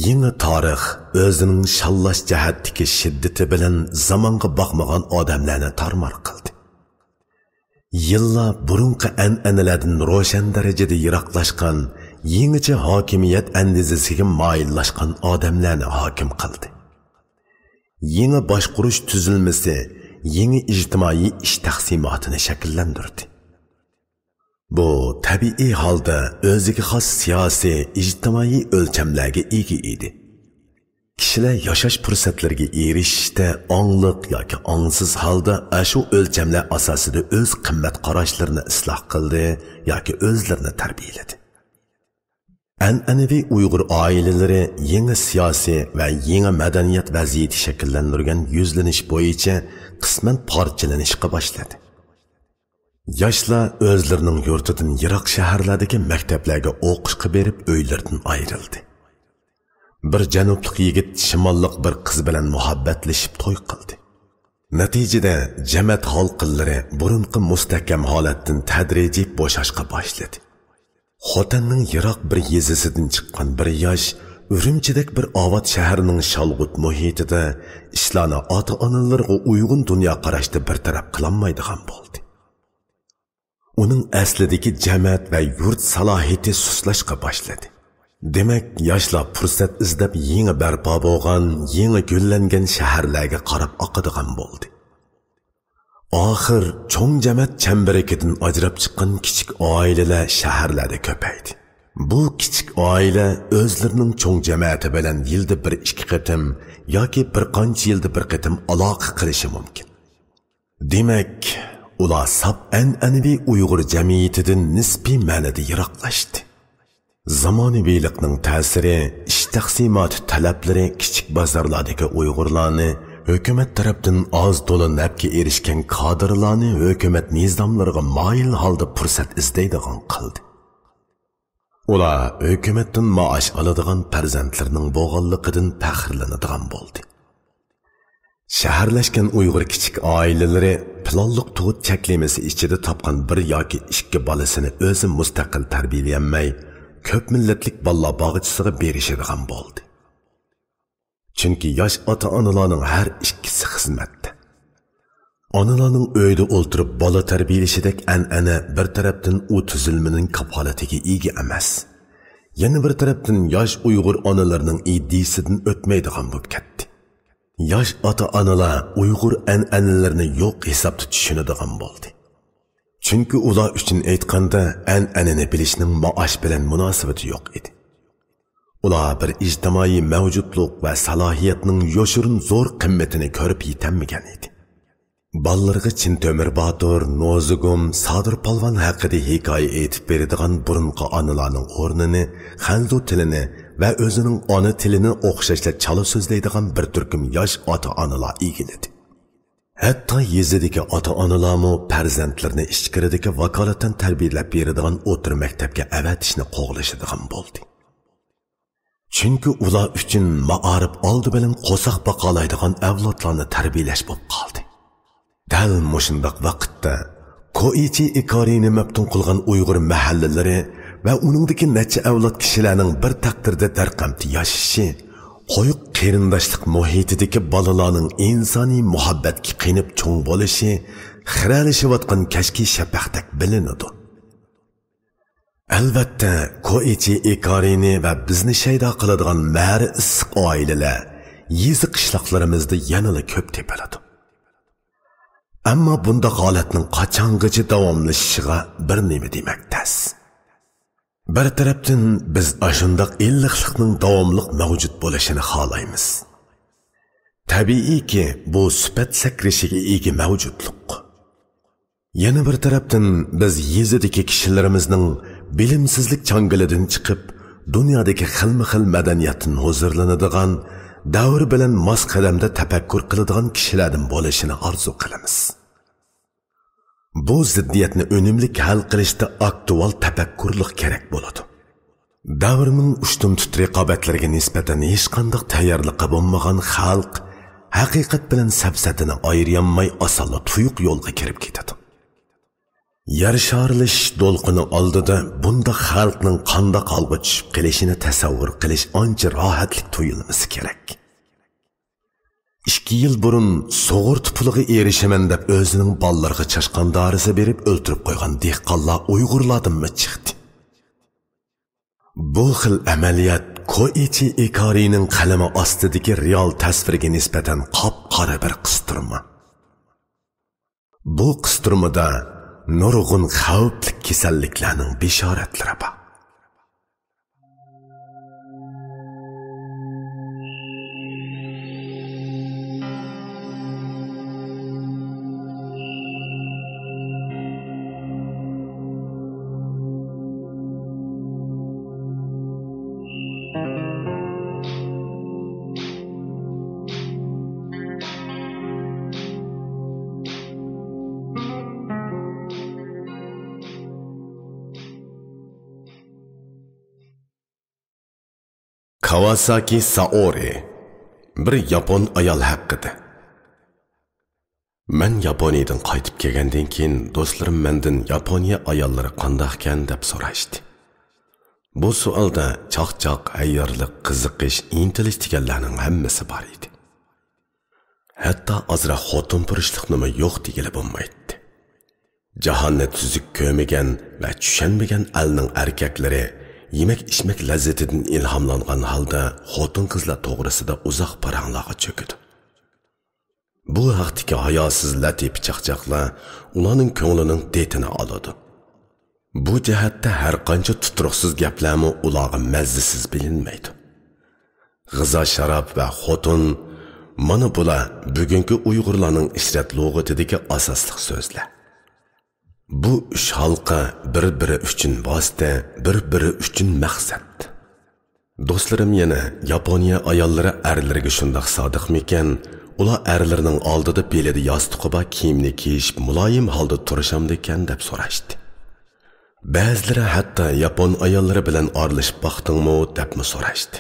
Yeni tarix o'zining shallash jihatdagi shiddati bilan zamonga boqmagan odamlarni tarmar qildi. Yillar burunqi an'analardan ro'shan darajada yiroqlashgan, yangicha hokimiyat andizasiga moyillashgan odamlarni hokim qildi. Yeni boshqurish tuzilmasi, yeni ijtimoiy ish taqsimotini shakllantirdi. Bu tabiiy holda o'ziga xos siyosiy, ijtimoiy o'lchamlarga ega edi. Kishilar yashash fursatlariga erishishda ongliq yoki ongsiz holda shu o'lchamlar asosida o'z qimmat qarashlarini isloh qildi yoki o'zlarini tarbiyaladi. An'anaviy Uyg'ur oilalari yangi siyosiy va yangi madaniyat vaziyati shakllantirgan yuzlanish bo'yicha qisman parchalanishga boshladi. Yoshlar o'zlarining yurtidan yiroq shaharlardagi maktablarga o'qishga berib uylaridan ayrildi. Bir janublik yigit shimollik bir qiz bilan muhabbatlashib to'y qildi. Natijada jamoat xalqlari burunqi mustahkam holatdan tadrijiy bo'shashga boshladi. Xotanning yiroq bir yezisidan chiqqan bir yosh Urumchidek birovat shahrining shalg'ut muhitida ishlarni ota-onalarga uyg'un dunyo qarashda bir taraf qilolmaydigan bo'ldi. Uning aslidagi jamoat va yurt salohiyati suslashga boshladi. Demak, yoshlar fursat izlab yangi barpo bo'lgan, yangi gullangan shaharlarga qarab oqadigan bo'ldi. Oxir cho'ng jamoat chambarakidan ajrab chiqqan kichik oilalar shaharlarda ko'paydi. Bu kichik oila o'zlarining cho'ng jamoati bilan yilda 1-2 qatim yoki bir qancha yilda bir qatim aloqa qilishi mumkin. Demak, ular sab an'anaviy Uyg'ur jamiyatidan nisbiy ma'noda yiroqlashdi. Zamonaviylikning ta'siri, ish taqsimoti talablari kichik bozorlardagi Uyg'urlarni hukumat tarafdan oz to'la nafga erishgan kadrlarni hukumat nizomlariga moyil holda fursat izlaydigan qildi. Ular hukumatdan maosh oladigan farzandlarning bo'g'anligidan faxrlanadigan bo'ldi. Shaharlashgan Uyg'ur kichik oilalari planliq tug'ut cheklamasi ichida topgan bir yoki 2 bolasini o'zi mustaqil tarbiyalanmay, ko'p millatlik balla bog'ichisiga berishadigan bo'ldi. Chunki yosh ota-onalarning har ikkisi xizmatda. Onalarning uyda o'ltirib bola tarbiyalashidek an'ana bir tarafdan u tuzilmaning kafolatiga ega emas. Yana bir tarafdan yosh Uyg'ur onalarining iddisidan o'tmaydigan bo'lib ketdi. Yosh ota-onalar Uyg'ur an'analarini yo'q hisobda tushunadigan bo'ldi. Chunki ular uchun aytganda an'anani bilishning maosh bilan munosabati yo'q edi. Ular bir ijtimoiy mavjudlik va salohiyatning yoshirin zo'r qimmatini ko'rib yetamagan edi. Ballarga Chin Temir Botir, Nozigum, Sodir Polvon haqida hikoya aytib beradigan burunqi onalarning o'rnini, Xanzu tilini va o'zining ona tilini o'xshashla chala so'zlaydigan bir turkum yosh ota-onalar egiladi. Hatto yezidagi ota-onalarmi farzandlarini ichkiridagi vakolatan tarbiyalab beradigan o'tir maktabga avatishni qo'g'lashadigan bo'ldi. Chunki ular uchun ma'arif oldi bilan qo'saq baqalaydigan avlodlarni tarbiyalash bo'lib qoldi. Dal mushundaq vaqtda Koichi Ikarini maftun qilgan Uyg'ur mahallalari va uningdagi necha avlod kishilarning bir taqdirda darqamti yashashi, qo'yiq qarindoshlik muhitidagi bolalarning insoniy muhabbatga qinib cho'ng bo'lishi xiralashayotgan kashki shafaqdak bilinadi. Albatta, Koichi Ikarini va bizni shaydo qiladigan mari issiq oilalar yezi qishloqlarimizda yanada ko'p tepiladi. Ammo bunda holatning qachongacha davomlashishiga bir nima demak tas. Bir tarafdan biz ashundaq illiqlikning davomli mavjud bo'lishini xohlaymiz. Tabiiyki, bu sifat sakrishiga ega mavjudlik. Yana bir tarafdan biz yezidagi kishilarimizning bilimsizlik changalidan chiqib, dunyodagi xilma-xil madaniyatdan huzurlanadigan, davr bilan mos qadamda tafakkur qiladigan kishilardan bo'lishini orzu qilamiz. Bu ziddiyatni unumli hal qilishda aktual tafakkurlik kerak bo'ladi. Davrning ushtum-tut raqobatlariga nisbatan hech qanday tayyorliqqa bo'lmagan xalq haqiqat bilan safsatini ayirmay osonla tuyuq yo'lga kirib ketadi. Yer sharilish do'lqini oldida bunda xalqning qanday holga tushib qolishini tasavvur qilish ancha rohatlik tuyulmasi kerak. 2 yil burun so'g'urt puliga erishaman deb o'zining ballarga chashqan darisi berib o'ltirib qo'ygan dehqonlar Uyg'urlardanmi chiqdi. Bu xil amaliyot Koichi Ikarining qalami ostidagi real tasvirga nisbatan qop-qora bir qistirma. Bu qistirmada nurg'un xavfli kasalliklarning bishoratlari bor. Kawasaki Saori bir Yapon ayol haqida. Men Yaponiyadan qaytib kelgandan keyin do'stlarim mendan Yaponiya ayollari qandaqkan deb so'rashdi. Bu savolda chaqchaq, ayyorlik, qiziqish, intilish deganlarning hammasi bor edi. Hatto azra xotin purishliknimi yo'q degili bo'lmaydi. Jahonni tuzuk ko'migan va tushunmagan elning erkaklari yemek-içmek lazzatidan ilhamlangan halda xotin qizlar to'g'risida uzoq paranglarga cho'kadi. Bu haqdagi hayosiz latif chaqchaqlar ularning ko'nglining detini oladi. Bu jihatda har qancha tuturuqsiz gaplarmi ularga mazzasiz bilinmaydi. G'izo sharob va xotin mana bular bugungi Uyg'urlarning ishrat lug'atidagi asosli so'zlar. Bu üç halqa bir-biri uchun vosita, bir-biri uchun maqsad. Do'stlarim yana Yaponiya ayollari erlariga shundoq sodiqmikan, ular erlarining oldida belida yostiqi bor kiyimni kiyishib muloyim holda turishamdikan deb so'rashdi. Ba'zilari hatto Yapon ayollari bilan orlashib baqdingmi debmi so'rashdi.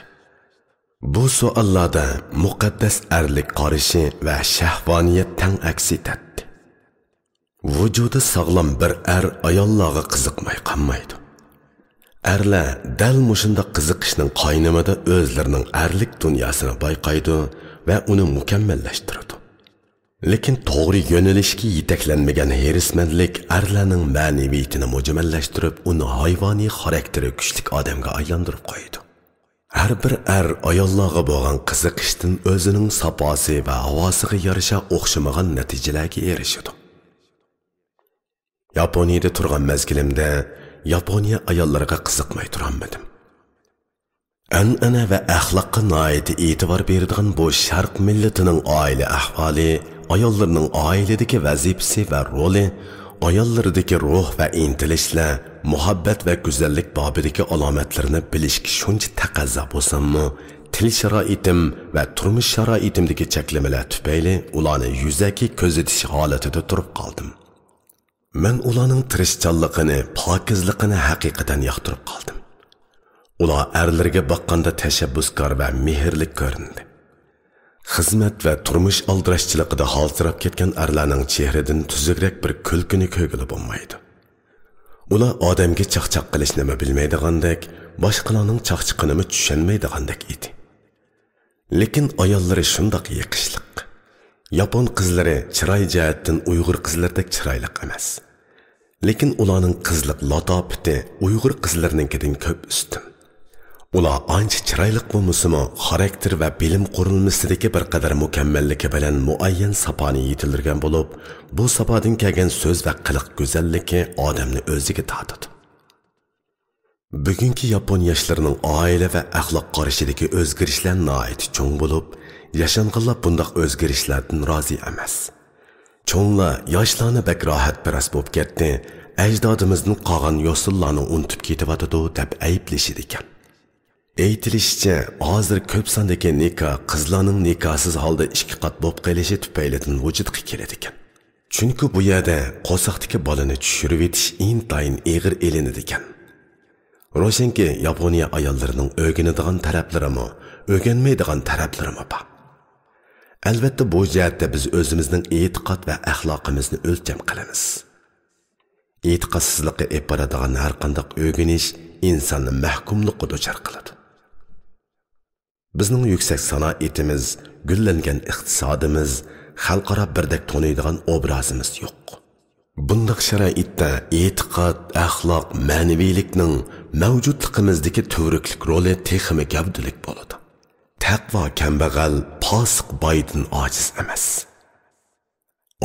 Bu savollarda muqaddas erlik qarishi va shahvoniyat tang aks etadi. Vücudu sağlam bir ayollarga qiziqmay qolmaydi. Erlar dal mushunda qiziqishning qaynamada o'zlarining erlik dunyosini bayqaydi va uni mukammallashtiradi. Lekin to'g'ri yo'nalishga yetaklanmagan herismanlik erlarning ma'naviyatini mujmallashtirib, uni hayvoniy xarakteri kuchli odamga aylantirib qo'yadi. Har bir ayollarga bo'lgan qiziqishdan o'zining saposi va havosiga yarasha o'xshamagan natijalarga erishadi. Yaponiyada turgan mezgilimde Yaponiya ayollariga qiziqmay turolmadim. An'ana va axloqqa noiti e'tibor beradigan bu sharq millatining oila ahvoli, ayollarning oiladagi vazifasi va roli, ayollardagi ruh va intilishlar, muhabbat va go'zallik bobidagi alomatlarini bilishga shuncha taqozo bo'lsa-mu, til sharoitim va turmush sharoitimdagi cheklamalar tufayli ularni yuzaki ko'zitish holatida turib qoldim. Men ularning tirishchanligini, pokizligini haqiqatan yoqtirib qoldim. Ular erlarga boqqanda tashabbuskor va mehrli ko'rindi. xizmat va turmush aldirashchiligida haltirab ketgan erlarning chehridan tuzukroq bir kulkini ko'gili bo'lmaydi. Ular odamga chaqchaq qilish nima bilmaydigandek, boshqalarning chaqchiqini tushunmaydigandek edi. Lekin ayollari shundoq yiqishliq. Yapon qizlari chiroy jihatdan Uyg'ur qizlaridek chiroyli emas. Lekin ularning qizlik latofati Uyg'ur qizlarininkidan ko'p ustun. Ular ancha chiroyliq bo'lmasa-mu, xarakter va bilim qurilmasidagi bir qadar mukammalligi bilan muayyan saponi yetildirgan bo'lib, bu sapodan kelgan so'z va qiliq go'zalligi odamni o'ziga tortadi. Bugungi Yapon yoshlarining oila va axloq qarashidagi o'zgarishlar nihoyat cho'ng bo'lib, yashanganlar bundoq o'zgarishlardan rozi emas. Cho'nglar yoshlarni bak rohatparast bo'lib ketdi, ajdodimizning qolgan yo'sillarni unutib ketyapti deb ayblashidi ekan. Aytilishicha, hozir ko'p sondagi nikoh qizlarning nikohsiz holda ikki qat bo'lib qolishi tufaylidan vujudga keladi ekan. Chunki bu yerda qo'saqdagi bolani tushirib etish intayin og'ir elinadi ekan. Ro'shanki Yaponiya ayollarining o'rganadigan taraflarimi, o'rganmaydigan taraflarimi bor. Albatta bu jihatda biz o'zimizning e'tiqod va axloqimizni o'lcham qilamiz. E'tiqodsizlikqa olib boradigan har qanday o'rganish insonni mahkumlikqa duchor qiladi. Bizning yuksak sanoatimiz, gullangan iqtisodimiz, xalqaro birdek to'naydigan obrazimiz yo'q. Bundaq sharoitda e'tiqod, axloq, ma'naviylikning mavjudligimizdagi to'g'rilik roli texmi gavdalik bo'ladi. Taqvo kambag'al, posiq boydan ojiz emas.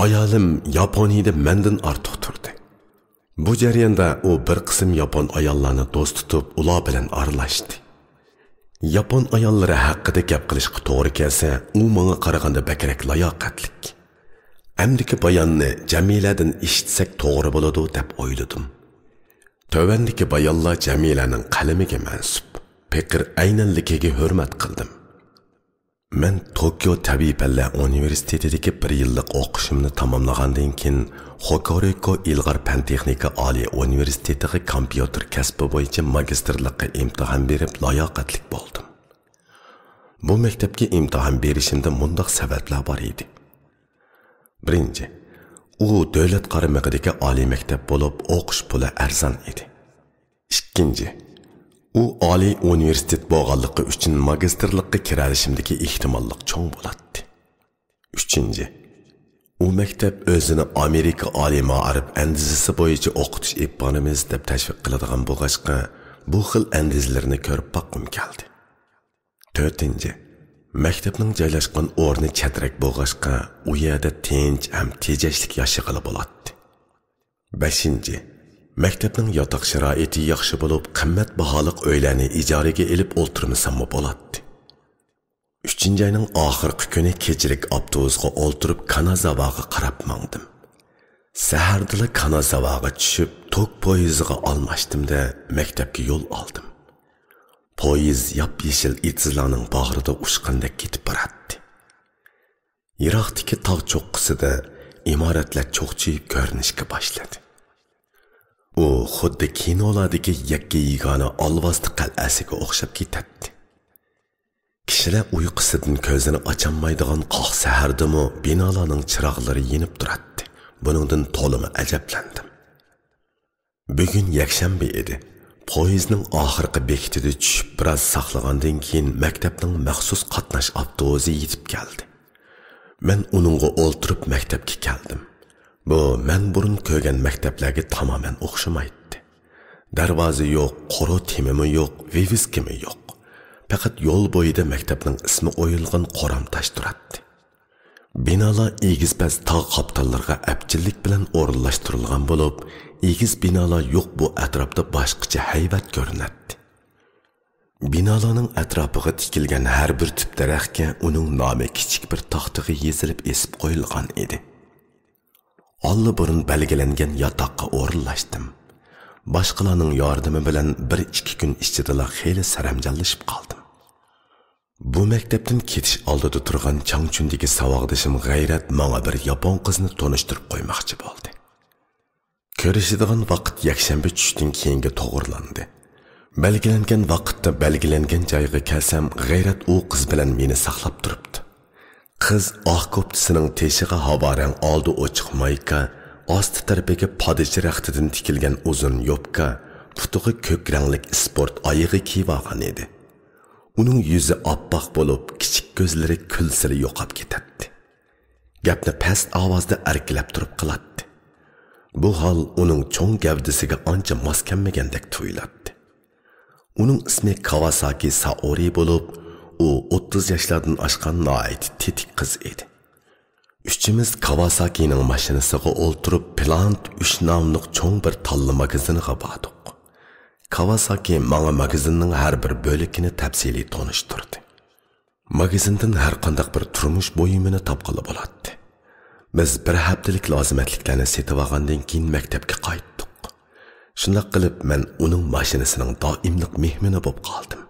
Ayolim Yaponiyada mendan ortiq turdi. Bu jarayonda u bir qism yapon ayollarni do'st tutib, ular bilan aralashdi. Yapon ayollari haqida gap qilishga to'g'ri kelsa, u menga qaraganda bakrak layoqatlik. Amdiki bayonni Jamiladan eshitsak to'g'ri bo'ladi deb o'yladim. Tövendiki bayonlar Jamilaning qalamiga mansub, fikr aynanligiga hurmat qildim. Men Tokyo Tabiiy Fanlar Universitetidagi 1 yillik o'qishimni tamomlagandan keyin Hokkaido Ilg'or fan texnika oliy universitetiga kompyuter kasbi bo'yicha magistrlikka imtihon berib layoqatli bo'ldim. Bu maktabga imtihon berishimda mundaq sabablar bor edi. Birinchi, u davlat qaramog'idagi oliy maktab bo'lib, o'qish puli arzon edi. Ikkinchi, u oliy universitet bo'lganligi uchun magistrlikka kirishimdagi ehtimollik cho'ng bo'ladi. Uchinchi, u maktab o'zini Amerika oliy ma'arif andizasi bo'yicha o'qitish imkonimiz deb tashviq qiladigan bo'lg'achqa, bu xil andizlarni ko'rib boqqim keldi. To'rtinchi, maktabning joylashgan o'rni chatrak bo'lg'achqa, u yerda tinch ham tejashlik yashag'ili bo'ladi. Beshinchi, maktabning yotoq sharoiti yaxshi bo'lib, qimmat baholiq uylarni ijaraga olib o'ltirmasam bo'ladi. 3-oyning oxirgi kuni kechilik avtobusga o'ltirib Kanazawaga qarab mangdim. Sahardala Kanazawaga tushib, tok poyezdiga almashdim-da maktabga yo'l oldim. Poyez yap-yeshil itizlarning bag'rida ushqandek ketib boradi. Yiroqdagi tog' cho'qqisida imoratlar cho'qchiyib ko'rinishga boshladi. U xuddi kinolardagi yakka yigona olvosdi qal'asiga o'xshab ketadi. Kishilar uyqusidan ko'zini ocholmaydigan qoq sahardimi binolarning chiroqlari yonib turadi. Buningdan to'limi ajablandim. Bugun yakshanba edi. Poyezdning oxirgi bekitida tushib biroz saqlagandan keyin maktabning maxsus qatnash avtobusi yetib keldi. Men uningga o'ltirib maktabga keldim. Bu men burun ko'rgan maktablarga tamoman o'xshamaydi. Darvoza yo'q, qora temimi yo'q, viviskimi yo'q. Faqat yo'l bo'yida maktabning ismi o'yilgan qoram tosh turadi. Binolar egizpaz tog' qoptallarga apchillik bilan o'rinlashtirilgan bo'lib, egiz binolar yo'q bu atrofda boshqacha haybat ko'rinadi. Binolarning atrofiga tikilgan har bir tip daraxtga uning nomi kichik bir taxtaga yozilib esib qo'yilgan edi. Allaburun belgilangan yotoqqa o'rinlashdim. Boshqalarning yordami bilan 1-2 kun ichida xeyli saramjallashib qoldim. Bu maktabdan ketish oldida turgan Changchundagi savodishim G'ayrat menga bir yapon qizni tanishtirib qo'ymoqchi bo'ldi. Ko'rishadigan vaqt yakshanba tushdan keyinga to'g'rilandi. Belgilangan vaqtda belgilangan joyga kelsam, G'ayrat u qiz bilan meni saqlab turibdi. Qiz oq ko'ptisining teshiga havorang oldi ochiq mayka, osti tarafiga padichi raxtidan tikilgan uzun yopka, putiga ko'k ranglik sport oyig'i kiyib olgan edi. Uning yuzi oppoq bo'lib, kichik ko'zlari kulsiri yo'qab ketadi. Gapni past ovozda erkilab turib qiladi. Bu hol uning cho'ng gavdasiga ancha mos kelmagandek tuyuladi. Uning ismi Kawasaki Saori bo'lib, u 30 yoshlardan oshgan noit tetik qiz edi. Uchimiz Kawasakining mashinasiga o'ltirib, Plant 3 nomli cho'ng bir talla magaziniga bordik. Kawasaki menga magazinning har bir bo'ligini tafsiliy tanishtirdi. Magazindan har qanday bir turmush buyumini topqili bo'ladi. Biz bir haftalik lozimatliklarni setib olgandan keyin maktabga qaytdik. Shunday qilib men uning mashinasining doimlik mehmoni bo'lib qoldim.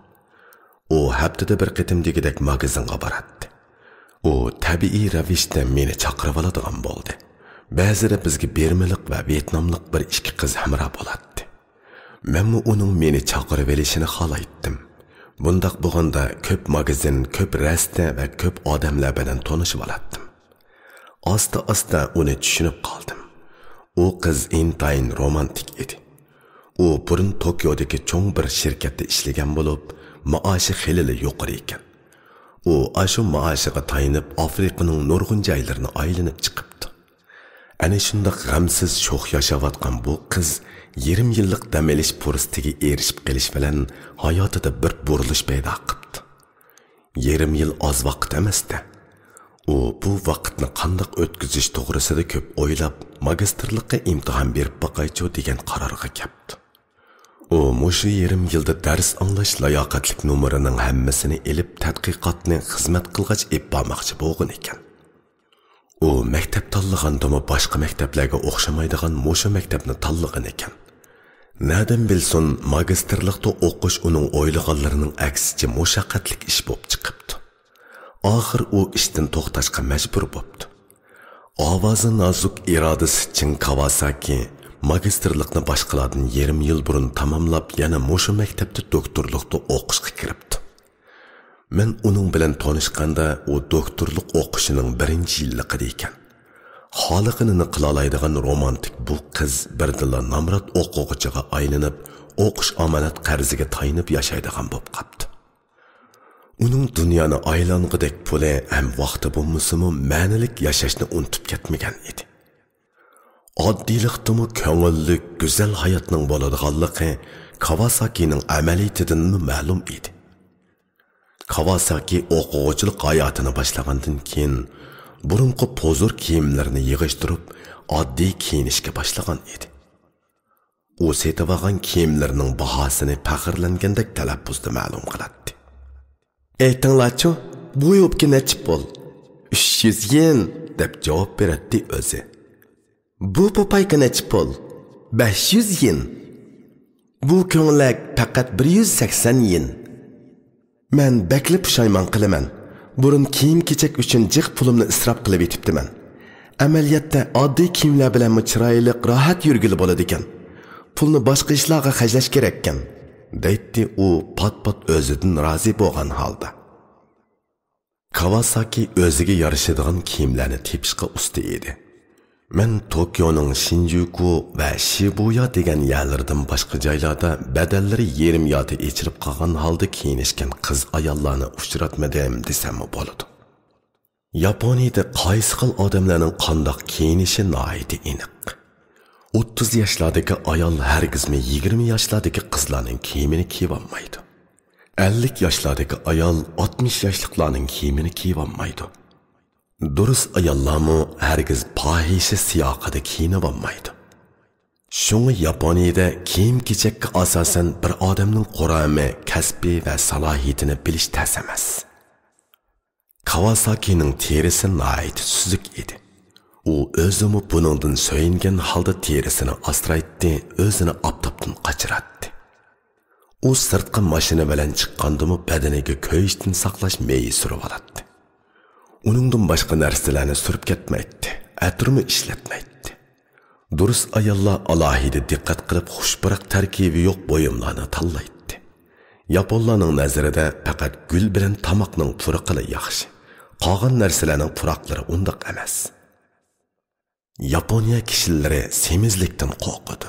U haftada bir qitim degidek magazinga boradi. U tabiiy ravishda meni chaqirib oladigan bo'ldi. Ba'zida bizga bermiliq va Vyetnamlik bir ikki qiz hamroh bo'ladi. Men uning meni chaqirib olishini xohlaydim. Bundaq bo'lganda ko'p magazin, ko'p rasta va ko'p odamlar bilan tanishib oladim. Asta-asta uni tushunib qoldim. U qiz intayin romantik edi. U burun Tokiodagi cho'ng bir shirkatda ishlagan bo'lib, maoshi xilili yuqori ekan. U ashu maoshiga tayinib Afrikaning nurg'un joylarini aylanib chiqibdi. Ana shunda g'amsiz sho'x yashayotgan bu qiz 20 yillik dam olish fursatiga erishib qelish bilan hayotida bir burilish paydo qildi. 20 yil oz vaqt emas-da. U bu vaqtni qanday o'tkazish to'g'risida ko'p o'ylab, magistrlikka imtihon berib boqaychi degan qarorga keldi. U mushu 20 yilda dars anglash layoqatlik numerining hammasini elib tadqiqotni xizmat qilg'ach eppamoqchi bo'lgan ekan. U maktab tanlagandimi boshqa maktablarga o'xshamaydigan mushu maktabni tanlagan ekan. Nadan bilsin magistrlikda o'qish uning o'ylaganlarining aksicha mushaqqatlik ish bo'lib chiqibdi. Oxir u ishdan to'xtashga majbur bo'ldi. Ovozi nozik irodasi chin Kawasaki magistrlikni boshqalardan 20 yil burun tamomlab, yana mushu maktabda doktorlikda o'qishga kiribdi. Men uning bilan tanishganda u doktorlik o'qishining 1-yilligida ekan. Xoliqini qila oladigan romantik bu qiz birdilla namrat o'quvchiga aylanib, o'qish omonat qarziga tayinib yashaydigan bo'lib qoldi. Uning dunyoni aylang'idek puli ham vaqti bo'lmasa-mu ma'nilik yashashni unutib ketmagan edi. Oddiylikdimi ko'ngillik, go'zal hayotning bo'ladiganligi Kawasakining amaliyatidan ma'lum edi. Kawasaki o'quvchilik hayotini boshlagandan keyin burunqi pozor kiyimlarini yig'ishtirib, oddiy kiyinishga boshlagan edi. U setib olgan kiyimlarining bahosini faxrlangandek talaffuzda ma'lum qiladi. "Aytinglar-chi, bu yubki necha pul?" "300 yen" deb javob beradi o'zi. "Bu popayka necha pul?" "500 yen." "Bu ko'ngilak faqat 180 yen." "Men bakli pushaymon qilaman. Burun kiyim-kechak uchun jiq pulimni isrof qilib yetibdiman. Amaliyotda oddiy kiyimlar bilan chiroyli, rohat yurgili bo'ladi ekan. Pulni boshqa ishlarga xarjlash kerak ekan", deydi u pat-pat o'zidan rozi bo'lgan holda. Kawasaki o'ziga yarashadigan kiyimlarni tepishga usta edi. Men Tokioning Shinjuku va Shibuya degan yerlardan boshqa joylarda badallari yerim yo'ti echirib qolgan holda kiyinishgan qiz ayollarni uchratmadim desam bo'ladi. Yaponiyada qaysi xil odamlarning qandoq kiyinishi noiti aniq. 30 yoshlardagi ayol hargizmi 20 yoshlardagi qizlarning kiyimini kiyib olmaydi. 50 yoshlardagi ayol 60 yoshliklarning kiyimini kiyib olmaydi. Durust ayollarmu hargiz fahisha siyoqida kiyinib olmaydi. Shunga Yaponiyada kiyim-kechakka asosan bir odamning qurami, kasbi va salohiyatini bilish tas emas. Kawasakining terisi nihoyat suzuk edi. U o'zimi buningdan so'yingan holda terisini asraytdi, o'zini oftobdan qochiradi. U sirtqi mashina bilan chiqqandimi badaniga ko'yishdan saqlash meyi surib oladi. Uningdan boshqa narsalarni surib ketmaydi, atirmi ishlatmaydi. Durust ayollar alohida diqqat qilib xushbiroq tarkibi yo'q bo'yimlarni tanlaydi. Yaponlarning nazarida faqat gul bilan tomoqning puriqili yaxshi. qolgan narsalarning puroqlari undoq emas. Yaponiya kishilari semizlikdan qo'rqadi.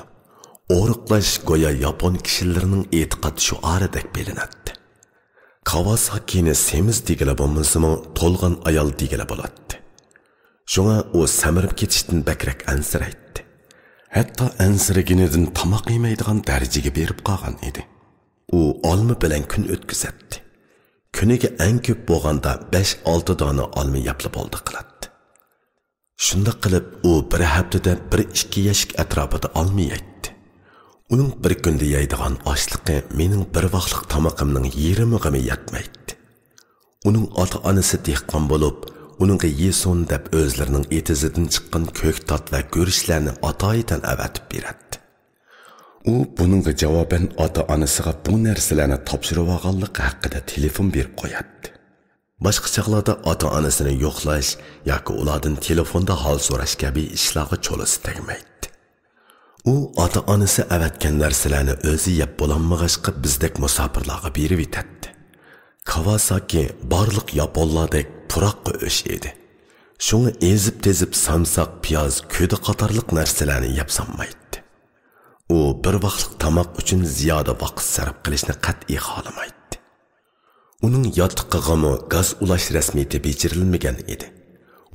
O'riqlash go'yo yapon kishilarining e'tiqod shuaridek bilinadi. Kawasakini semiz degila bo'lmasimi, to'lg'an ayol degila bo'ladi. Shunga u samirib ketishdan bakrak ansiraydi. Hatto ansiraginidan tomoq yemaydigan darajaga berib qolgan edi. U olma bilan kun o'tkazadi. Kuniga eng ko'p bo'lganda 5-6 dona olma yapli bo'ldi qiladi. Shunda qilib u bir haftada 1-2 yashik atrofida olma yeydi. Uning bir kunda yeydigan oshliqi mening bir vaqtlik tomoqimning yarmig'ini yetmaydi. Uning ota-onasi dehqon bo'lib, uningga yeson deb o'zlarining etizidan chiqqan ko'ktot va go'rishtlarni atoyidan avatib beradi. U buningga javoban ota-onasiga bu narsalarni topshirib olganlik haqida telefon berib qo'yadi. Boshqa chaqlarda ota-onasini yo'qlash yoki ulardan telefonda hol so'rash kabi ishlarga cho'lisi tegmaydi. U ota-onasi avatgan narsalarni o'zi yeb bo'lolmag'achqa bizdek musofirlarga berib etadi. Kawasaki barliq yaponlardek puroqqa o'sh edi. Shuni ezib-tezib samsaq, piyoz, ko'di qatorliq narsalarni yeb sanmaydi. U bir vaqtlik tomoq uchun ziyoda vaqt sarf qilishni qat'iy xohlamaydi. Uning yotiqig'imi gaz ulash rasmiyati bejirilmagan edi.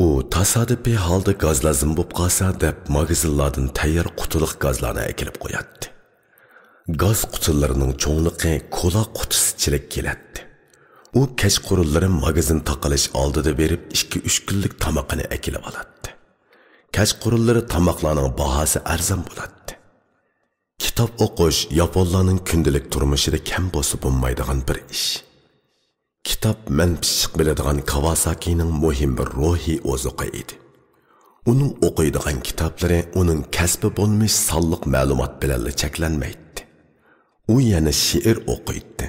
U tasodifiy holda gaz lazım bo'lib qolsa deb magazinlardan tayyor qutilik gazlarni akilib qo'yadi. Gaz qutilarining cho'ngliqi kola qutisichilik keladi. U kechqurunlari magazin taqilish oldida berib 2-3 kunlik tomoqini akilib oladi. Kechqurunlari tomoqlarning bahosi arzon bo'ladi. Kitob o'qish yaponlarning kundalik turmushida kam bo'lsa bo'lmaydigan bir ish. Kitob men pishiq biladigan Kawasakining muhim bir ruhiy ozuqa edi. Uning o'qiydigan kitoblari uning kasbi bo'lmish sonliq ma'lumot bilan cheklanmaydi. U yana she'r o'qiydi.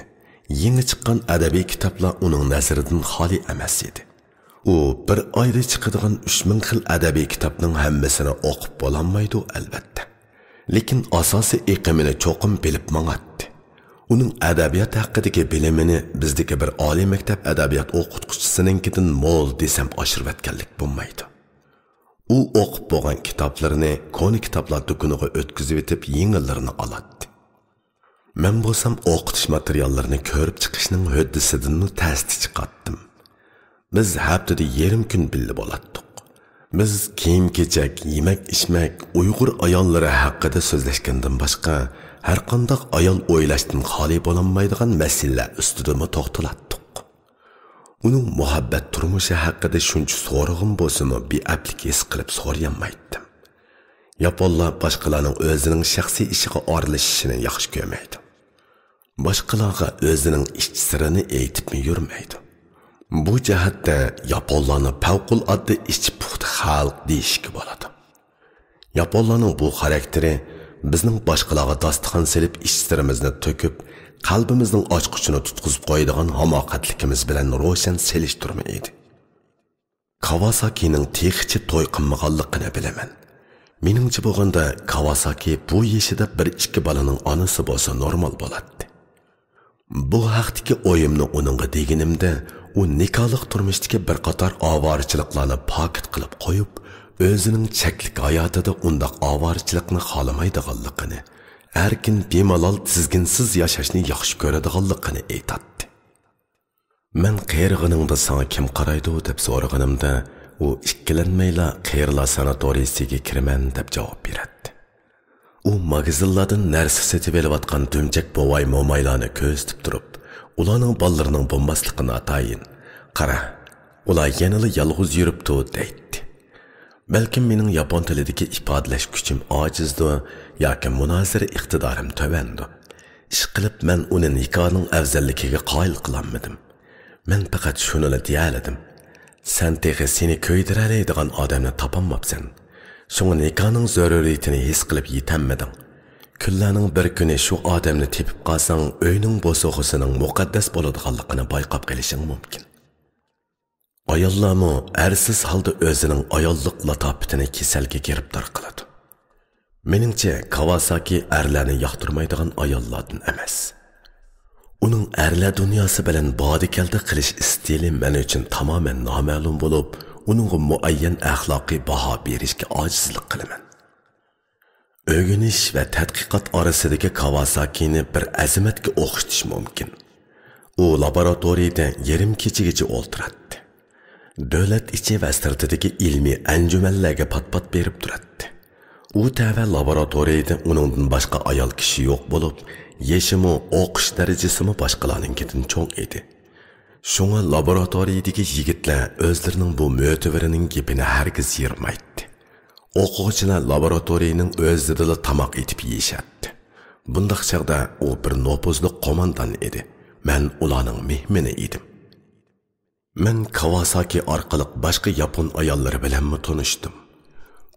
Yangi chiqqan adabiy kitoblar uning nazaridan xoli emas edi. U bir oyda chiqadigan 3000 xil adabiy kitobning hammasini o'qib bo'lolmaydi albatta. Lekin asosiy iqimini cho'qim bilib mang'atdi. Uning adabiyot haqidagi bilimini bizdagi bir oliy maktab adabiyot o'qituvchisininkidan mo'l desam oshirvatganlik bo'lmaydi. U o'qib bo'lgan kitoblarini koni kitoblar do'koniga o'tkazib etib yeng'illarini oladi. Men bo'lsam o'qitish materiallarini ko'rib chiqishning huddisidan tasdi chiqardim. Biz haftada yarim kun birga bo'lardik. Biz kiyim-kechak, yemak-ichmak, Uyg'ur ayollari haqida so'zlashgandan boshqa har qanday ayol o'ylashdan xoli bo'lolmaydigan masalalar ustida to'xtalatdik. Uning muhabbat turmushi haqida shuncha so'rag'im bo'lsa-mu, beablik his qilib so'rayolmaydim. Yaponlar boshqalarning o'zining shaxsiy ishiga aralashishini yaxshi ko'rmaydi. Boshqalarga o'zining ish sirini aytib yurmaydi. Bu jihatda yaponlarni favqulodda ichki puxta xalq deyishga bo'ladi. Yaponlarning bu xarakteri bizning boshqalarga dasturxon silib ishlarimizni to'kib, qalbimizning ochqichini tutqizib qo'yadigan hamoqatligimiz bilan ro'shan selishtirma edi. Kawasakining texichi to'y qilmaganligini bilaman. Meningcha bo'lganda Kawasaki bu yeshida 1-2 balaning onasi bo'lsa normal bo'ladi. Bu haqdagi o'yimni uningga deganimda, u nikohlik turmushdagi bir qator ovorchiliklarni paket qilib qo'yib, o'zining cheklik hayotida undaq ovorchilikni xohlamaydiganligini, erkin bemalol tizginsiz yashashni yaxshi ko'radiganligini aytadi. Men qayrig'iningda sana kim qaraydi deb so'raganimda, u ikkilanmayla qayrlar sanatoriyasiga kiraman deb javob beradi. U magazinlardan narsa setib olayotgan dumjak bovay momaylarni ko'zitib turib, ularning bollarining bo'lmasligini atayin. Qara, ular yanada yolg'iz yuribdi deydi. Balkim mening yapon tilidagi ifodalash kuchim ojizdi yoki munozara iqtidorim tövandi. Ish qilib men uni nikohning afzalligiga qoyil qilolmadim. Men faqat shuni deyaladim. Sen teg'i seni ko'ydiradigan odamni topolmabsan. Şoňa nikohning zaruriyatini his qilib yetanmading. Kunlarning bir kuni shu odamni tepib qolsang, uyning bo'sog'isining muqaddas bo'ladiganligini bayqab qolishing mumkin. Ayollarmi arsiz holda o'zining ayollik latofatini kasalga giribdor qiladi. Meningcha Kawasaki erlarni yoqtirmaydigan ayollardan emas. Uning erlar dunyosi bilan bodikalda qilish stili men uchun tamoman noma'lum bo'lib, uningga muayyan axloqiy baho berishga ojizlik qilaman. O'rganish va tadqiqot orasidagi Kawasakini bir azamatga o'xshatish mumkin. U laboratoriyada yarim kechagacha o'ltiradi. Davlat ichi va sirtidagi ilmiy anjumanlarga pat-pat berib turadi. U tava laboratoriyada uningdan boshqa ayol kishi yo'q bo'lib, yeshimi, o'qish darajasimi boshqalarninkidan cho'ng edi. Shunga laboratoriyadagi yigitlar o'zlarining bu mo'tavirining gapini hargiz yirmaydi. O'quvchilar laboratoriyaning o'zida tamoq etib yeyishadi. Bundaq chaqda u bir nopozli qo'mondan edi. Men ularning mehmoni edim. Men Kawasaki orqali boshqa yapon ayollari bilan tanishdim.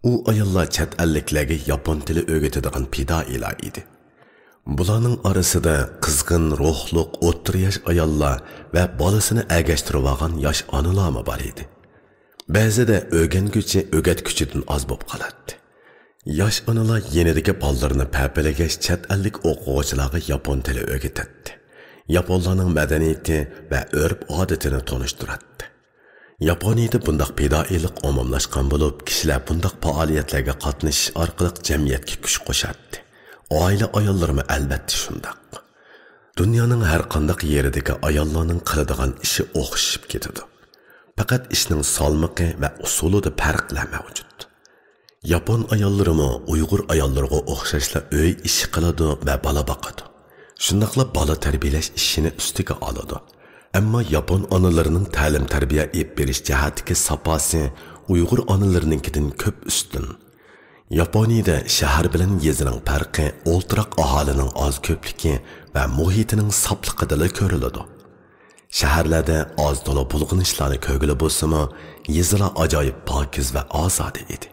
U ayollar chet elliklarga yapon tili o'rgatadigan fidoilar edi. Bularning orasida qizg'in ruhliq o'ttir yosh ayollar va bolasini agashtirib olgan yosh onalar bor edi. Ba'zida o'rganguchi o'rgatguchidan oz bo'lib qoladi. Yosh onalar yenidagi bolalarini papalagash chet ellik o'quvchilarga yapon tili o'rgatadi. Yaponlarning madaniyati va urf-odatini tanishtiradi. Yaponiyada bundaq fidoilik umumlashgan bo'lib, kishilar bundaq faoliyatlarga qatnashish orqali jamiyatga kuch qo'shadi. Oila ayollarimi albatta shundaq. Dunyoning har qanday yeridagi ayollarning qiladigan ishi o'xshashib ketadi. Faqat ishning salmoqi va usulida farqlar mavjud. Yapon ayollarimi Uyg'ur ayollariga o'xshashla uy ishi qiladi va bola boqadi. Shundaqla bola tarbiyalash ishini ustiga oladi. Ammo Yapon onalarining ta'lim-tarbiya ep berish jihatdagi saposi Uyg'ur onalarininkidan ko'p ustun. Yaponiyada shahar bilan yezining farqi o'ltiroq aholining oz ko'pligi va muhitining soplig'ida ko'riladi. Shaharlarda oz to'la bulg'inishlarni ko'rgili bo'lsa-mu, yezilar ajoyib pokiz va ozoda edi.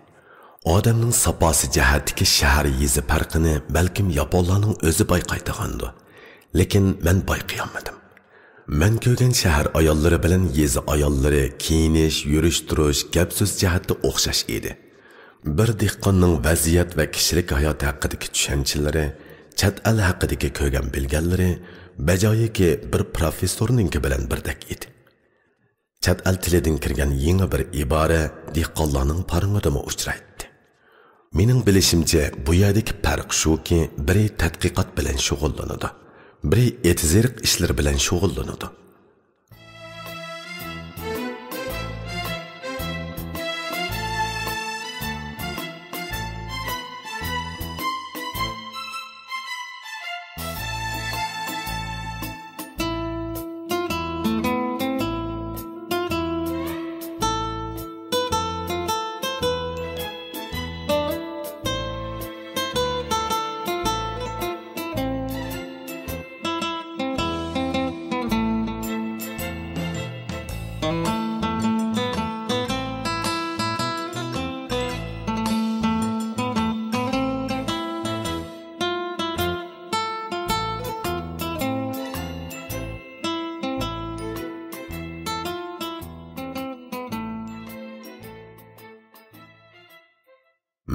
Odamning saposi jihatdagi shahar yezi farqini balkim yaponlarning o'zi bayqaydigandi. Lekin men bayqayolmadim. Men ko'rgan shahar ayollari bilan yezi ayollari kiyinish, yurish-turish, gap-so'z jihatda o'xshash edi. Bir dehqonning vaziyat va kishilik hayot haqidagi tushanchalari, chet el haqidagi ko'rgan bilganlari bajoyiki bir professorninki bilan birdek edi. Chet el tilidan kirgan yangi bir ibora dehqonlarning parang'idami uchraydi. Mening bilishimcha bu yerdagi farq shuki, biri tadqiqot bilan shug'ullanadi, biri etiziriq ishlar bilan shug'ullanadi.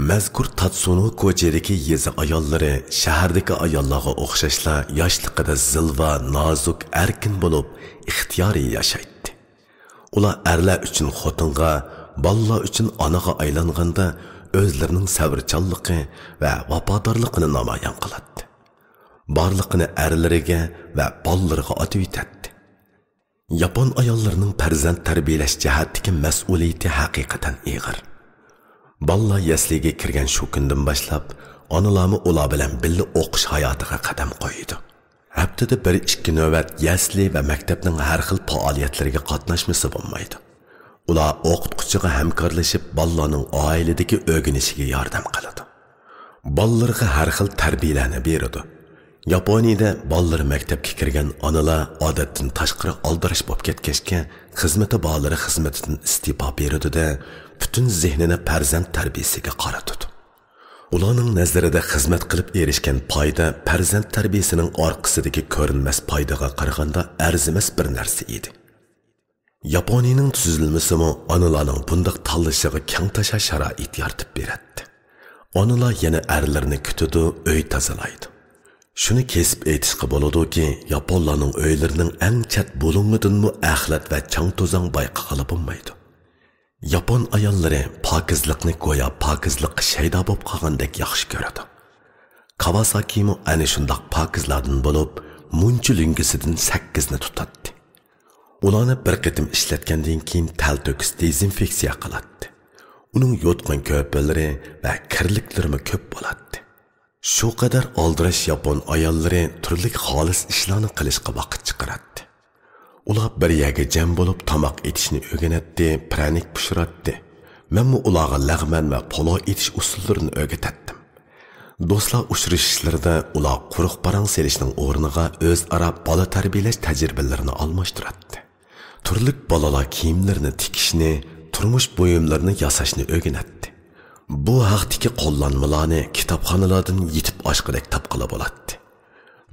Mazkur Tatsuno ko'chadagi yezi ayollari shahardagi ayollarga o'xshashla yoshligida zilva, nozik, erkin bo'lib, ixtiyoriy yashaydi. Ular erlar uchun xotinga, bolalar uchun onaga aylanganda o'zlarining sabrchanligi va vafodorligini namoyon qiladi. Borliqini erlariga va bolalariga atib etadi. Yapon ayollarining farzand tarbiyalash jihatdagi mas'uliyati haqiqatan og'ir. Balla yasliga kirgan shu kundan boshlab onalarni ular bilan birga o'qish hayotiga qadam qo'ydi. Haftada 1-2 navbat yasli va maktabning har xil faoliyatlariga qatnashmasa bo'lmaydi. Ular o'qituvchiga hamkorlashib balllarning oiladagi o'rganishiga yordam qiladi. Ballarga har xil tarbiyalarni beradi. Yaponiyada ballar maktabga kirgan onalar odatdan tashqari aldirish bo'lib ketgachga xizmati balları xizmatidan istifa beradi-da, bütün zehnini farzand tarbiyasiga qaratadi. Ularning nazarida xizmat qilib erishgan foyda farzand tarbiyasining orqasidagi ko'rinmas foydaga qaraganda arzimas bir narsa edi. Yaponiyaning tuzilmasimi onalarning bundoq tanlashiga keng tasha sharoit yaratib beradi. Onalar yana erlarni kutadi, uy tozalaydi. Shuni kesib aytishga bo'ladiki, yaponlarning uylarining eng chat bo'limidanmi axlat va chang to'zon bayqag'ili bo'lmaydi. Yapon ayollari pokizlikni go'yo pokizlik shayda bo'lib qolgandek yaxshi ko'radi. Kawasaki mu ana shundoq pokizlardan bo'lib, muncha lingisidan 8 ni tutadi. Ularni bir qitim ishlatgandan keyin tal to'kis dezinfeksiya qiladi. Uning yotgan ko'pillari va kirliklarimi ko'p bo'ladi. Shu qadar oldirash yapon ayollari turli xolis ishlarni qilishga vaqt chiqaradi. Ular bir yerga jam bo'lib tomoq etishni o'rganadi, pranik pishiradi. Men mu ularga lag'man va polo etish usullarini o'rgatdim. Do'stlar uchrashishlarida ular quruq parang selishning o'rniga o'zaro bola tarbiyalash tajribalarini almashtiradi. Turli bolalar kiyimlarini tikishni, turmush buyumlarini yasashni o'rganadi. Bu haqdagi qo'llanmalarni kitobxonalardan yetib oshqidek topqila bo'ladi.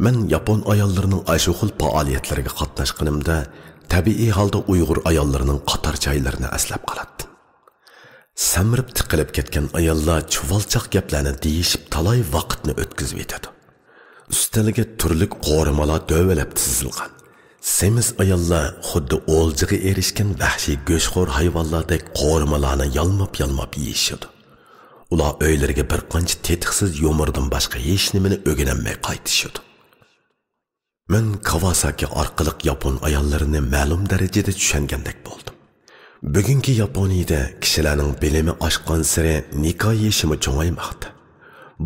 Men yapon ayollarining ashu xil faoliyatlariga qatnashganimda tabiiy holda Uyg'ur ayollarining qator joylarini eslab qoladim. Samirib tiqilib ketgan ayollar chuvalchaq gaplarni deyishib talay vaqtni o'tkazib etadi. Ustaliga turli qo'rimalar dövelab tizilgan. Semiz ayollar xuddi o'ljiga erishgan vahshiy go'shxo'r hayvonlardek qo'rimalarni yalmab yeyishadi. Ular öyleriga bir qancha tetiqsiz yo'mirdan boshqa hech nimani o'rganolmay qaytishadi. Men Kawasaki orqali yapon ayollarini ma'lum darajada tushungandek bo'ldim. Bugungi Yaponiyada kishilarning bilimi oshgan sari nikoh yeshimi cho'ngaymoqda.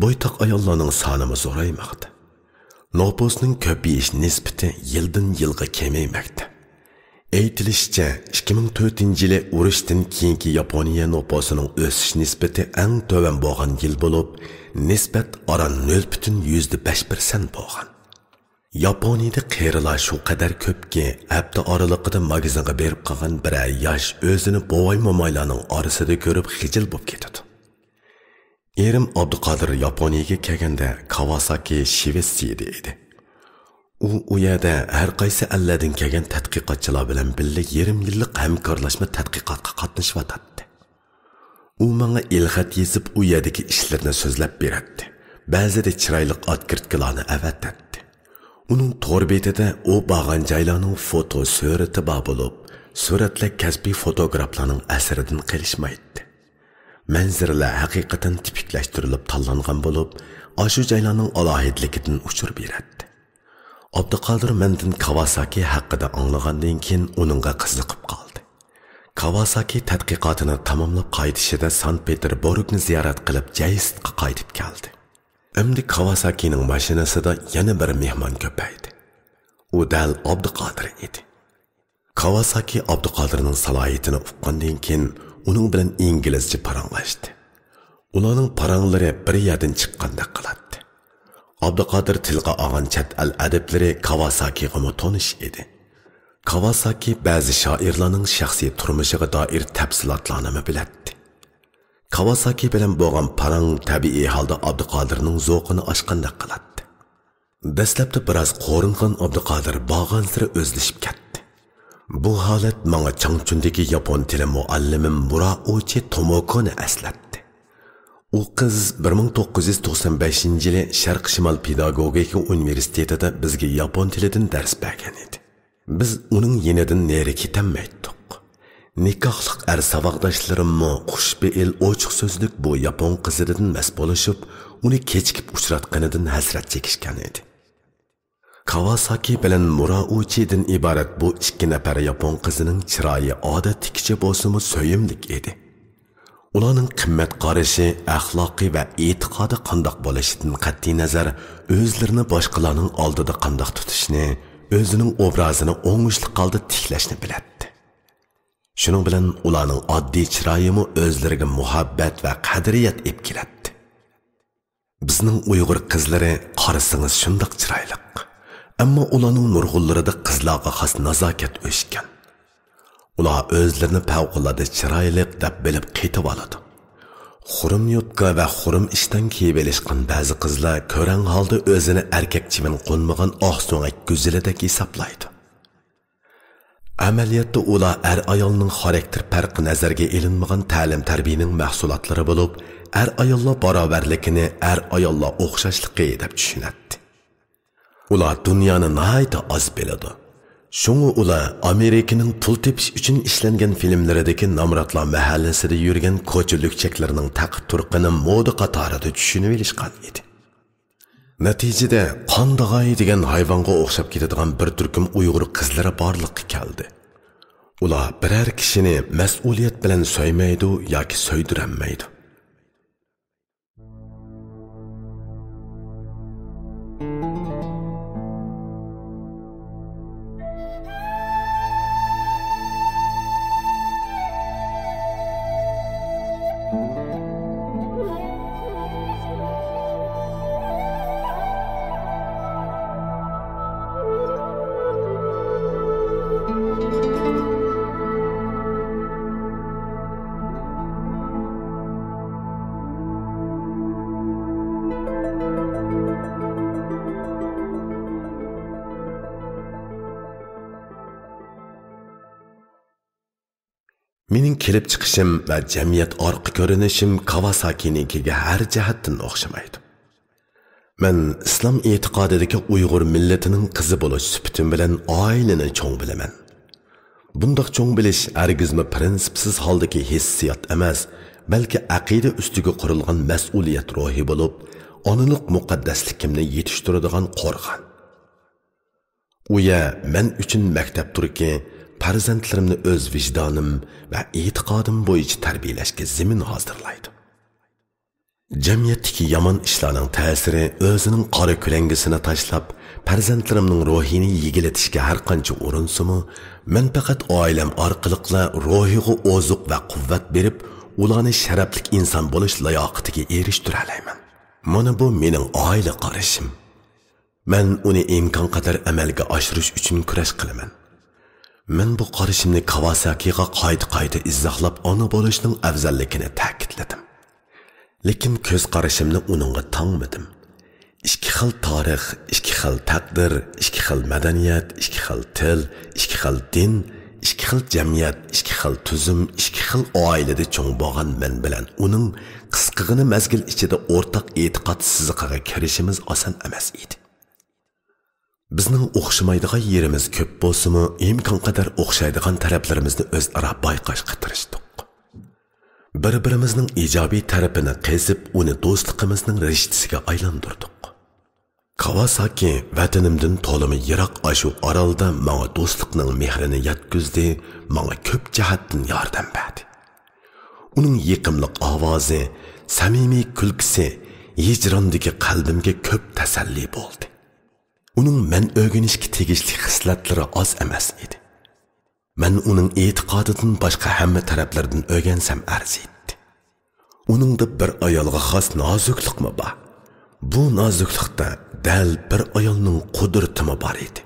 Bo'ytoq ayollarning soni zo'raymoqda. Nopusning ko'payish nisbati yildan yilga kamaymoqda. Aytilishicha 2004-yili urushdan keyingi Yaponiya nopusining o'sish nisbati eng to'van bo'lgan yil bo'lib, nisbat oran 0.5% bo'lgan. Yaponiyada qerilar shu qadar ko'pki, hafta oralig'ida magazinga berib qolgan bir yosh o'zini bo'vay momaylarning orasida ko'rib xijil bo'lib ketadi. Erim Abduqodir Yaponiyaga kelganda Kawasaki Shvetsiyada edi. U yerda har qaysi allardan kelgan tadqiqotchilar bilan birga yarim yillik hamkorlashma tadqiqotga qatnashyapti. U menga ilxat yezib u yerdagi ishlarni so'zlab beradi. Ba'zida chiroyli otkirtkilarni avatadi. Uning to'r betida u bag'an joylarning foto surati bor bo'lib, suratlar kasbiy fotograflarning asaridan qilishmaydi. Manzaralar haqiqatan tipiklashtirilib tanlangan bo'lib, ashu joylarning alohidligidan uchur beradi. Abduqodir mendan Kawasaki haqida anglagandan keyin uningga qiziqib qoldi. Kawasaki tadqiqotini tamomlab qaytishida Sankt-Peterburgni ziyorat qilib, Jaystga qaytib keldi. Endi Kawasakining mashinasida yana bir mehmon ko'paydi. U dal Abduqodir edi. Kawasaki Abduqodirning salohiyatini uqqandan keyin uning bilan inglizcha paranglashdi. Ularning paranglari bir yerdan chiqqandek qiladi. Abduqodir tilga olgan chet el adablari Kawasakiga tonish edi. Kawasaki ba'zi shoirlarning shaxsiy turmushiga doir tafsilotlarni biladi. Kawasaki bilan bo'lgan parang tabiiy holda Abduqodirning zo'qini oshqandek qiladi. Dastlabda biroz qo'ringan Abduqodir borgan sira o'zlashib ketdi. Bu holat menga Changchundagi yapon tili muallimim Murauchi Tomokoni eslatdi. U qiz 1995-yili Sharq-Shimol pedagogika universitetida bizga yapon tilidan dars bergan edi. Biz uning yenidan neri ketammaydik. Nikohliq savaqdoshlarimmo xushbe'il ochiq so'zlik bu yapon qizidan mas bo'lishib, uni kechikib uchratganidan hasrat chekishgan edi. Kawasaki bilan Murauchi'dan iborat bu ikki nafar yapon qizining chiroyi odatdagicha bo'lsa-mu so'yimlik edi. Ularning qimmat qarashi, axloqiy va e'tiqodi qandoq bo'lishidan qat'iy nazar, o'zlarini boshqalarning oldida qandoq tutishni, o'zining obrazini o'ngishli holda tiklashni biladi. Shuning bilan ularning oddiy chiroyimi o'zlariga muhabbat va qadriyat olib keladi. Bizning Uyg'ur qizlari qarasangiz shundoq chiroyli, ammo ularning nurg'unlarida qizlarga xos nazokat o'shgan. Ular o'zlarini favqulodda chiroyli deb bilib qetib oladi. Xurum yutqa va xurum ishdan kiyib elishgan ba'zi qizlar ko'ran holda o'zini erkak chivin qo'nmagan oq so'ngak go'zalidek hisoblaydi. Amaliyotda ular ayolning xarakter farqi nazarga ilinmagan ta'lim-tarbiyaning mahsulotlari bo'lib, ayollar barobarligini ayollar o'xshashligi deb tushunadi. Ular dünyani nahayta az biladi. Şunu ular Amerika'nın pul tepish uchun ishlangan filmlaridagi namratlar mahallasida yurgan ko'cha lukchaklarining taqib turqini moda qatorida tushunib olishgan edi. Natijada qandag'ay degan hayvonga o'xshab ketadigan bir turkum Uyg'ur qizlari borliqqa keldi. Ular biror kishini mas'uliyat bilan so'ymaydi yoki so'ydiranmaydi. Mening kelib chiqishim va jamiyat orqa ko'rinishim Kawasakinikiga har jihatdan o'xshamaydi. Men islom e'tiqodidagi Uyg'ur millatining qizi bo'lish sifatim bilan oilani cho'ng bilaman. Bundoq cho'ng bilish hargizmi prinsipsiz holdagi hissiyot emas, balki aqida ustiga qurilgan mas'uliyat ruhi bo'lib, onalik muqaddasligimni yetishtiradigan qo'rg'on. Uya men uchun maktab turki, farzandlarimni o'z vijdonim va e'tiqodim bo'yicha tarbiyalashga zamin hozirlaydi. Jamiyatdagi yomon ishlarning ta'siri o'zining qora ko'langisini tashlab, farzandlarimning ruhini yigilatishga har qancha urinsimi, men faqat oilam orqali ruhiga ozuq va quvvat berib, ularni sharafli inson bo'lish layoqatiga erishtira olaman. Mana bu mening oila qarashim. Men uni imkon qadar amalga oshirish uchun kurash qilaman. Men bu qarashimni Kawasakiga qayta izohlab, ona bo'lishning afzalligini ta'kidladim. Lekin ko'z qarashimni uningga tangmadim. Ikki xil tarix, ikki xil taqdir, ikki xil madaniyat, ikki xil til, ikki xil din, ikki xil jamiyat, ikki xil tuzum, ikki xil oilada cho'ng bo'lgan men bilan uning qisqagina mazgil ichida o'rtaq e'tiqod siziqiga kirishimiz oson emas edi. Bizning o'xshamaydigan yerimiz ko'p bo'lsa-mu, imkon qadar o'xshaydigan taraflarimizni o'zaro bayqashga tirishdik. Bir-birimizning ijobiy tarafini qezib, uni do'stligimizning rishtasiga aylantirdik. Kawasaki vatanimdan to'limi yiroq ashu orolda menga do'stlikning mehrini yetkazdi, menga ko'p jihatdan yordam berdi. Uning yiqimli ovozi, samimiy kulgisi hijrondagi qalbimga ko'p tasalli bo'ldi. Uning men o'rganishga tegishli hislatlari oz emas edi. Men uning e'tiqodidan boshqa hamma taraflardan o'rgansam arziydi. Uningda bir ayolga xos nozuklikmi bor? Bu nozuklikda dal bir ayolning qudratimi bor edi.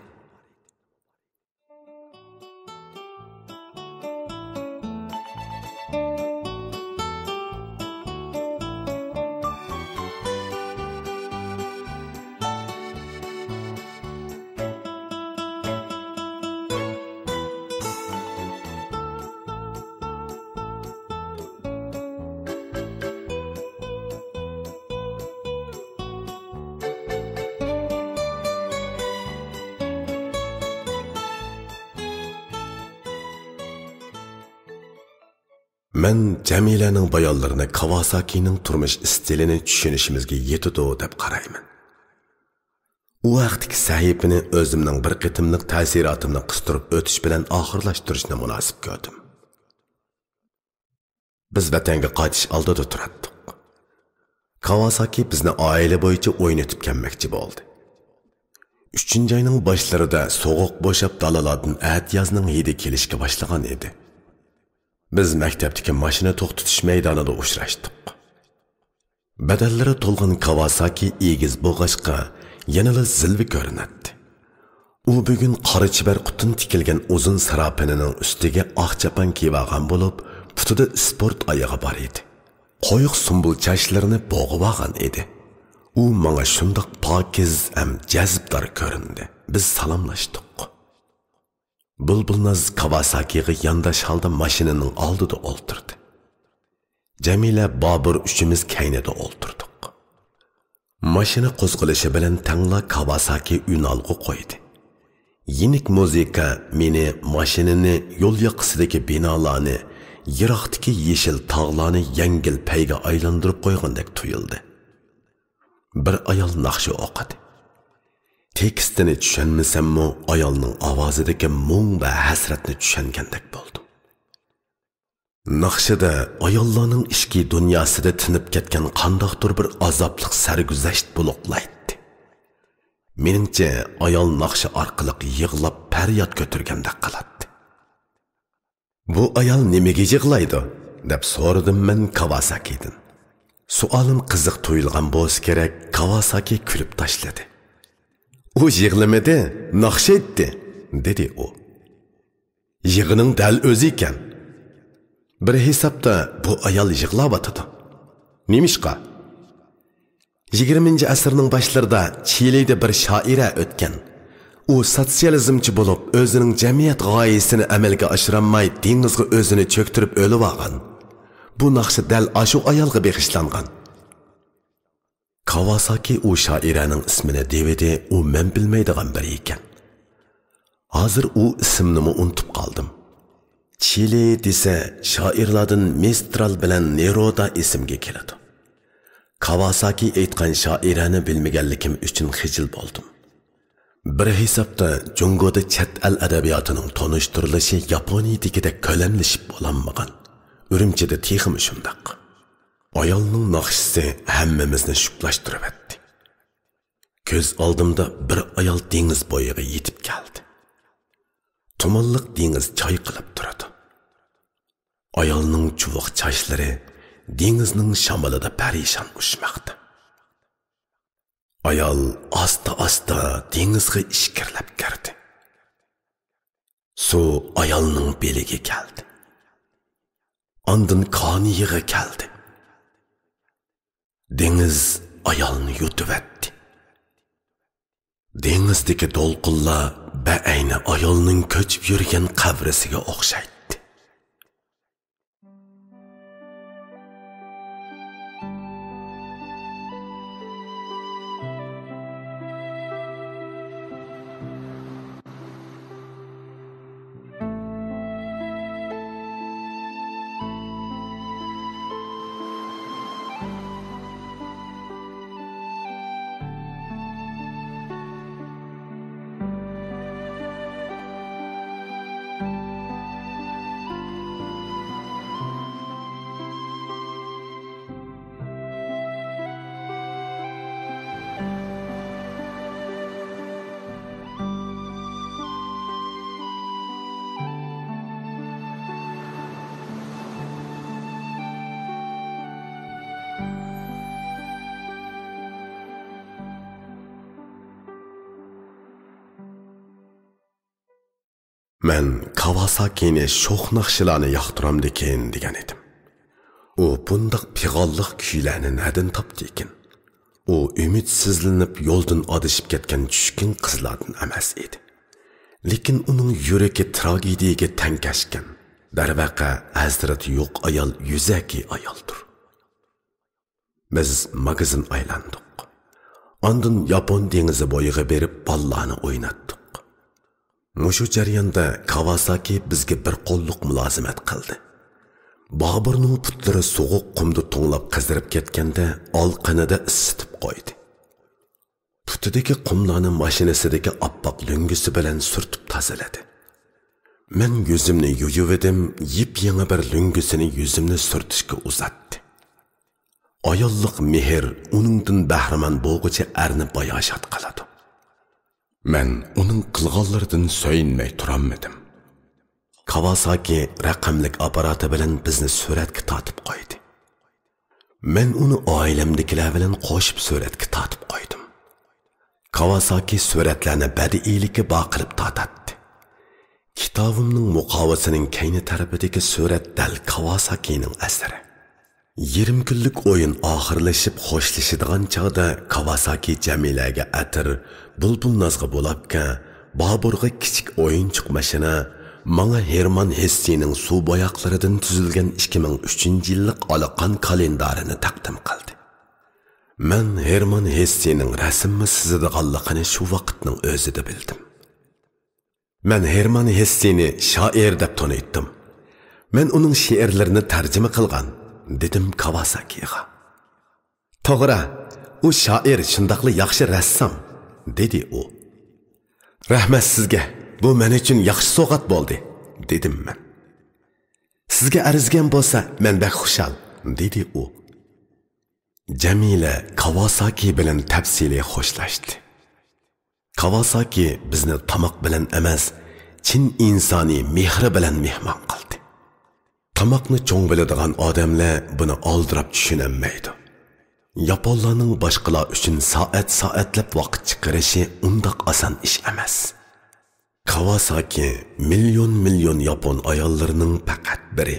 Men Jamilaning bayonlarini Kawasakining turmush stilini tushunishimizga yetadi deb qarayman. U vaqtdagi sahifani o'zimning bir qitimliq ta'sirotimni qistirib o'tish bilan oxirlashtirishni munosib ko'rdim. Biz vatanga qaytish oldida turardik. Kawasaki bizni oila bo'yicha o'ynatib kelmoqchi bo'ldi. 3-oyning boshlarida sovuq bo'shab dalalardan at-yozning hidi kelishga boshlagan edi. Biz maktabdagi mashina to'xtatish maydonida uchrashdik. Badallari to'lgan Kawasaki egiz bo'g'ashqa yanada zilvi ko'rinadi. U bugun qora chibar qutun tikilgan uzun sarapinining ustiga oq chapan kiyib olgan bo'lib, putida sport oyog'i bor edi. Qo'yiq sumbul chashlarini bo'g'ib olgan edi. U menga shundoq pokiz ham jazbdor ko'rindi. Biz salomlashdik. Bulbulnaz Kawasakiga yandash holda mashinaning oldida o'ltirdi. Jamila Bobur uchimiz kaynida o'ltirdik. Mashina qo'zg'alishi bilan tangla Kawasaki unalg'u qo'ydi. Yenik muzika meni mashinani yo'l yoqasidagi binolarni, yiroqdagi yeshil tog'larni yengil payga aylantirib qo'ygandek tuyuldi. Bir ayol naqshi o'qidi. Tekstini tushunmasammi, ayolning ovozidagi mung va hasratni tushungandek bo'ldim. Naqshida ayollarning ishki dunyosida tinib ketgan qandoqdir bir azobliq sarguzasht buluqlaydi. Meningcha ayol naqshi orqali yig'lab faryod ko'targandek qiladi. Bu ayol nimaga yig'laydi deb so'radim men Kawasaki'dan. Suolim qiziq tuyulgan bo'lsa kerak, Kawasaki kulib tashladi. U yig'lamadi, naqsh etdi, dedi u. Yig'ining dal o'zi ekan. Bir hesapda bu ayol yig'layotdi. Nimishqa? 20-asrning boshlarida Chilida bir shoira o'tgan. U sotsializmchi bo'lib, o'zining jamiyat g'oyasini amalga oshirolmay dengizga o'zini cho'ktirib o'lib olgan. Bu naqshi dal ashu ayolga bag'ishlangan. Kawasaki u shoiraning ismini devidi, u men bilmaydigan biri ekan. Hozir u ismni unutib qoldim. Chile desa shoirlardan Mistral bilan Neruda ismga keladi. Kawasaki aytgan shoirani bilmaganligim uchun xijil bo'ldim. Bir hisobda Jungoda chet el adabiyotining tonishtirilishi Yaponiyadagidek ko'lamlashib bo'lanmagan. Urumchida texim shundaq. Ayolning naqshisi hammamizni shuklashtirib etdi. Ko'z oldimda bir ayol dengiz bo'yiga yetib keldi. Tumanliq dengiz choy qilib turadi. Ayolning chuvoq chochlari dengizning shamolida parishon ushmoqda. Ayol asta-asta dengizga ishkirlab kirdi. Suv ayolning beliga keldi. Ondan qoniyiga keldi. Dengiz ayolni yutib etdi. Dengizdagi to'lqinlar ba'ayni ayolning ko'chib yurgan qabrisiga o'xshaydi. Men Kawasaki'ni sho'x naqshlarni yoqtiramdikin degan edim. U bundoq pig'olliq kuylarni nadan topdi ekan? U umidsizlanib yo'ldan adashib ketgan tushkin qizlardan emas edi. Lekin uning yuragi tragediyaga tangashgan. Darvaqa hazrat yo'q ayol yuzaki ayoldir. Biz magazin aylandik. Ondan Yapon dengizi bo'yiga berib ballarni o'ynatdik. Mushu jarayonda Kawasaki bizga bir qo'lliq mulozimat qildi. Boburning putlari so'g'uq qumda to'nglab qizdirib ketganda olqinida isitib qo'ydi. Putidagi qumlarni mashinasidagi oppoq lungusi bilan surtib tozaladi. Men yuzimni yuvib edim, yip-yangi bir lungusini yuzimni surtishga uzatdi. Ayollik mehr uningdan bahramand bo'lguchi arni bayoshat qiladi. Men uning qilganlaridan so'yinmay turolmadim. Kawasaki raqamlik apparati bilan bizni suratga tortib qo'ydi. Men uni oilamdagilar bilan qo'shib suratga tortib qo'ydim. Kawasaki suratlarni badiiylikka baqirib tortadi. Kitobimning muqovasining keyni tarafidagi surat dal Kawasakining asari. 20 kunlik o'yin oxirlashib xo'shlashadigan chog'da Kawasaki Jamilaga atir, bulbul nozga bo'labka, Boburga kichik o'yinchiq mashina, manga Herman Hessening suv boyoqlaridan tuzilgan 2003-yillik olaqon kalendarini taqdim qildi. Men Herman Hessening rasmni sizidiganligini shu vaqtning o'zida bildim. Men Herman Hesseni shoir deb tanitdim. Men uning she'rlarini tarjima qilgan, dedim Kawasakiga. To'g'ri, u shoir shundaqli yaxshi rassom, dedi u. Rahmat sizga, bu men uchun yaxshi sovg'at bo'ldi, dedim men. Sizga arzgan bo'lsa, men bak xushal, dedi u. Jamila Kawasaki bilan tafsiliy xo'shlashdi. Kawasaki bizni tamoq bilan emas, chin insoniy mehri bilan mehmon qildi. Tamoqni cho'ng biladigan odamlar buni oldirab tushunolmaydi. Yaponlarning boshqalar uchun soatlab vaqt chiqarishi undaq oson ish emas. Kawasaki million yapon ayollarining faqat biri.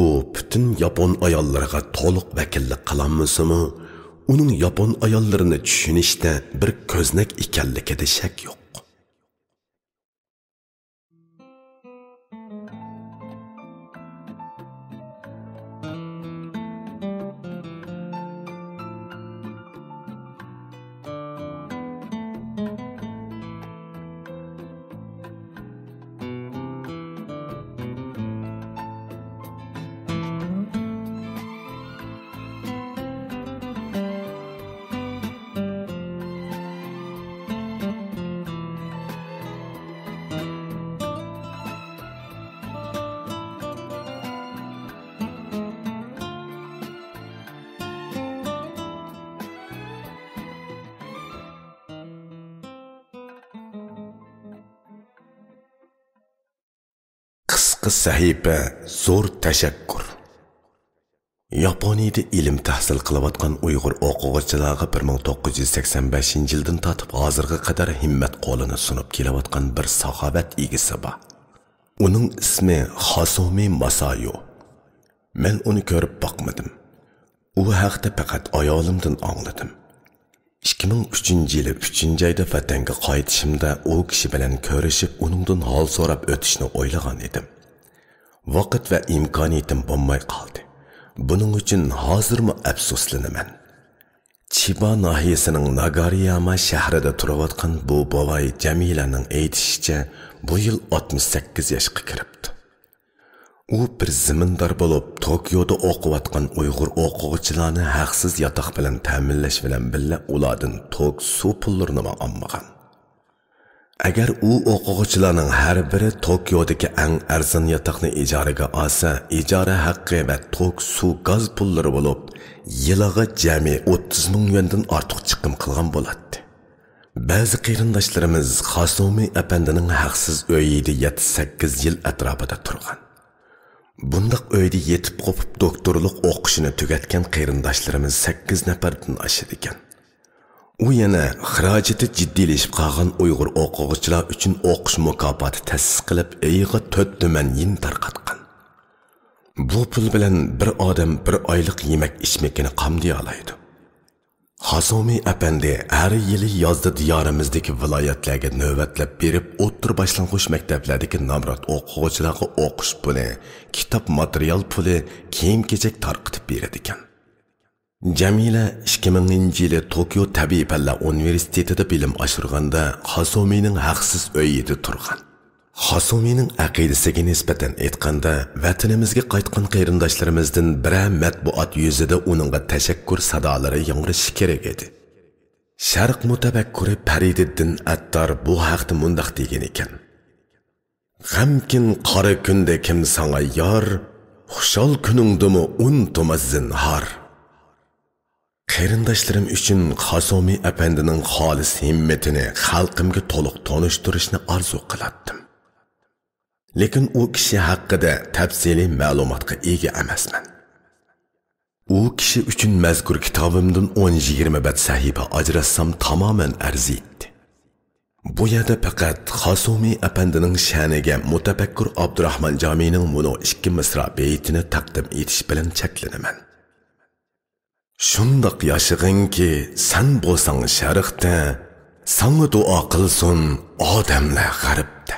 U bütün yapon ayollariga to'liq vakillik qilolmasa-mu, uning yapon ayollarini tushunishda bir ko'znak ekanligida shak yo'q. Qisqa sahifa, zo'r tashakkur. Yaponiyada ilm tahsil qilayotgan Uyg'ur o'quvchilarga 1985-yildan tortib hozirga qadar himmat qo'lini sunib kelayotgan bir saxovat egisi bor. Uning ismi Hasumi Masayo. Men uni ko'rib boqmadim. U haqda faqat ayolimdan angladim. 2003-yili 3-oyda vatanga qaytishimda u kishi bilan ko'rishib, uningdan hol so'rab o'tishni o'ylagan edim. Vaqt va imkoniyatim bo'lmay qoldi. Buning uchun hozirmi afsuslanaman. Chiba nahiyasining Nagariyama shahrida turayotgan bu bovoy Jamilaning aytishicha, bu yil 68 yoshga kiribdi. U bir zimindor bo'lib, Tokioda o'qiyotgan Uyg'ur o'quvchilarni haqsiz yotoq bilan ta'minlash bilan billa ulardan tok suv pullarini olmagan. Agar u o'quvchilarning har biri Tokiodagi eng arzon yotoqni ijaraga olsa, ijara haqqi va tok suv gaz pullari bo'lib, yiliga jami 30 ming yuandan ortiq chiqim qilgan bo'ladi. Ba'zi qarindoshlarimiz Hasumi apandining haqsiz uyida 7-8 yil atrofida turgan. Bundaq uyda yetib qopib doktorlik o'qishini tugatgan qarindoshlarimiz 8 nafardan oshadi ekan. U yana xarajati jiddiylashib qolgan Uyg'ur o'quvchilar uchun o'qish mukofoti ta'sis qilib, ayiga 4 tuman yin tarqatgan. Bu pul bilan bir odam bir oylik yemak-ichmakni qamday oladi. Hasumi apandi har yili yozda diyorimizdagi viloyatlarga navbatlab berib, o'ttir boshlang'ich maktablardagi nomrod o'quvchilarga o'qish puli, kitob material puli, kiyim-kechak tarqatib beradi ekan. Jamila 2000-yili Tokio Tabiiy fanlar universitetida bilim oshirganda Hasumining haqsiz uyida turgan. Hasumining aqidasiga nisbatan aytganda, vatanimizga qaytgan qarindoshlarimizdan biri matbuot yuzida uningga tashakkur sadolari yangrashi kerak edi. Sharq mutafakkiri Farididdin Attar bu haqda mundaq degan ekan: "G'amkin qora kunda kim sanga yor, xushol kuningdimi unutmas zinhor." Qarindoshlarim uchun Hasumi apandining xolis himmatini xalqimga to'liq tonishtirishni orzu qilardim. Lekin u kishi haqida tafsiliy ma'lumotga ega emasman. U kishi uchun mazkur kitobimdan 10-20 bat sahifa ajratsam tamoman arziydi. Bu yerda faqat Hasumi apandining sha'niga mutafakkur Abdurahmon Jamining muno 2 misra beytini taqdim etish bilan cheklanaman. Shundoq yashag'inki, sen bo'lsang sharqda, sana duo qilsin odamlar g'arbda.